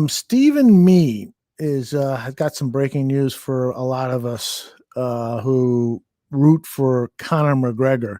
Stephen Me has got some breaking news for a lot of us who root for Conor McGregor.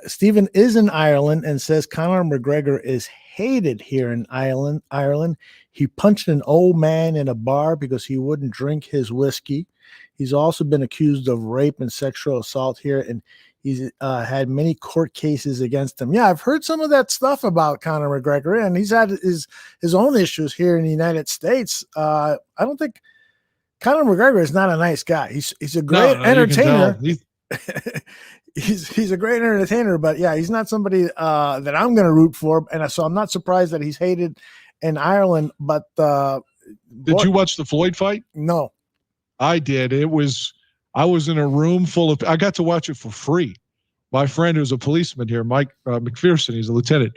Stephen is in Ireland and says Conor McGregor is hated here in Ireland. He punched an old man in a bar because he wouldn't drink his whiskey. He's also been accused of rape and sexual assault here, and he's had many court cases against him. Yeah, I've heard some of that stuff about Conor McGregor, and he's had his own issues here in the United States. I don't think Conor McGregor is not a nice guy. He's a great entertainer. He's a great entertainer, but yeah, he's not somebody that I'm going to root for. And so I'm not surprised that he's hated in Ireland. But did you watch the Floyd fight? No, I did. I was in a room full of. I got to watch it for free. My friend who's a policeman here, Mike McPherson, he's a lieutenant.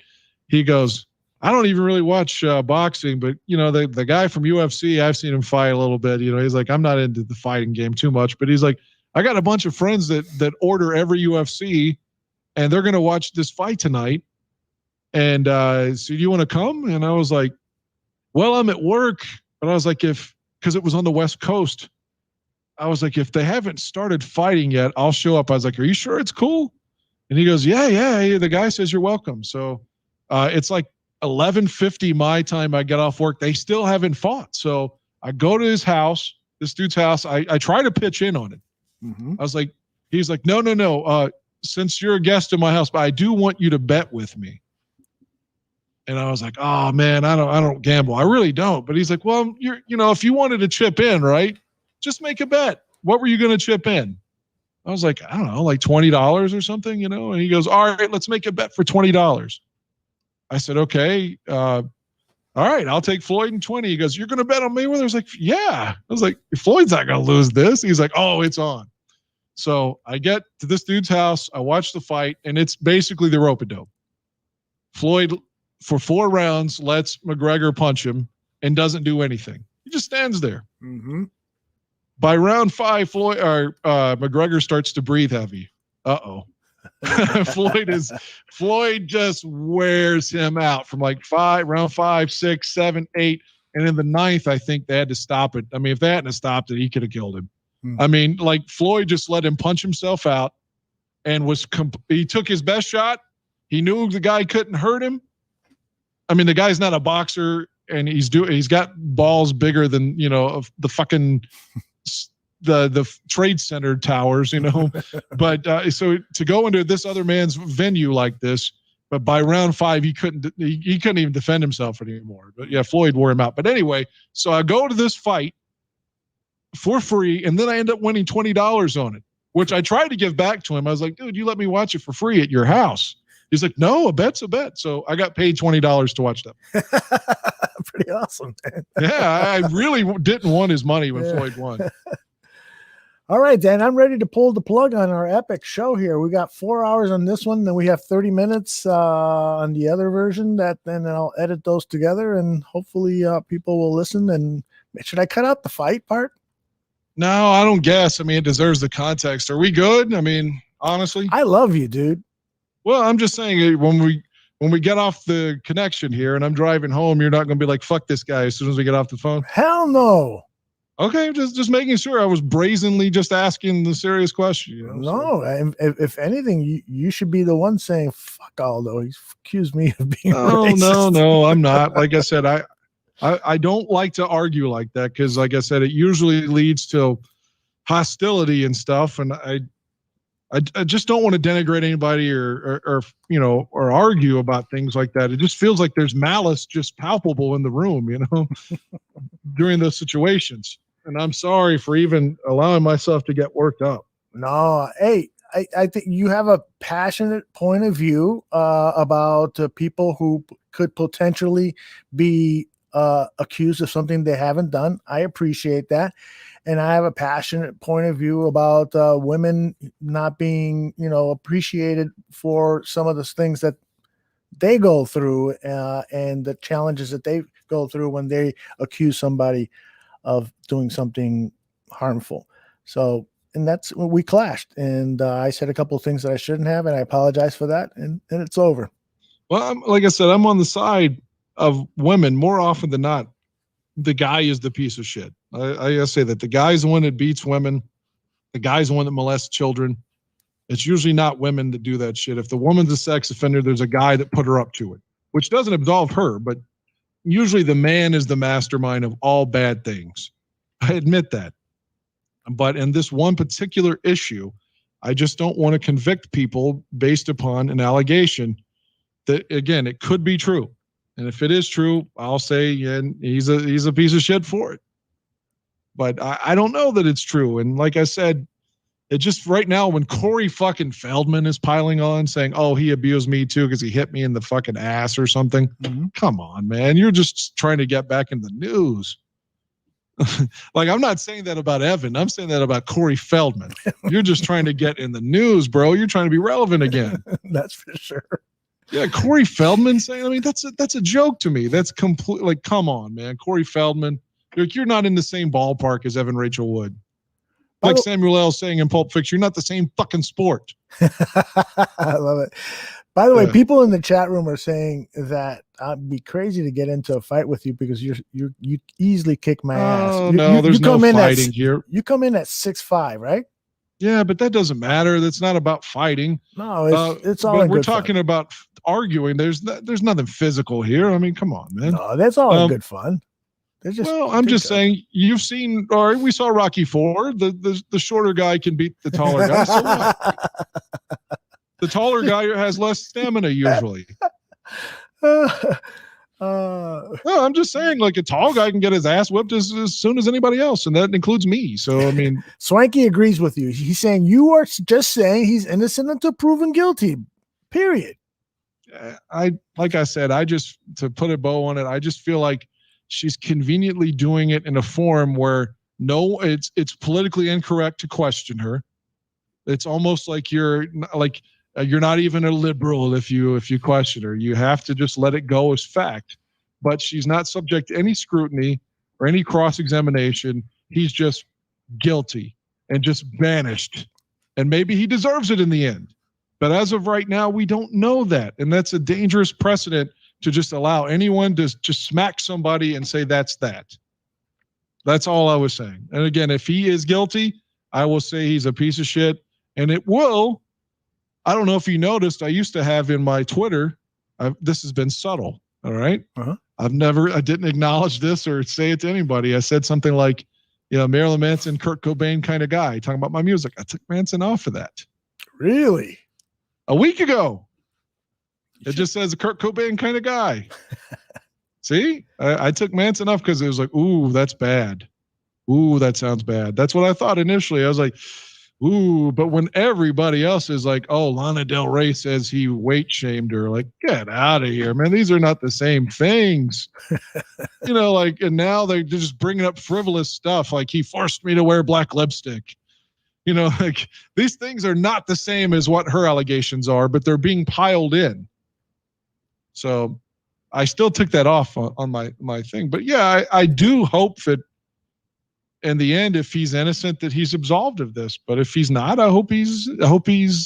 He goes, I don't even really watch boxing, but the guy from UFC, I've seen him fight a little bit. He's like, I'm not into the fighting game too much, but he's like, I got a bunch of friends that order every UFC, and they're going to watch this fight tonight. And so do you want to come? And I was like, well, I'm at work. But I was like, because it was on the West Coast, I was like, if they haven't started fighting yet, I'll show up. I was like, are you sure it's cool? And he goes, yeah. The guy says you're welcome. So it's like 11:50 my time. I get off work. They still haven't fought. So I go to his house, this dude's house. I try to pitch in on it. Mm-hmm. I was like, he's like, no. Since you're a guest in my house, but I do want you to bet with me. And I was like, oh man, I don't gamble. I really don't. But he's like, well, if you wanted to chip in, right, just make a bet. What were you going to chip in? I was like, I don't know, like $20 or something, And he goes, all right, let's make a bet for $20. I said, okay. All right, I'll take Floyd and 20. He goes, you're going to bet on Mayweather? I was like, yeah. I was like, Floyd's not going to lose this. He's like, oh, it's on. So I get to this dude's house. I watch the fight, and it's basically the rope-a-dope. Floyd, for 4 rounds, lets McGregor punch him and doesn't do anything. He just stands there. Mm-hmm. By round 5, McGregor starts to breathe heavy. Uh-oh. Floyd just wears him out from like round 5, 6, 7, 8. And in the 9th, I think they had to stop it. I mean, if they hadn't stopped it, he could have killed him. I mean, like Floyd just let him punch himself out and he took his best shot. He knew the guy couldn't hurt him. I mean, the guy's not a boxer, and he's got balls bigger than, of the fucking the Trade Center towers, But so to go into this other man's venue like this, but by round 5 he couldn't even defend himself anymore. But yeah, Floyd wore him out. But anyway, so I go to this fight for free, and then I end up winning $20 on it, which I tried to give back to him. I was like, dude, you let me watch it for free at your house. He's like, no, a bet's a bet. So I got paid $20 to watch that. Pretty awesome, man. Yeah, I really didn't want his money when Floyd won. All right, Dan, I'm ready to pull the plug on our epic show here. We got 4 hours on this one, then we have 30 minutes on the other version. Then I'll edit those together, and hopefully people will listen. And should I cut out the fight part? No, I don't guess. I mean, it deserves the context. Are we good? I mean, honestly, I love you, dude. Well, I'm just saying, when we get off the connection here and I'm driving home, you're not going to be like, fuck this guy as soon as we get off the phone? Hell no. Okay, just making sure. I was brazenly just asking the serious question. No, if anything, you should be the one saying, fuck Aldo. He's accused me of being racist. No, I'm not. Like I said, I don't like to argue like that because, like I said, it usually leads to hostility and stuff, and I just don't want to denigrate anybody or argue about things like that. It just feels like there's malice just palpable in the room, during those situations. And I'm sorry for even allowing myself to get worked up. No, hey, I think you have a passionate point of view about people who could potentially be accused of something they haven't done. I appreciate that. And I have a passionate point of view about women not being, appreciated for some of the things that they go through and the challenges that they go through when they accuse somebody of doing something harmful. So, and that's when we clashed. And I said a couple of things that I shouldn't have, and I apologize for that. And it's over. Well, like I said, I'm on the side of women more often than not. The guy is the piece of shit. I say that the guy's the one that beats women. The guy's the one that molests children. It's usually not women that do that shit. If the woman's a sex offender, there's a guy that put her up to it, which doesn't absolve her, but usually the man is the mastermind of all bad things. I admit that. But in this one particular issue, I just don't want to convict people based upon an allegation that, again, it could be true. And if it is true, I'll say he's a piece of shit for it. But I don't know that it's true. And like I said, it just right now when Corey fucking Feldman is piling on saying, oh, he abused me too because he hit me in the fucking ass or something. Mm-hmm. Come on, man. You're just trying to get back in the news. Like, I'm not saying that about Evan. I'm saying that about Corey Feldman. You're just trying to get in the news, bro. You're trying to be relevant again. That's for sure. Yeah, Corey Feldman saying, I mean, that's a joke to me. That's complete. Like, come on, man. Corey Feldman, you're not in the same ballpark as Evan Rachel Wood. Like Samuel L. saying in Pulp Fiction, you're not the same fucking sport. I love it. By the way, people in the chat room are saying that I'd be crazy to get into a fight with you because you easily kick my ass. Oh, no, there's no fighting here. You come in at 6'5", right? Yeah, but that doesn't matter. That's not about fighting. No, it's all. But in we're good talking fun. about arguing. There's nothing physical here. I mean, come on, man. No, that's all in good fun. Well, I'm just saying, you've seen, or we saw Rocky IV. The shorter guy can beat the taller guy. So what? The taller guy has less stamina usually. No, I'm just saying, like, a tall guy can get his ass whipped as soon as anybody else, and that includes me. So, I mean, Swanky agrees with you. He's saying you are just saying he's innocent until proven guilty. Period. Like I said, to put a bow on it, I just feel like she's conveniently doing it in a form where it's politically incorrect to question her. It's almost like you're not even a liberal if you question her. You have to just let it go as fact. But she's not subject to any scrutiny or any cross-examination. He's just guilty and just banished. And maybe he deserves it in the end. But as of right now, we don't know that. And that's a dangerous precedent to just allow anyone to just smack somebody and say that's that. That's all I was saying. And again, if he is guilty, I will say he's a piece of shit. And it will. I don't know if you noticed, I used to have in my Twitter, this has been subtle, all right? Uh-huh. I didn't acknowledge this or say it to anybody. I said something like, Marilyn Manson, Kurt Cobain kind of guy, talking about my music. I took Manson off of that. Really? A week ago. It just says a Kurt Cobain kind of guy. See? I took Manson off because it was like, ooh, that's bad. Ooh, that sounds bad. That's what I thought initially. I was like, ooh, but when everybody else is like, oh, Lana Del Rey says he weight shamed her, like, get out of here, man. These are not the same things. And now they're just bringing up frivolous stuff. Like, he forced me to wear black lipstick. Like, these things are not the same as what her allegations are, but they're being piled in. So I still took that off on my thing. But yeah, I do hope that in the end, if he's innocent, that he's absolved of this. But if he's not, I hope he's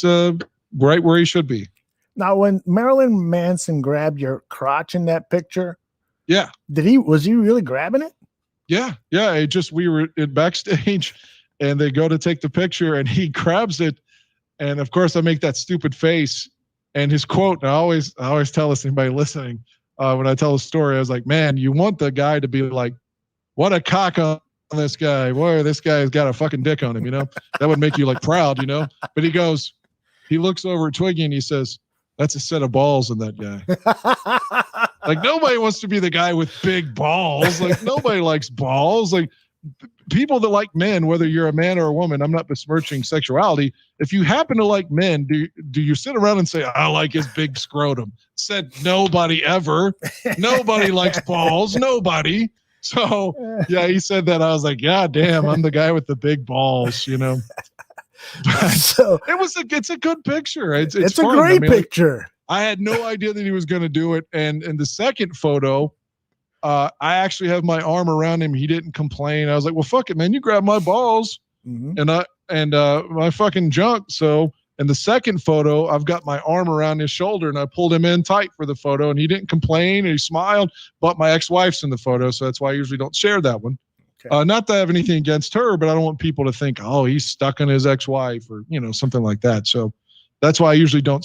right where he should be. Now, when Marilyn Manson grabbed your crotch in that picture, yeah, was he really grabbing it? Yeah. We were in backstage, and they go to take the picture, and he grabs it, and of course I make that stupid face. And his quote, and I always tell this to anybody listening, when I tell the story, I was like, man, you want the guy to be like, what a cock on this guy. Boy, this guy's got a fucking dick on him, That would make you like proud, But he looks over at Twiggy and he says, that's a set of balls in that guy. Like, nobody wants to be the guy with big balls. Like, nobody likes balls. Like, people that like men, whether you're a man or a woman, I'm not besmirching sexuality. If you happen to like men, do you sit around and say, I like his big scrotum? Said nobody ever. Nobody likes balls. Nobody. So yeah, he said that. I was like, yeah, damn, I'm the guy with the big balls, So it's a good picture. It's a great picture. I had no idea that he was going to do it. And in the second photo, I actually have my arm around him. He didn't complain. I was like, well, fuck it, man. You grab my balls and my fucking junk. So in the second photo, I've got my arm around his shoulder and I pulled him in tight for the photo, and he didn't complain and he smiled, but my ex-wife's in the photo. So that's why I usually don't share that one. Okay. Not that I have anything against her, but I don't want people to think, oh, he's stuck on his ex-wife or, something like that. So that's why I usually don't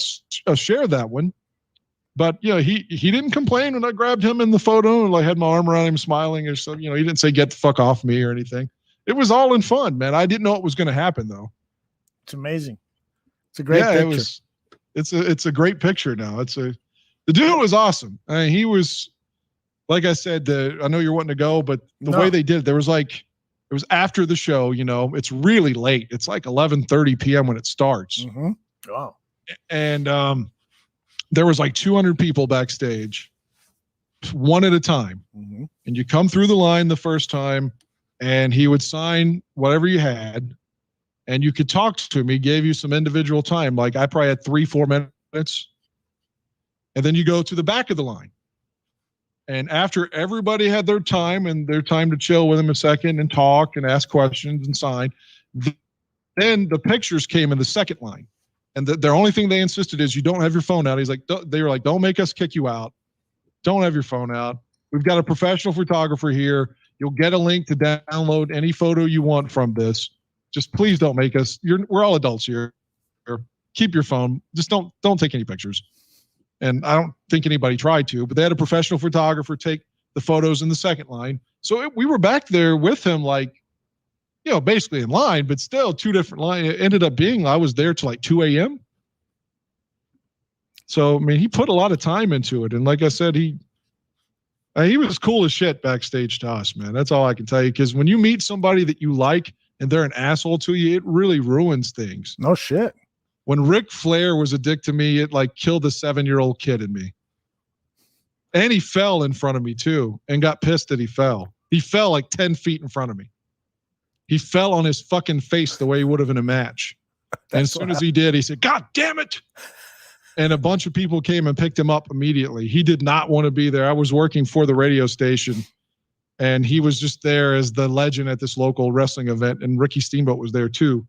share that one. But he didn't complain when I grabbed him in the photo and like had my arm around him smiling or something. He didn't say get the fuck off me or anything. It was all in fun, man. I didn't know it was going to happen though. It's amazing. It's a great picture. It's a great picture now. The dude was awesome. I mean, he was, like I said, I know you're wanting to go, but the way they did it, it was after the show, it's really late. It's like 11:30 p.m. when it starts. Mm-hmm. Wow. And there was like 200 people backstage, one at a time. Mm-hmm. And you come through the line the first time, and he would sign whatever you had, and you could talk to him. He gave you some individual time. Like I probably had 3-4 minutes. And then you go to the back of the line. And after everybody had their time and their time to chill with him a second and talk and ask questions and sign, then the pictures came in the second line. And the only thing they insisted is you don't have your phone out. He's like, they were like, don't make us kick you out. Don't have your phone out. We've got a professional photographer here. You'll get a link to download any photo you want from this. Just please don't make us. We're all adults here. Keep your phone. Just don't take any pictures. And I don't think anybody tried to, but they had a professional photographer take the photos in the second line. So we were back there with him, like, basically in line, but still 2 different lines. It ended up being I was there till like 2 a.m. So, I mean, he put a lot of time into it. And like I said, he was cool as shit backstage to us, man. That's all I can tell you. Because when you meet somebody that you like and they're an asshole to you, it really ruins things. No shit. When Ric Flair was a dick to me, it like killed the 7-year-old kid in me. And he fell in front of me too and got pissed that he fell. He fell like 10 feet in front of me. He fell on his fucking face the way he would have in a match. And as soon as he did, he said, God damn it. And a bunch of people came and picked him up immediately. He did not want to be there. I was working for the radio station and he was just there as the legend at this local wrestling event. And Ricky Steamboat was there too.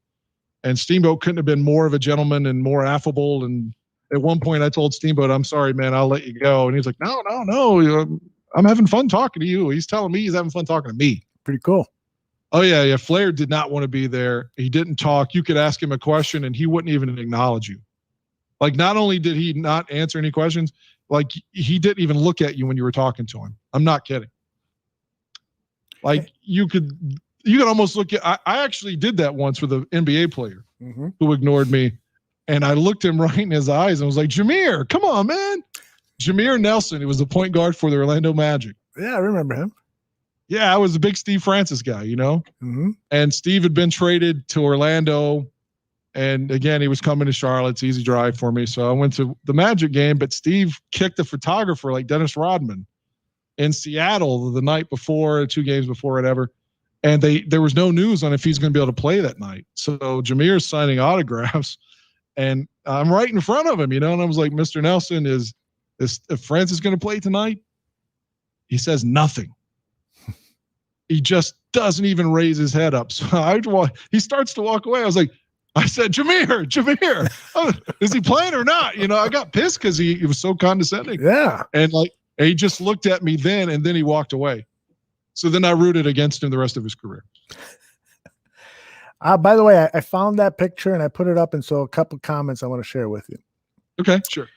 And Steamboat couldn't have been more of a gentleman and more affable. And at one point I told Steamboat, I'm sorry, man, I'll let you go. And he's like, no, I'm having fun talking to you. He's telling me he's having fun talking to me. Pretty cool. Oh, yeah. Flair did not want to be there. He didn't talk. You could ask him a question and he wouldn't even acknowledge you. Like, not only did he not answer any questions, like he didn't even look at you when you were talking to him. I'm not kidding. Like you could almost look at, I actually did that once with an NBA player who ignored me. And I looked him right in his eyes and was like, Jameer, come on, man. Jameer Nelson. He was the point guard for the Orlando Magic. Yeah, I remember him. Yeah, I was a big Steve Francis guy, And Steve had been traded to Orlando. And again, he was coming to Charlotte. It's easy drive for me. So I went to the Magic game, but Steve kicked a photographer like Dennis Rodman in Seattle the night before, 2 games before, whatever. And there was no news on if he's going to be able to play that night. So Jameer's signing autographs and I'm right in front of him, and I was like, Mr. Nelson, is Francis going to play tonight? He says nothing. He just doesn't even raise his head up. So he starts to walk away. I said, Jameer, is he playing or not? I got pissed because he was so condescending. Yeah. And he just looked at me then, and then he walked away. So then I rooted against him the rest of his career. By the way, I found that picture and I put it up. And so a couple of comments I want to share with you. Okay, sure.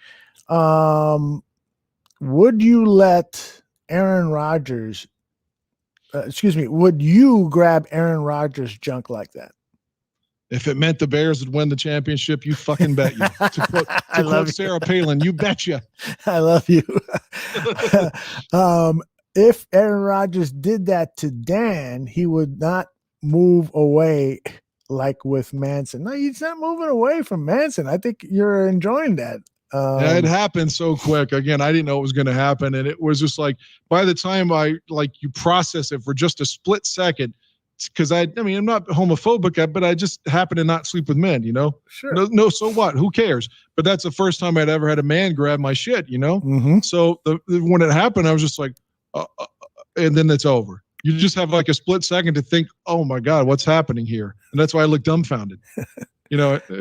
Would you let Aaron Rodgers, would you grab Aaron Rodgers junk like that? If it meant the Bears would win the championship, you fucking bet you. To quote Sarah Palin, you betcha. I love you. If Aaron Rodgers did that to Dan, he would not move away like with Manson. No, he's not moving away from Manson. I think you're enjoying that. It happened so quick. Again, I didn't know it was going to happen. And it was just like, by the time you process it for just a split second, because I'm not homophobic, but I just happen to not sleep with men, Sure. No, so what? Who cares? But that's the first time I'd ever had a man grab my shit, So when it happened, I was just like, and then it's over. You just have like a split second to think, oh my God, what's happening here? And that's why I look dumbfounded,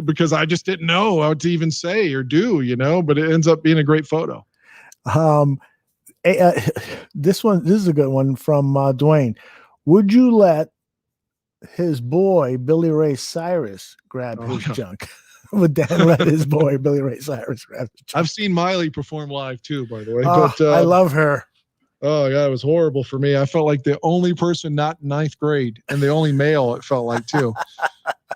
because I just didn't know what to even say or do, but it ends up being a great photo. This is a good one from Dwayne. Would you let his boy, Billy Ray Cyrus, grab his junk? But Dan let his boy Billy Ray Cyrus grab the check. I've seen Miley perform live too, by the way. Oh, But I love her. Oh, yeah, it was horrible for me. I felt like the only person not in ninth grade and the only male, it felt like, too.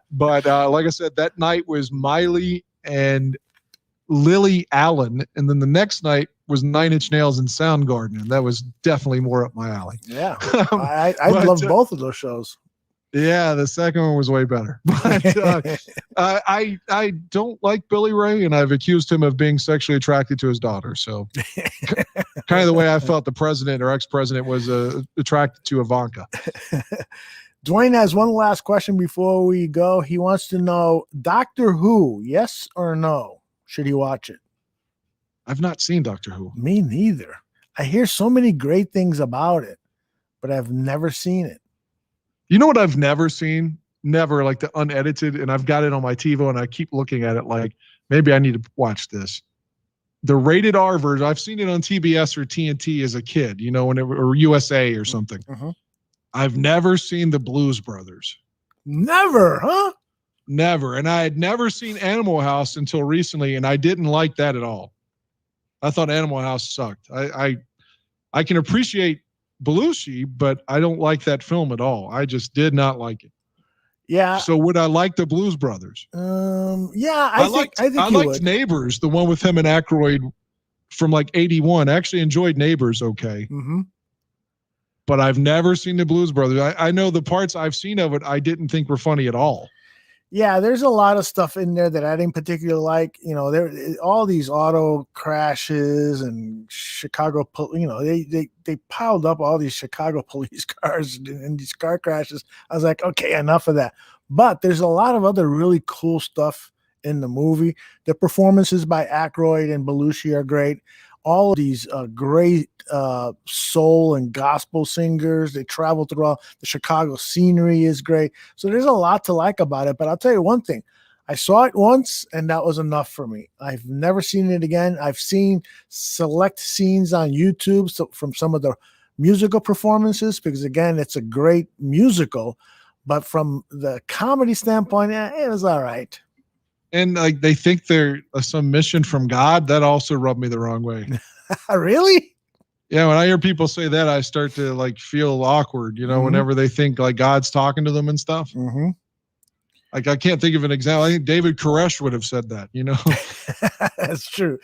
But like I said, that night was Miley and Lily Allen. And then the next night was 9 Inch Nails and Soundgarden. And that was definitely more up my alley. Yeah. I love both of those shows. Yeah, the second one was way better. But I don't like Billy Ray, and I've accused him of being sexually attracted to his daughter. So kind of the way I felt the president or ex-president was attracted to Ivanka. Dwayne has one last question before we go. He wants to know, Doctor Who, yes or no? Should he watch it? I've not seen Doctor Who. Me neither. I hear so many great things about it, but I've never seen it. You know what I've never seen? Never, like the unedited, and I've got it on my TiVo, and I keep looking at it like, maybe I need to watch this. The rated R version, I've seen it on TBS or TNT as a kid, you know, or USA or something. Mm-hmm. I've never seen the Blues Brothers. Never, huh? Never. And I had never seen Animal House until recently, and I didn't like that at all. I thought Animal House sucked. I can appreciate Belushi, but I don't like that film at all. I just did not like it. Yeah. So would I like the Blues Brothers? Yeah, I think I you liked would. Neighbors, the one with him and Aykroyd from like 81. I actually enjoyed Neighbors okay. Mm-hmm. But I've never seen the Blues Brothers. I know the parts I've seen of it I didn't think were funny at all. Yeah, there's a lot of stuff in there that I didn't particularly like. You know, there all these auto crashes and Chicago, you know, they piled up all these Chicago police cars and these car crashes. I was like, okay, enough of that. But there's a lot of other really cool stuff in the movie. The performances by Aykroyd and Belushi are great. All of these great soul and gospel singers. They travel through all the Chicago scenery is great. So there's a lot to like about it. But I'll tell you one thing. I saw it once and that was enough for me. I've never seen it again. I've seen select scenes on YouTube from some of the musical performances because, again, it's a great musical. But from the comedy standpoint, it was all right. And like they think they're some mission from God. That also rubbed me the wrong way. Really? Yeah, when I hear people say that, I start to like feel awkward, you know, whenever they think like God's talking to them and stuff. Mm-hmm. Like I can't think of an example. I think David Koresh would have said that, you know. That's true.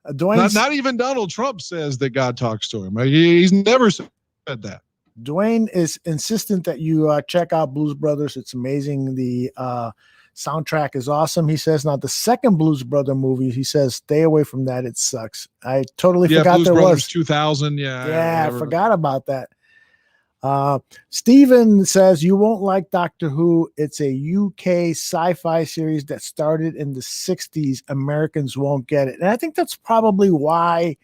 Dwayne, not even Donald Trump says that God talks to him. Like, he's never said that. Dwayne is insistent that you check out Blues Brothers. It's amazing. The soundtrack is awesome. He says, now the second Blues Brother movie, he says, stay away from that. It sucks. I totally forgot Blues there Brothers was 2000. Yeah, I forgot about that. Steven says, you won't like Doctor Who. It's a UK sci-fi series that started in the 60s. Americans won't get it. And I think that's probably why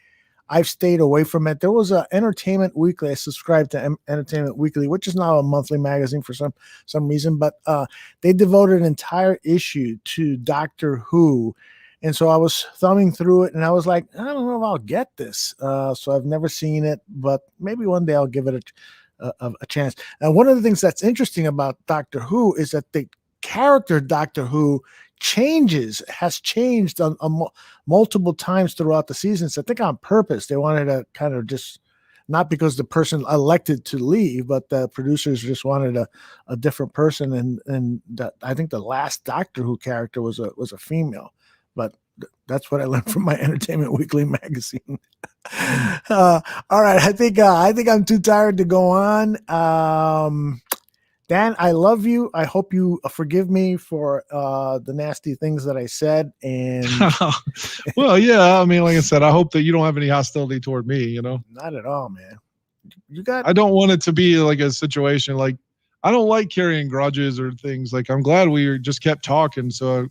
I've stayed away from it. There was a Entertainment Weekly. I subscribed to Entertainment Weekly, which is now a monthly magazine for some reason, but they devoted an entire issue to Doctor Who. And so I was thumbing through it and I was like, I don't know if I'll get this. So I've never seen it, but maybe one day I'll give it a chance. And one of the things that's interesting about Doctor Who is that the character Doctor Who has changed on multiple times throughout the seasons. I think on purpose. They wanted to kind of just, not because the person elected to leave, but the producers just wanted a different person. And I think the last Doctor Who character was a female, but that's what I learned from my Entertainment Weekly magazine. All right. I think I'm too tired to go on. Dan, I love you. I hope you forgive me for the nasty things that I said. And well, yeah, I mean, like I said, I hope that you don't have any hostility toward me, you know? Not at all, man. I don't want it to be like a situation like I don't like carrying grudges or things. Like I'm glad we just kept talking. So,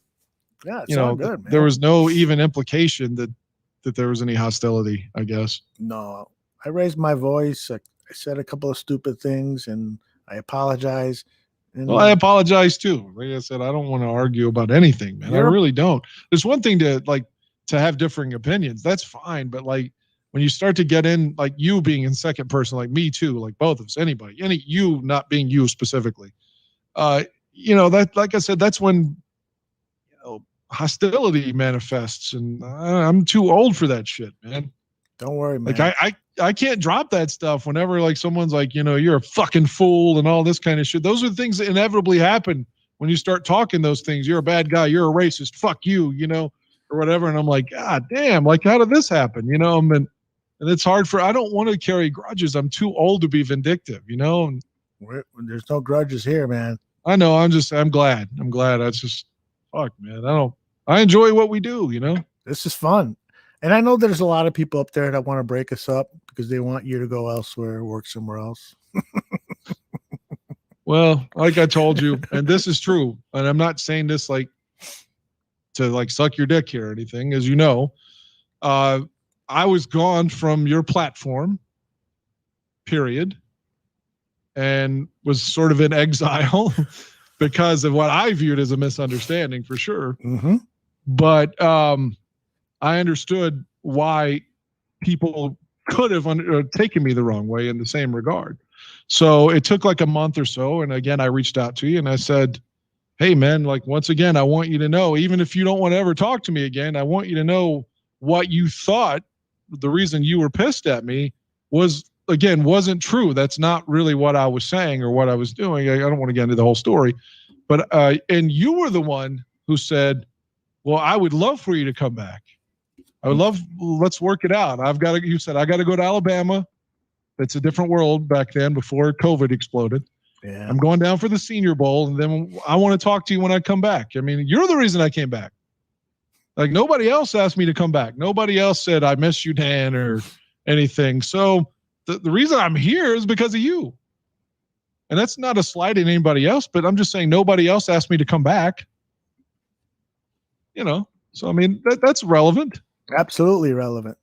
yeah, it's all good, man. There was no even implication that there was any hostility, I guess. No, I raised my voice. I said a couple of stupid things and I apologize. And, well, I apologize too. Like I said, I don't want to argue about anything, man. I really don't. There's one thing to have differing opinions. That's fine. But like when you start to get in, like you being in second person, like me too, like both of us, you not being you specifically, that, like I said, that's when, hostility manifests, and I'm too old for that shit, man. Don't worry, man. Like I can't drop that stuff whenever like someone's like, you're a fucking fool and all this kind of shit. Those are the things that inevitably happen when you start talking those things. You're a bad guy. You're a racist. Fuck you, or whatever. And I'm like, God damn, like how did this happen? And it's hard I don't want to carry grudges. I'm too old to be vindictive, And there's no grudges here, man. I know. I'm glad. That's just, fuck, man. I enjoy what we do, This is fun. And I know there's a lot of people up there that want to break us up because they want you to go elsewhere, work somewhere else. Well, like I told you, and this is true, and I'm not saying this like to like suck your dick here or anything, as you know, I was gone from your platform, period, and was sort of in exile because of what I viewed as a misunderstanding for sure. Mm-hmm. But I understood why people could have taken me the wrong way in the same regard. So it took like a month or so. And again, I reached out to you and I said, hey, man, like, once again, I want you to know, even if you don't want to ever talk to me again, I want you to know what you thought. The reason you were pissed at me wasn't true. That's not really what I was saying or what I was doing. I don't want to get into the whole story. But and you were the one who said, well, I would love for you to come back. Let's work it out. You said, I got to go to Alabama. It's a different world back then before COVID exploded. Yeah. I'm going down for the Senior Bowl, and then I want to talk to you when I come back. I mean, you're the reason I came back. Like, nobody else asked me to come back. Nobody else said, I miss you, Dan, or anything. So the reason I'm here is because of you. And that's not a slight at anybody else, but I'm just saying nobody else asked me to come back. So, I mean, that's relevant. Absolutely relevant.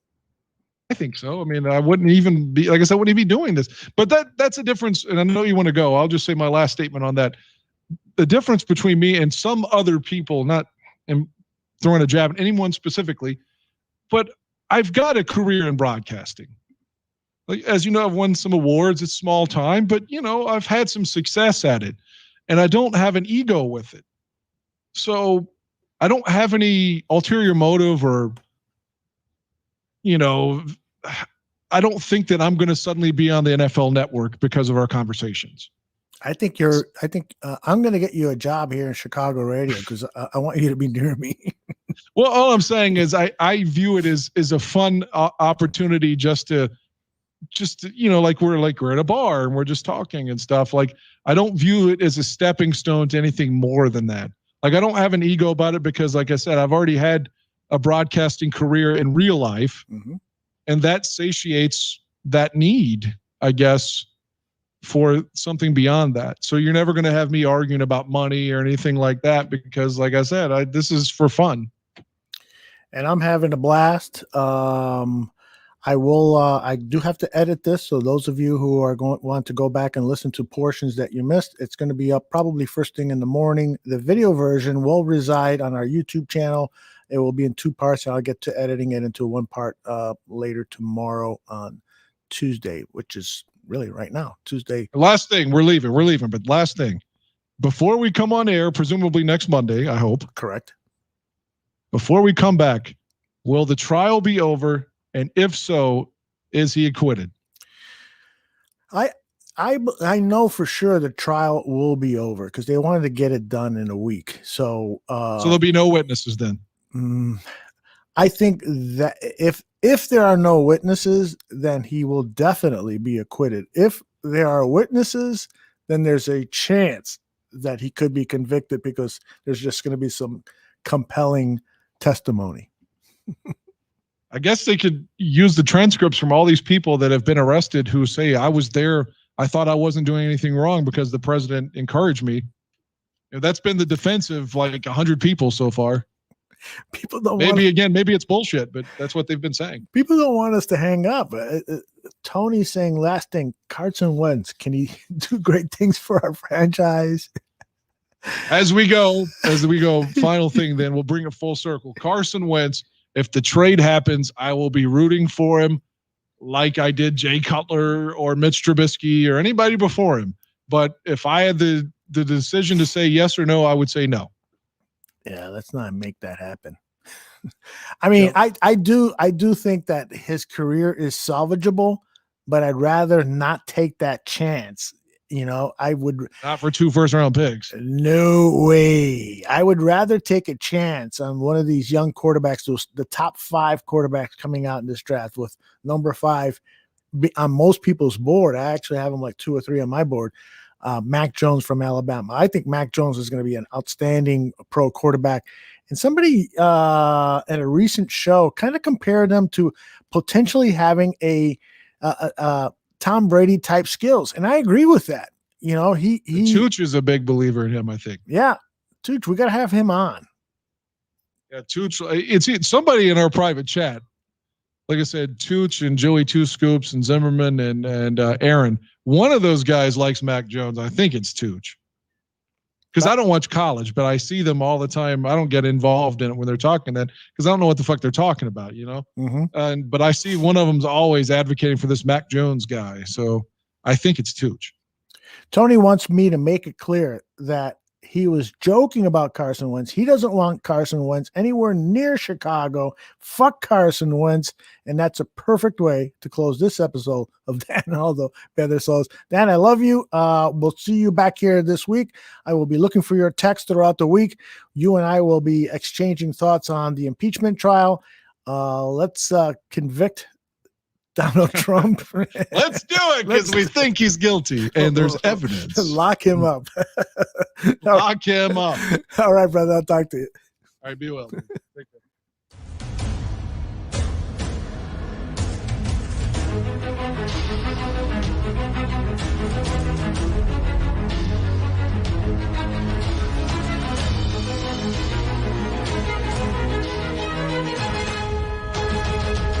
I think so. I mean, I wouldn't even be, like I said, I wouldn't even be doing this. But that's a difference, and I know you want to go. I'll just say my last statement on that. The difference between me and some other people, not throwing a jab at anyone specifically, but I've got a career in broadcasting. Like, as you know, I've won some awards. It's small time, but, I've had some success at it, and I don't have an ego with it. So I don't have any ulterior motive or, I don't think that I'm going to suddenly be on the NFL Network because of our conversations. I think I'm going to get you a job here in Chicago radio because I want you to be near me. Well, all I'm saying is I view it as a fun opportunity just to like we're at a bar and we're just talking and stuff. Like, I don't view it as a stepping stone to anything more than that. Like, I don't have an ego about it because, like I said, I've already had a broadcasting career in real life, mm-hmm. and that satiates that need, I guess, for something beyond that. So you're never going to have me arguing about money or anything like that because, like I said, this is for fun. And I'm having a blast. I do have to edit this. So those of you who are want to go back and listen to portions that you missed, it's going to be up probably first thing in the morning. The video version will reside on our YouTube channel. It will be in 2 parts, and I'll get to editing it into 1 part later tomorrow on Tuesday, which is really right now, Tuesday. Last thing, we're leaving, but last thing. Before we come on air, presumably next Monday, I hope. Correct. Before we come back, will the trial be over? And if so, is he acquitted? I know for sure the trial will be over because they wanted to get it done in a week. So there'll be no witnesses then. I think that if there are no witnesses, then he will definitely be acquitted. If there are witnesses, then there's a chance that he could be convicted because there's just going to be some compelling testimony. I guess they could use the transcripts from all these people that have been arrested who say, I was there. I thought I wasn't doing anything wrong because the president encouraged me. That's been the defense of like 100 people so far. People don't maybe it's bullshit, but that's what they've been saying. People don't want us to hang up. Tony's saying last thing, Carson Wentz, can he do great things for our franchise? As we go, final thing, then we'll bring it full circle. Carson Wentz, if the trade happens, I will be rooting for him like I did Jay Cutler or Mitch Trubisky or anybody before him. But if I had the decision to say yes or no, I would say no. Yeah, let's not make that happen. I mean, I do think that his career is salvageable, but I'd rather not take that chance. You know, I would not for 2 first-round picks. No way. I would rather take a chance on one of these young quarterbacks, the top 5 quarterbacks coming out in this draft, with number 5 on most people's board. I actually have him like 2 or 3 on my board. Mac Jones from Alabama. I think Mac Jones is going to be an outstanding pro quarterback. And somebody at a recent show kind of compared them to potentially having a Tom Brady type skills. And I agree with that. You know, Tooch is a big believer in him, I think. Yeah. Tooch, we got to have him on. Yeah, Tooch. It's somebody in our private chat. Like I said, Tooch and Joey Two Scoops and Zimmerman and Aaron. One of those guys likes Mac Jones. I think it's Tooch. Because I don't watch college, but I see them all the time. I don't get involved in it when they're talking that because I don't know what the fuck they're talking about, you know? Mm-hmm. But I see one of them's always advocating for this Mac Jones guy. So I think it's Tooch. Tony wants me to make it clear that he was joking about Carson Wentz. He doesn't want Carson Wentz anywhere near Chicago. Fuck Carson Wentz. And that's a perfect way to close this episode of Dan and Aldo Better Souls. Dan, I love you. We'll see you back here this week. I will be looking for your text throughout the week. You and I will be exchanging thoughts on the impeachment trial. Let's convict Donald Trump. Let's do it because we think he's guilty and there's evidence. Lock him up. Lock him up. All right, brother. I'll talk to you. All right, be well. Take care.